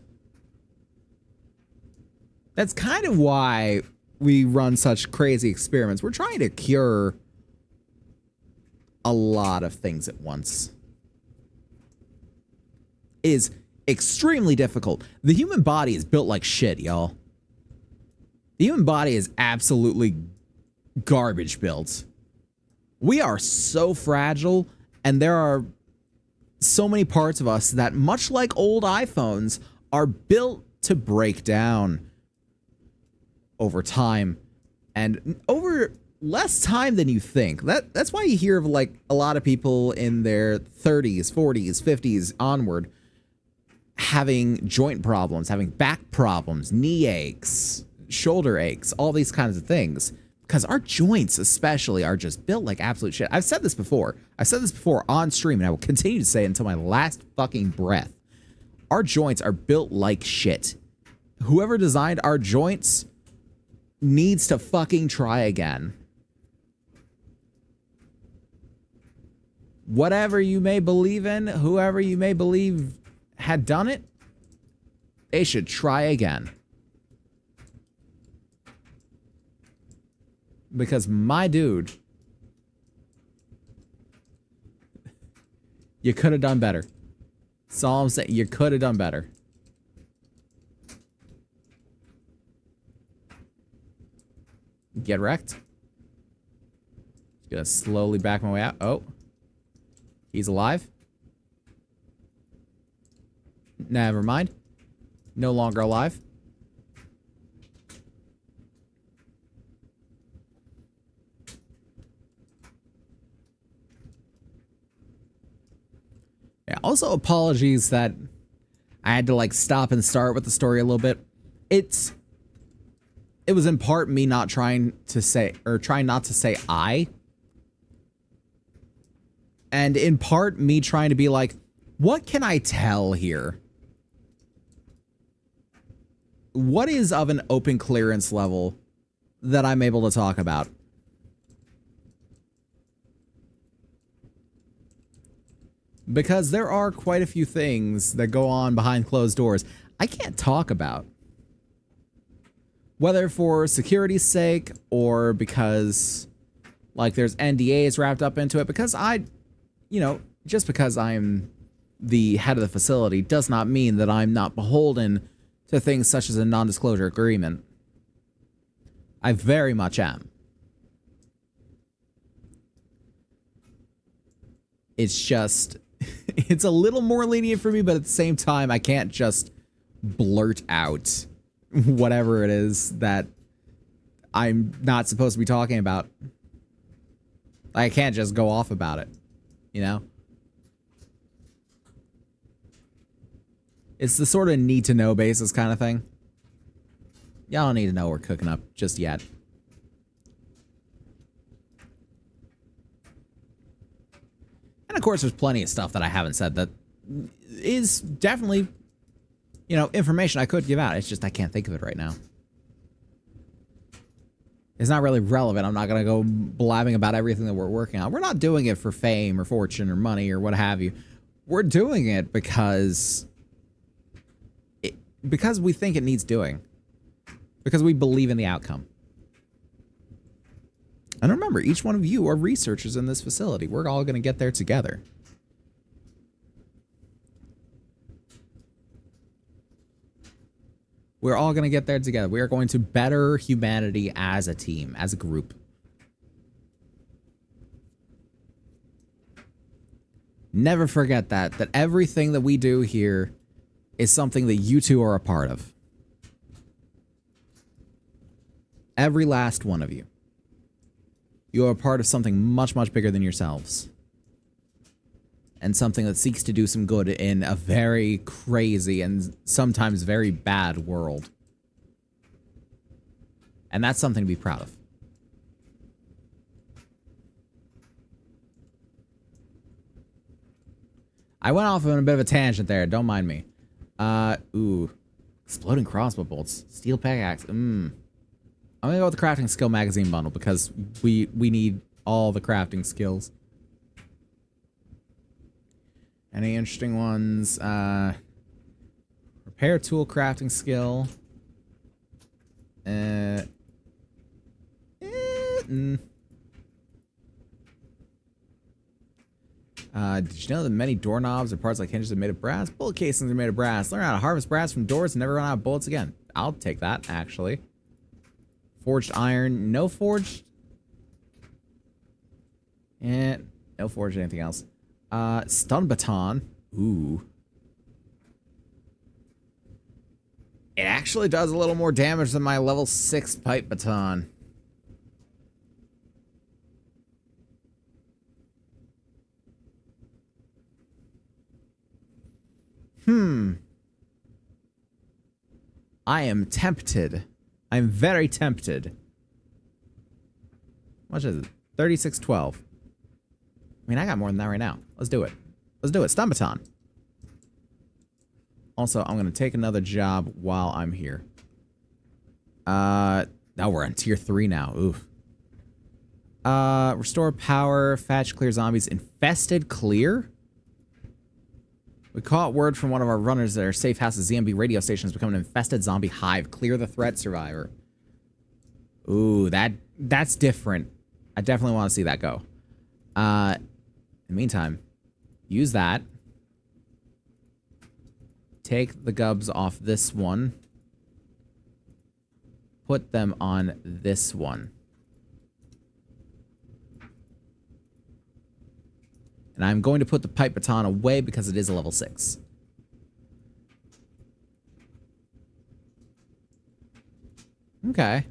That's kind of why we run such crazy experiments. We're trying to cure a lot of things at once. It is extremely difficult. The human body is built like shit, y'all. The human body is absolutely garbage built. We are so fragile, and there are so many parts of us that, much like old iPhones, are built to break down over time, and over less time than you think. That's why you hear of like a lot of people in their 30s, 40s, 50s onward having joint problems, having back problems, knee aches, shoulder aches, all these kinds of things. Because our joints especially are just built like absolute shit. I've said this before. I've said this before on stream, and I will continue to say it until my last fucking breath. Our joints are built like shit. Whoever designed our joints needs to fucking try again. Whatever you may believe in, whoever you may believe had done it, they should try again. Because my dude, you could have done better. That's all I'm saying. You could have done better. Get wrecked. Just gonna slowly back my way out. Oh. He's alive. Never mind. No longer alive. Yeah, also apologies that I had to like stop and start with the story a little bit. It was in part me not trying to say, or trying not to say I. And in part me trying to be like, what can I tell here? What is of an open clearance level that I'm able to talk about? Because there are quite a few things that go on behind closed doors I can't talk about. Whether for security's sake or because, like, there's NDAs wrapped up into it. Because just because I'm the head of the facility does not mean that I'm not beholden to things such as a non-disclosure agreement. I very much am. It's just, it's a little more lenient for me, but at the same time, I can't just blurt out whatever it is that I'm not supposed to be talking about. I can't just go off about it, you know? It's the sort of need-to-know basis kind of thing. Y'all don't need to know we're cooking up just yet. And of course, there's plenty of stuff that I haven't said that is definitely, information I could give out. It's just I can't think of it right now. It's not really relevant. I'm not going to go blabbing about everything that we're working on. We're not doing it for fame or fortune or money or what have you. We're doing it because we think it needs doing. Because we believe in the outcome. And remember, each one of you are researchers in this facility. We're all going to get there together. We're all going to get there together. We are going to better humanity as a team, as a group. Never forget that everything that we do here is something that you two are a part of. Every last one of you. You are a part of something much, much bigger than yourselves. And something that seeks to do some good in a very crazy and sometimes very bad world. And that's something to be proud of. I went off on a bit of a tangent there. Don't mind me. Ooh. Exploding crossbow bolts. Steel pickaxe. I'm gonna go with the crafting skill magazine bundle because we need all the crafting skills. Any interesting ones? Repair tool crafting skill. Did you know that many doorknobs or parts like hinges are made of brass? Bullet casings are made of brass. Learn how to harvest brass from doors and never run out of bullets again. I'll take that, actually. Forged iron. No forged. And no forged anything else. Stun baton. Ooh. It actually does a little more damage than my level 6 pipe baton. I am tempted. I'm very tempted. How much is it? 3612. I mean, I got more than that right now. Let's do it. Let's do it. Stun baton. Also, I'm going to take another job while I'm here. Now we're on tier 3 now. Oof. Restore power. Fetch, clear zombies. Infested clear? We caught word from one of our runners that our safe house's ZMB radio station has become an infested zombie hive. Clear the threat, survivor. Ooh, that's different. I definitely want to see that go. In the meantime, use that. Take the gubs off this one. Put them on this one. And I'm going to put the pipe baton away because it is a level 6. Okay.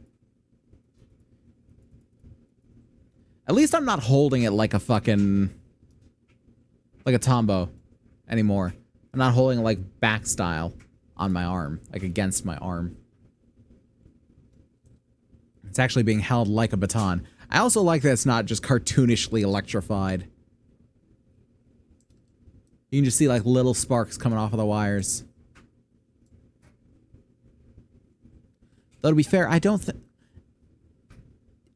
At least I'm not holding it like a fucking... like a Tombow anymore. I'm not holding it like back style on my arm. Like against my arm. It's actually being held like a baton. I also like that it's not just cartoonishly electrified. You can just see like little sparks coming off of the wires. Though to be fair, I don't think...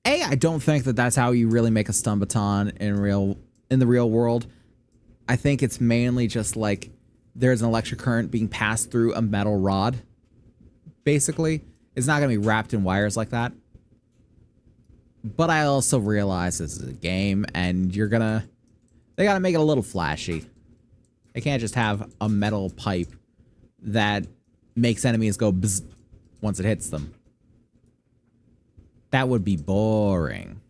I don't think that that's how you really make a stun baton in the real world. I think it's mainly just like there's an electric current being passed through a metal rod. Basically, it's not going to be wrapped in wires like that. But I also realize this is a game and they got to make it a little flashy. They can't just have a metal pipe that makes enemies go bzz once it hits them. That would be boring.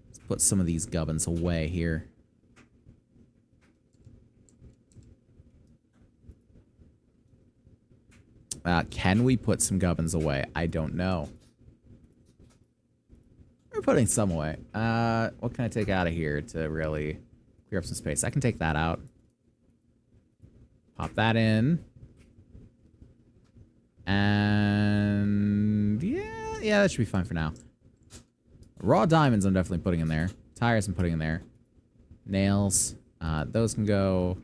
Let's put some of these gubbins away here. Can we put some gubbins away? I don't know. We're putting some away. What can I take out of here to really clear up some space? I can take that out. Pop that in. And yeah, that should be fine for now. Raw diamonds I'm definitely putting in there. Tires I'm putting in there. Nails. Those can go.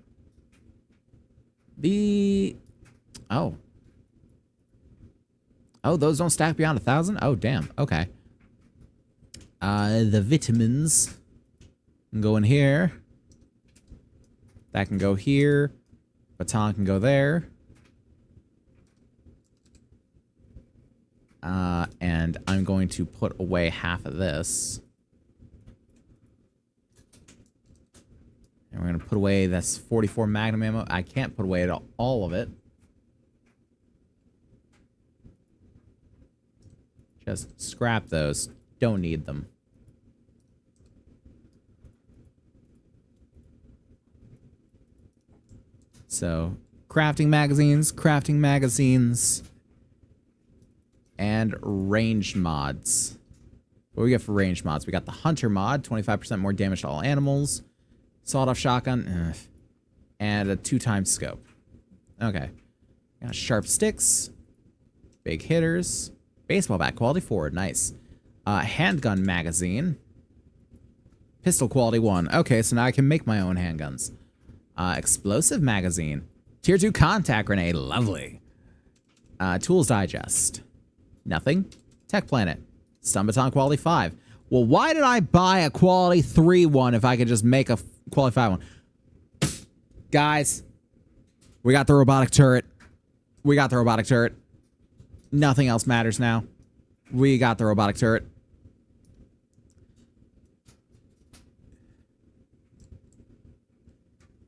Oh, those don't stack beyond 1,000? Oh, damn. Okay. The vitamins can go in here. That can go here. Baton can go there. And I'm going to put away half of this. And we're going to put away this 44 Magnum ammo. I can't put away all of it. Just scrap those. Don't need them. So, crafting magazines, and ranged mods. What do we get for ranged mods? We got the Hunter mod, 25% more damage to all animals, sawed-off shotgun, and a 2x scope. Okay. Got sharp sticks, big hitters, baseball bat, quality 4, nice. Handgun magazine, pistol quality 1. Okay, so now I can make my own handguns. Explosive magazine. Tier 2 contact grenade. Lovely. Tools digest. Nothing. Tech planet. Stun baton quality 5. Well, why did I buy a quality 3 one if I could just make a quality 5 one? Guys, we got the robotic turret. Nothing else matters now. We got the robotic turret.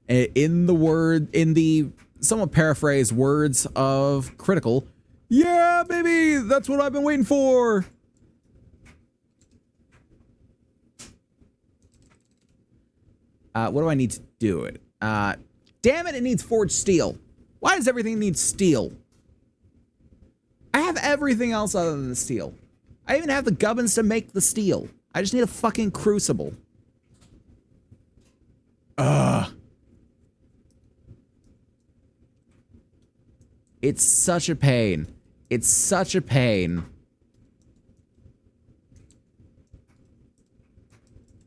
In the somewhat paraphrased words of Critical, yeah, baby, that's what I've been waiting for. What do I need to do it? Damn it, it needs forged steel. Why does everything need steel? I have everything else other than the steel. I even have the gubbins to make the steel. I just need a fucking crucible. It's such a pain. It's such a pain.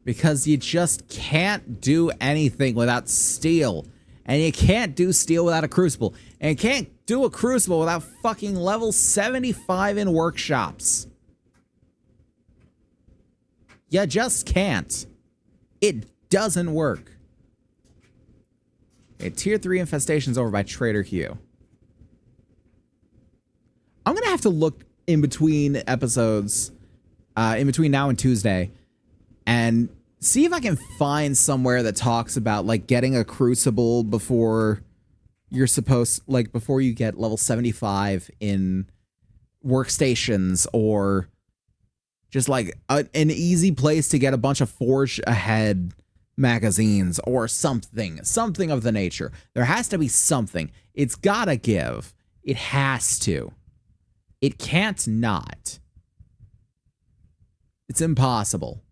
Because you just can't do anything without steel. And you can't do steel without a crucible. And you can't do a crucible without fucking level 75 in workshops. You just can't. It doesn't work. Okay, tier 3 infestation's over by Trader Hugh. I'm gonna have to look in between episodes, in between now and Tuesday, and see if I can find somewhere that talks about like getting a crucible before you're before you get level 75 in workstations, or just like an easy place to get a bunch of forge ahead magazines or something of the nature. There has to be something. It's gotta give. It has to. It can't not. It's impossible.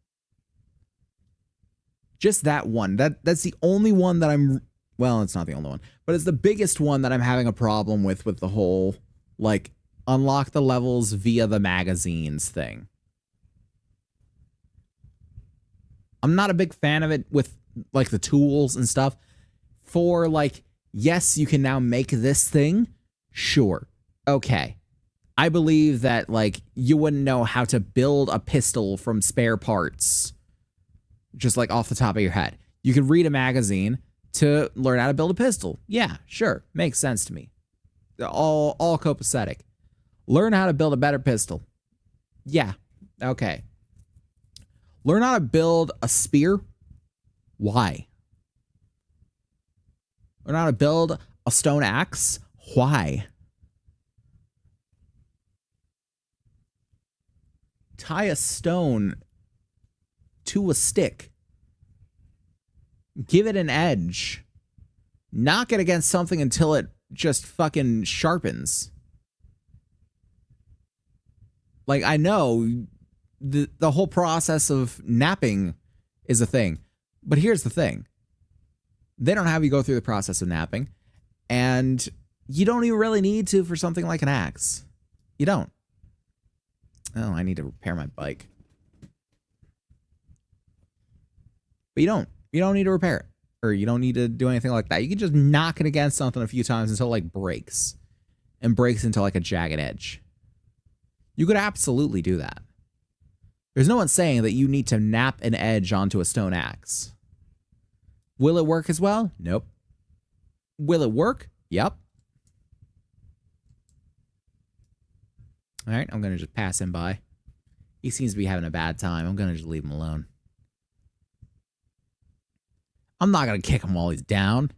Just that one. That's the only one that I'm, well, it's not the only one, but it's the biggest one that I'm having a problem with the whole, like, unlock the levels via the magazines thing. I'm not a big fan of it with, like, the tools and stuff. For, like, yes, you can now make this thing. Sure. Okay. I believe that, like, you wouldn't know how to build a pistol from spare parts just, like, off the top of your head. You could read a magazine to learn how to build a pistol. Yeah, sure. Makes sense to me. All copacetic. Learn how to build a better pistol. Yeah. Okay. Learn how to build a spear. Why? Learn how to build a stone axe. Why? Tie a stone to a stick. Give it an edge. Knock it against something until it just fucking sharpens. Like, I know the whole process of napping is a thing. But here's the thing. They don't have you go through the process of napping. And you don't even really need to for something like an axe. You don't. Oh, I need to repair my bike. But you don't. You don't need to repair it. Or you don't need to do anything like that. You can just knock it against something a few times until it, like, breaks. And breaks into, like, a jagged edge. You could absolutely do that. There's no one saying that you need to nap an edge onto a stone axe. Will it work as well? Nope. Will it work? Yep. All right, I'm going to just pass him by. He seems to be having a bad time. I'm going to just leave him alone. I'm not going to kick him while he's down.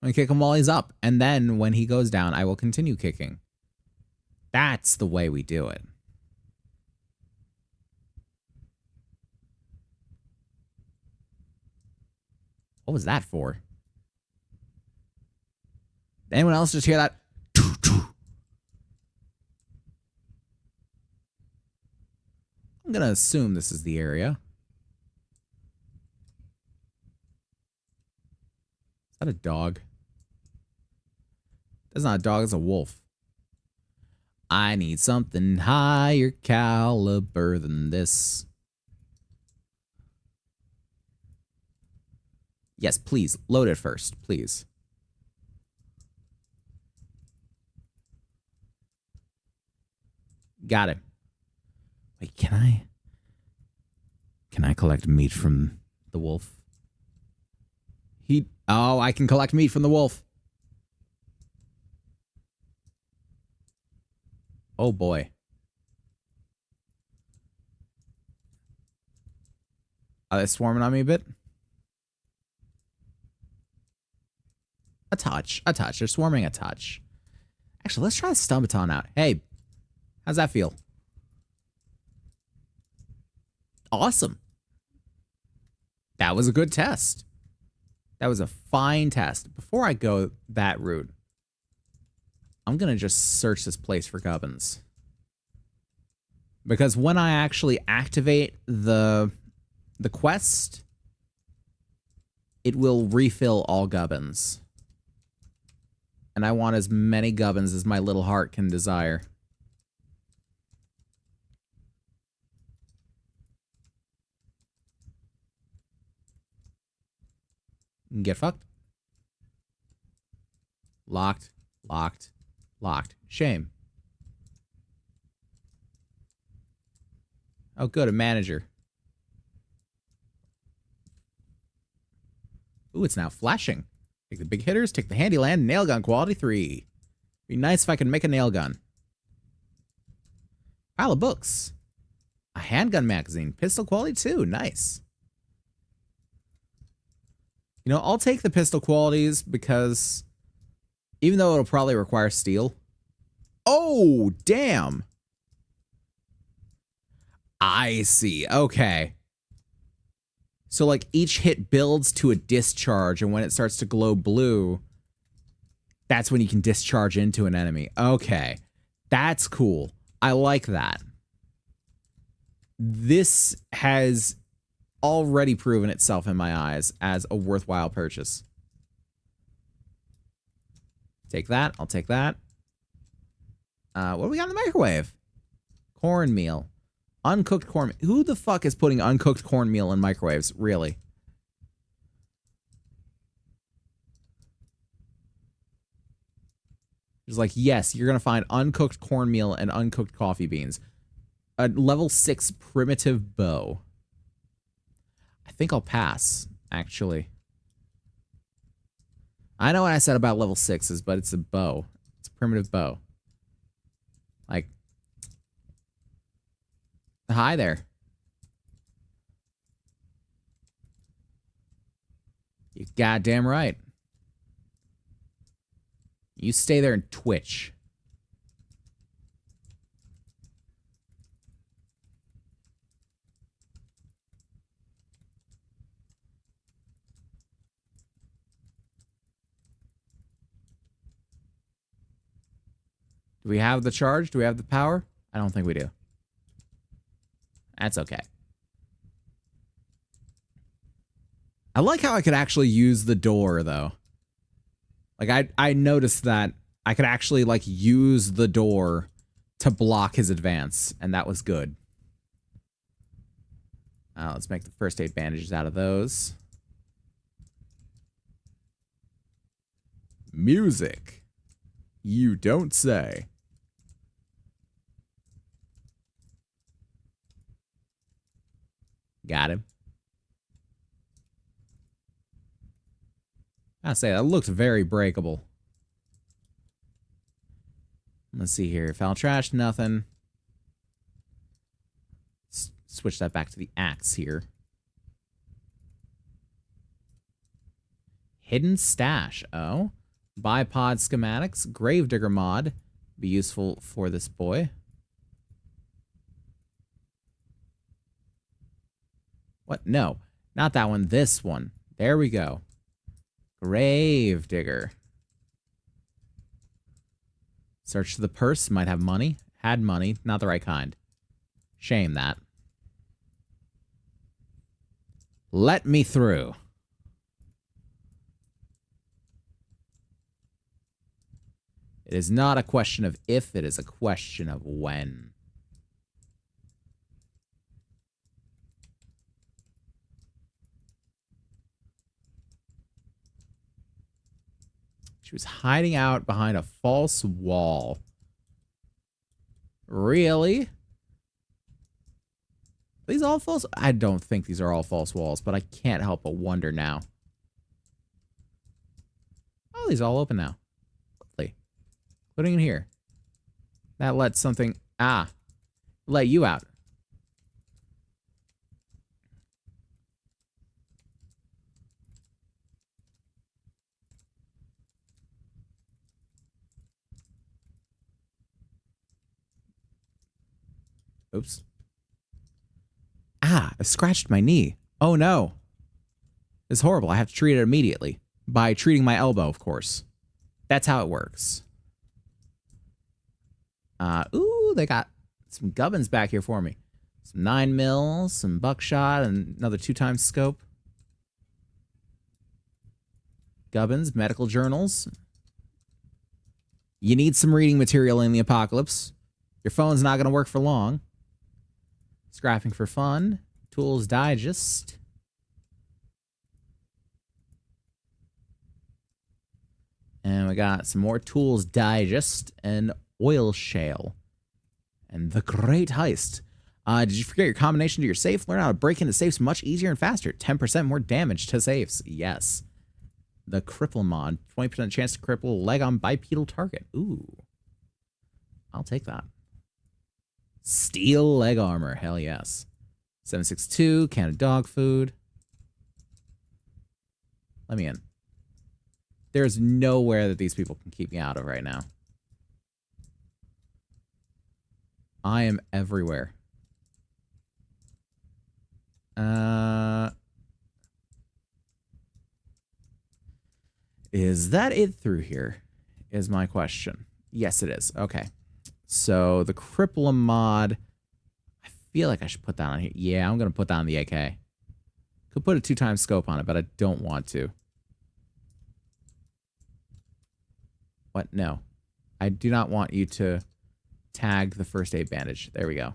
I'm going to kick him while he's up. And then when he goes down, I will continue kicking. That's the way we do it. What was that for? Did anyone else just hear that? I'm going to assume this is the area. Is that a dog? That's not a dog, it's a wolf. I need something higher caliber than this. Yes, please. Load it first, please. Got it. Wait, can I collect meat from the wolf? Oh, I can collect meat from the wolf. Oh boy. Are they swarming on me a bit? A touch. They're swarming a touch. Actually, let's try the stun baton out. Hey, how's that feel? Awesome. That was a good test. That was a fine test. Before I go that route, I'm going to just search this place for gubbins. Because when I actually activate the quest, it will refill all gubbins. And I want as many gubbins as my little heart can desire. Get fucked. Locked. Locked. Locked. Shame. Oh, good. A manager. Ooh, it's now flashing. Take the big hitters, take the handy land, nail gun quality 3. Be nice if I could make a nail gun. Pile of books. A handgun magazine, pistol quality 2. Nice. You know, I'll take the pistol qualities because even though it'll probably require steel. Oh, damn. I see. Okay. So like each hit builds to a discharge, and when it starts to glow blue, that's when you can discharge into an enemy. Okay. That's cool. I like that. This has already proven itself in my eyes as a worthwhile purchase. Take that. I'll take that. What do we got in the microwave? Cornmeal. Uncooked corn. Who the fuck is putting uncooked cornmeal in microwaves? Really? It's like, yes, you're going to find uncooked cornmeal and uncooked coffee beans. A level 6 primitive bow. I think I'll pass, actually. I know what I said about level 6s, but it's a bow. It's a primitive bow. Like, hi there. You goddamn right. You stay there and twitch. Do we have the charge? Do we have the power? I don't think we do. That's okay. I like how I could actually use the door, though. Like, I noticed that I could actually, like, use the door to block his advance, and that was good. Let's make the first aid bandages out of those. Music. You don't say. Got him. I say that looks very breakable. Let's see here. Foul trash, nothing. Switch that back to the axe here. Hidden stash. Oh. Bipod schematics. Gravedigger mod. Be useful for this boy. What? No. Not that one. This one. There we go. Gravedigger. Search the purse. Might have money. Had money. Not the right kind. Shame that. Let me through. It is not a question of if, it is a question of when. She was hiding out behind a false wall. Really? Are these all false? I don't think these are all false walls, but I can't help but wonder now. Oh, these are all open now. Lovely. Putting in here. That lets something... Ah. Let you out. Oops. Ah, I scratched my knee. Oh no. It's horrible. I have to treat it immediately. By treating my elbow, of course. That's how it works. Ooh, they got some gubbins back here for me. Some 9mm, some buckshot, and another 2x scope. Gubbins, medical journals. You need some reading material in the apocalypse. Your phone's not going to work for long. Scrapping for fun. Tools Digest. And we got some more Tools Digest and Oil Shale. And The Great Heist. Did you forget your combination to your safe? Learn how to break into safes much easier and faster. 10% more damage to safes. Yes. The Cripple mod. 20% chance to cripple a leg on bipedal target. Ooh. I'll take that. Steel leg armor. Hell yes. 762. Can of dog food. Let me in. There's nowhere that these people can keep me out of right now. I am everywhere. Is that it through here? Is my question. Yes, it is. Okay. So the Crippler mod, I feel like I should put that on here. Yeah, I'm going to put that on the AK. Could put a 2x scope on it, but I don't want to. What? No. I do not want you to tag the first aid bandage. There we go.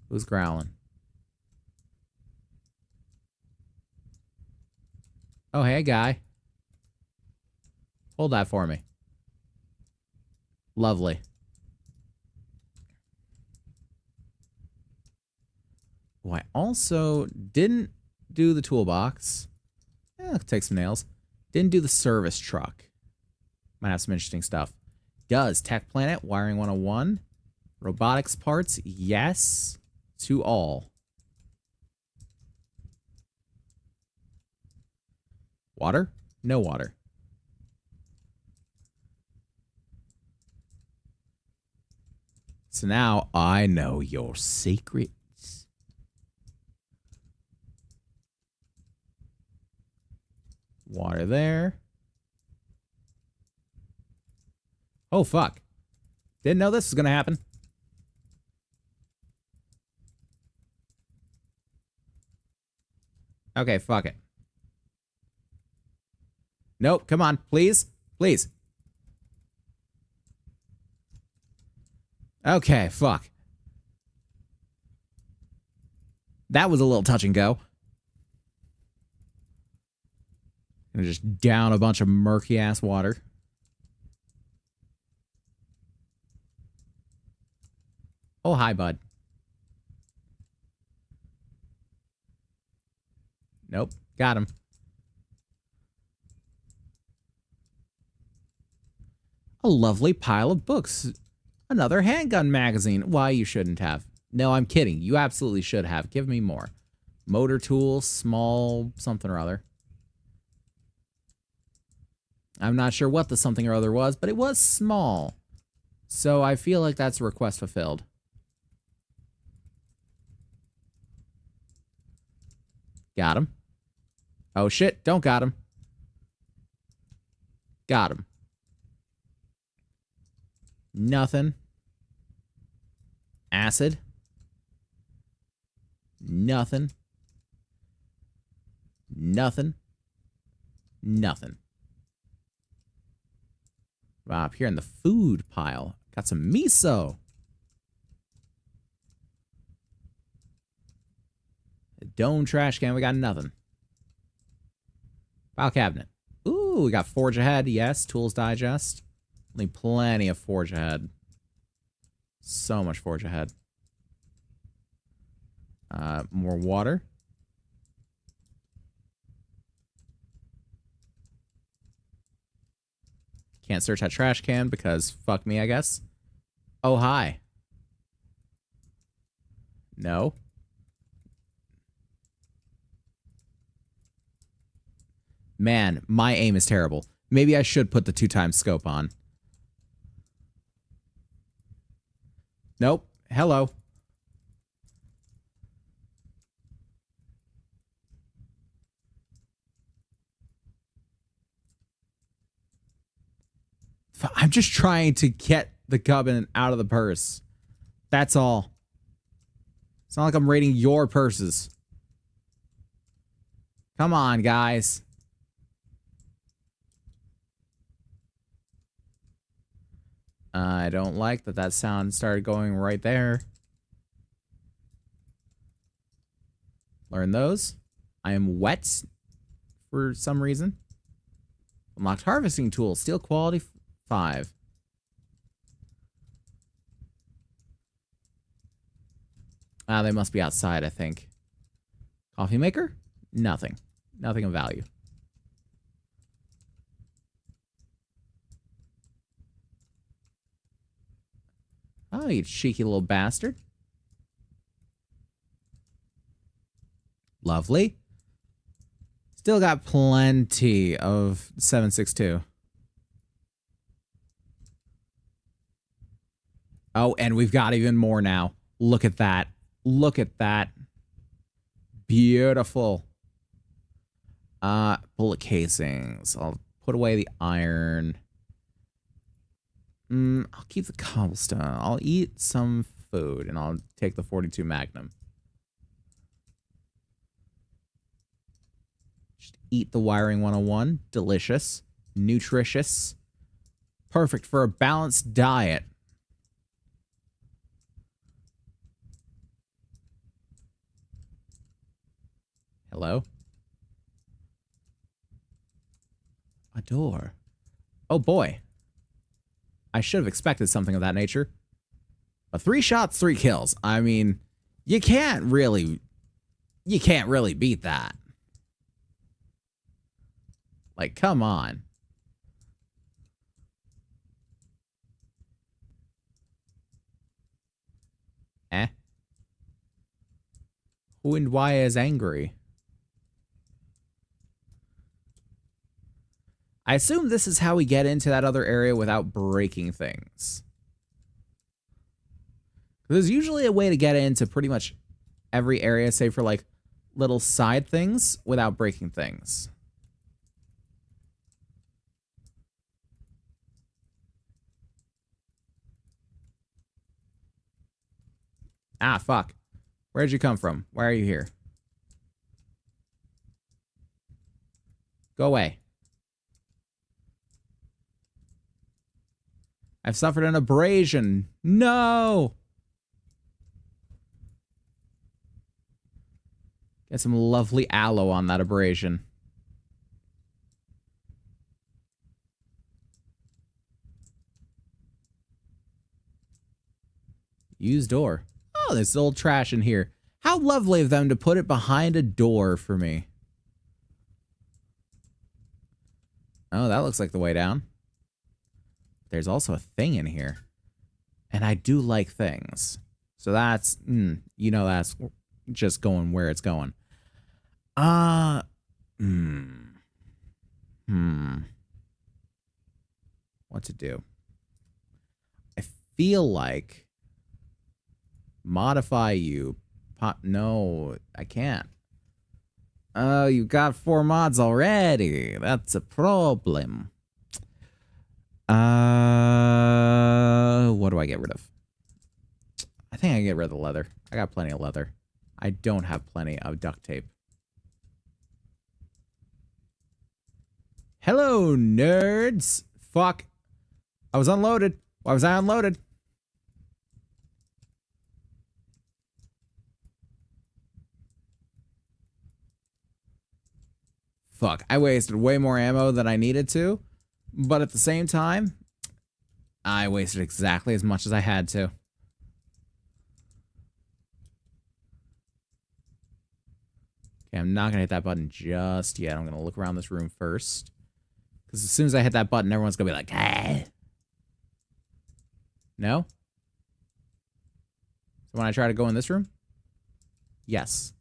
Who's growling? Oh, hey, guy. Hold that for me. Lovely. Oh, I also didn't do the toolbox. I'll take some nails. Didn't do the service truck. Might have some interesting stuff. Does Tech Planet, Wiring 101. Robotics parts, yes. To all. Water? No water. So now I know your secrets. Water there. Oh, fuck. Didn't know this was going to happen. Okay, fuck it. Nope, come on, please. Please. Okay, fuck. That was a little touch and go. Gonna just down a bunch of murky ass water. Oh, hi, bud. Nope, got him. A lovely pile of books. Another handgun magazine. Why, you shouldn't have. No, I'm kidding. You absolutely should have. Give me more. Motor tools, small something or other. I'm not sure what the something or other was, but it was small. So I feel like that's a request fulfilled. Got him. Oh shit, don't got him. Got him. Nothing. Acid. Nothing. Nothing. Nothing. Wow, up here in the food pile. Got some miso. A dome trash can, we got nothing. File cabinet. Ooh, we got Forge Ahead, yes. Tools Digest. Only plenty of Forge Ahead. So much Forge Ahead. More water. Can't search that trash can because fuck me, I guess. Oh, hi. No. Man, my aim is terrible. Maybe I should put the 2x scope on. Nope. Hello. I'm just trying to get the gubbin out of the purse. That's all. It's not like I'm raiding your purses. Come on, guys. I don't like that that sound started going right there. Learn those. I am wet for some reason. Unlocked harvesting tool. Steel quality 5. They must be outside, I think. Coffee maker? Nothing. Nothing of value. Oh, you cheeky little bastard. Lovely. Still got plenty of 7.62. Oh, and we've got even more now. Look at that. Look at that. Beautiful. Bullet casings. I'll put away the iron. I'll keep the cobblestone. I'll eat some food, and I'll take the 42 Magnum. Just eat the wiring 101. Delicious. Nutritious. Perfect for a balanced diet. Hello? A door. Oh boy. I should have expected something of that nature. But 3 shots, 3 kills. I mean, you can't really beat that. Like, come on. Eh? Who and why is angry? I assume this is how we get into that other area without breaking things. There's usually a way to get into pretty much every area, save for like little side things, without breaking things. Ah, fuck. Where'd you come from? Why are you here? Go away. I've suffered an abrasion. No! Get some lovely aloe on that abrasion. Use door. Oh, there's old trash in here. How lovely of them to put it behind a door for me. Oh, that looks like the way down. There's also a thing in here. And I do like things. So that's, you know, that's just going where it's going. What to do? I feel like modify you. No, I can't. Oh, you got 4 mods already. That's a problem. What do I get rid of? I think I can get rid of the leather. I got plenty of leather. I don't have plenty of duct tape. Hello, nerds. Fuck. I was unloaded. Why was I unloaded? Fuck. I wasted way more ammo than I needed to. But at the same time, I wasted exactly as much as I had to. Okay, I'm not gonna hit that button just yet. I'm gonna look around this room first. Because as soon as I hit that button, everyone's gonna be like, hey. No? So when I try to go in this room? Yes.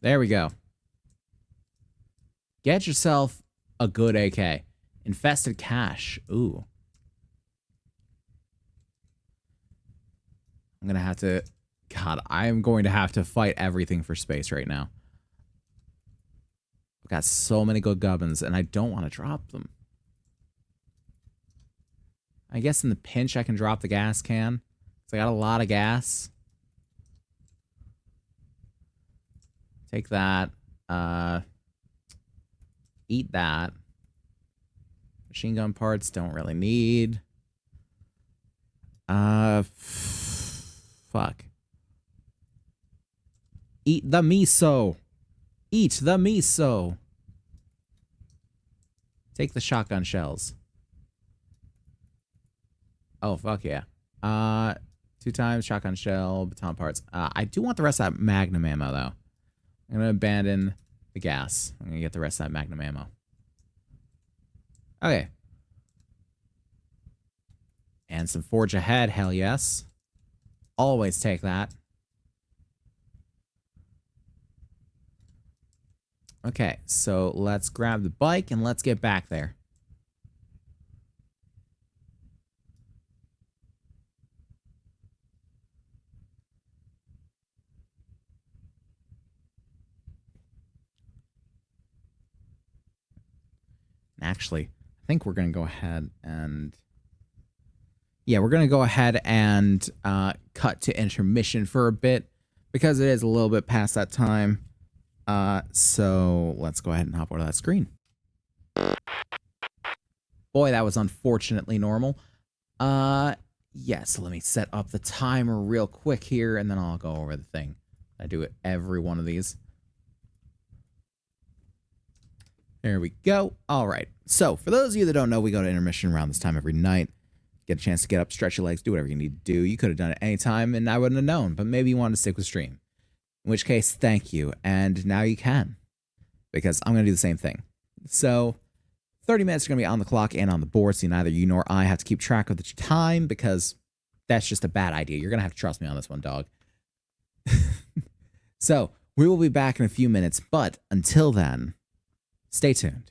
There we go. Get yourself a good AK. Infested cache. Ooh. I'm gonna have to... God, I am going to have to fight everything for space right now. I've got so many good gubbins, and I don't want to drop them. I guess in the pinch I can drop the gas can. Because I got a lot of gas. Take that. Eat that. Machine gun parts don't really need. Fuck. Eat the miso. Eat the miso. Take the shotgun shells. Oh, fuck yeah. 2 times shotgun shell, baton parts. I do want the rest of that magnum ammo, though. I'm going to abandon the gas. I'm going to get the rest of that magnum ammo. Okay. And some forge ahead, hell yes. Always take that. Okay, so let's grab the bike and let's get back there. Actually, I think we're going to go ahead and... Yeah, we're going to go ahead and cut to intermission for a bit because it is a little bit past that time. So let's go ahead and hop over to that screen. Boy, that was unfortunately normal. Yes, let me set up the timer real quick here, and then I'll go over the thing. I do it every one of these. There we go. All right. So for those of you that don't know, we go to intermission around this time every night. Get a chance to get up, stretch your legs, do whatever you need to do. You could have done it any time, and I wouldn't have known, but maybe you wanted to stick with stream. In which case, thank you. And now you can, because I'm going to do the same thing. So 30 minutes are going to be on the clock and on the board, so neither you nor I have to keep track of the time, because that's just a bad idea. You're going to have to trust me on this one, dog. So we will be back in a few minutes, but until then, stay tuned.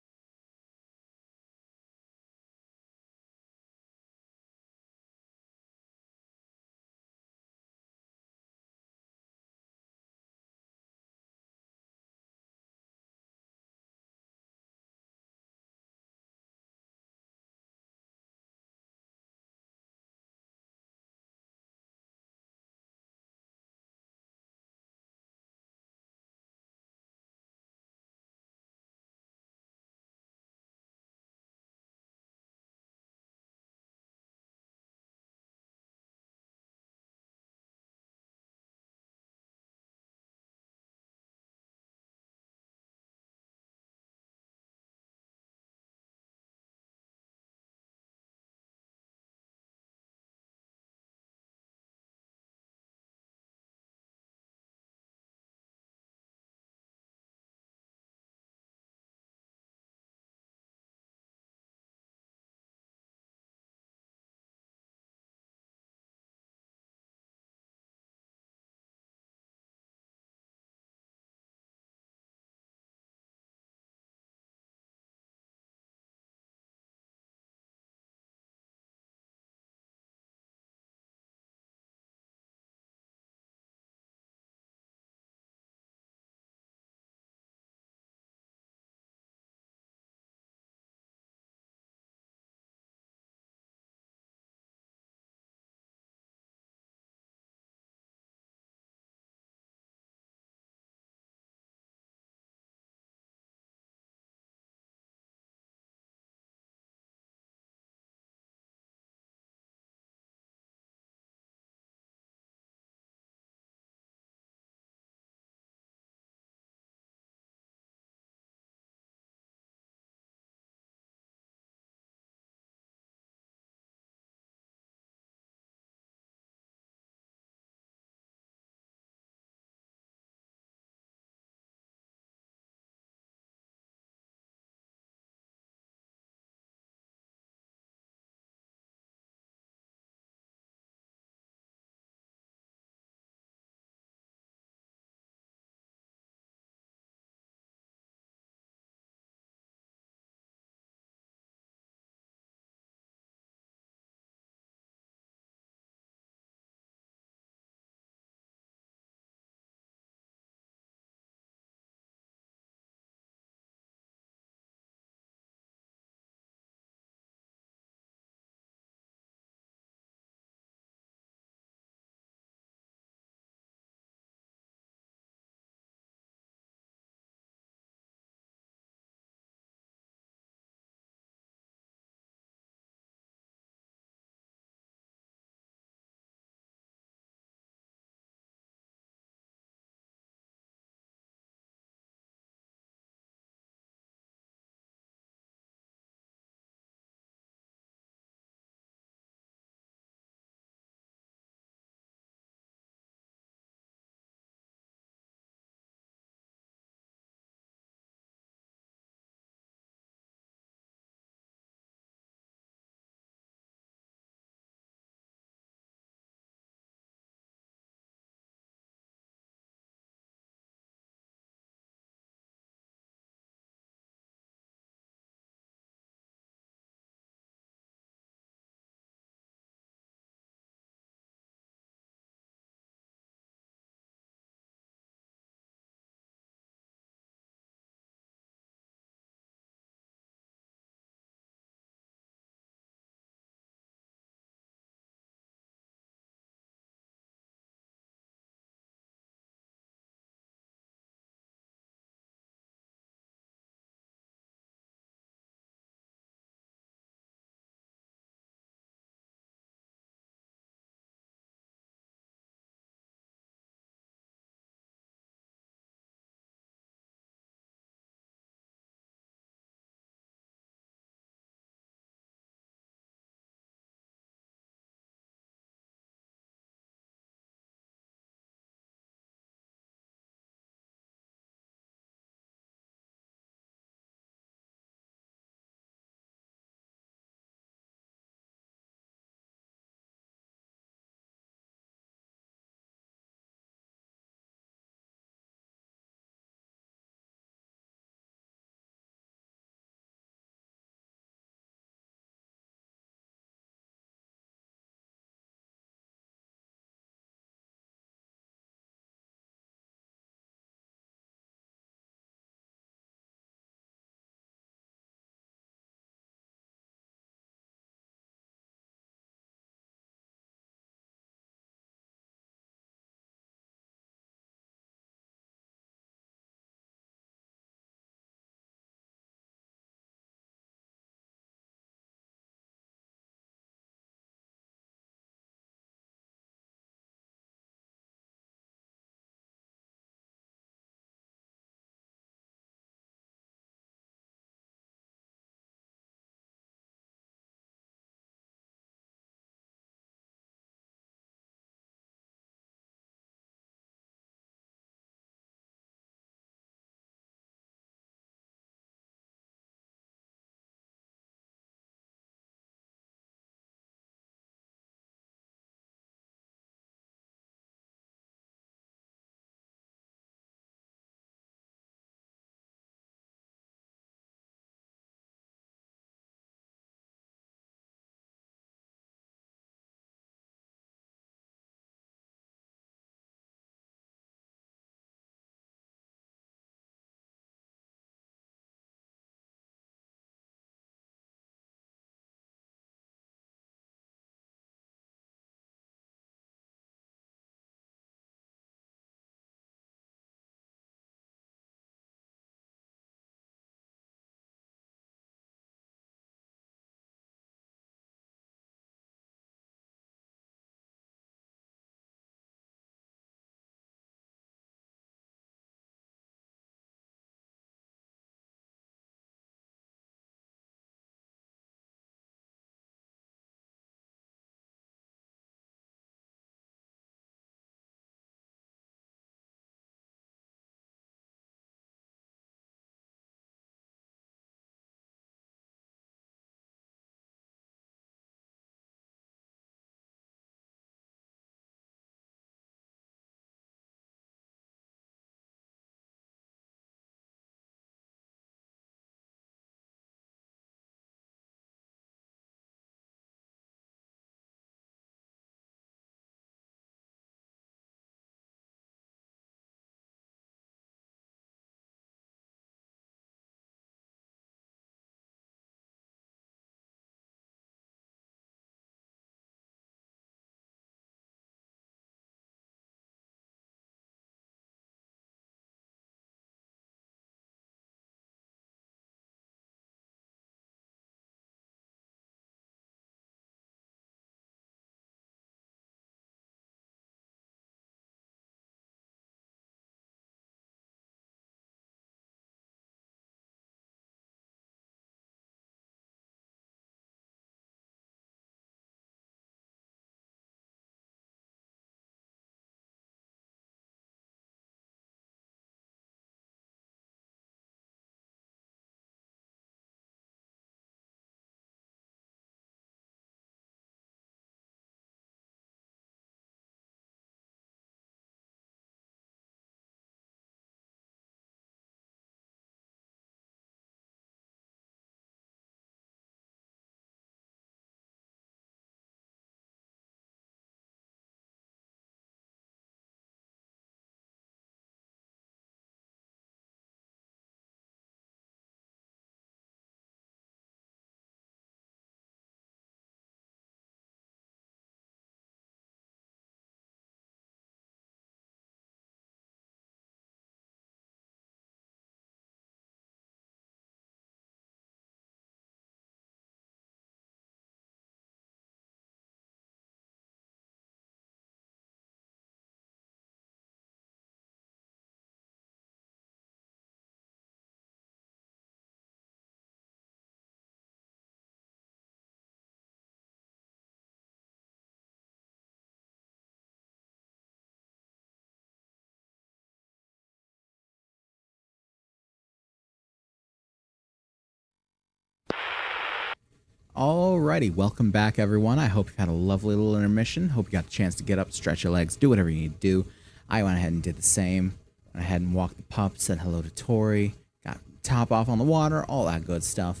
Alrighty, welcome back everyone. I hope you've had a lovely little intermission. Hope you got the chance to get up, stretch your legs, do whatever you need to do. I went ahead and did the same. Went ahead and walked the pup, said hello to Tori, got top off on the water, all that good stuff.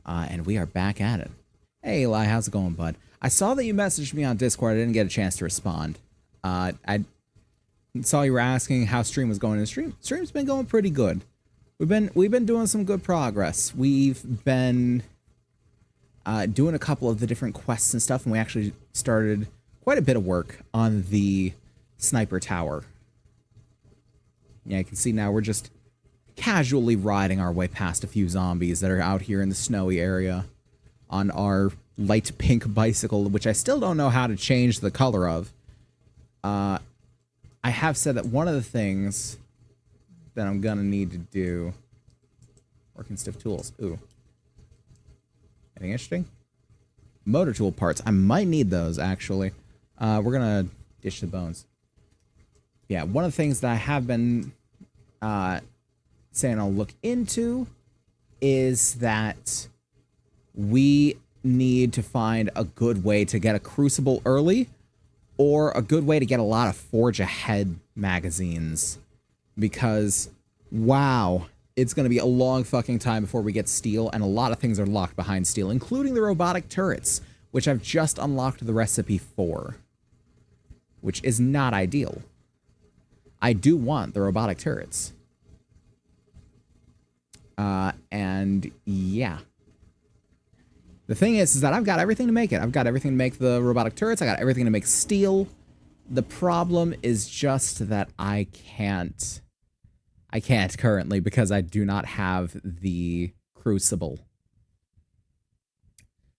And we are back at it. Hey Eli, how's it going, bud? I saw that you messaged me on Discord. I didn't get a chance to respond. I saw you were asking how stream was going. Stream's been going pretty good. We've been doing some good progress. We've been doing a couple of the different quests and stuff, and we actually started quite a bit of work on the sniper tower. Yeah, you can see now we're just casually riding our way past a few zombies that are out here in the snowy area on our light pink bicycle, which I still don't know how to change the color of. I have said that one of the things that I'm gonna need to do... Working stiff tools. Ooh. Anything interesting? Motor tool parts. I might need those, actually. We're gonna ditch the bones. Yeah, one of the things that I have been saying I'll look into is that we need to find a good way to get a crucible early, or a good way to get a lot of Forge Ahead magazines, because wow, it's going to be a long fucking time before we get steel, and a lot of things are locked behind steel, including the robotic turrets, which I've just unlocked the recipe for, which is not ideal. I do want the robotic turrets. And yeah. The thing is that I've got everything to make it. I've got everything to make the robotic turrets. I got everything to make steel. The problem is just that I can't currently because I do not have the crucible.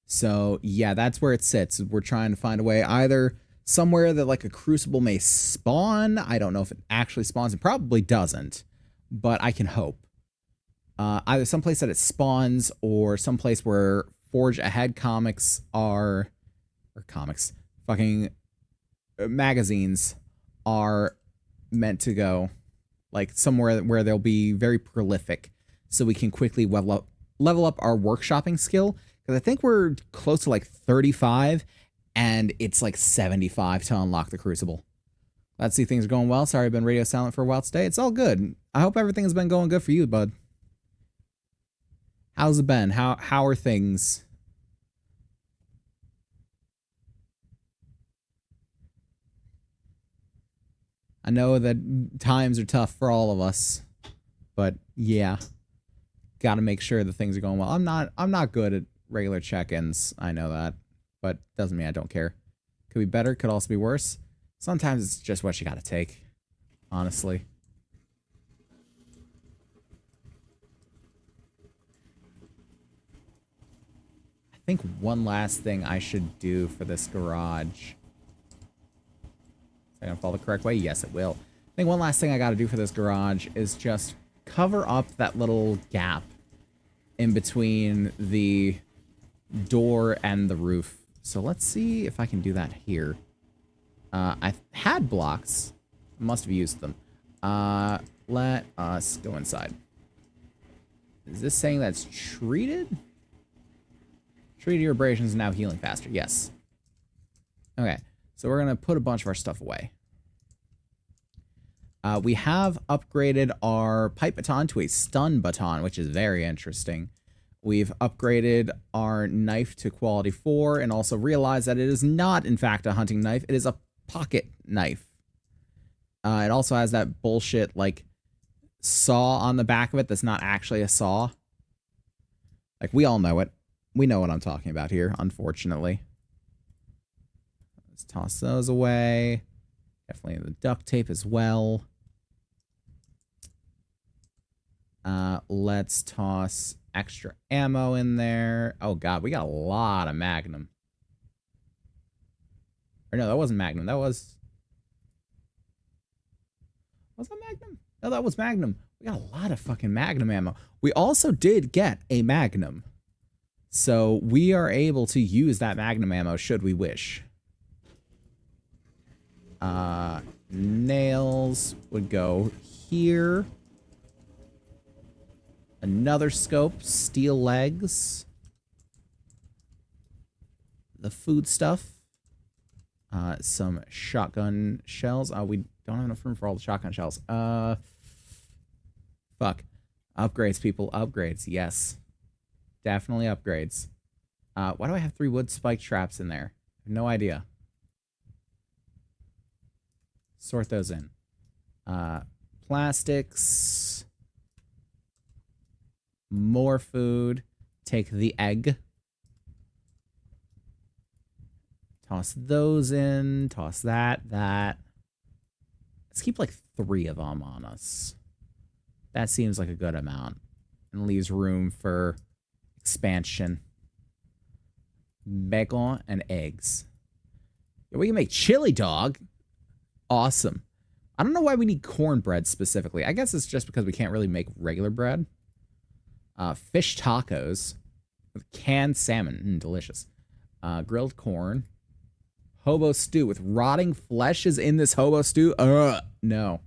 So yeah, that's where it sits. We're trying to find a way either somewhere that like a crucible may spawn. I don't know if it actually spawns. It probably doesn't, but I can hope. Either someplace that it spawns or someplace where Forge Ahead comics are, or comics, fucking magazines are meant to go, like somewhere where they'll be very prolific, so we can quickly level up our workshopping skill. Because I think we're close to like 35, and it's like 75 to unlock the crucible. Let's see, things are going well. Sorry, I've been radio silent for a while today. It's all good. I hope everything has been going good for you, bud. How's it been? How are things? I know that times are tough for all of us, but yeah, got to make sure that things are going well. I'm not good at regular check-ins. I know that, but doesn't mean I don't care. Could be better. Could also be worse. Sometimes it's just what you got to take, honestly. I think one last thing I should do for this garage. Is that gonna fall the correct way? Yes, it will. I think one last thing I gotta do for this garage is just cover up that little gap in between the door and the roof. So let's see if I can do that here. I had blocks. I must have used them. Let us go inside. Is this saying that's treated? Treated your abrasions, now healing faster. Yes. Okay, so we're going to put a bunch of our stuff away. We have upgraded our pipe baton to a stun baton, which is very interesting. We've upgraded our knife to quality 4 and also realized that it is not, in fact, a hunting knife. It is a pocket knife. It also has that bullshit, like, saw on the back of it that's not actually a saw. Like, we all know it. We know what I'm talking about here, unfortunately. Let's toss those away. Definitely the duct tape as well. Let's toss extra ammo in there. Oh god, we got a lot of Magnum. Or no, that wasn't Magnum. That was... Was that Magnum? No, that was Magnum. We got a lot of fucking Magnum ammo. We also did get a Magnum. So we are able to use that Magnum ammo should we wish. Nails would go here. Another scope, steel legs. the food stuff. Some shotgun shells. We don't have enough room for all the shotgun shells. Fuck. Upgrades, people. Upgrades. Yes. Definitely upgrades. Why do I have 3 wood spike traps in there? No idea. Sort those in. Plastics. More food. Take the egg. Toss those in. Toss that. Let's keep like 3 of them on us. That seems like a good amount. And leaves room for expansion. Bacon and eggs. Yeah, we can make chili dog. Awesome. I don't know why we need cornbread specifically. I guess it's just because we can't really make regular bread. Fish tacos with canned salmon. Delicious. Grilled corn. Hobo stew with rotting flesh is in this hobo stew. No.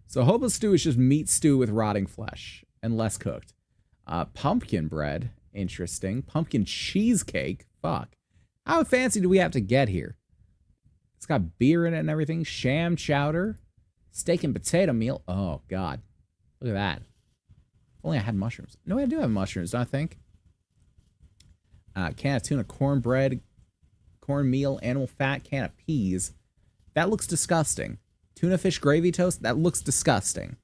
So hobo stew is just meat stew with rotting flesh and less cooked. Pumpkin bread. Interesting. Pumpkin cheesecake. Fuck. How fancy do we have to get here? It's got beer in it and everything. Sham chowder. Steak and potato meal. Oh, God. Look at that. If only I had mushrooms. No, I do have mushrooms, don't I think? Can of tuna, cornbread, cornmeal, animal fat, can of peas. That looks disgusting. Tuna fish gravy toast. That looks disgusting.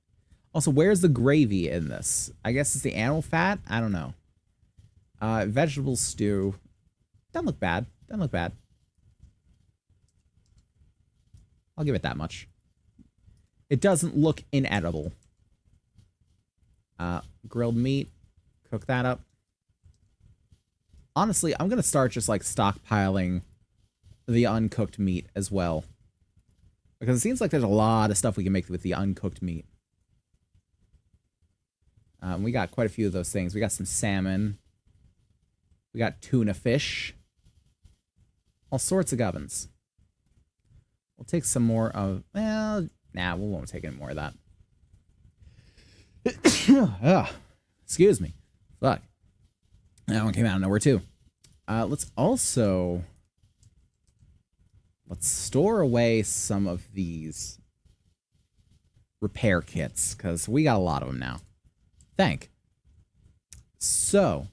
Also, where's the gravy in this? I guess it's the animal fat? I don't know. Vegetable stew. Doesn't look bad. Doesn't look bad. I'll give it that much. It doesn't look inedible. Grilled meat. Cook that up. Honestly, I'm going to start just, like, stockpiling the uncooked meat as well. Because it seems like there's a lot of stuff we can make with the uncooked meat. We got quite a few of those things. We got some salmon. We got tuna fish. All sorts of gubbins. We'll take some more of... Well, nah, we won't take any more of that. Excuse me. Fuck. That one came out of nowhere, too. Let's store away some of these repair kits, because we got a lot of them now. So,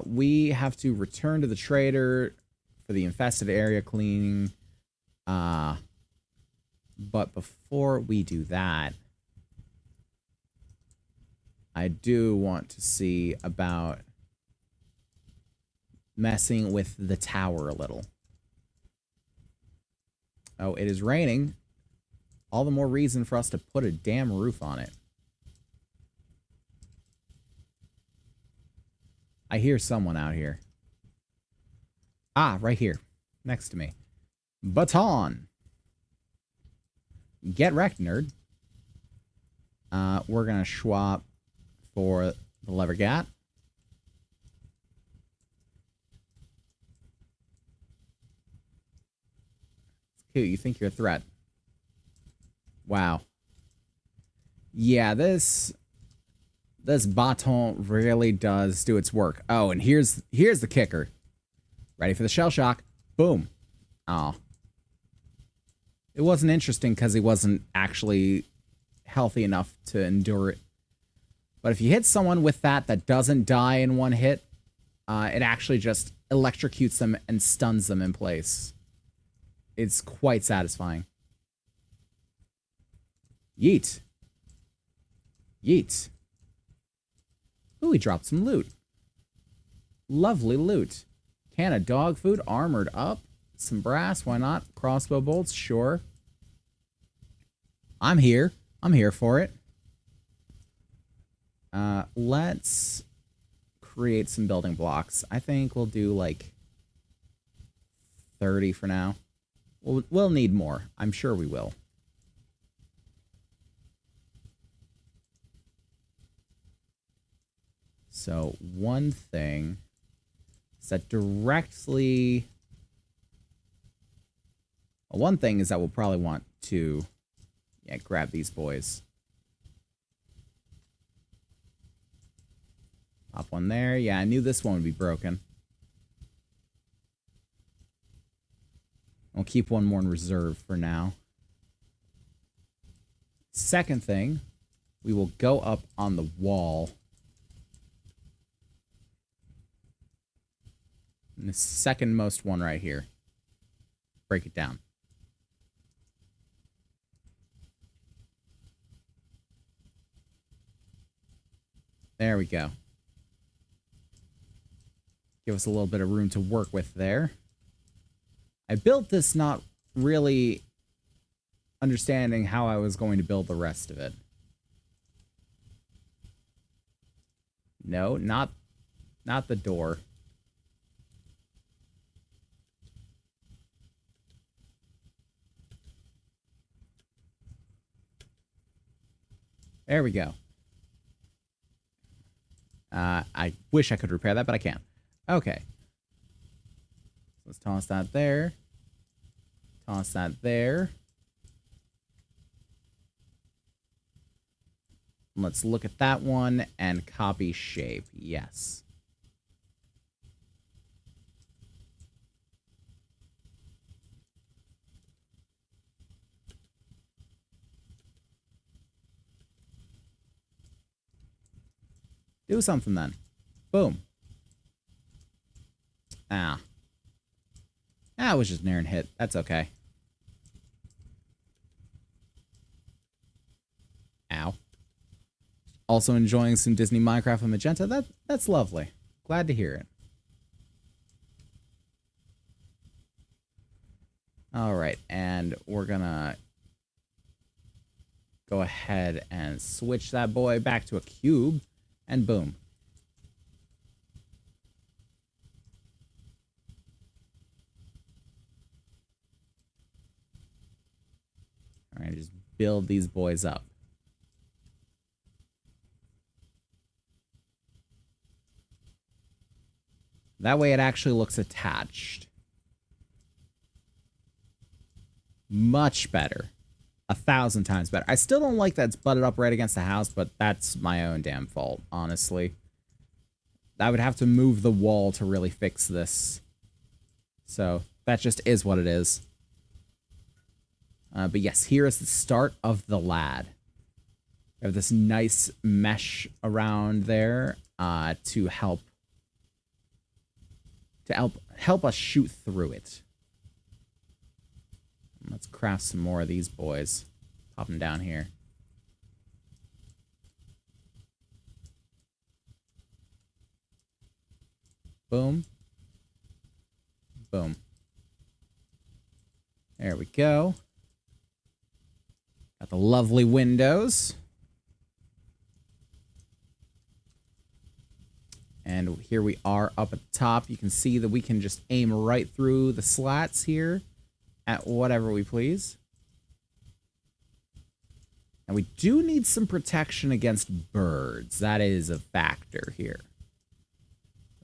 we have to return to the trader for the infested area cleaning. But before we do that, I do want to see about messing with the tower a little. Oh, it is raining. All the more reason for us to put a damn roof on it. I hear someone out here. Ah, right here. Next to me. Baton. Get wrecked, nerd. We're going to swap for the lever gat. Cute, you think you're a threat. Wow. Yeah, this baton really does do its work. Oh, and here's the kicker. Ready for the shell shock. Boom. Oh. It wasn't interesting because he wasn't actually healthy enough to endure it. But if you hit someone with that doesn't die in one hit, it actually just electrocutes them and stuns them in place. It's quite satisfying. Yeet. Yeet. Ooh, he dropped some loot. Lovely loot. Can of dog food, armored up. Some brass, why not? Crossbow bolts, sure. I'm here. I'm here for it. Let's create some building blocks. I think we'll do like 30 for now. We'll need more. I'm sure we will. So one thing is that directly... Well, one thing is that we'll probably want to grab these boys. Pop one there. Yeah, I knew this one would be broken. I'll keep one more in reserve for now. Second thing, we will go up on the wall. And the second most one right here. Break it down. There we go. Give us a little bit of room to work with there. I built this not really understanding how I was going to build the rest of it. No, not the door. There we go. I wish I could repair that, but I can't. Okay. Let's toss that there. Toss that there. Let's look at that one and copy shape. Yes. Do something then. Boom. Ah. Ah, it was just an errant hit. That's okay. Ow. Also enjoying some Disney Minecraft and Magenta. That's lovely. Glad to hear it. Alright, and we're gonna go ahead and switch that boy back to a cube. And boom. Alright, just build these boys up. That way it actually looks attached. Much better. 1,000 times better. I still don't like that it's butted up right against the house, but that's my own damn fault, honestly. I would have to move the wall to really fix this. So, that just is what it is. But yes, here is the start of the lad. We have this nice mesh around there to help us shoot through it. Let's craft some more of these boys. Pop them down here. Boom. Boom. There we go. Got the lovely windows. And here we are up at the top. You can see that we can just aim right through the slats here at whatever we please. And we do need some protection against birds. That is a factor here.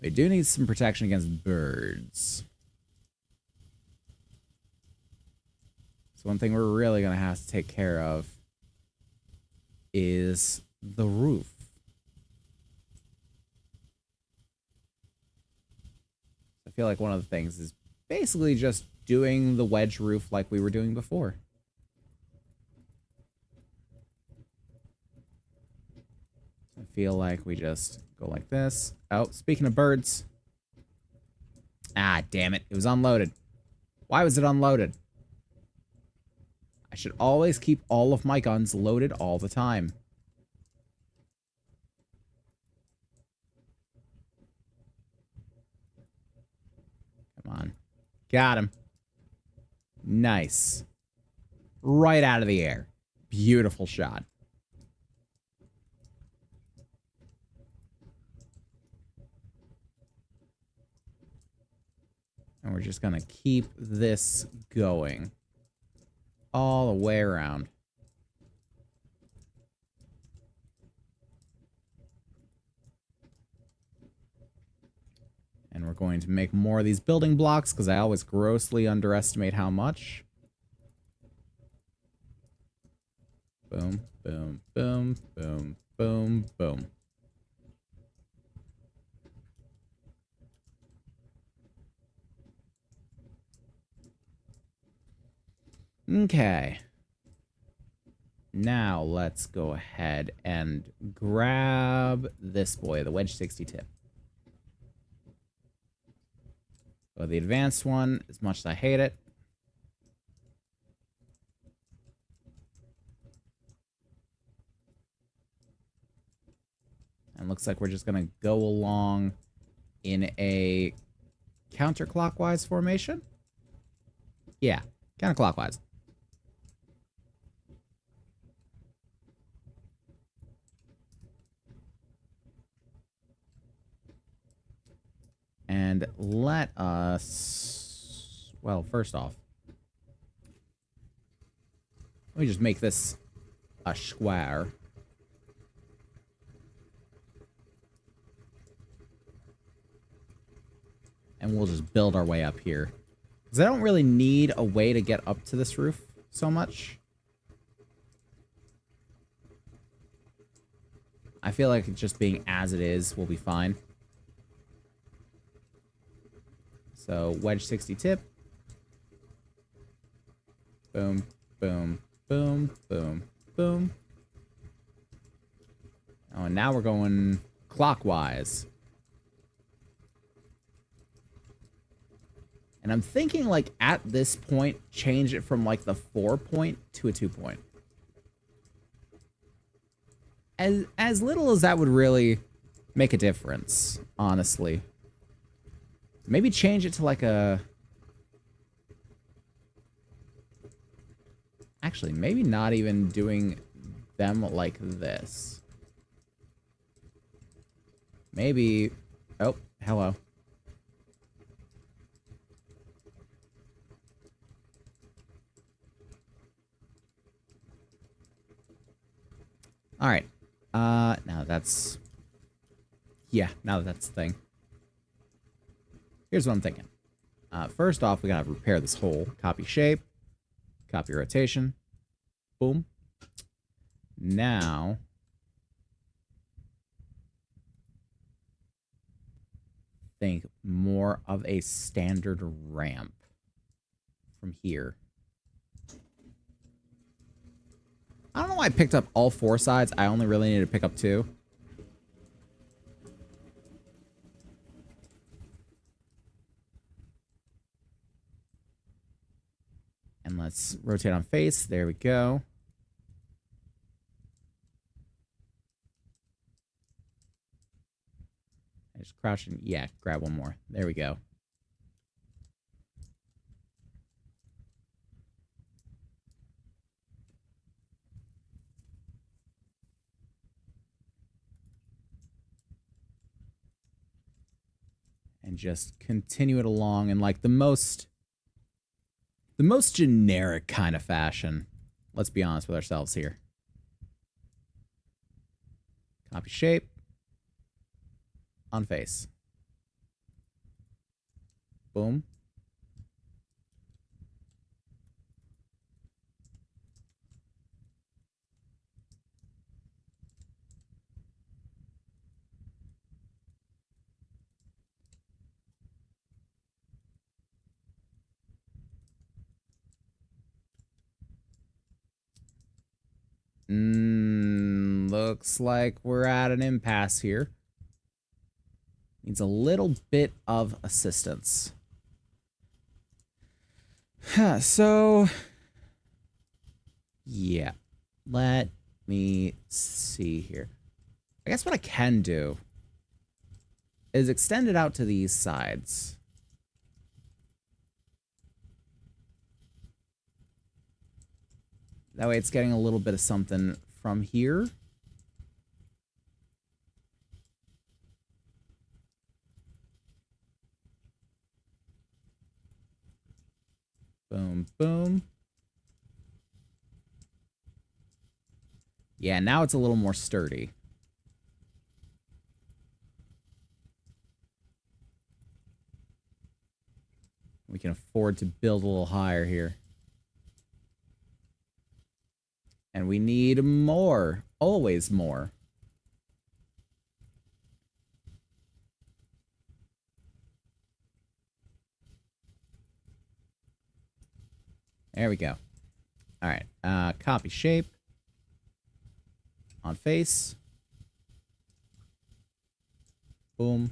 We do need some protection against birds. So one thing we're really going to have to take care of is the roof. I feel like one of the things is basically just doing the wedge roof like we were doing before. I feel like we just go like this. Oh, speaking of birds. Ah, damn it. It was unloaded. Why was it unloaded? I should always keep all of my guns loaded all the time. Come on. Got him. Nice. Right out of the air. Beautiful shot. And we're just going to keep this going all the way around. And we're going to make more of these building blocks because I always grossly underestimate how much. Boom, boom, boom, boom, boom, boom. Okay. Now let's go ahead and grab this boy, the Wedge 60 tip. Go the advanced one, as much as I hate it. And looks like we're just going to go along in a counterclockwise formation. Yeah, counterclockwise. And let us... Well, first off, let me just make this a square. And we'll just build our way up here. Because I don't really need a way to get up to this roof so much. I feel like it just being as it is will be fine. So, Wedge 60 tip. Boom, boom, boom, boom, boom. Oh, and now we're going clockwise. And I'm thinking, like, at this point, change it from, like, the 4-point to a 2-point. As little as that would really make a difference, honestly. Maybe change it to, like, a... Actually, maybe not even doing them like this. Maybe... Oh, hello. Alright. Now that's... Yeah, now that's the thing. Here's what I'm thinking. First off, we gotta repair this hole. Copy shape. Copy rotation. Boom. Now... think more of a standard ramp from here. I don't know why I picked up all 4 sides. I only really need to pick up 2. And let's rotate on face. There we go. I just crouch and, yeah, grab one more. There we go. And just continue it along in like the most generic kind of fashion. Let's be honest with ourselves here. Copy shape. On face. Boom. Looks like we're at an impasse here. Needs a little bit of assistance. So, yeah. Let me see here. I guess what I can do is extend it out to these sides. That way it's getting a little bit of something from here. Boom, boom. Yeah, now it's a little more sturdy. We can afford to build a little higher here. And we need more. Always more. There we go. All right. Copy shape. On face. Boom.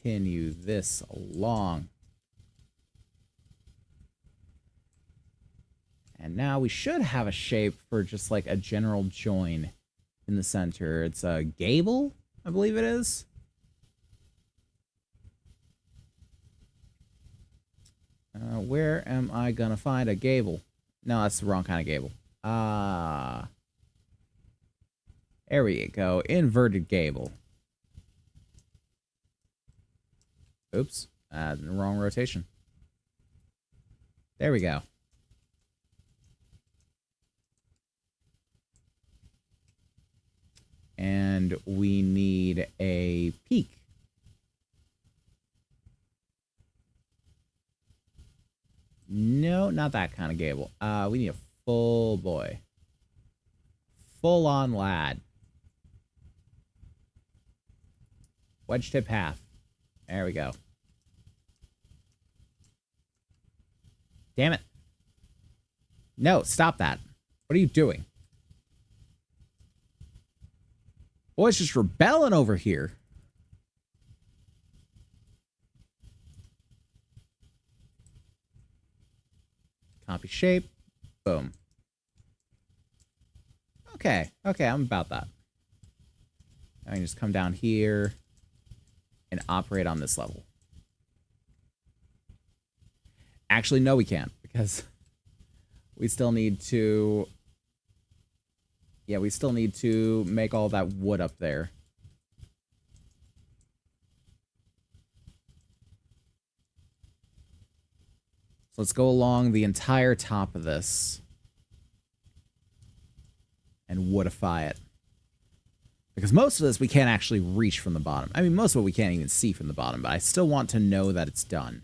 Continue this along. And now we should have a shape for just like a general join in the center. It's a gable, I believe it is. Where am I gonna find a gable? No, that's the wrong kind of gable. There we go. Inverted gable. Oops. Wrong rotation. There we go. And we need a peak. No, not that kind of gable. We need a full boy. Full on lad. Wedge tip half. There we go. Damn it. No, stop that. What are you doing? Boy's just rebelling over here. Copy shape. Boom. Okay. Okay, I'm about that. I can just come down here and operate on this level. Actually, no, we can't, because we still need to... Yeah, we still need to make all that wood up there. So let's go along the entire top of this and woodify it. Because most of this we can't actually reach from the bottom. I mean, most of it we can't even see from the bottom, but I still want to know that it's done.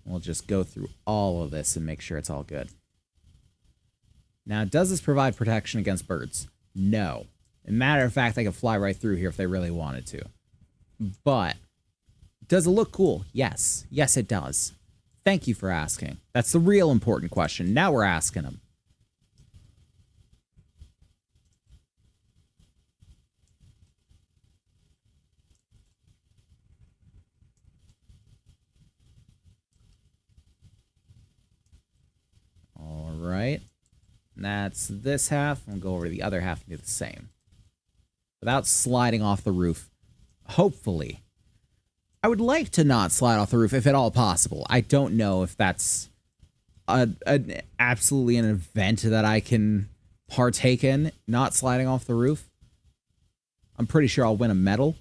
We'll just go through all of this and make sure it's all good. Now, does this provide protection against birds? No. As a matter of fact, they could fly right through here if they really wanted to. But, does it look cool? Yes. Yes, it does. Thank you for asking. That's the real important question. Now we're asking them. All right. That's this half. We'll go over to the other half and do the same. Without sliding off the roof. Hopefully. I would like to not slide off the roof if at all possible. I don't know if that's absolutely an event that I can partake in, not sliding off the roof. I'm pretty sure I'll win a medal.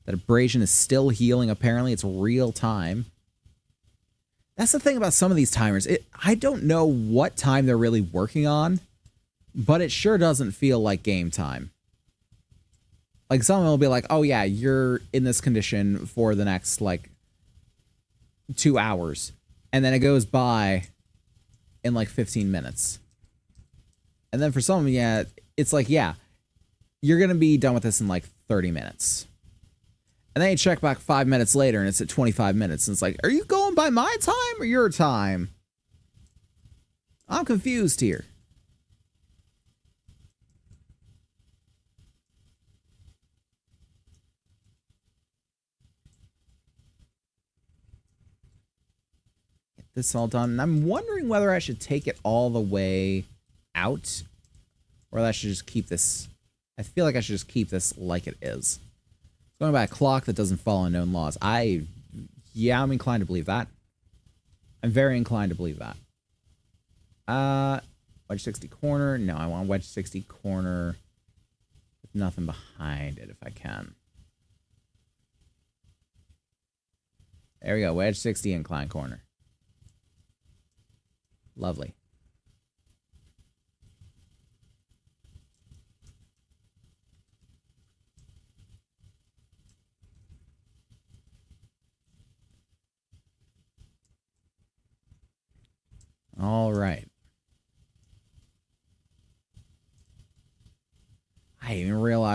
That abrasion is still healing, apparently. It's real time. That's the thing about some of these timers. I don't know what time they're really working on, but it sure doesn't feel like game time. Like, someone will be like, oh yeah, you're in this condition for the next, like, 2 hours. And then it goes by in, like, 15 minutes. And then for some, yeah, it's like, yeah, you're going to be done with this in, like, 30 minutes. And then you check back 5 minutes later, and it's at 25 minutes. And it's like, are you going by my time or your time? I'm confused here. Get this all done. And I'm wondering whether I should take it all the way out, or that I should just keep this. I feel like I should just keep this like it is. Going by a clock that doesn't follow known laws. Yeah, I'm inclined to believe that. I'm very inclined to believe that. Wedge 60 corner. No, I want wedge 60 corner with nothing behind it if I can. There we go. Wedge 60 incline corner. Lovely.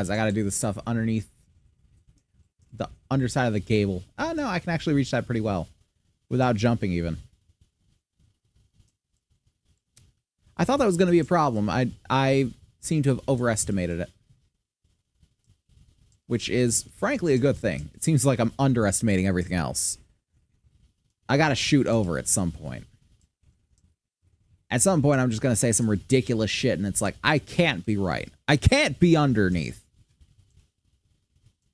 because I got to do the stuff underneath the underside of the gable. Oh, no, I can actually reach that pretty well without jumping even. I thought that was going to be a problem. I seem to have overestimated it, which is, frankly, a good thing. It seems like I'm underestimating everything else. I got to shoot over at some point. At some point, I'm just going to say some ridiculous shit, and it's like, I can't be right. I can't be underneath.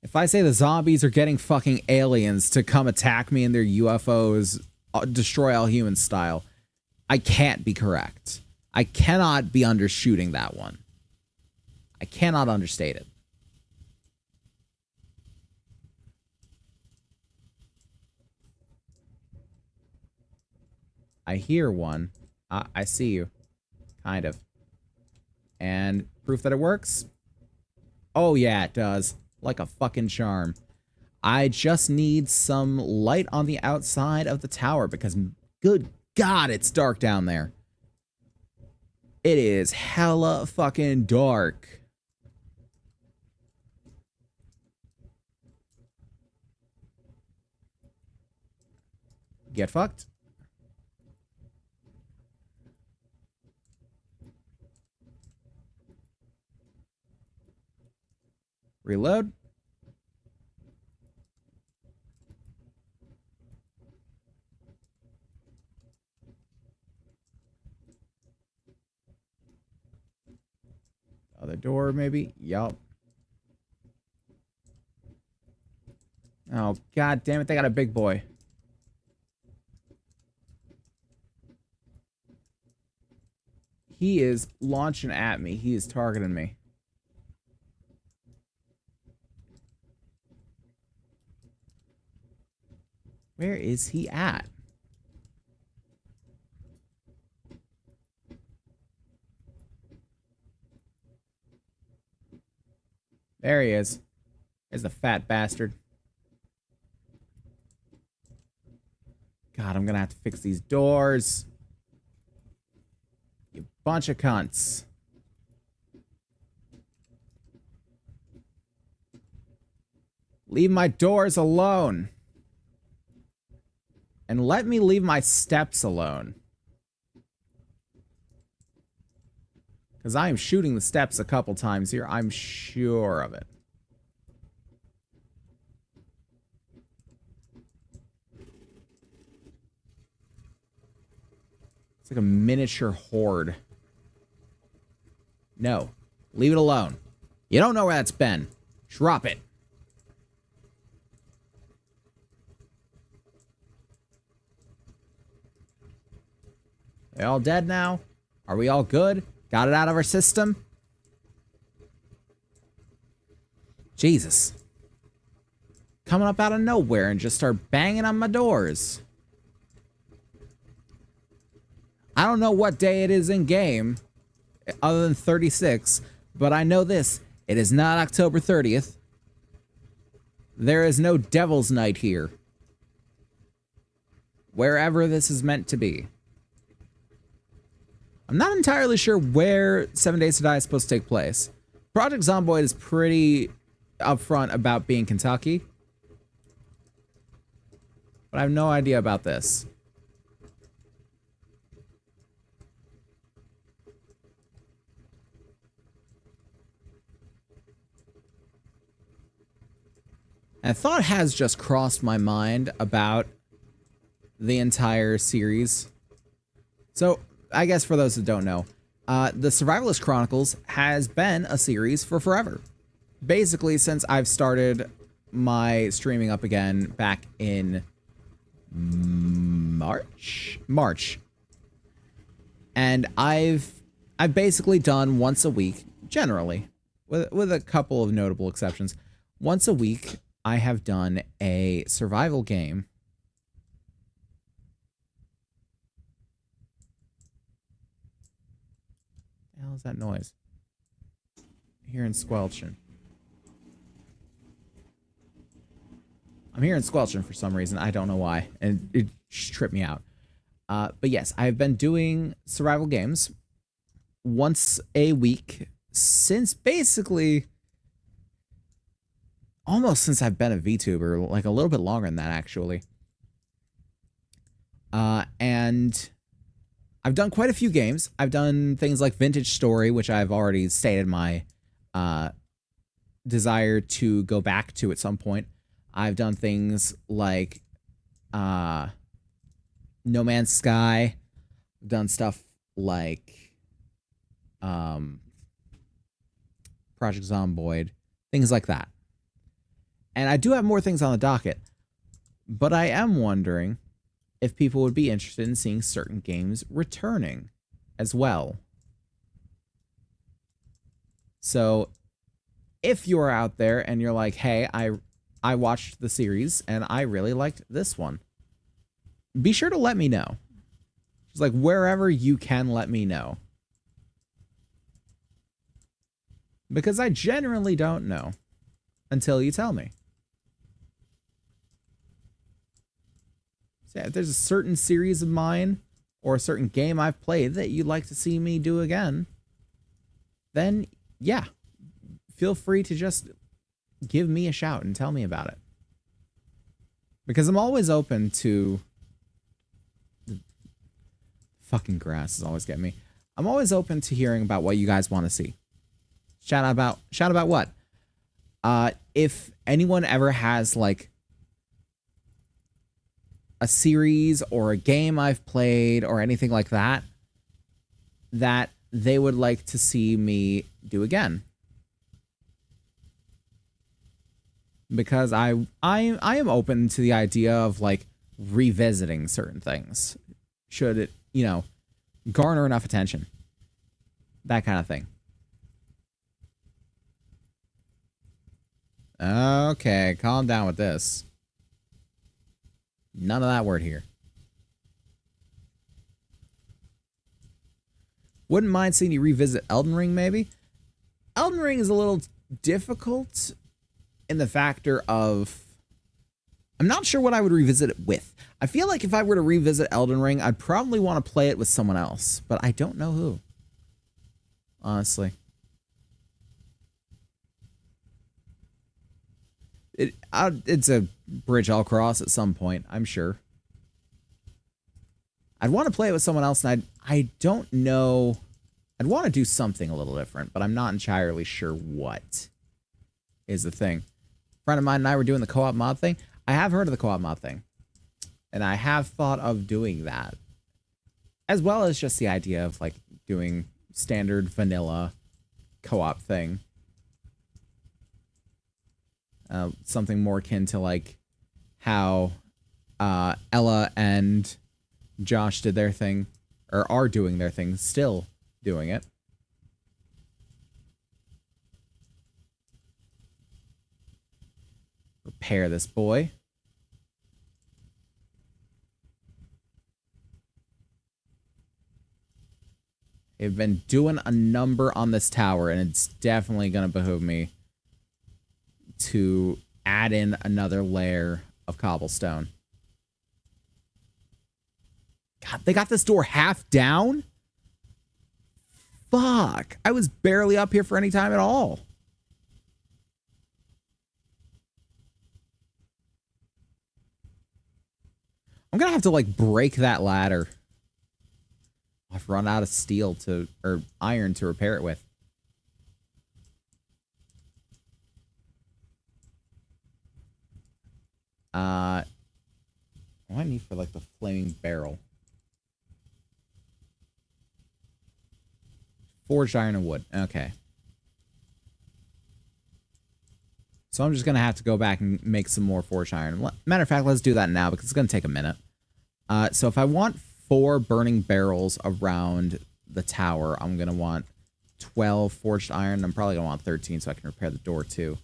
If I say the zombies are getting fucking aliens to come attack me in their UFOs, destroy all humans style, I can't be correct. I cannot be undershooting that one. I cannot understate it. I hear one. I see you. Kind of. And proof that it works? Oh yeah, it does. Like a fucking charm. I just need some light on the outside of the tower because, good God, it's dark down there. It is hella fucking dark. Get fucked. Reload. Other door, maybe? Yup. Oh, god damn it, they got a big boy. He is launching at me. He is targeting me. Where is he at? There he is. There's the fat bastard. God, I'm gonna have to fix these doors. You bunch of cunts. Leave my doors alone. And let me leave my steps alone. Because I am shooting the steps a couple times here. I'm sure of it. It's like a miniature horde. No. Leave it alone. You don't know where that's been. Drop it. They all dead now? Are we all good? Got it out of our system? Jesus. Coming up out of nowhere and just start banging on my doors. I don't know what day it is in game, other than 36, but I know this. It is not October 30th. There is no Devil's Night here. Wherever this is meant to be. I'm not entirely sure where 7 Days to Die is supposed to take place. Project Zomboid is pretty upfront about being Kentucky. But I have no idea about this. And a thought has just crossed my mind about the entire series. So, I guess for those that don't know, the Survivalist Chronicles has been a series for forever. Basically, since I've started my streaming up again back in March. And I've basically done once a week, generally, with a couple of notable exceptions. Once a week, I have done a survival game. What the hell is that noise? Hearing squelching. I'm hearing squelching for some reason. I don't know why. And it just tripped me out. But yes, I've been doing survival games once a week since basically almost since I've been a VTuber, like a little bit longer than that actually. And I've done quite a few games. I've done things like Vintage Story, which I've already stated my desire to go back to at some point. I've done things like No Man's Sky. I've done stuff like Project Zomboid, things like that. And I do have more things on the docket, but I am wondering if people would be interested in seeing certain games returning as well. So if you're out there and you're like, hey, I watched the series and I really liked this one, be sure to let me know. Just like wherever you can, let me know. Because I generally don't know until you tell me. So yeah, if there's a certain series of mine or a certain game I've played that you'd like to see me do again, then yeah, feel free to just give me a shout and tell me about it. Because I'm always open to... The fucking grass is always getting me. I'm always open to hearing about what you guys want to see. Shout about what? If anyone ever has like a series or a game I've played or anything like that that they would like to see me do again. Because I am open to the idea of like revisiting certain things. Should it, garner enough attention. That kind of thing. Okay, calm down with this. None of that word here. Wouldn't mind seeing you revisit Elden Ring, maybe? Elden Ring is a little difficult in the factor of... I'm not sure what I would revisit it with. I feel like if I were to revisit Elden Ring, I'd probably want to play it with someone else, but I don't know who. Honestly. It's a bridge I'll cross at some point, I'm sure. I'd want to play it with someone else, and I don't know... I'd want to do something a little different, but I'm not entirely sure what is the thing. A friend of mine and I were doing the co-op mod thing. I have heard of the co-op mod thing, and I have thought of doing that, as well as just the idea of like doing standard vanilla co-op thing. Something more akin to like how Ella and Josh did their thing, or are doing their thing, still doing it. Repair this boy. I've been doing a number on this tower, and it's definitely going to behoove me to add in another layer of cobblestone. God, they got this door half down? Fuck. I was barely up here for any time at all. I'm gonna have to like break that ladder. I've run out of steel or iron to repair it with. What do I need for like the flaming barrel? Forged iron and wood. Okay. So I'm just gonna have to go back and make some more forged iron. Matter of fact, let's do that now because it's gonna take a minute. So if I want 4 burning barrels around the tower, I'm gonna want 12 forged iron. I'm probably gonna want 13 so I can repair the door too.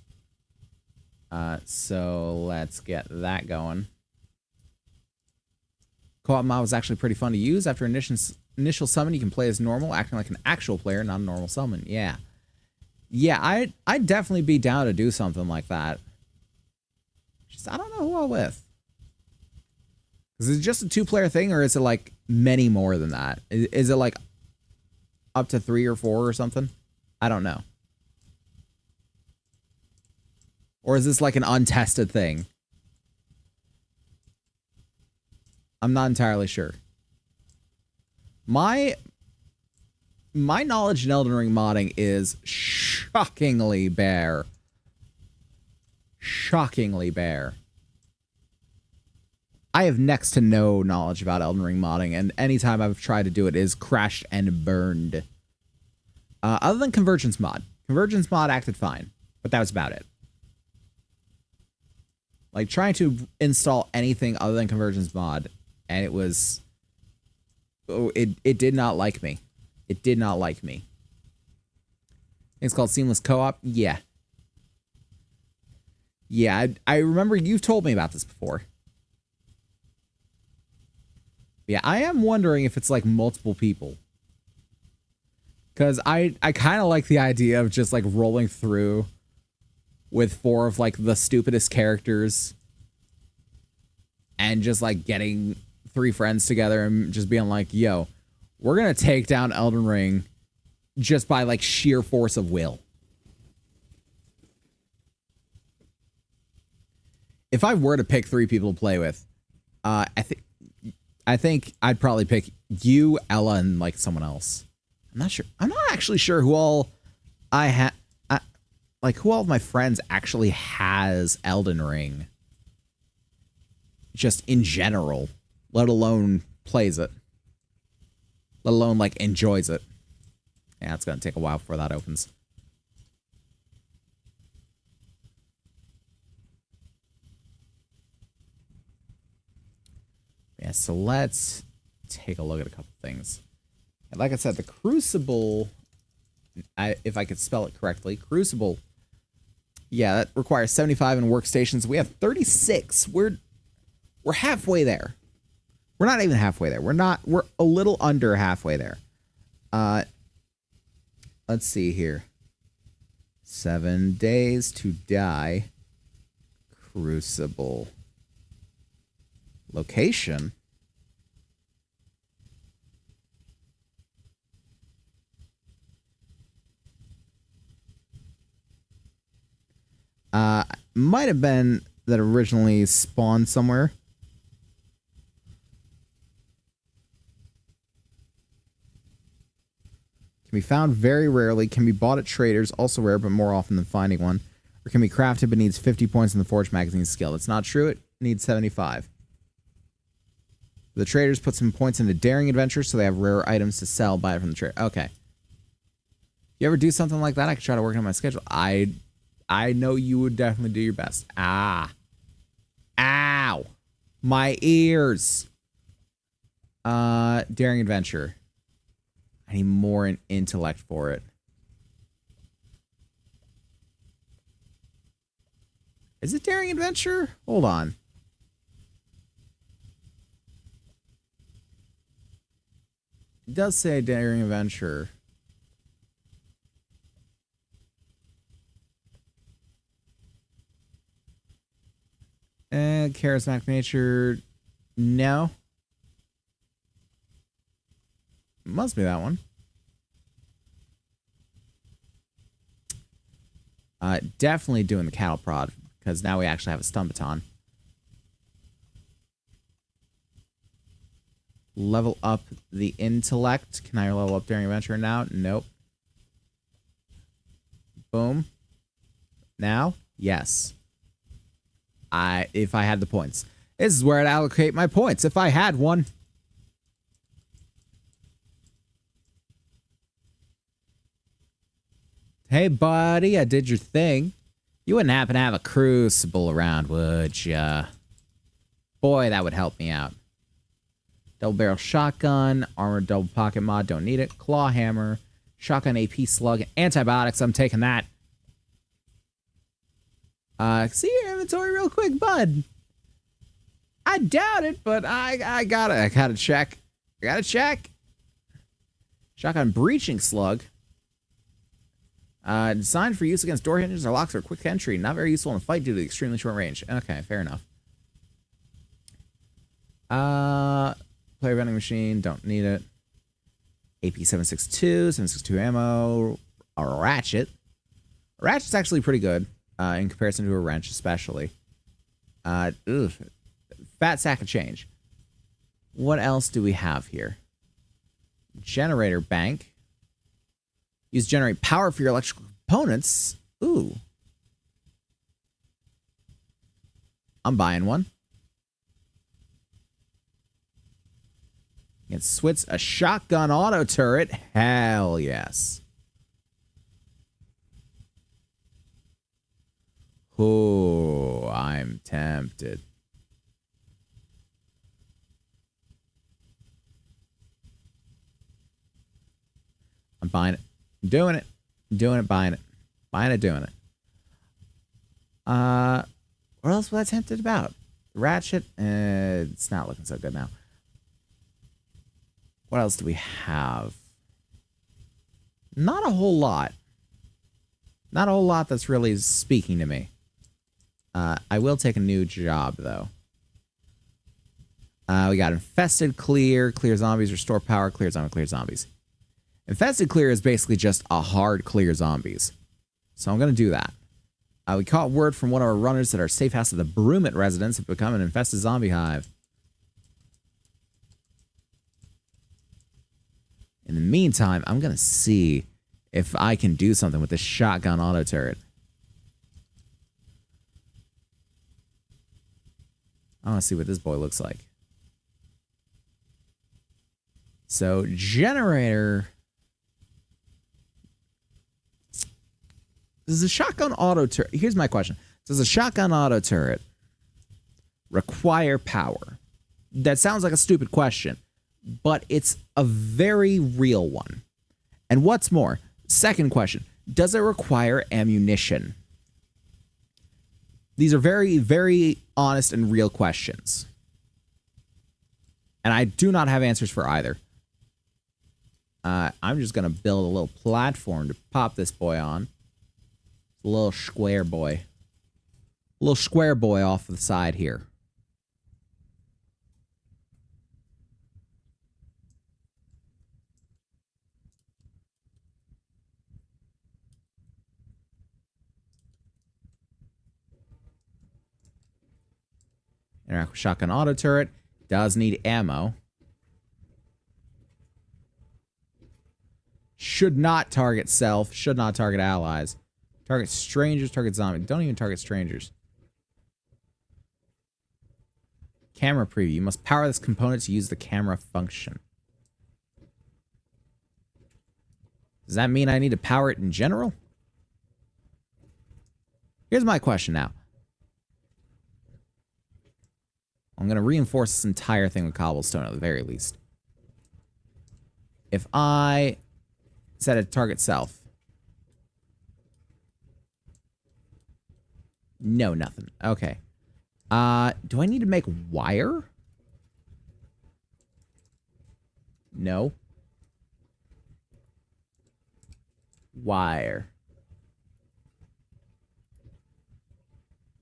So let's get that going. Co-op mod was actually pretty fun to use. After initial summon, you can play as normal, acting like an actual player, not a normal summon. Yeah. Yeah, I'd definitely be down to do something like that. Just, I don't know who I'm with. Is it just a 2-player thing, or is it like many more than that? Is it like up to 3 or 4 or something? I don't know. Or is this like an untested thing? I'm not entirely sure. My knowledge in Elden Ring modding is shockingly bare. Shockingly bare. I have next to no knowledge about Elden Ring modding, and anytime I've tried to do it is crashed and burned. Other than Convergence mod. Convergence mod acted fine, but that was about it. Like, trying to install anything other than Convergence mod, and it was... Oh, it did not like me. It did not like me. It's called Seamless Co-op? Yeah. Yeah, I remember you've told me about this before. Yeah, I am wondering if it's like multiple people. Because I kind of like the idea of just like rolling through with 4 of like the stupidest characters and just like getting 3 friends together and just being like, yo, we're going to take down Elden Ring just by like sheer force of will. If I were to pick 3 people to play with, I think I'd probably pick you, Ella, and like someone else. I'm not sure. I'm not actually sure who all who all of my friends actually has Elden Ring. Just in general, let alone plays it. Let alone like enjoys it. Yeah, it's gonna take a while before that opens. Yeah, so let's take a look at a couple things. And like I said, the Crucible, if I could spell it correctly, Crucible, yeah, that requires 75 in workstations. We have 36. We're halfway there. We're not even halfway there. We're a little under halfway there. Let's see here. 7 days to die. Crucible. Location. Might have been that originally spawned somewhere. Can be found very rarely, can be bought at traders, also rare but more often than finding one, or can be crafted but needs 50 points in the Forge magazine skill. That's not true, it needs 75. The traders put some points into daring adventures, so they have rare items to sell, buy it from the trader. Okay. You ever do something like that? I could try to work on my schedule. I know you would definitely do your best. Ah. Ow. My ears. Daring adventure. I need more in intellect for it. Is it daring adventure? Hold on. It does say daring adventure. Charismatic nature. No. Must be that one. Definitely doing the cattle prod, because now we actually have a stun baton. Level up the intellect. Can I level up daring adventure now? Nope. Boom. Now? Yes. If I had the points. This is where I'd allocate my points if I had one. Hey, buddy, I did your thing. You wouldn't happen to have a Crucible around, would ya? Boy, that would help me out. Double barrel shotgun, armored double pocket mod, don't need it. Claw hammer, shotgun AP slug, antibiotics, I'm taking that. See your inventory real quick, bud. I doubt it, but I gotta check. I gotta check. Shotgun breaching slug. Designed for use against door hinges or locks for quick entry. Not very useful in a fight due to the extremely short range. Okay, fair enough. Player vending machine, don't need it. AP 762, 762 ammo. A ratchet. A ratchet's actually pretty good. in comparison to a wrench, especially. Ugh, fat sack of change. What else do we have here? Generator bank. Use generate power for your electrical components. Ooh. I'm buying one. You can switch a shotgun auto turret. Hell yes. Oh, I'm tempted. I'm buying it. I'm doing it. I'm doing it, buying it. Buying it, doing it. What else was I tempted about? Ratchet? It's not looking so good now. What else do we have? Not a whole lot. Not a whole lot that's really speaking to me. I will take a new job, though. We got infested, clear zombies, restore power, clear zombies. Infested clear is basically just a hard clear zombies. So I'm going to do that. We caught word from one of our runners that our safe house of the Brumit residents have become an infested zombie hive. In the meantime, I'm going to see if I can do something with this shotgun auto turret. I want to see what this boy looks like. So, generator. Does a shotgun auto turret... Here's my question. Does a shotgun auto turret require power? That sounds like a stupid question, but it's a very real one. And what's more, second question, does it require ammunition? These are very, very honest and real questions. And I do not have answers for either. I'm just going to build a little platform to pop this boy on. A little square boy. A little square boy off the side here. Interact with shotgun auto turret. Does need ammo. Should not target self. Should not target allies. Target strangers. Target zombies. Don't even target strangers. Camera preview. You must power this component to use the camera function. Does that mean I need to power it in general? Here's my question now. I'm going to reinforce this entire thing with cobblestone at the very least. If I set a target self. No, nothing. Okay. Do I need to make wire? No. Wire.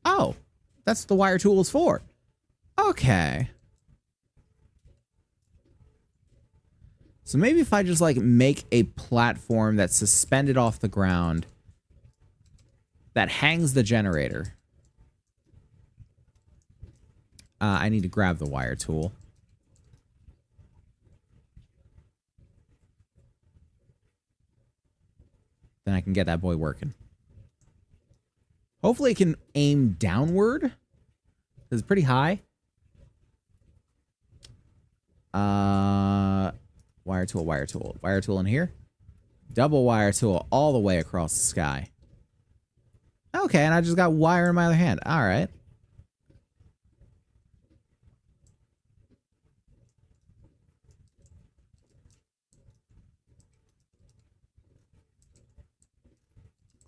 Oh, that's what the wire tool is for. Okay. So maybe if I just like make a platform that's suspended off the ground that hangs the generator. I need to grab the wire tool. Then I can get that boy working. Hopefully it can aim downward. It's pretty high. Wire tool, wire tool. Wire tool in here. Double wire tool all the way across the sky. Okay, and I just got wire in my other hand. All right.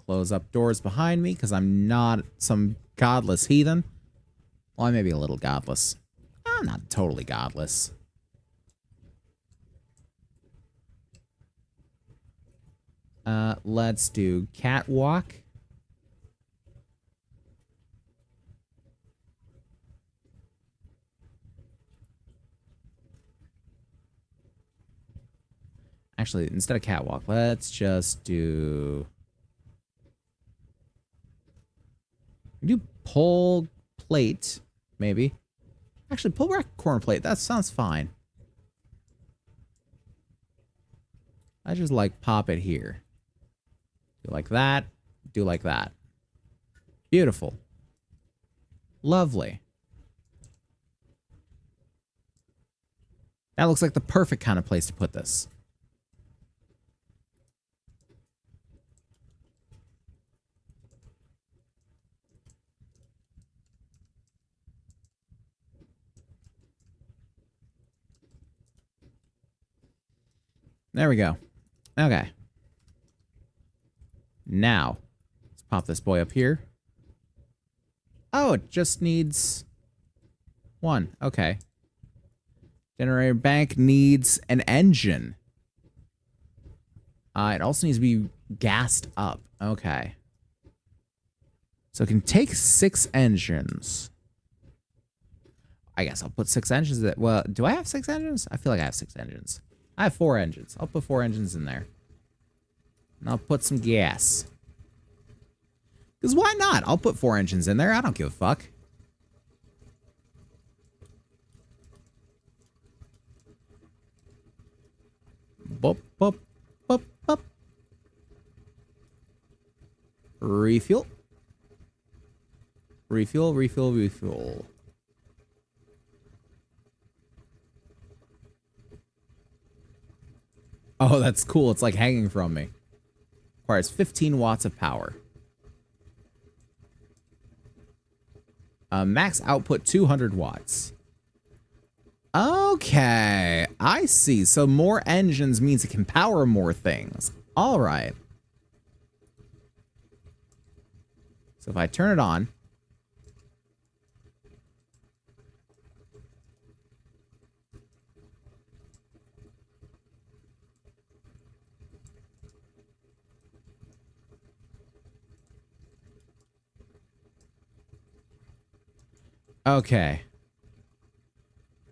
Close up doors behind me because I'm not some godless heathen. Well, I may be a little godless. I'm not totally godless. Let's do catwalk. Actually, instead of catwalk, let's just do... We do pull plate, maybe. Actually, pull back corner plate. That sounds fine. I just like pop it here. Do like that. Do like that. Beautiful. Lovely. That looks like the perfect kind of place to put this. There we go. Okay. Now, let's pop this boy up here. Oh, it just needs one. Okay. Generator bank needs an engine. It also needs to be gassed up. Okay. So it can take 6 engines. I guess I'll put 6 engines. Well, do I have 6 engines? I feel like I have 6 engines. I have 4 engines. I'll put 4 engines in there. And I'll put some gas. Because why not? I'll put 4 engines in there. I don't give a fuck. Boop, boop, boop, boop. Refuel. Refuel, refuel, refuel. Oh, that's cool. It's like hanging from me. Requires 15 watts of power. Max output 200 watts. Okay, I see. So more engines means it can power more things. All right. So if I turn it on. Okay.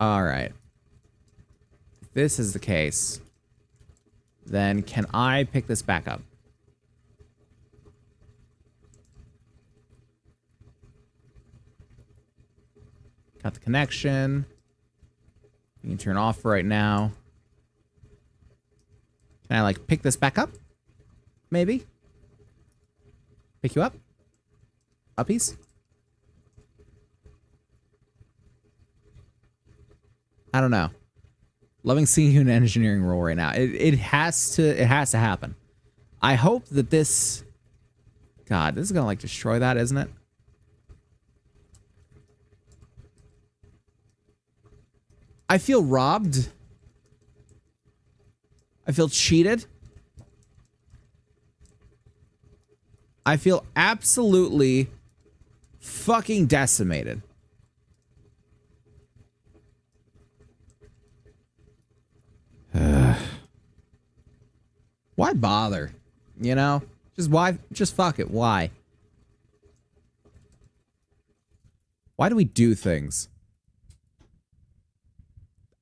All right. If this is the case, then can I pick this back up? Got the connection. You can turn off right now. Can I, like, pick this back up? Maybe? Pick you up? Uppies? I don't know. Loving seeing you in an engineering role right now. It has to happen. I hope that this... God, this is gonna, like, destroy that, isn't it? I feel robbed. I feel cheated. I feel absolutely fucking decimated. Why bother? You know? Just why? Just fuck it. Why? Why do we do things?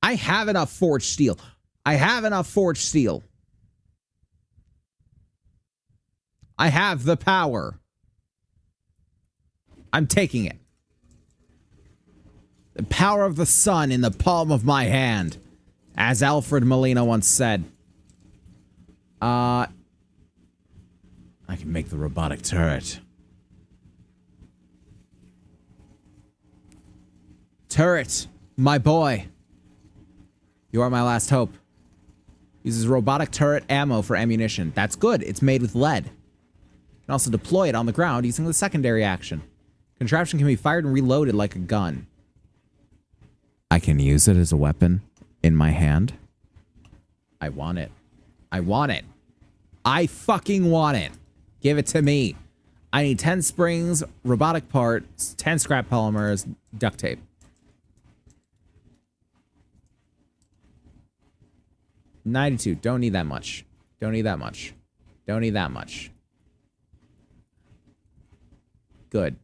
I have enough forged steel. I have enough forged steel. I have the power. I'm taking it. The power of the sun in the palm of my hand. As Alfred Molina once said. I can make the robotic turret. Turret, my boy. You are my last hope. Uses robotic turret ammo for ammunition. That's good. It's made with lead. You can also deploy it on the ground using the secondary action. Contraption can be fired and reloaded like a gun. I can use it as a weapon in my hand. I want it. I want it. I fucking want it. Give it to me. I need 10 springs, robotic parts, 10 scrap polymers, duct tape. $92. Don't need that much. Don't need that much. Don't need that much. Good.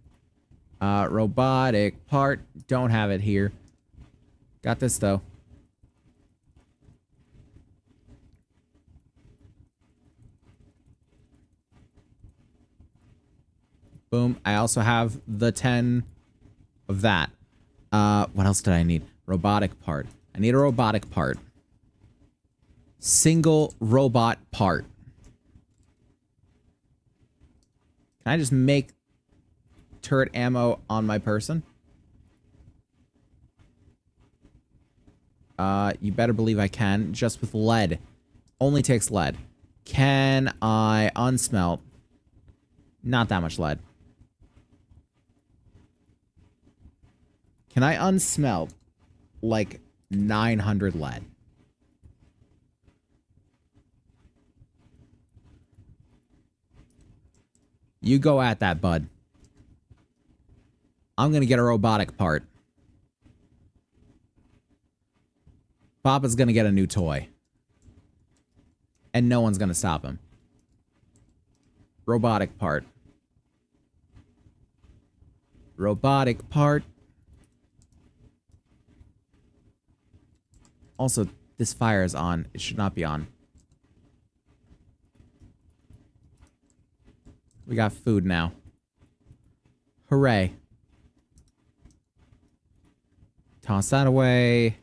Robotic part. Don't have it here. Got this, though. Boom. I also have the 10 of that. What else did I need? Robotic part. I need a robotic part. Single robot part. Can I just make turret ammo on my person? You better believe I can. Just with lead. Only takes lead. Can I unsmelt? Not that much lead. Can I unsmelt like 900 lead? You go at that, bud. I'm gonna get a robotic part. Papa's gonna get a new toy. And no one's gonna stop him. Robotic part. Robotic part. Also, this fire is on. It should not be on. We got food now. Hooray. Toss that away.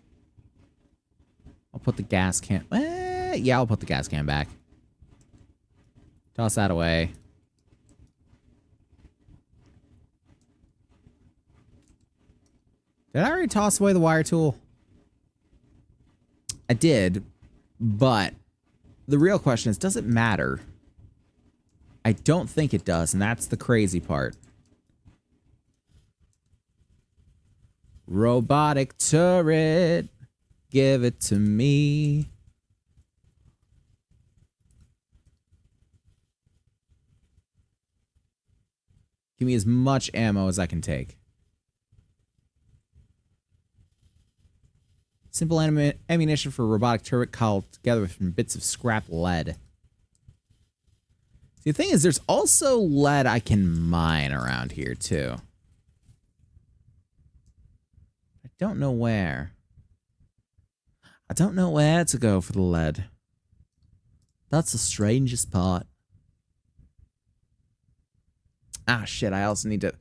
I'll put the gas can... yeah, I'll put the gas can back. Toss that away. Did I already toss away the wire tool? I did, but the real question is, does it matter? I don't think it does, and that's the crazy part. Robotic turret, give it to me. Give me as much ammo as I can take. Simple ammunition for a robotic turret cobbled together from bits of scrap lead. See, the thing is, there's also lead I can mine around here, too. I don't know where. I don't know where to go for the lead. That's the strangest part. Ah, shit, I also need to...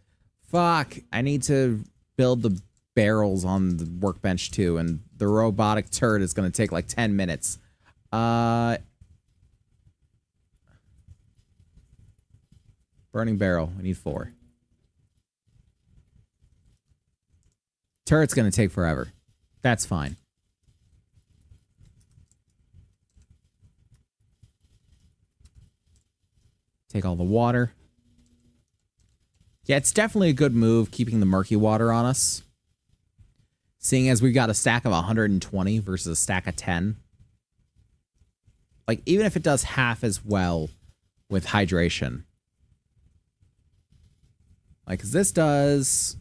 Fuck! I need to build the barrels on the workbench, too, and the robotic turret is going to take, like, 10 minutes. Burning barrel. I need 4. Turret's going to take forever. That's fine. Take all the water. Yeah, it's definitely a good move keeping the murky water on us. Seeing as we've got a stack of 120 versus a stack of 10. Like, even if it does half as well with hydration. Like, 'cause this does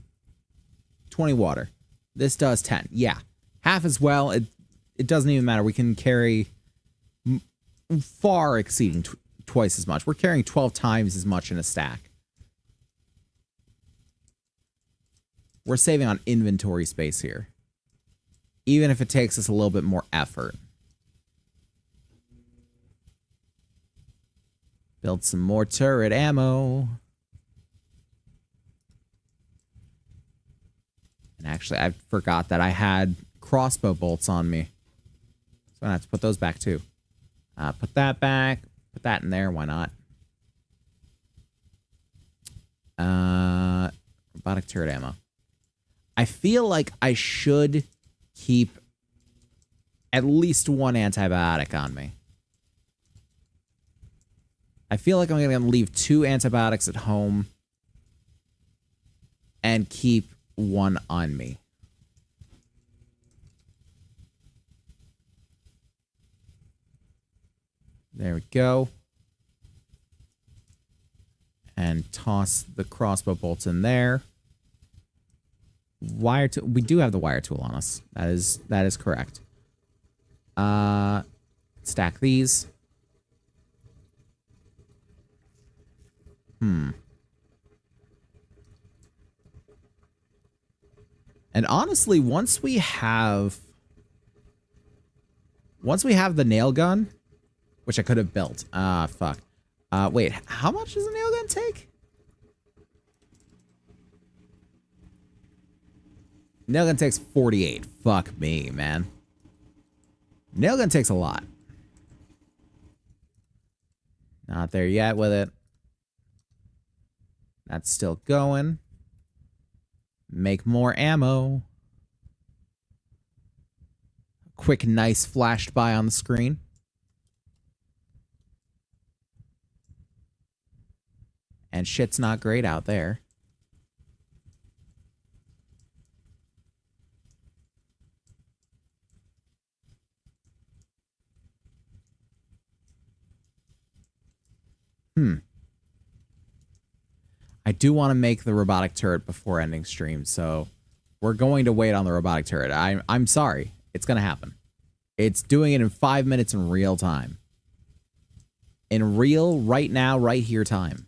20 water. This does 10. Yeah. Half as well. It doesn't even matter. We can carry far exceeding twice as much. We're carrying 12 times as much in a stack. We're saving on inventory space here. Even if it takes us a little bit more effort. Build some more turret ammo. And actually, I forgot that I had crossbow bolts on me. So I have to put those back too. Put that back. Put that in there. Why not? Robotic turret ammo. I feel like I should keep at least one antibiotic on me. I feel like I'm going to leave 2 antibiotics at home and keep one on me. There we go. And toss the crossbow bolts in there. Wire tool. We do have the wire tool on us. That is correct. Stack these. And honestly, once we have the nail gun, which I could have built. Fuck. Wait, how much does a nail gun take? Nailgun takes 48. Fuck me, man. Nailgun takes a lot. Not there yet with it. That's still going. Make more ammo. Quick, nice flashed by on the screen. And shit's not great out there. I do want to make the robotic turret before ending stream, so we're going to wait on the robotic turret. I'm sorry. It's going to happen. It's doing it in 5 minutes in real time. In real, right now, right here time.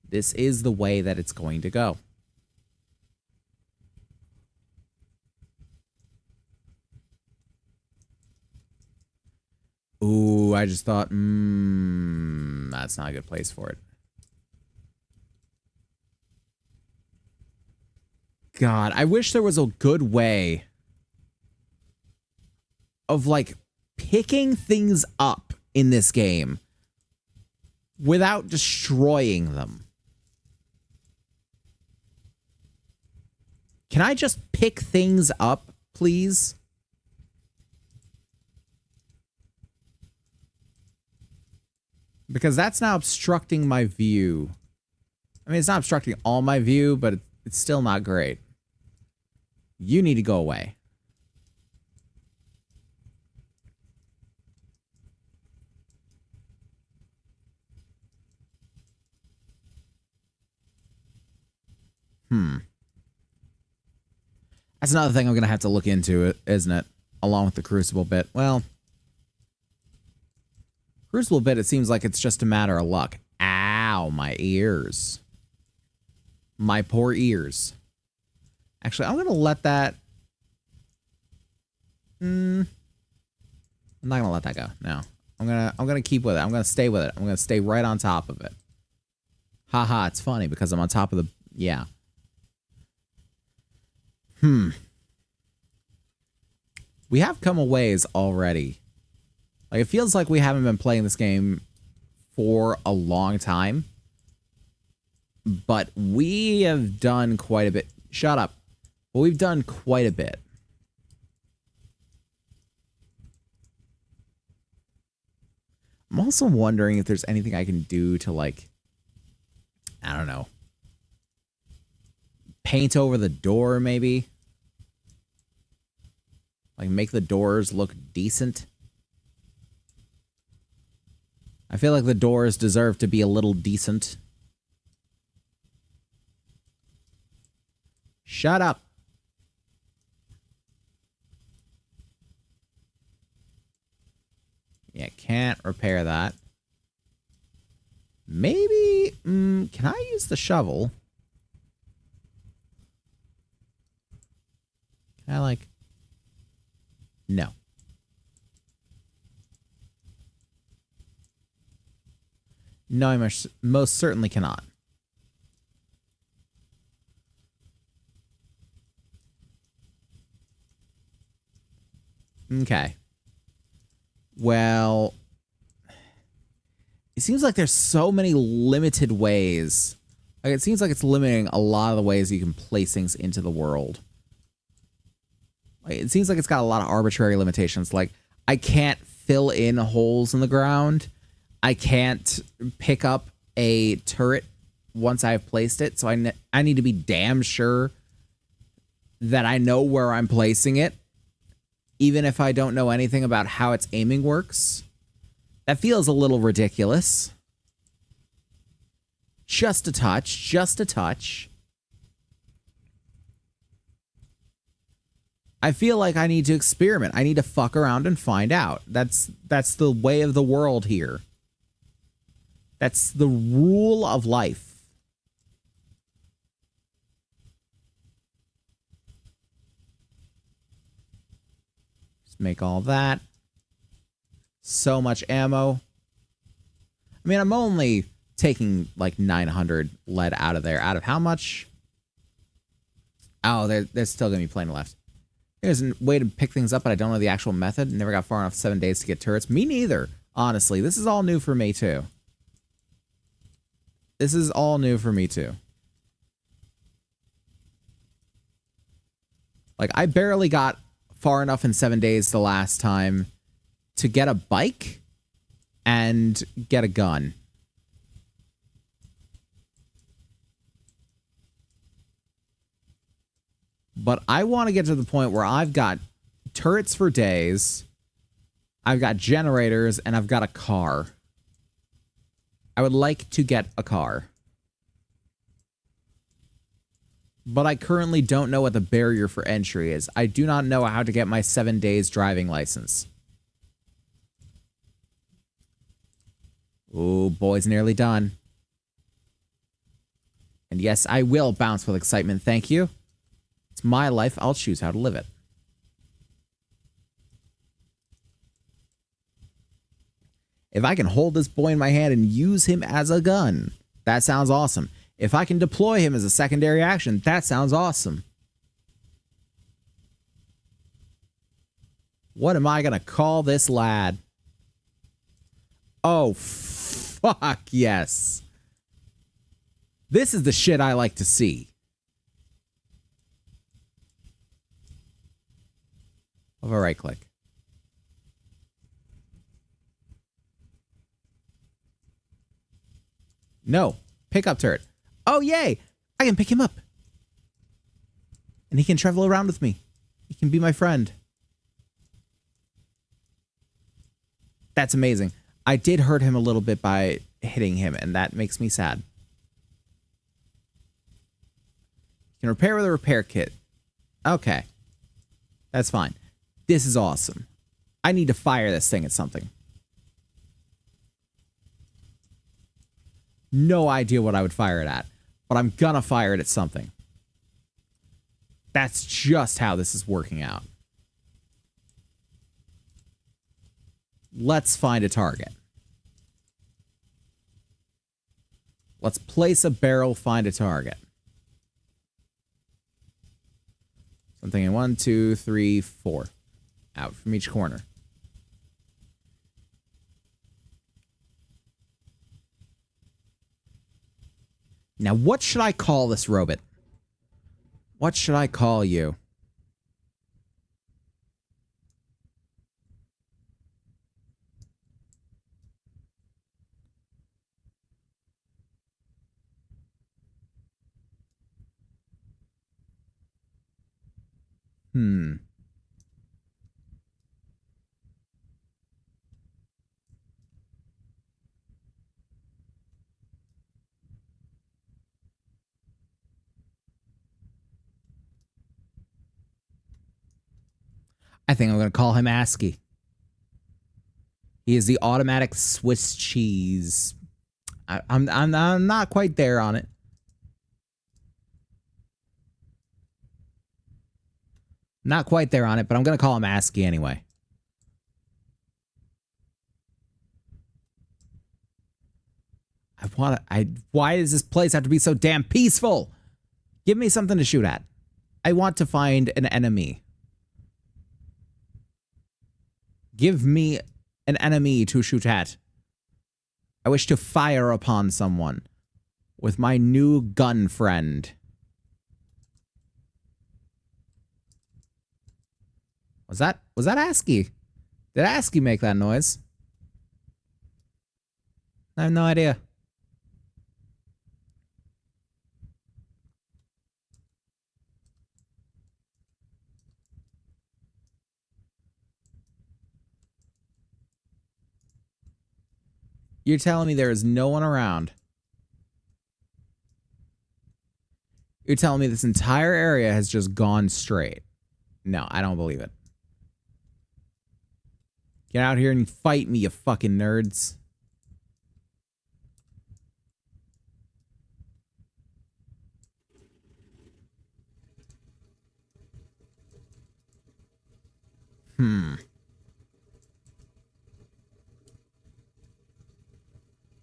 This is the way that it's going to go. Ooh, I just thought, that's not a good place for it. God, I wish there was a good way of, like, picking things up in this game without destroying them. Can I just pick things up, please? Because that's now obstructing my view. I mean, it's not obstructing all my view, but it's still not great. You need to go away. That's another thing I'm going to have to look into, isn't it? Along with the Crucible bit. Well, Crucible bit, it seems like it's just a matter of luck. Ow, my ears. My poor ears. Actually, I'm going to let that... I'm not going to let that go. No. I'm going to keep with it. I'm going to stay with it. I'm going to stay right on top of it. Haha, it's funny because I'm on top of the... Yeah. We have come a ways already. Like, it feels like we haven't been playing this game for a long time. But we have done quite a bit. Shut up. But we've done quite a bit. I'm also wondering if there's anything I can do to, like, I don't know. Paint over the door, maybe? Like, make the doors look decent? I feel like the doors deserve to be a little decent. Shut up. Yeah, can't repair that. Maybe, can I use the shovel? Can I, like... No. No, I most certainly cannot. Okay. Well, it seems like there's so many limited ways. Like, it seems like it's limiting a lot of the ways you can place things into the world. Like, it seems like it's got a lot of arbitrary limitations. Like, I can't fill in holes in the ground. I can't pick up a turret once I've placed it. So I need to be damn sure that I know where I'm placing it, even if I don't know anything about how its aiming works. That feels a little ridiculous. Just a touch. Just a touch. I feel like I need to experiment. I need to fuck around and find out. That's the way of the world here. That's the rule of life. Just make all that. So much ammo. I mean, I'm only taking like 900 lead out of there. Out of how much? Oh, there's still going to be plenty left. There's a way to pick things up, but I don't know the actual method. Never got far enough 7 days to get turrets. Me neither, honestly. This is all new for me, too. This is all new for me, too. Like, I barely got far enough in 7 days the last time to get a bike and get a gun. But I want to get to the point where I've got turrets for days, I've got generators, and I've got a car. I would like to get a car. But I currently don't know what the barrier for entry is. I do not know how to get my 7 days driving license. Ooh, boy's nearly done. And yes, I will bounce with excitement, thank you. It's my life, I'll choose how to live it. If I can hold this boy in my hand and use him as a gun, that sounds awesome. If I can deploy him as a secondary action, that sounds awesome. What am I gonna call this lad? Oh, fuck yes. This is the shit I like to see. Of a right click. No. Pickup turret. Oh, yay! I can pick him up. And he can travel around with me. He can be my friend. That's amazing. I did hurt him a little bit by hitting him, and that makes me sad. You can repair with a repair kit. Okay. That's fine. This is awesome. I need to fire this thing at something. No idea what I would fire it at, but I'm gonna fire it at something. That's just how this is working out. Let's find a target. Let's place a barrel, find a target. Something in 1, 2, 3, 4. Out from each corner. Now, what should I call this robot? What should I call you? I think I'm going to call him ASCII. He is the automatic Swiss cheese. I'm not quite there on it. Not quite there on it, but I'm going to call him ASCII anyway. Why does this place have to be so damn peaceful? Give me something to shoot at. I want to find an enemy. Give me an enemy to shoot at. I wish to fire upon someone with my new gun friend. Was that ASCII? Did ASCII make that noise? I have no idea. You're telling me there is no one around? You're telling me this entire area has just gone straight? No, I don't believe it. Get out here and fight me, you fucking nerds.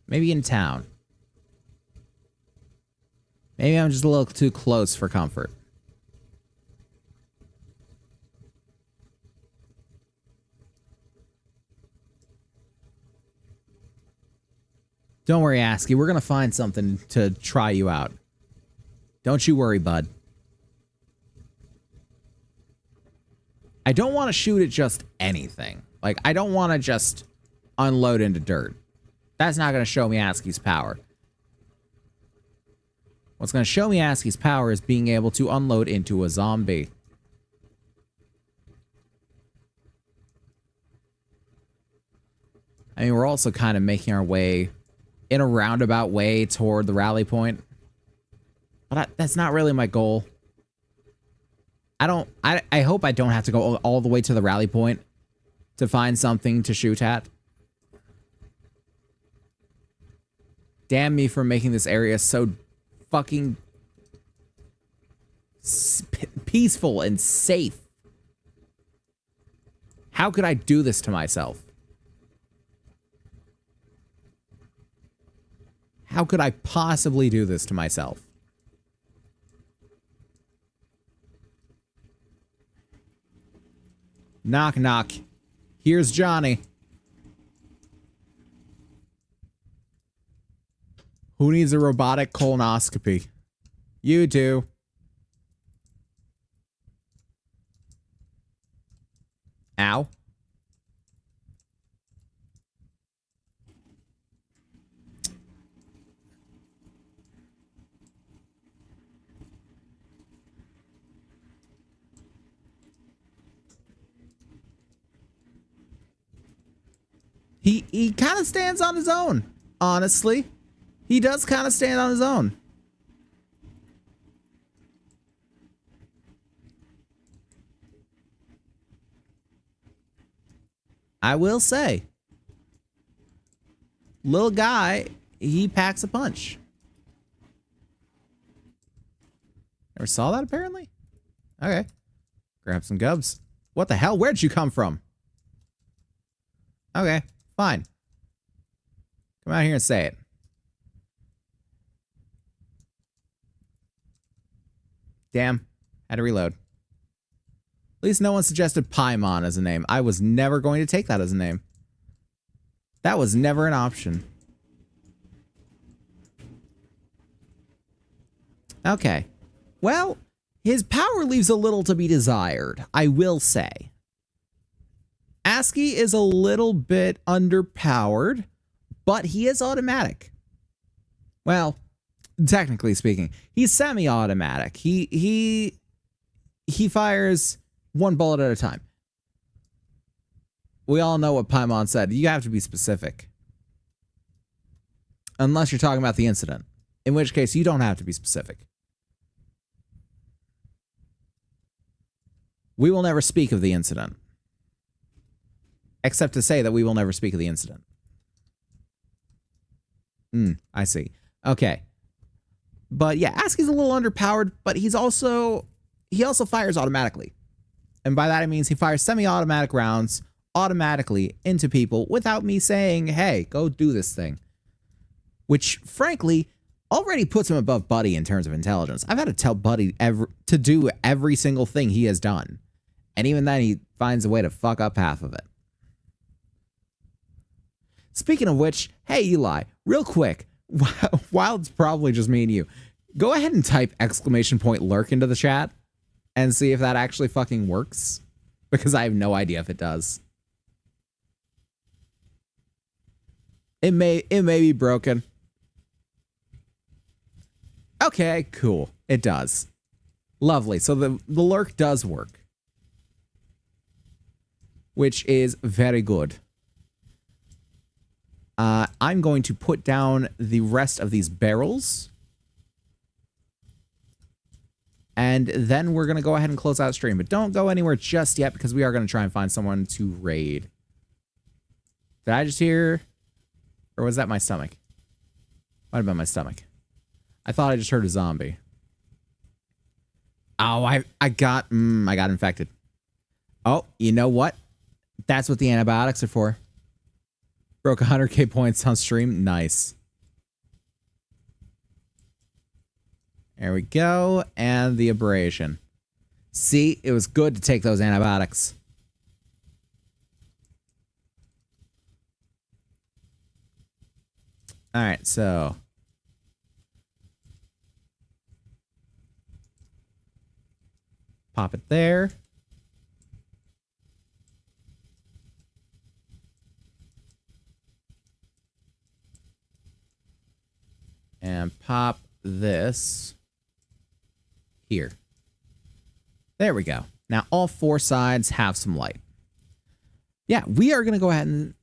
Maybe in town. Maybe I'm just a little too close for comfort. Don't worry, ASCII. We're going to find something to try you out. Don't you worry, bud. I don't want to shoot at just anything. Like, I don't want to just unload into dirt. That's not going to show me ASCII's power. What's going to show me ASCII's power is being able to unload into a zombie. I mean, we're also kind of making our way in a roundabout way toward the rally point. But that's not really my goal. I hope I don't have to go all the way to the rally point to find something to shoot at. Damn me for making this area so fucking peaceful and safe. How could I do this to myself? How could I possibly do this to myself? Knock, knock. Here's Johnny. Who needs a robotic colonoscopy? You do. Ow. He kind of stands on his own, honestly. He does kind of stand on his own. I will say, little guy, he packs a punch. Never saw that, apparently? Okay. Grab some gubs. What the hell? Where'd you come from? Okay, fine. Come out here and say it. Damn. Had to reload. At least no one suggested Paimon as a name. I was never going to take that as a name. That was never an option. Okay. Well, his power leaves a little to be desired, I will say. ASCII is a little bit underpowered, but he is automatic. Well, technically speaking, he's semi-automatic. He fires one bullet at a time. We all know what Paimon said. You have to be specific. Unless you're talking about the incident. In which case, you don't have to be specific. We will never speak of the incident. Except to say that we will never speak of the incident. I see. Okay. But yeah, ASCII's a little underpowered, but he also fires automatically. And by that I mean he fires semi-automatic rounds automatically into people without me saying, hey, go do this thing. Which, frankly, already puts him above Buddy in terms of intelligence. I've had to tell Buddy to do every single thing he has done. And even then, he finds a way to fuck up half of it. Speaking of which, hey, Eli, real quick, while it's probably just me and you, go ahead and type !lurk into the chat and see if that actually fucking works. Because I have no idea if it does. It may be broken. Okay, cool. It does. Lovely. So the lurk does work. Which is very good. I'm going to put down the rest of these barrels. And then we're going to go ahead and close out stream. But don't go anywhere just yet because we are going to try and find someone to raid. Did I just hear... Or was that my stomach? Might have been my stomach. I thought I just heard a zombie. Oh, I got infected. Oh, you know what? That's what the antibiotics are for. Broke 100k points on stream. Nice. There we go. And the abrasion. See, it was good to take those antibiotics. All right, so pop it there. And pop this here. There we go. Now all four sides have some light. Yeah, we are going to go ahead and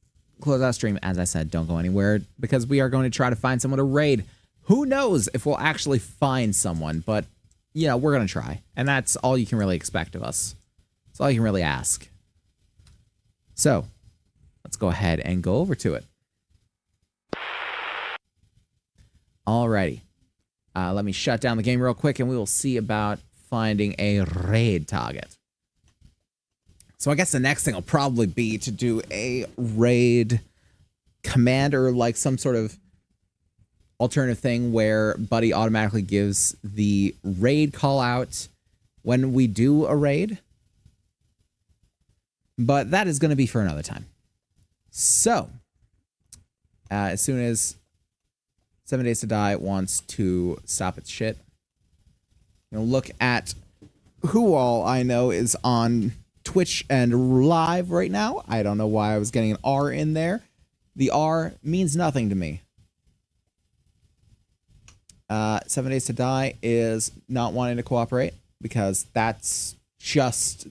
close out stream. As I said, don't go anywhere because we are going to try to find someone to raid. Who knows if we'll actually find someone, but you know, we're going to try. And that's all you can really expect of us. That's all you can really ask. So let's go ahead and go over to it. Alrighty. Let me shut down the game real quick and we will see about finding a raid target. So I guess the next thing will probably be to do a raid command or like some sort of alternative thing where Buddy automatically gives the raid call out when we do a raid. But that is going to be for another time. So, as soon as 7 Days to Die wants to stop its shit, you know, look at who all I know is on Twitch and live right now. I don't know why I was getting an R in there. The R means nothing to me. 7 Days to Die is not wanting to cooperate because that's just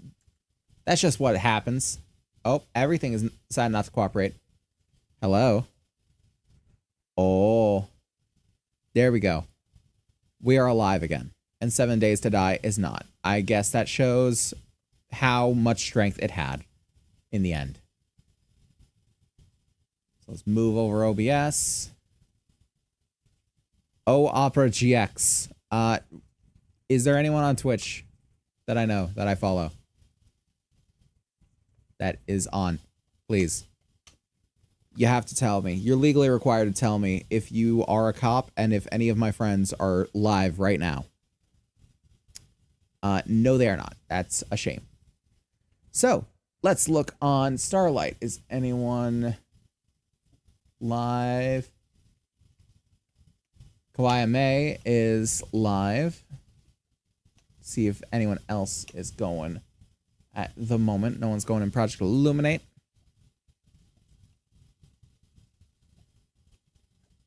what happens. Oh, everything is decided not to cooperate. Hello. Oh, there we go. We are alive again. And 7 Days to Die is not. I guess that shows how much strength it had in the end. So let's move over OBS. Oh, Opera GX. Is there anyone on Twitch that I know, that I follow, that is on? Please. You have to tell me. You're legally required to tell me if you are a cop and if any of my friends are live right now. No, they are not. That's a shame. So, let's look on Starlight. Is anyone live? Kawaii May is live. See if anyone else is going at the moment. No one's going in Project Illuminate.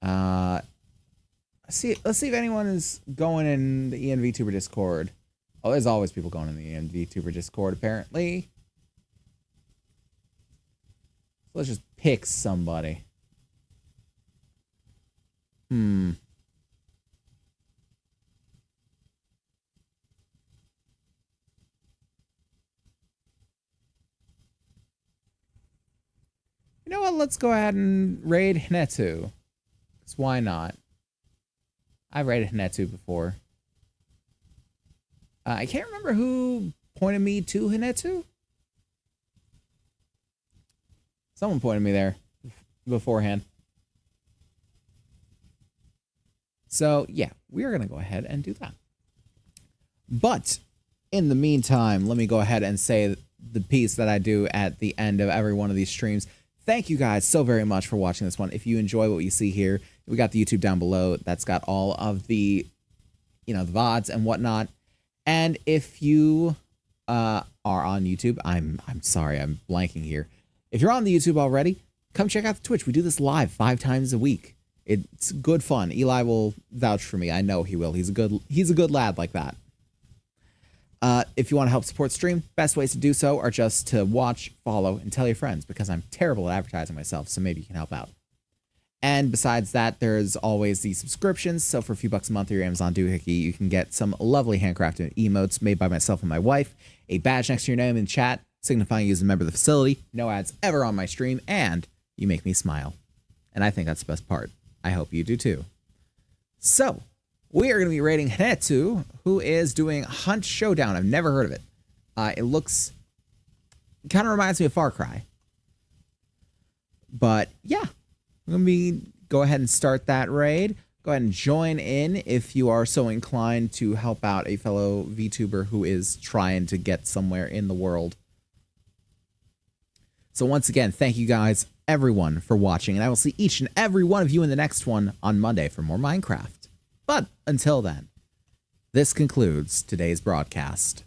Let's see if anyone is going in the ENVTuber Discord. Oh, there's always people going in the ENVTuber Discord, apparently. So let's just pick somebody. You know what? Let's go ahead and raid Hinetsu. Because why not? I've raided Hinetsu before. I can't remember who pointed me to Hinetsu. Someone pointed me there beforehand. So, yeah, we're going to go ahead and do that. But, in the meantime, let me go ahead and say the piece that I do at the end of every one of these streams. Thank you guys so very much for watching this one. If you enjoy what you see here, we got the YouTube down below. That's got all of the, you know, the VODs and whatnot. And if you are on YouTube, I'm sorry, I'm blanking here. If you're on the YouTube already, come check out the Twitch. We do this live 5 times a week. It's good fun. Eli will vouch for me. I know he will. He's a good lad like that. If you want to help support stream, best ways to do so are just to watch, follow, and tell your friends, because I'm terrible at advertising myself, so maybe you can help out. And besides that, there's always the subscriptions. So for a few bucks a month through your Amazon Doohickey, you can get some lovely handcrafted emotes made by myself and my wife, a badge next to your name in chat, signifying you as a member of the facility, no ads ever on my stream, and you make me smile. And I think that's the best part. I hope you do too. So, we are going to be raiding Hinetsu, who is doing Hunt Showdown. I've never heard of it. It looks, kind of reminds me of Far Cry. But yeah, I'm going to go ahead and start that raid. Go ahead and join in if you are so inclined to help out a fellow VTuber who is trying to get somewhere in the world. So once again, thank you guys, everyone, for watching, and I will see each and every one of you in the next one on Monday for more Minecraft. But until then, this concludes today's broadcast.